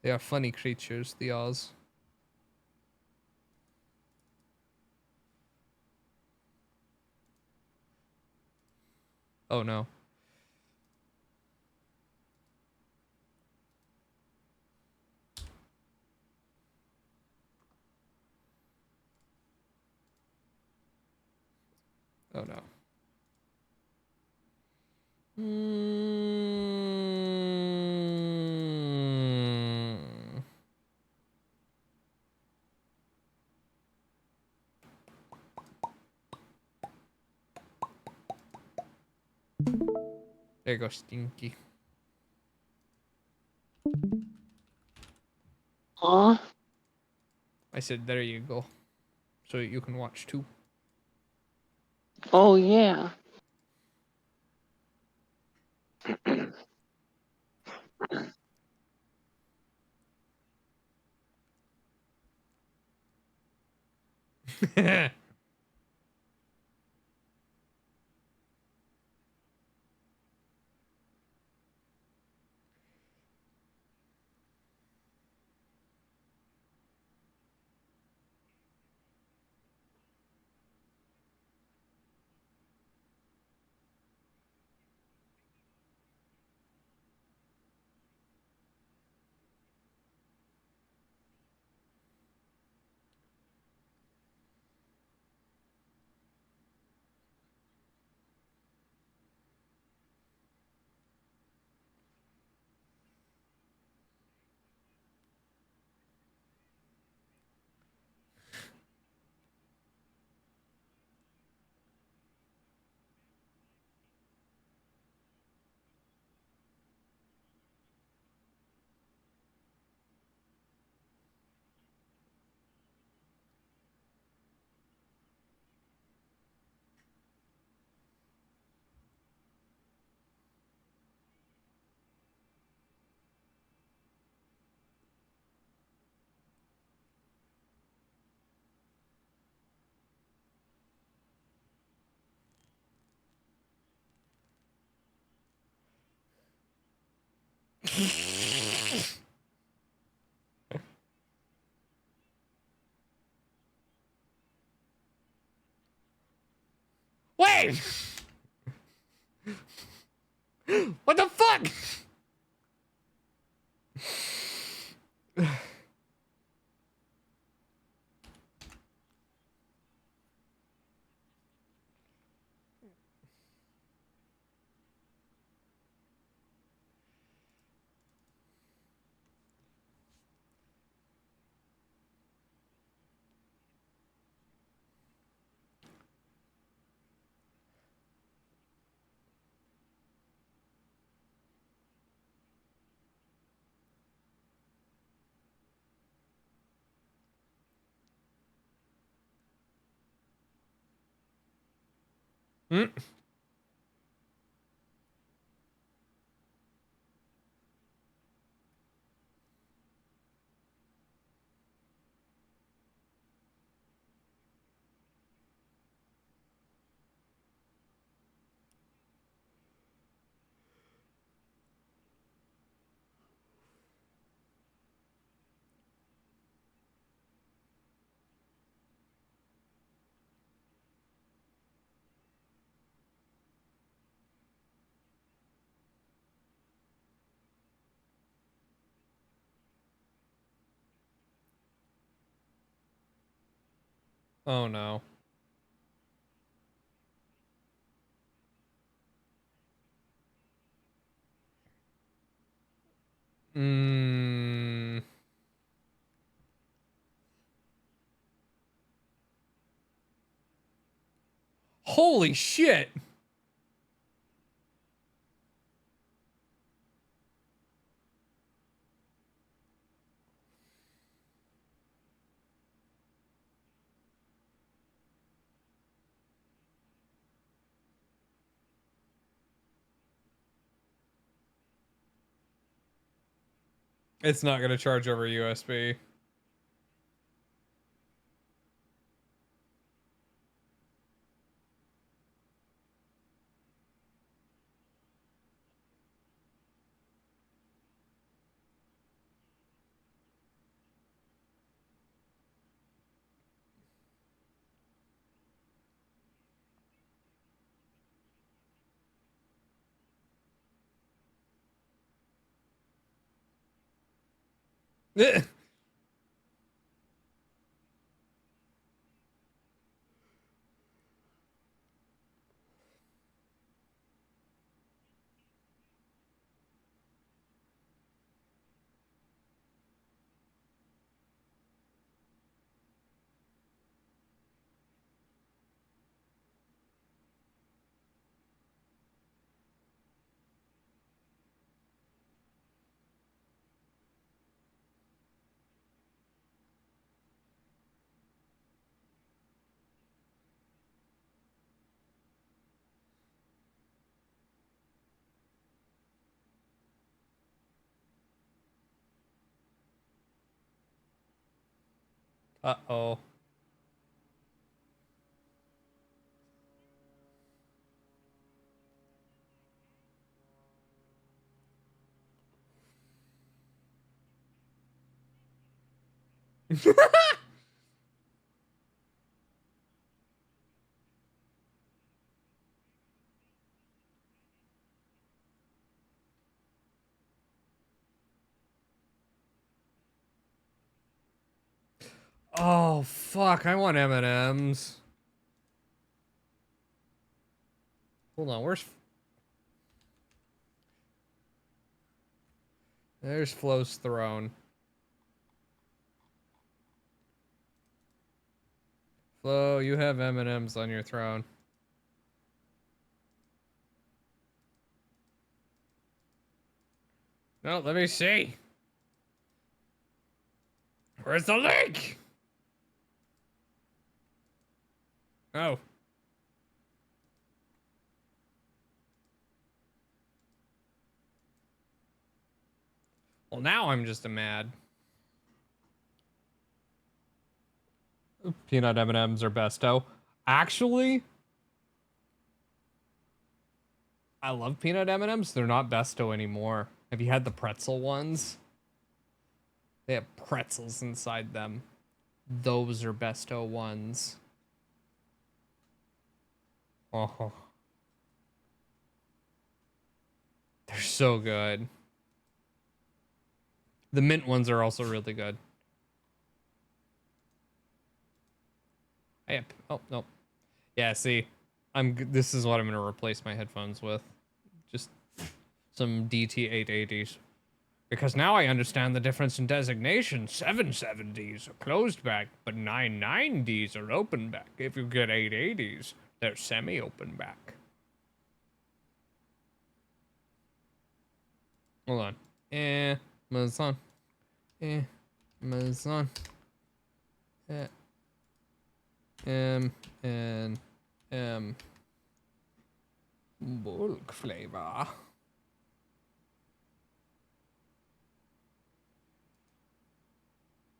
They are funny creatures, the Oz. Oh no. Oh no. There goes Stinky. Huh? I said, there you go. So you can watch too. Oh, yeah. Wait! What the fuck? Hmm? Oh no. Mm. Holy shit. It's not going to charge over USB. Uh-oh. Oh, fuck. I want M&Ms. Hold on. There's Flo's throne. Flo, you have M&Ms on your throne. No, let me see. Where's the link? Oh. Well, now I'm just a mad. Peanut M&Ms are besto. Actually, I love peanut M&Ms. They're not besto anymore. Have you had the pretzel ones? They have pretzels inside them. Those are besto ones. Oh. They're so good. The mint ones are also really good. Hey, oh, no. Yeah, see. This is what I'm going to replace my headphones with. Just some DT880s. Because now I understand the difference in designation. 770s are closed back, but 99Ds are open back. If you get 880s, they're semi-open back. Hold on. Amazon. Amazon. M. Bulk flavor.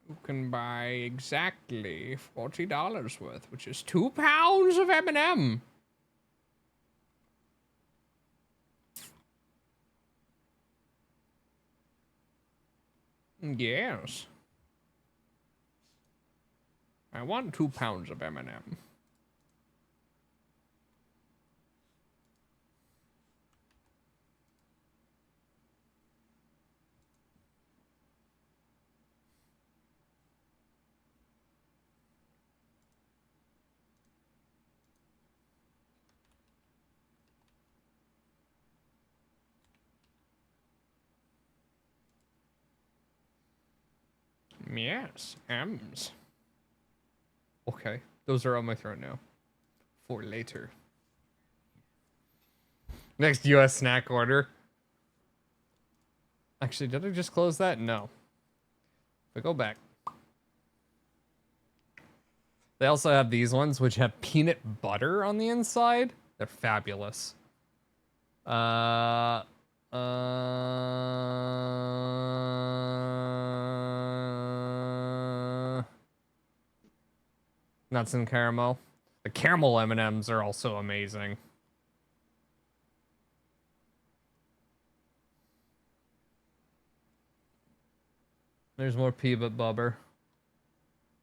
You can buy exactly $40 worth, which is 2 pounds of M&M. Yes. I want 2 pounds of M&M. Yes, M's. Okay, those are on my throat now. For later. Next US snack order. Actually, did I just close that? No. If I go back. They also have these ones, which have peanut butter on the inside. They're fabulous. Uh, nuts and caramel. The caramel M&Ms are also amazing. There's more peanut butter.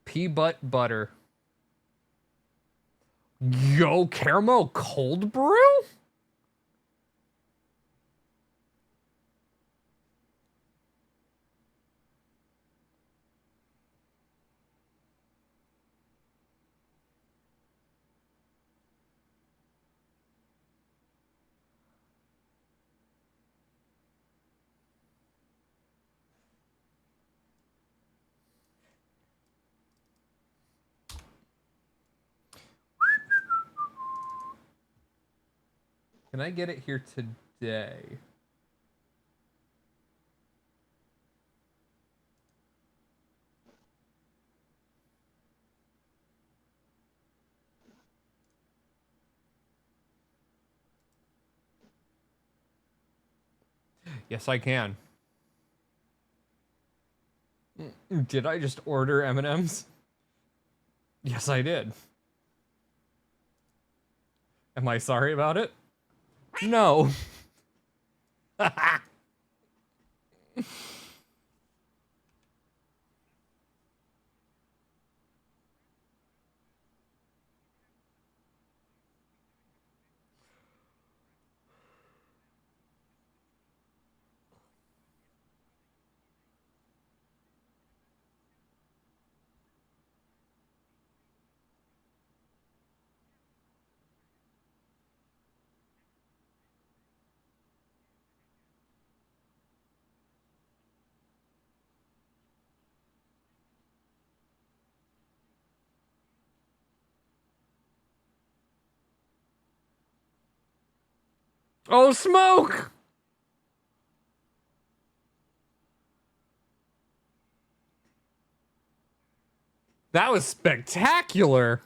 Peanut butter. Yo, caramel cold brew? Can I get it here today? Yes, I can. Did I just order M&Ms? Yes, I did. Am I sorry about it? No. Oh, smoke! That was spectacular.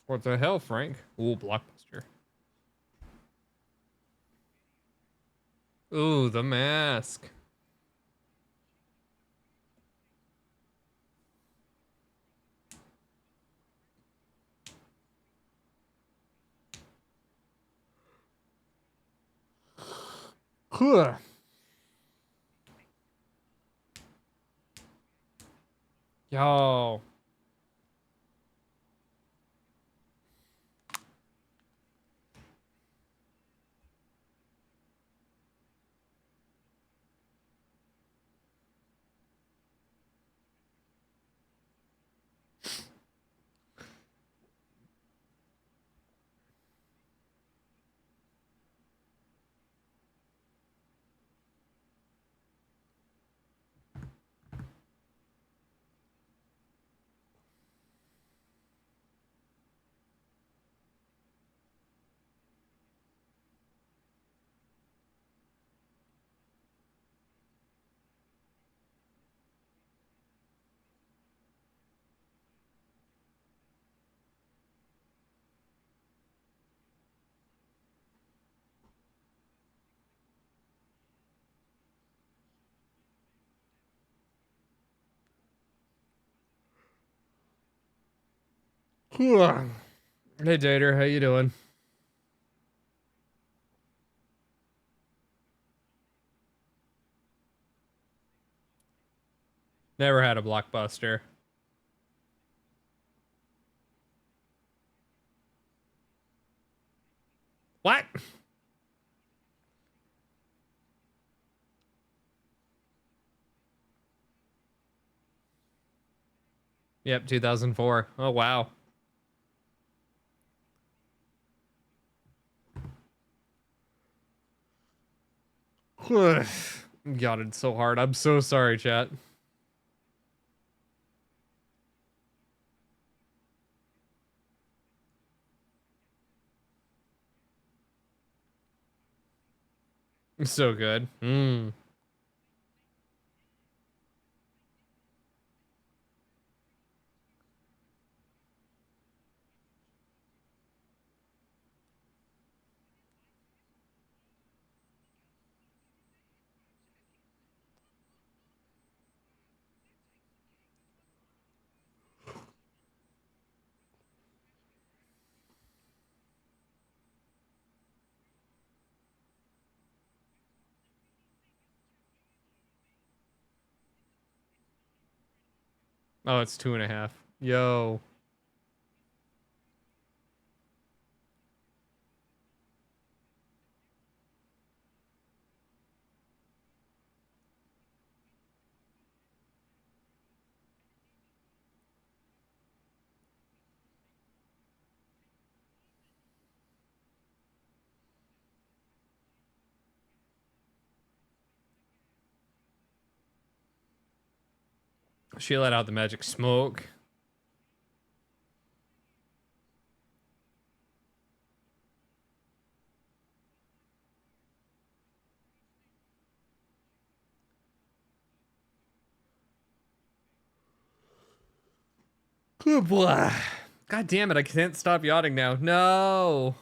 What the hell, Frank? Ooh, Blockbuster. Ooh, the mask. Huh. Yo. Hey Dater, how you doing? Never had a blockbuster. What? Yep, 2004. Oh wow. Got it so hard. I'm so sorry, chat. So good. Oh, it's 2.5. Yo. She let out the magic smoke. Good boy. God damn it, I can't stop yawning now. No.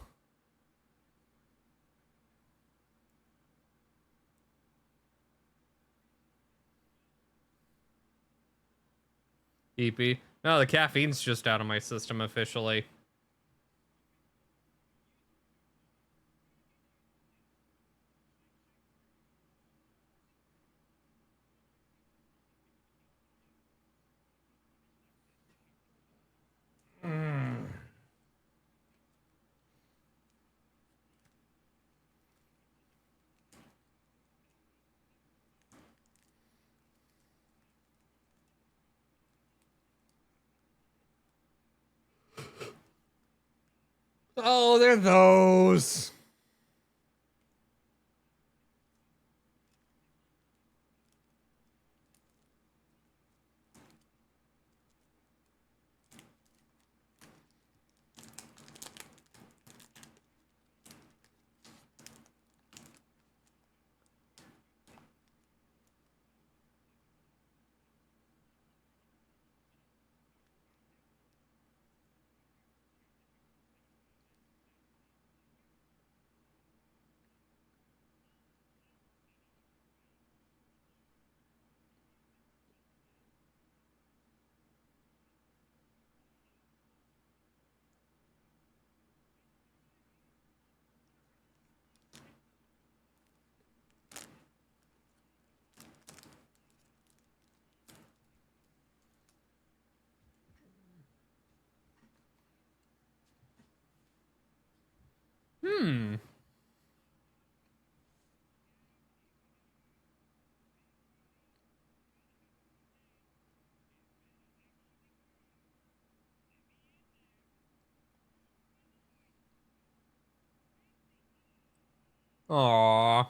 EP. No, the caffeine's just out of my system officially. Oh, they're those. Hmm. Aww.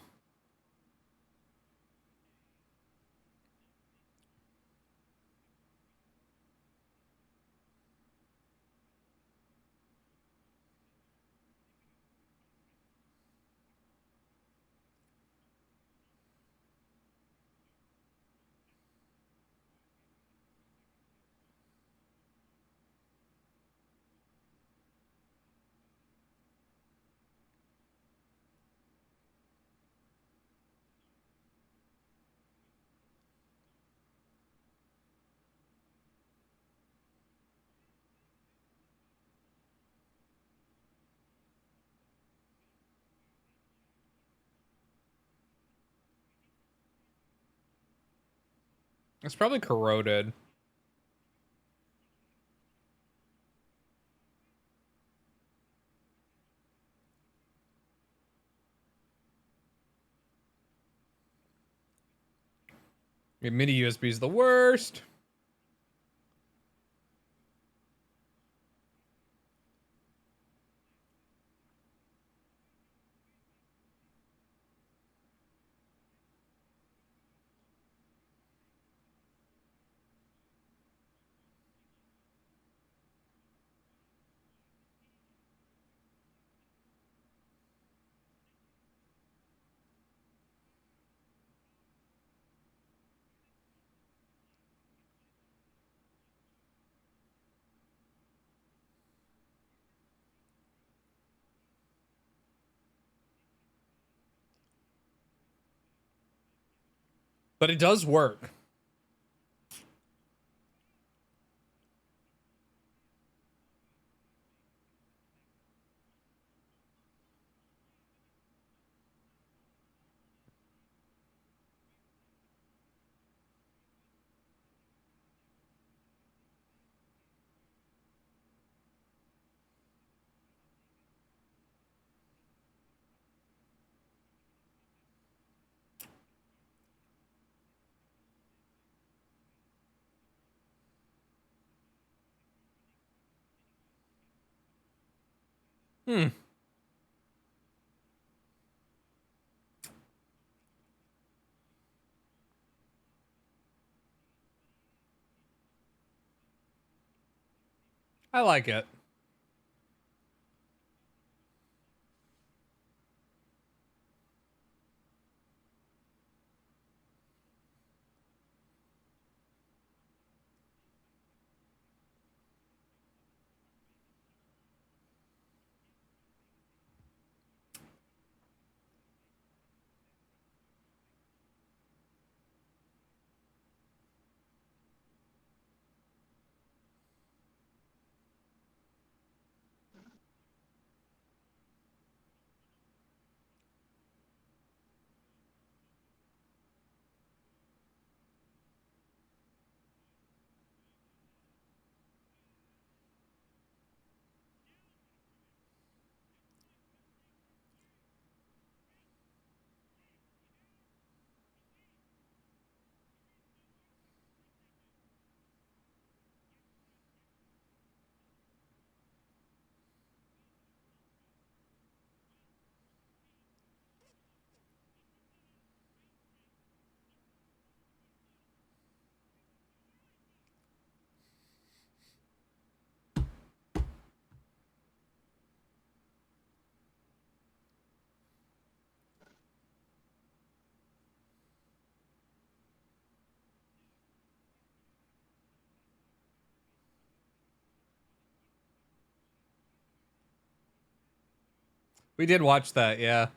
It's probably corroded. MIDI USB is the worst. But it does work. Hmm. I like it. We did watch that, yeah.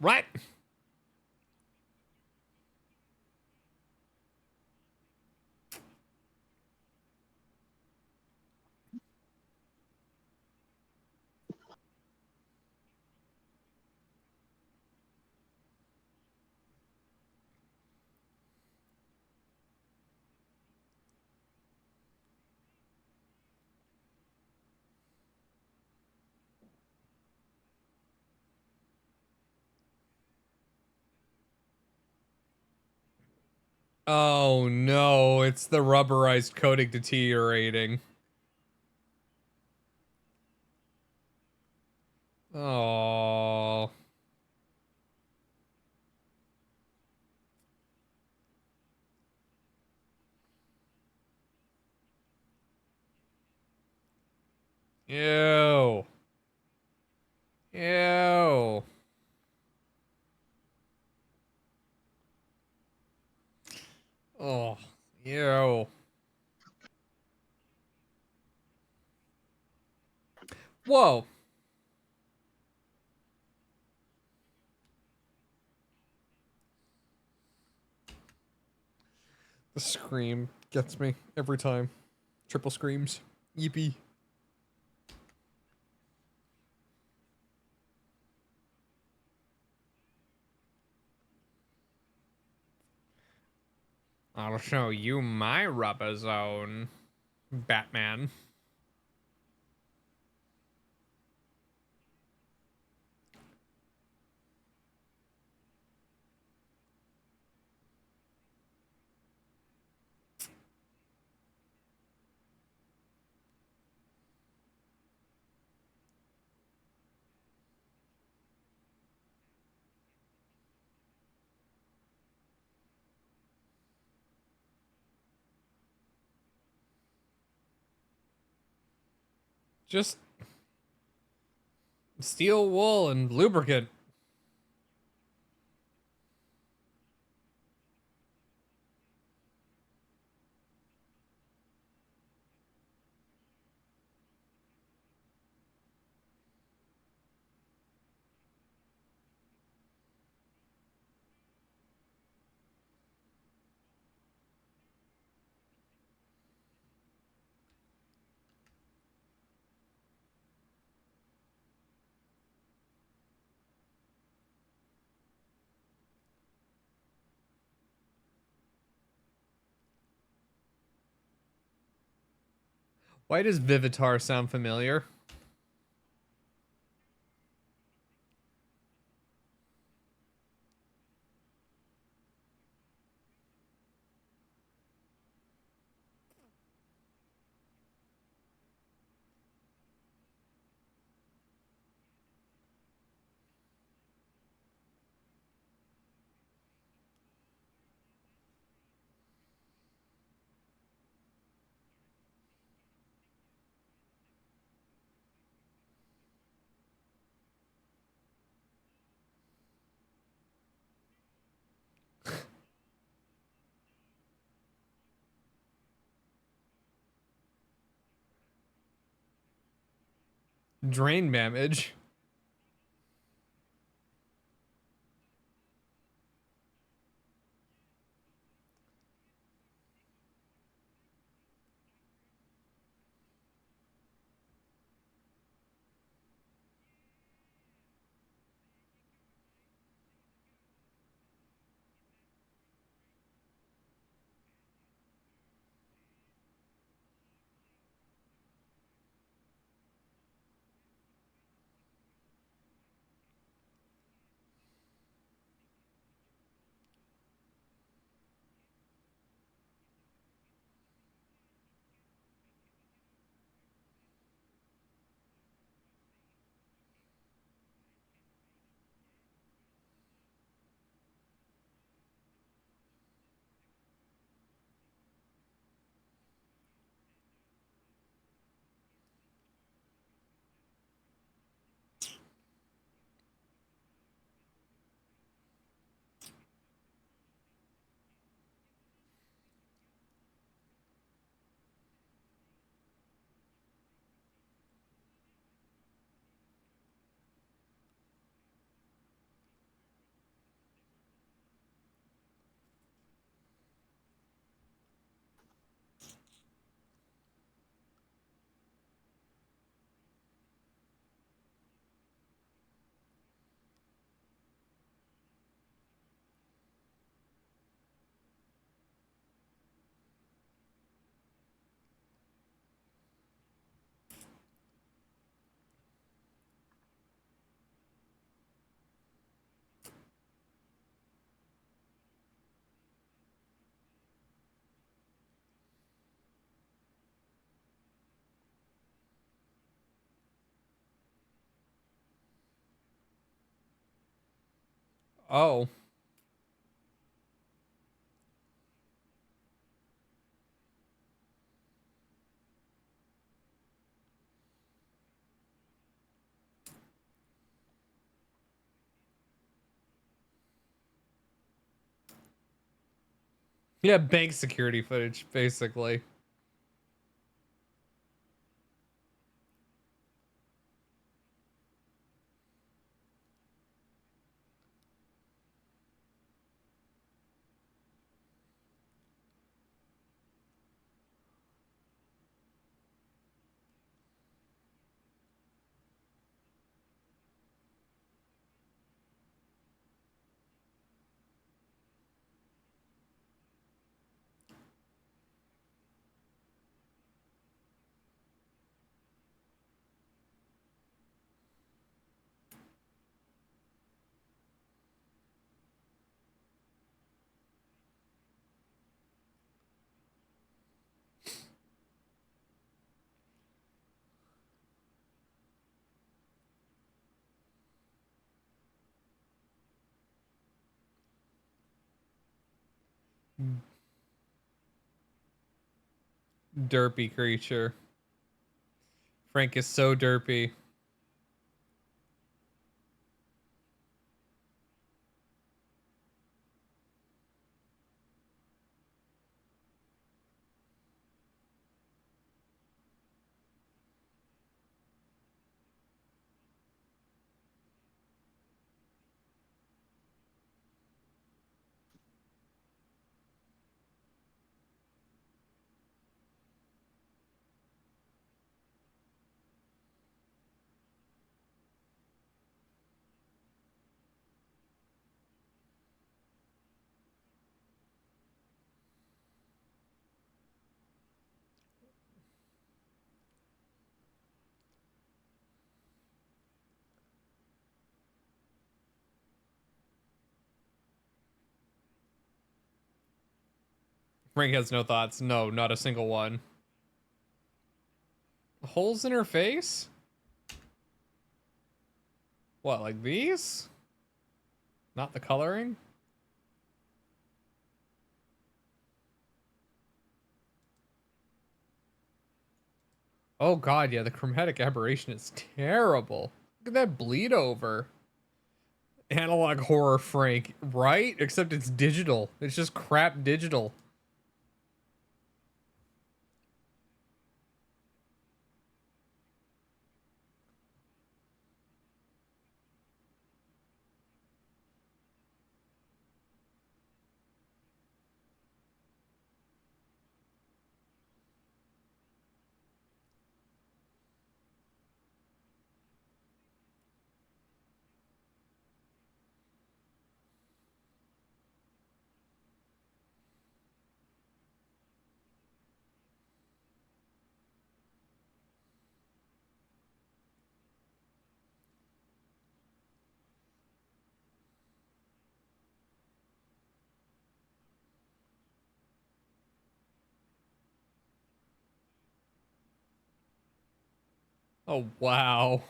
Right. Oh no, it's the rubberized coating deteriorating. Oh. Ew. Ew. Oh. Ew. Whoa. The scream gets me every time. Triple screams. Yippee. I'll show you my rubber zone, Batman. Just steel wool and lubricant. Why does Vivitar sound familiar? Drain damage. Oh. Yeah, bank security footage, basically. Derpy creature. Frank is so derpy. Frank has no thoughts. No, not a single one. Holes in her face? What, like these? Not the coloring? Oh god, yeah, the chromatic aberration is terrible. Look at that bleed over. Analog horror Frank, right? Except it's digital. It's just crap digital. Oh, wow.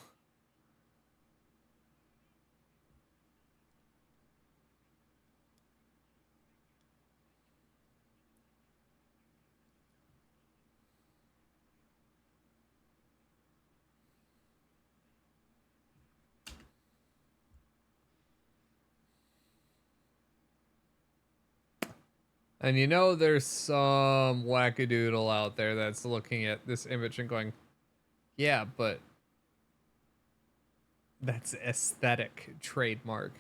And you know there's some wackadoodle out there that's looking at this image and going, yeah, but that's aesthetic trademark.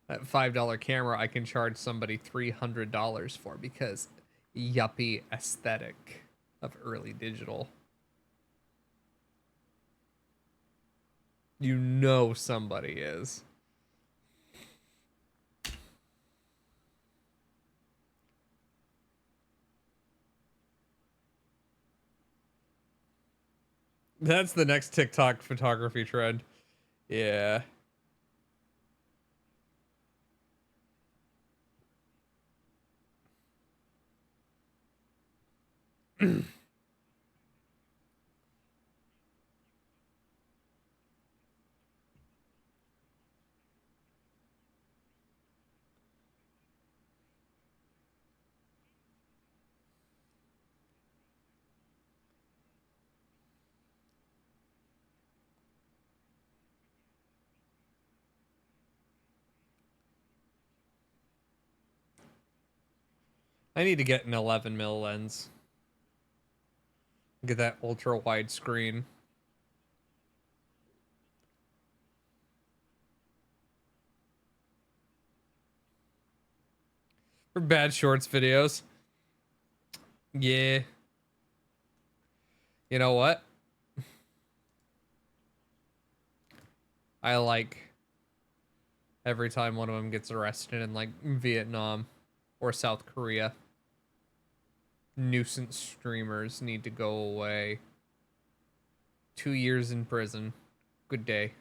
That $5 camera I can charge somebody $300 for because yuppie aesthetic of early digital. You know somebody is. That's the next TikTok photography trend. Yeah. I need to get an 11mm lens. Get that ultra wide screen. For bad shorts videos. Yeah. You know what? I like every time one of them gets arrested in like Vietnam or South Korea. Nuisance streamers need to go away. 2 years in prison. Good day.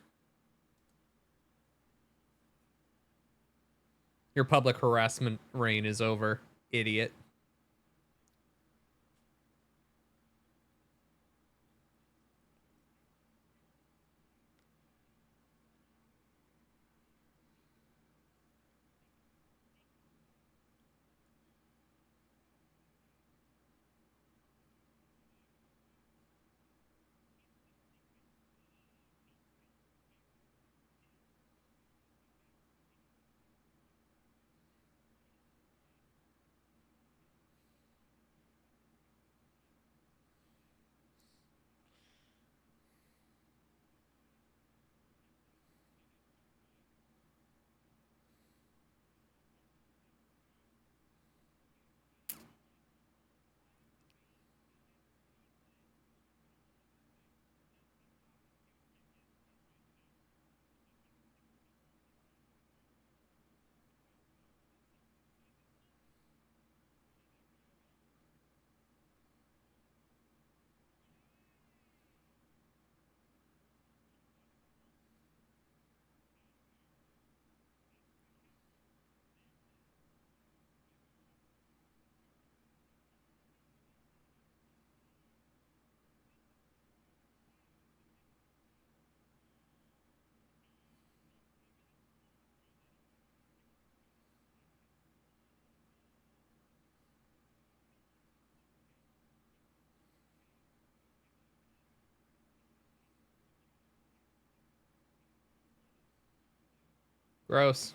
Your public harassment reign is over, idiot. Gross.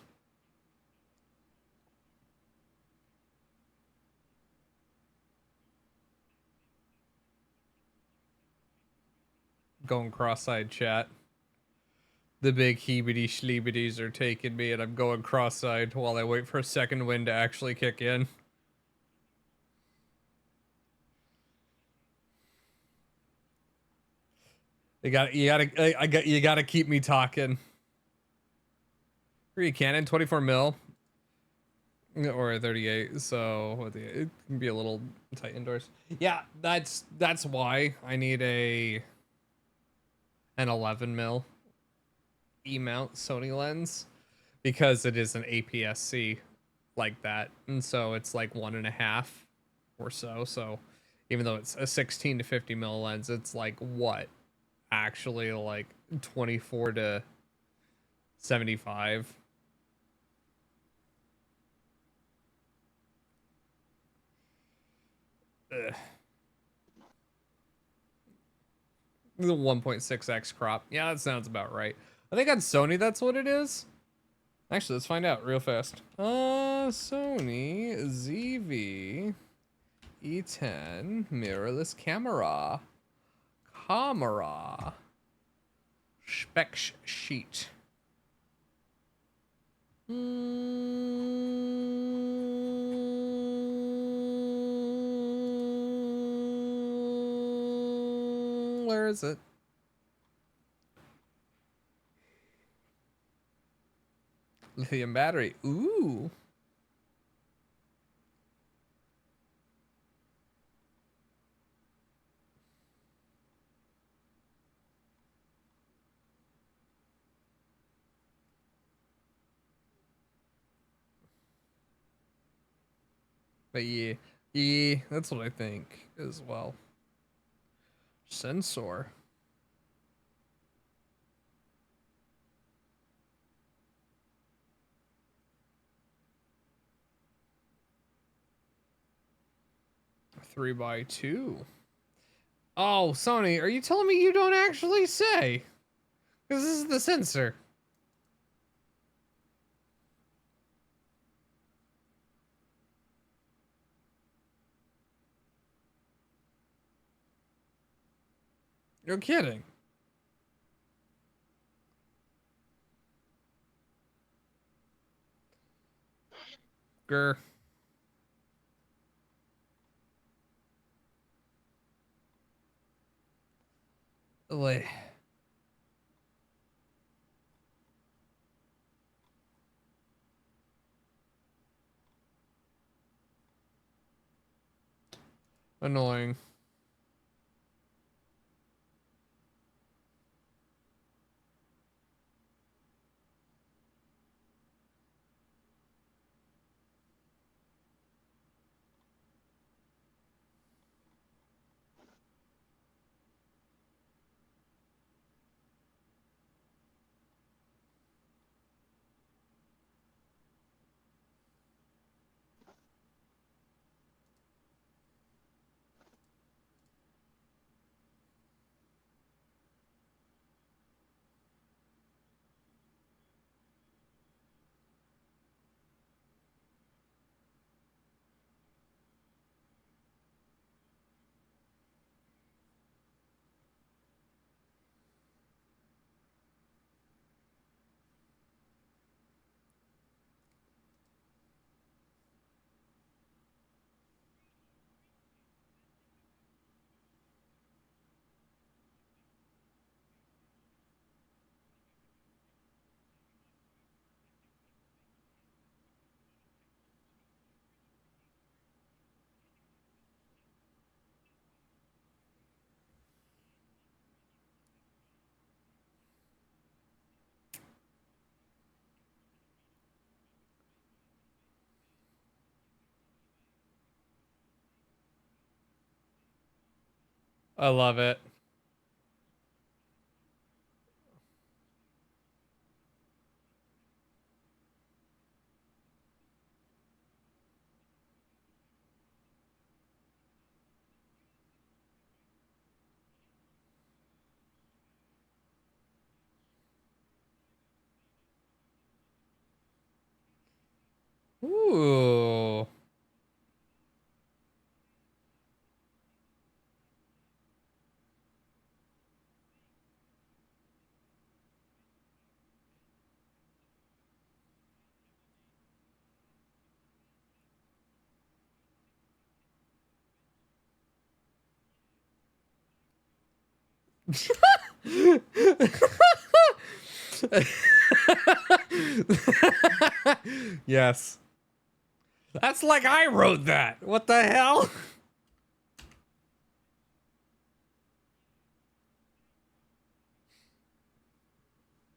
Going cross-eyed, chat. The big heebity schleebities are taking me, and I'm going cross-eyed while I wait for a second wind to actually kick in. You gotta keep me talking. Free cannon, 24 mil. Or 38, so it can be a little tight indoors. Yeah, that's why I need an 11 mil E-mount Sony lens, because it is an APS-C like that, and so it's like 1.5 or so. So even though it's a 16 to 50 mil lens, it's like what, actually like 24 to 75. Ugh. The 1.6x crop. Yeah, that sounds about right. I think on Sony that's what it is. Actually, let's find out real fast. Sony ZV E10 mirrorless camera. Spec sheet. Where is it? Lithium battery. Ooh. But yeah, that's what I think as well. Sensor. A 3x2. Oh, Sony, are you telling me you don't actually say? Because this is the sensor. You're kidding. Grr. Wait. Annoying. I love it. Ooh. Yes. That's like I wrote that. What the hell?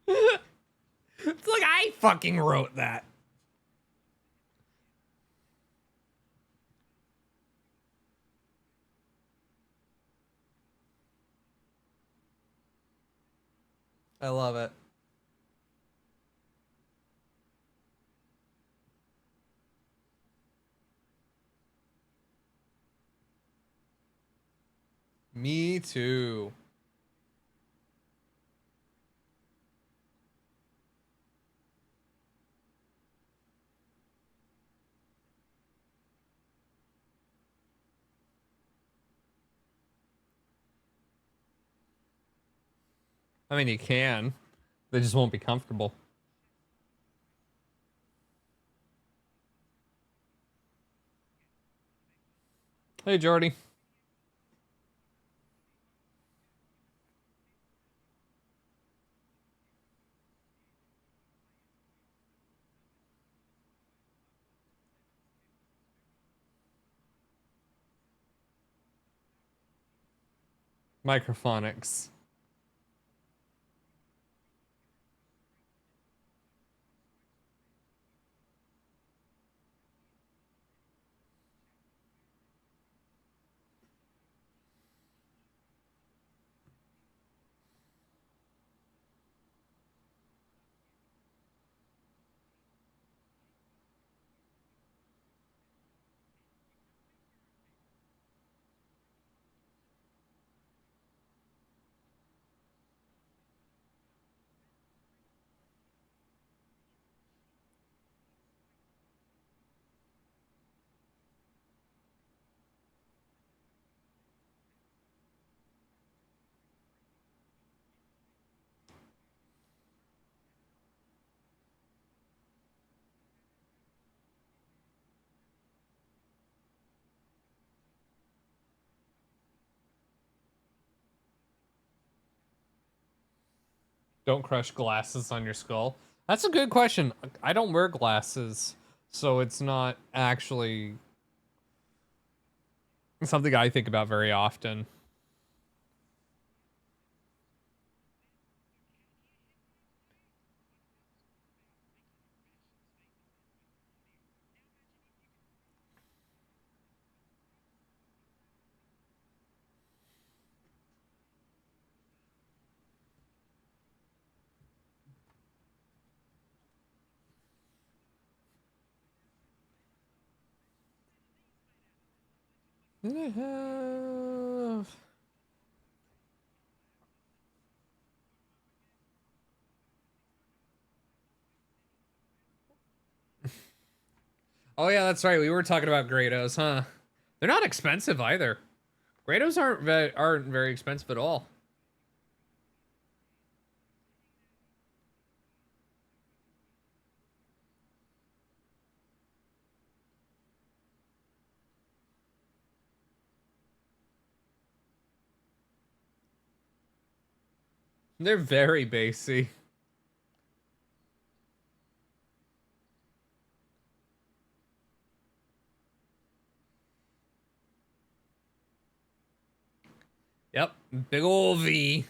It's like I fucking wrote that. I love it. Me too. I mean, you can. They just won't be comfortable. Hey, Jordy. Microphonics. Don't crush glasses on your skull. That's a good question. I don't wear glasses, so it's not actually something I think about very often. Oh yeah, that's right. We were talking about Grados, huh? They're not expensive either. Grados aren't very expensive at all. They're very basey. Yep, big ol' V.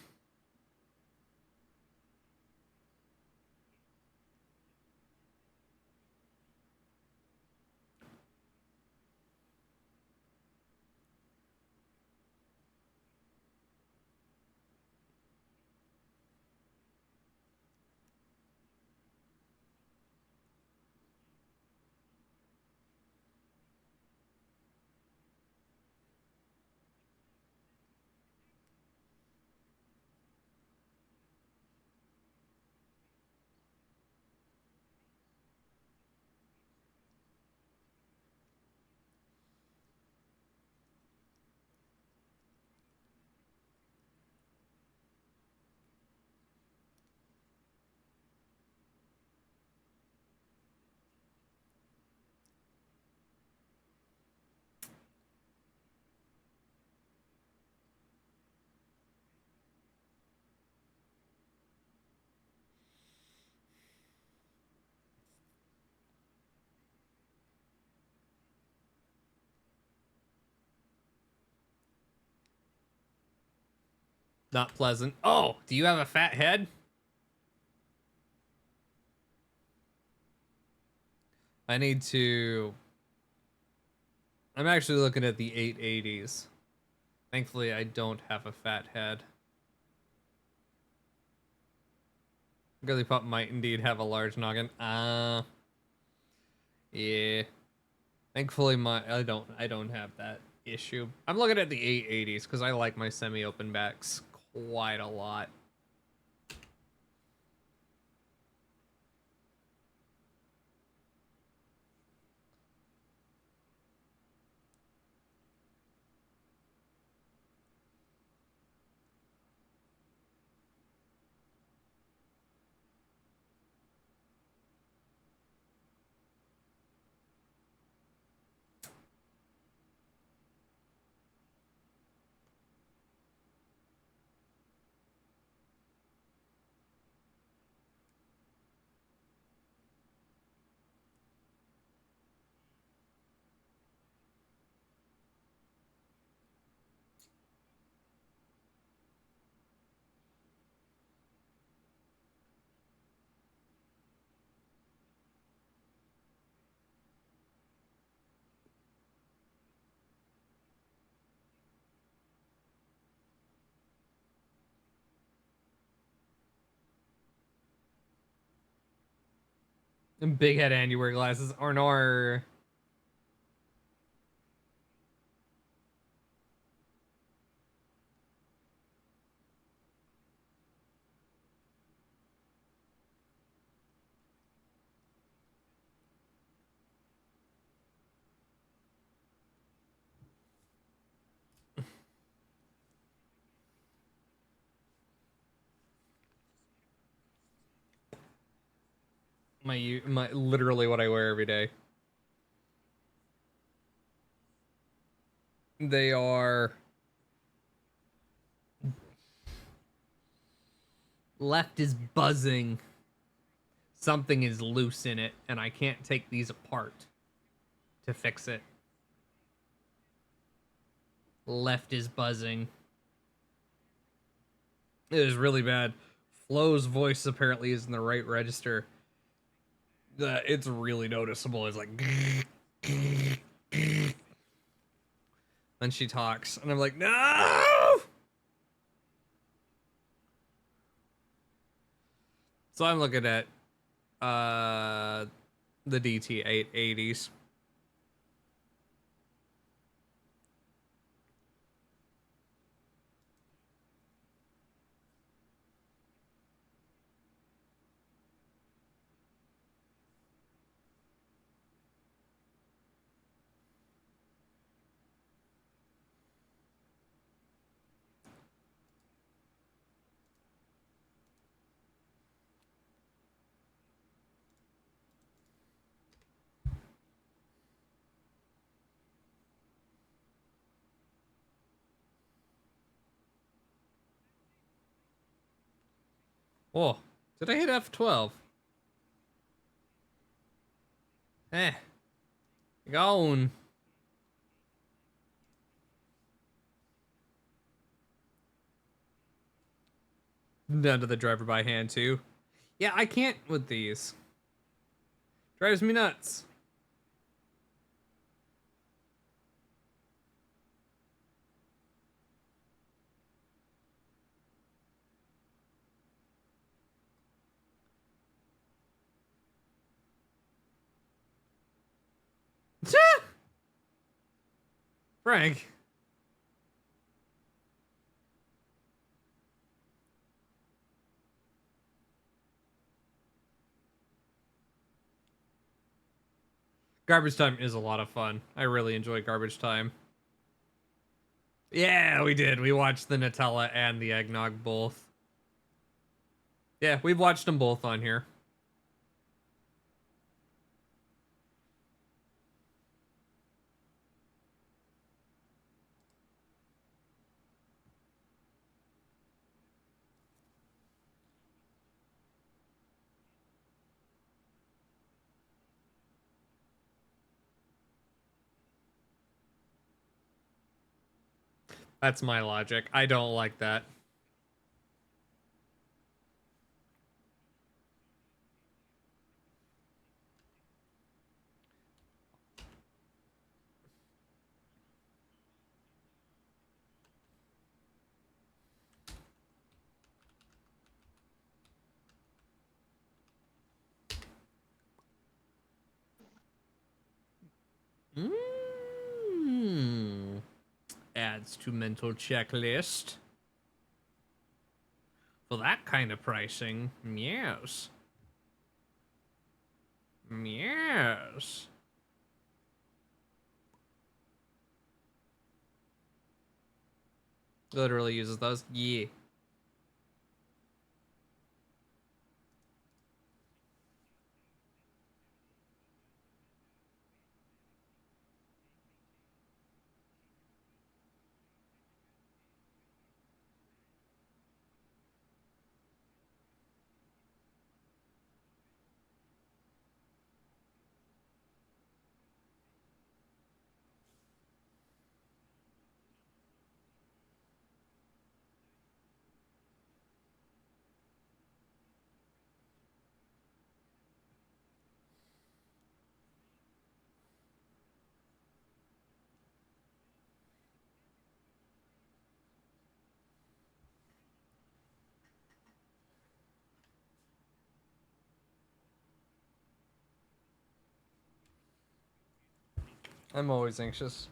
Not pleasant. Oh, do you have a fat head? I need to... I'm actually looking at the 880s. Thankfully, I don't have a fat head. Girly Pop might indeed have a large noggin. Yeah. Thankfully, I don't have that issue. I'm looking at the 880s because I like my semi-open backs quite a lot. And big head and you wear glasses. Or nor. My literally what I wear every day. They are left is buzzing. Something is loose in it, and I can't take these apart to fix it. Left is buzzing. It is really bad. Flo's voice apparently is in the right register. It's really noticeable. It's like... Then she talks, and I'm like, no! So I'm looking at the DT880s. Oh, did I hit F12? Gone. Down to the driver by hand too. Yeah, I can't with these. Drives me nuts. Frank. Garbage Time is a lot of fun. I really enjoy Garbage Time. Yeah, we did. We watched the Nutella and the eggnog both. Yeah, we've watched them both on here. That's my logic. I don't like that. Adds to mental checklist. For that kind of pricing, yes. Yes. Literally uses those. Yeah. I'm always anxious.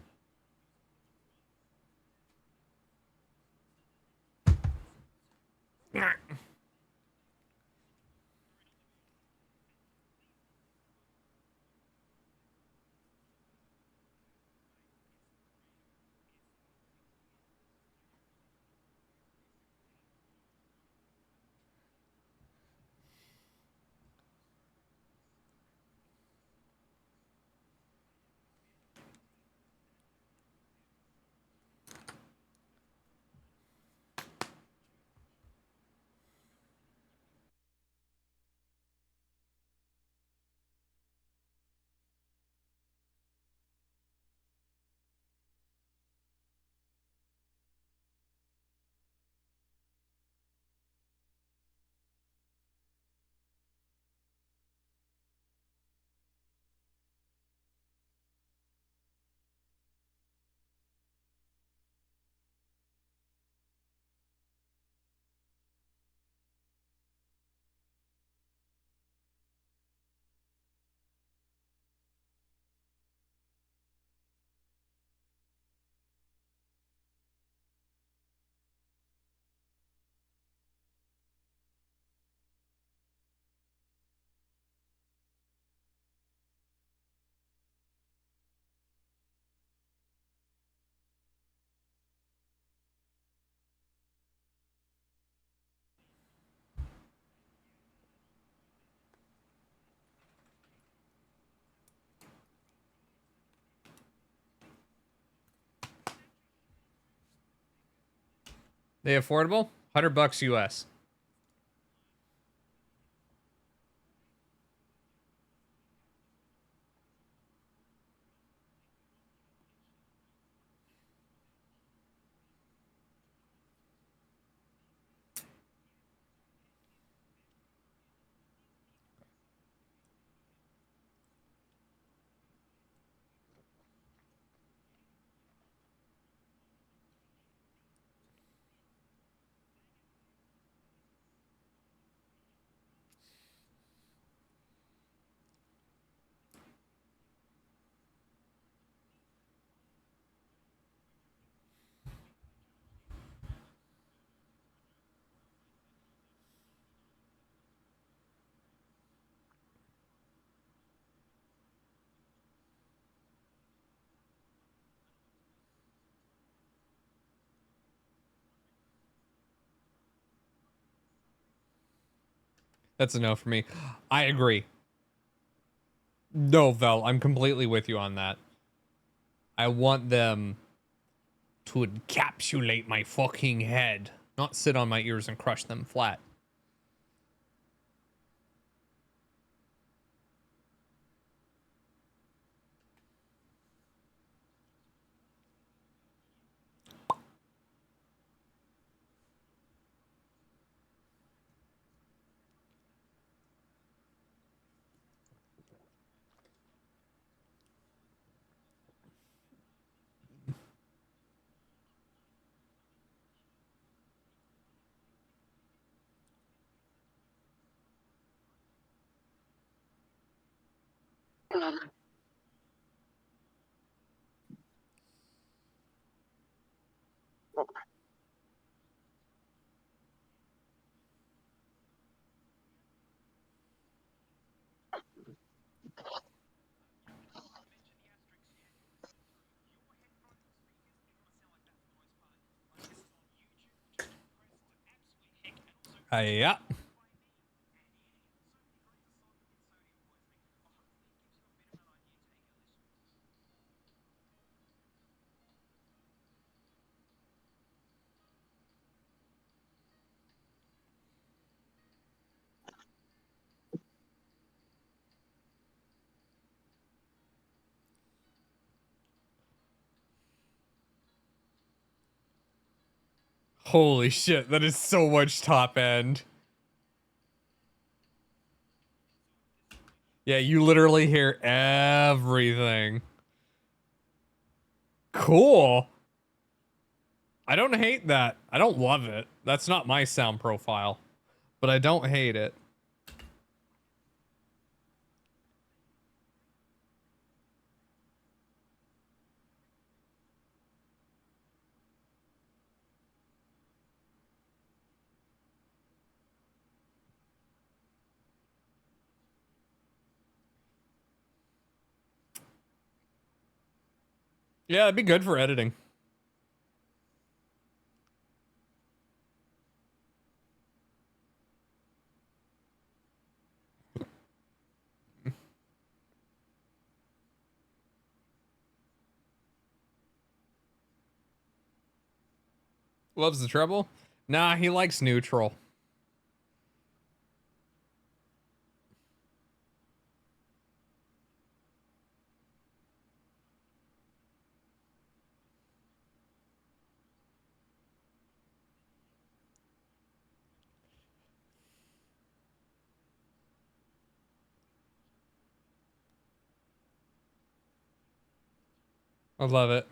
They affordable? $100 US. That's a no for me. I agree. No, Vel, I'm completely with you on that. I want them to encapsulate my fucking head, not sit on my ears and crush them flat. Yeah. Holy shit, that is so much top end. Yeah, you literally hear everything. Cool. I don't hate that. I don't love it. That's not my sound profile, but I don't hate it. Yeah, it'd be good for editing. Loves the treble? Nah, he likes neutral. I love it.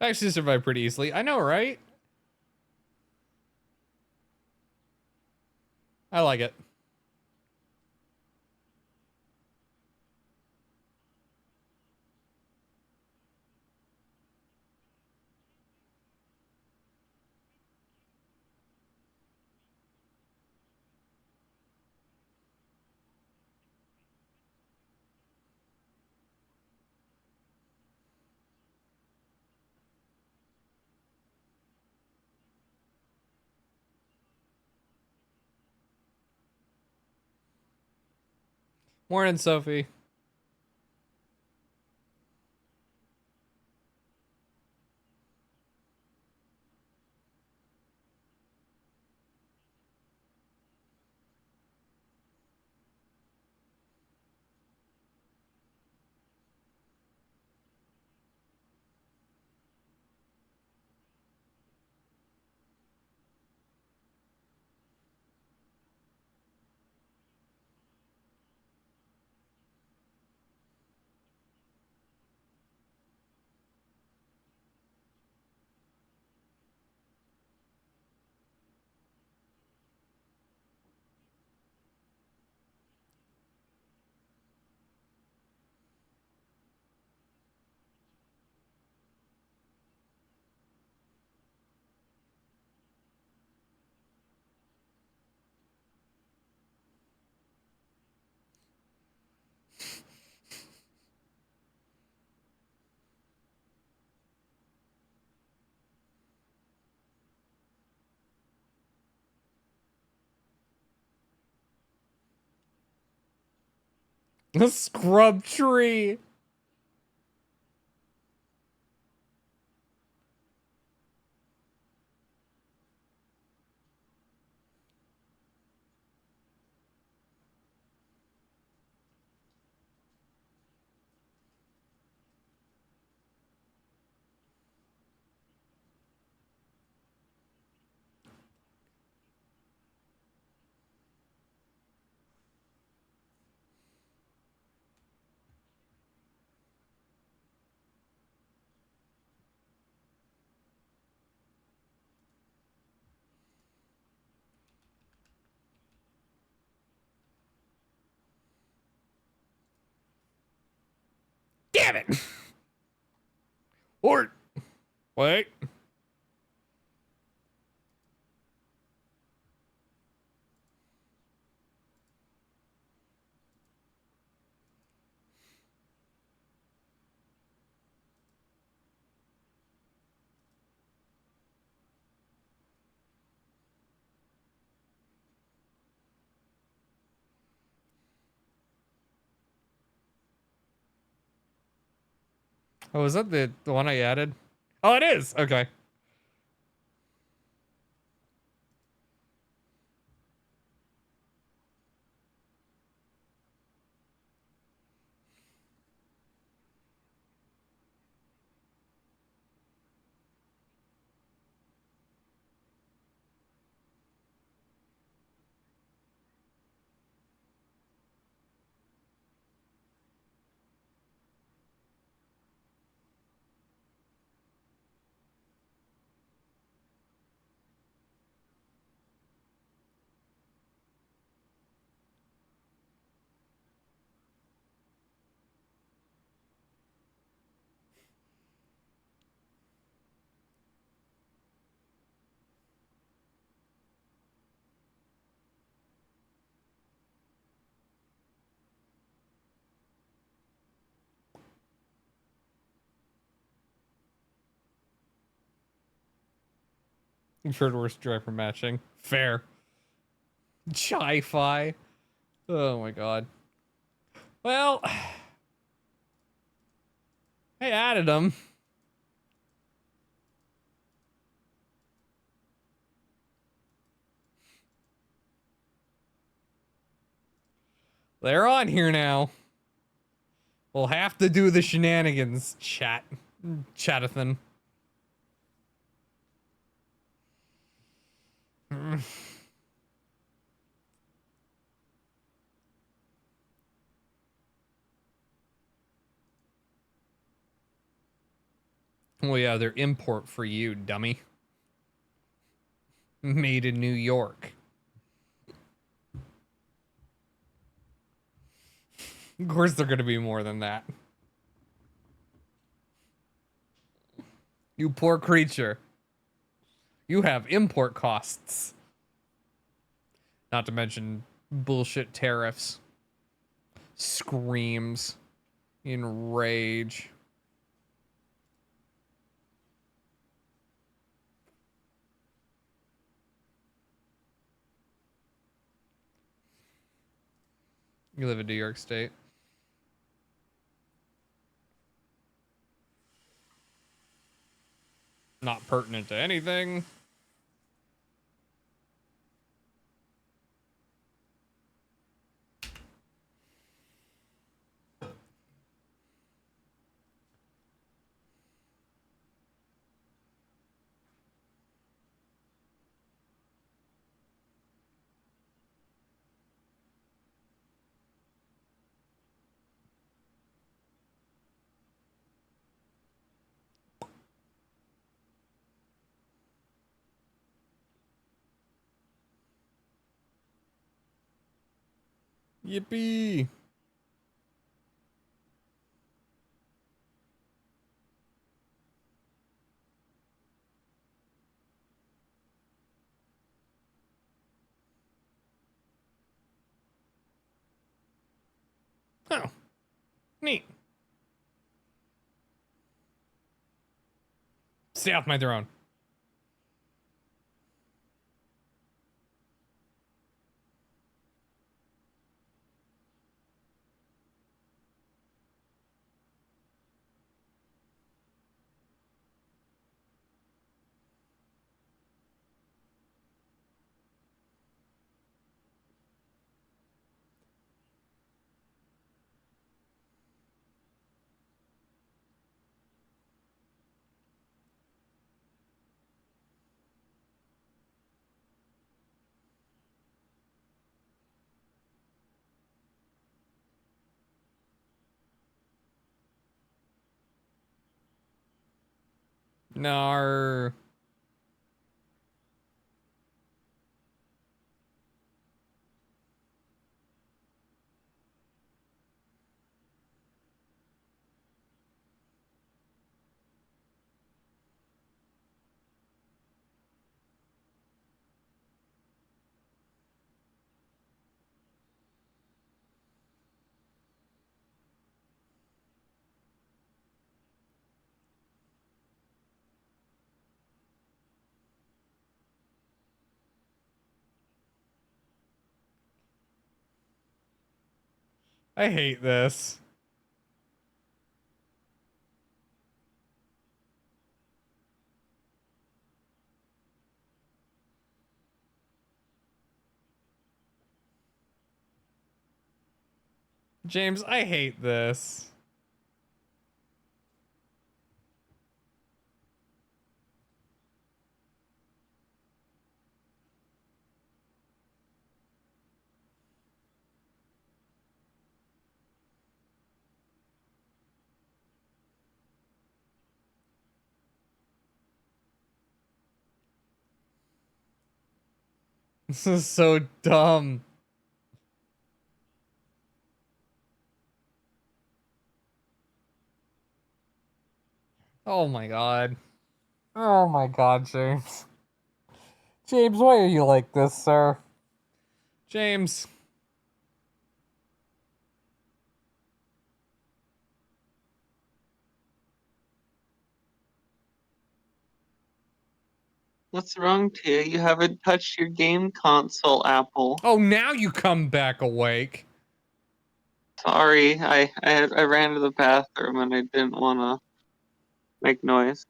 I actually survived pretty easily. I know, right? I like it. Morning, Sophie. The scrub tree. Damn it. Or wait. Oh, is that the one I added? Oh, it is. Okay. You've heard worse driver matching. Fair. Chi-fi. Oh my god. Well, I added them. They're on here now. We'll have to do the shenanigans, Chatathan. Well, yeah, they're import for you, dummy. Made in New York. Of course they're gonna be more than that. You poor creature. You have import costs. Not to mention bullshit tariffs. Screams in rage. You live in New York State. Not pertinent to anything. Yippee! Oh, neat. Stay off my throne. Nar. I hate this. James, I hate this. This is so dumb. Oh my god. Oh my god, James. James, why are you like this, sir? James. What's wrong, Tia? You haven't touched your game console, Apple. Oh, now you come back awake. Sorry, I ran to the bathroom and I didn't want to make noise.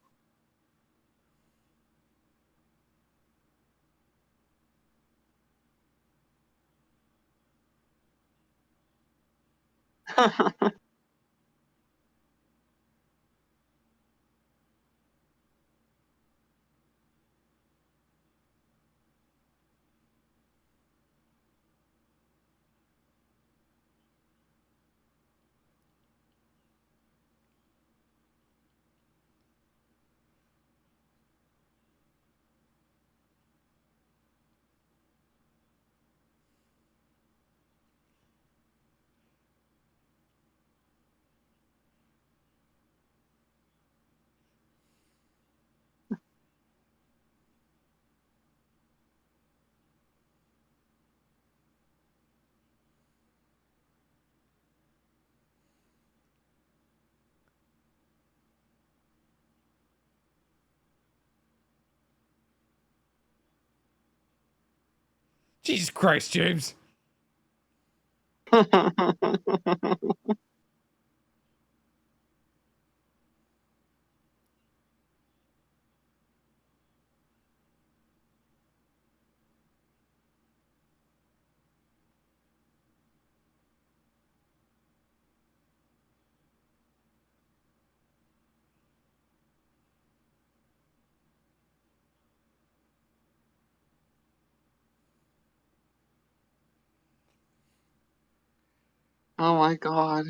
Jesus Christ, James. Oh my god.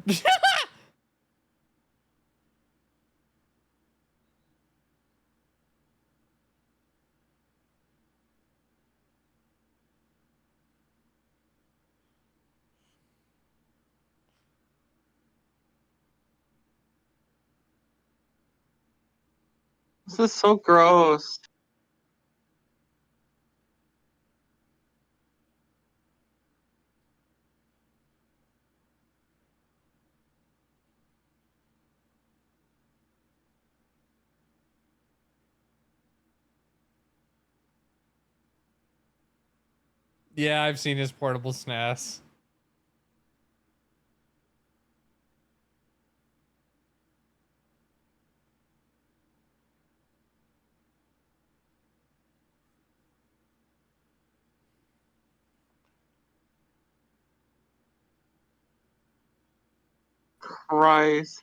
This is so gross. Yeah, I've seen his portable SNES. Christ.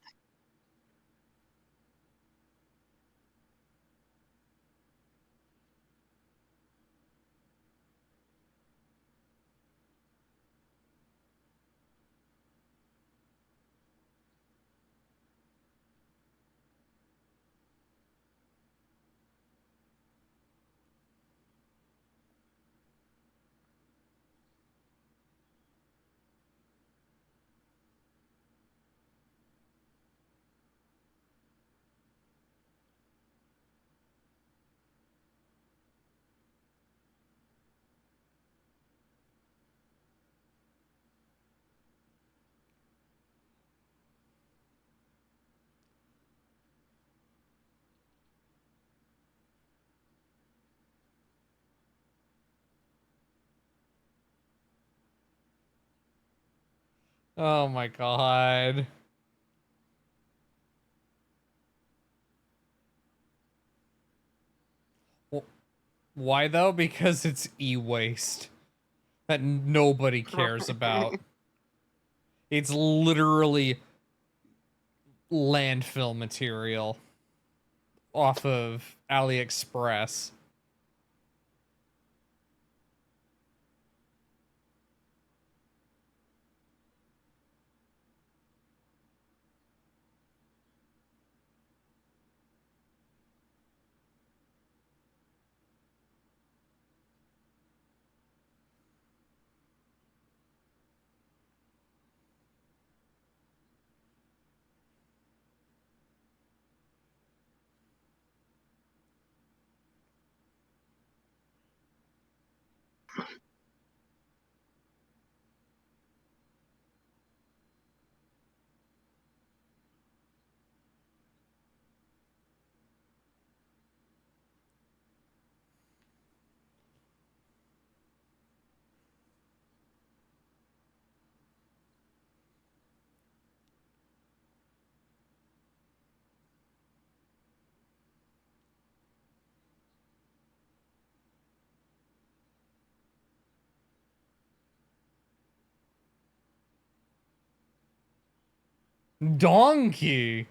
Oh my god. Why though? Because it's e-waste that nobody cares about. It's literally landfill material off of AliExpress. Donkey.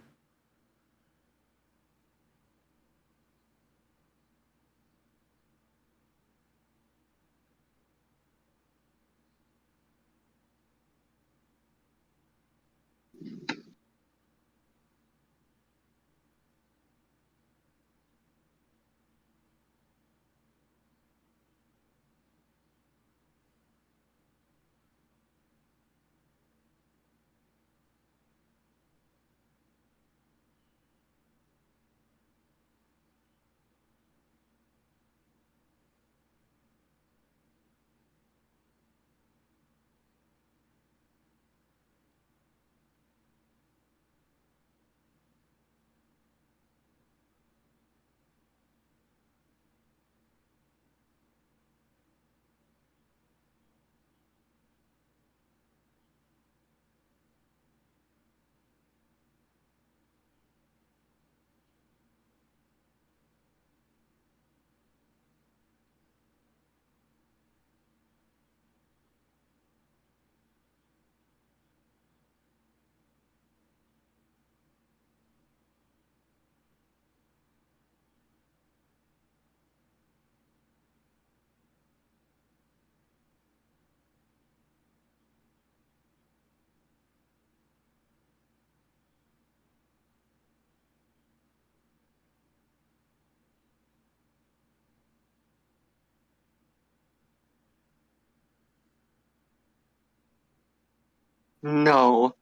No.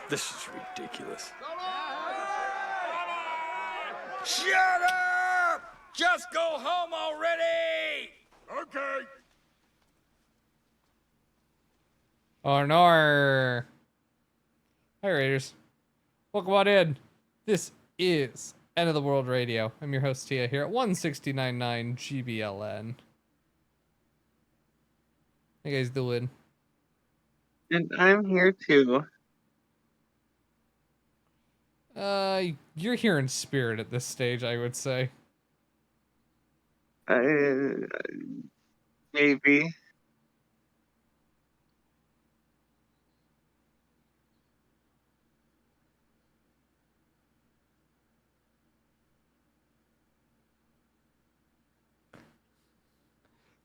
This is ridiculous. Shut up! Just go home already! Okay. Oh no. Hi Raiders. Welcome on in. This is End of the World Radio. I'm your host Tia here at 169.9 GBLN. How you guys doing? And I'm here too. You're here in spirit at this stage, I would say. Maybe.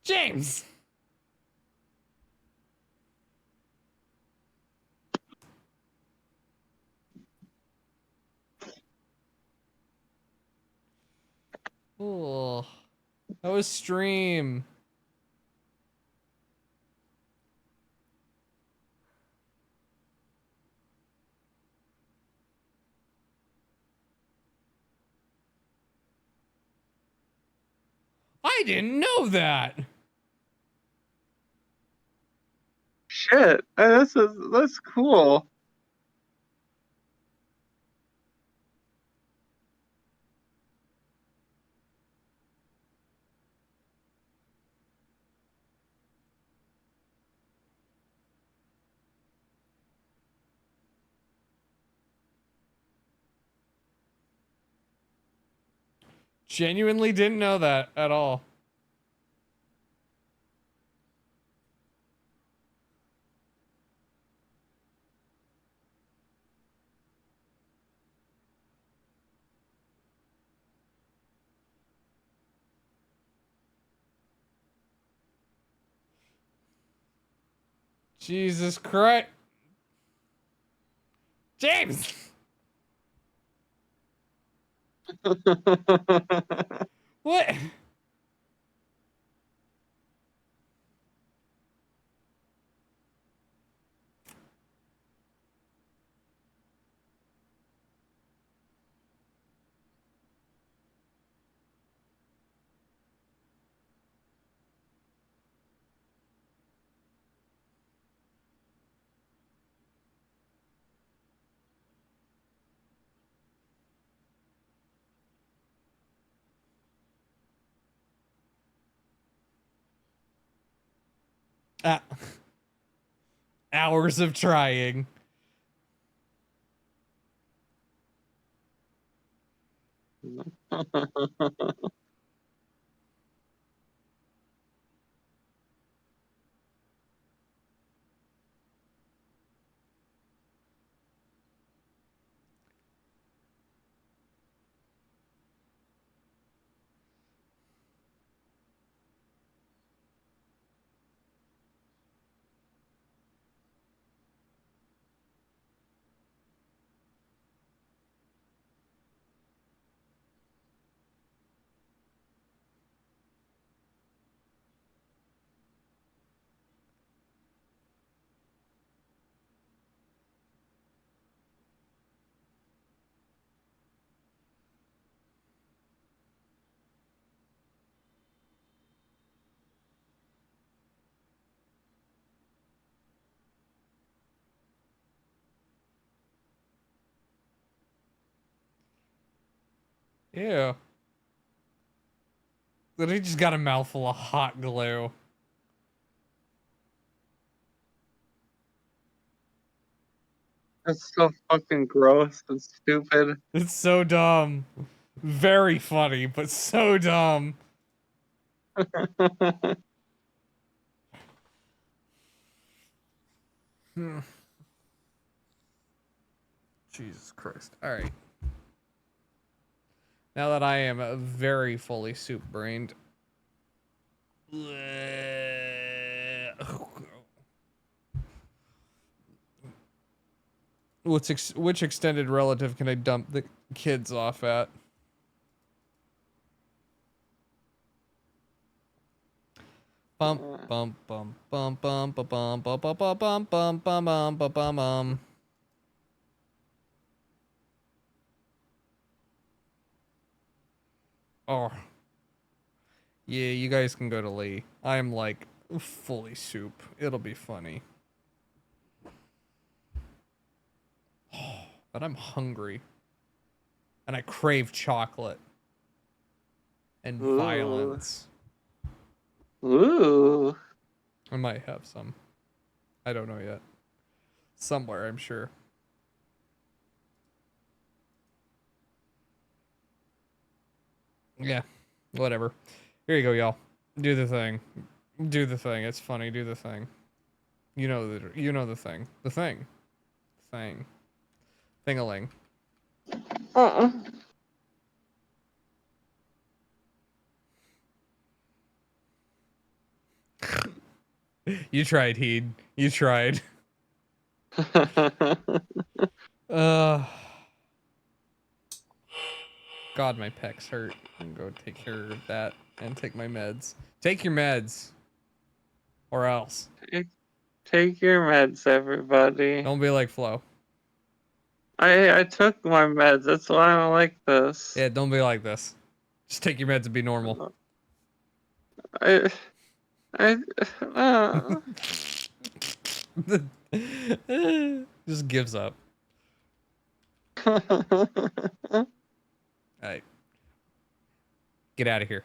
James! Oh, that was stream. I didn't know that. Shit, that's cool. Genuinely didn't know that at all. Jesus Christ. James! What? Ah. Hours of trying. Ew. Literally just got a mouthful of hot glue. That's so fucking gross and stupid. It's so dumb. Very funny, but so dumb. Hmm. Jesus Christ. Alright. Now that I am very fully soup-brained. Which extended relative can I dump the kids off at? Bum bum bum bum bum bum bum bum bum bum bum bum bum bum bum. Oh. Yeah, you guys can go to Lee. I'm like fully soup. It'll be funny. But I'm hungry. And I crave chocolate. And violence. Ooh. I might have some. I don't know yet. Somewhere, I'm sure. Yeah. Whatever. Here you go, y'all. Do the thing. Do the thing. It's funny. Do the thing. You know the thing. The thing. Thing. Thing-a-ling. You tried, Heed. You tried. God, my pecs hurt. I'm gonna go take care of that and take my meds. Take your meds. Or else. Take your meds, everybody. Don't be like Flo. I took my meds. That's why I'm like this. Yeah, don't be like this. Just take your meds and be normal. Just gives up. Alright. Get out of here.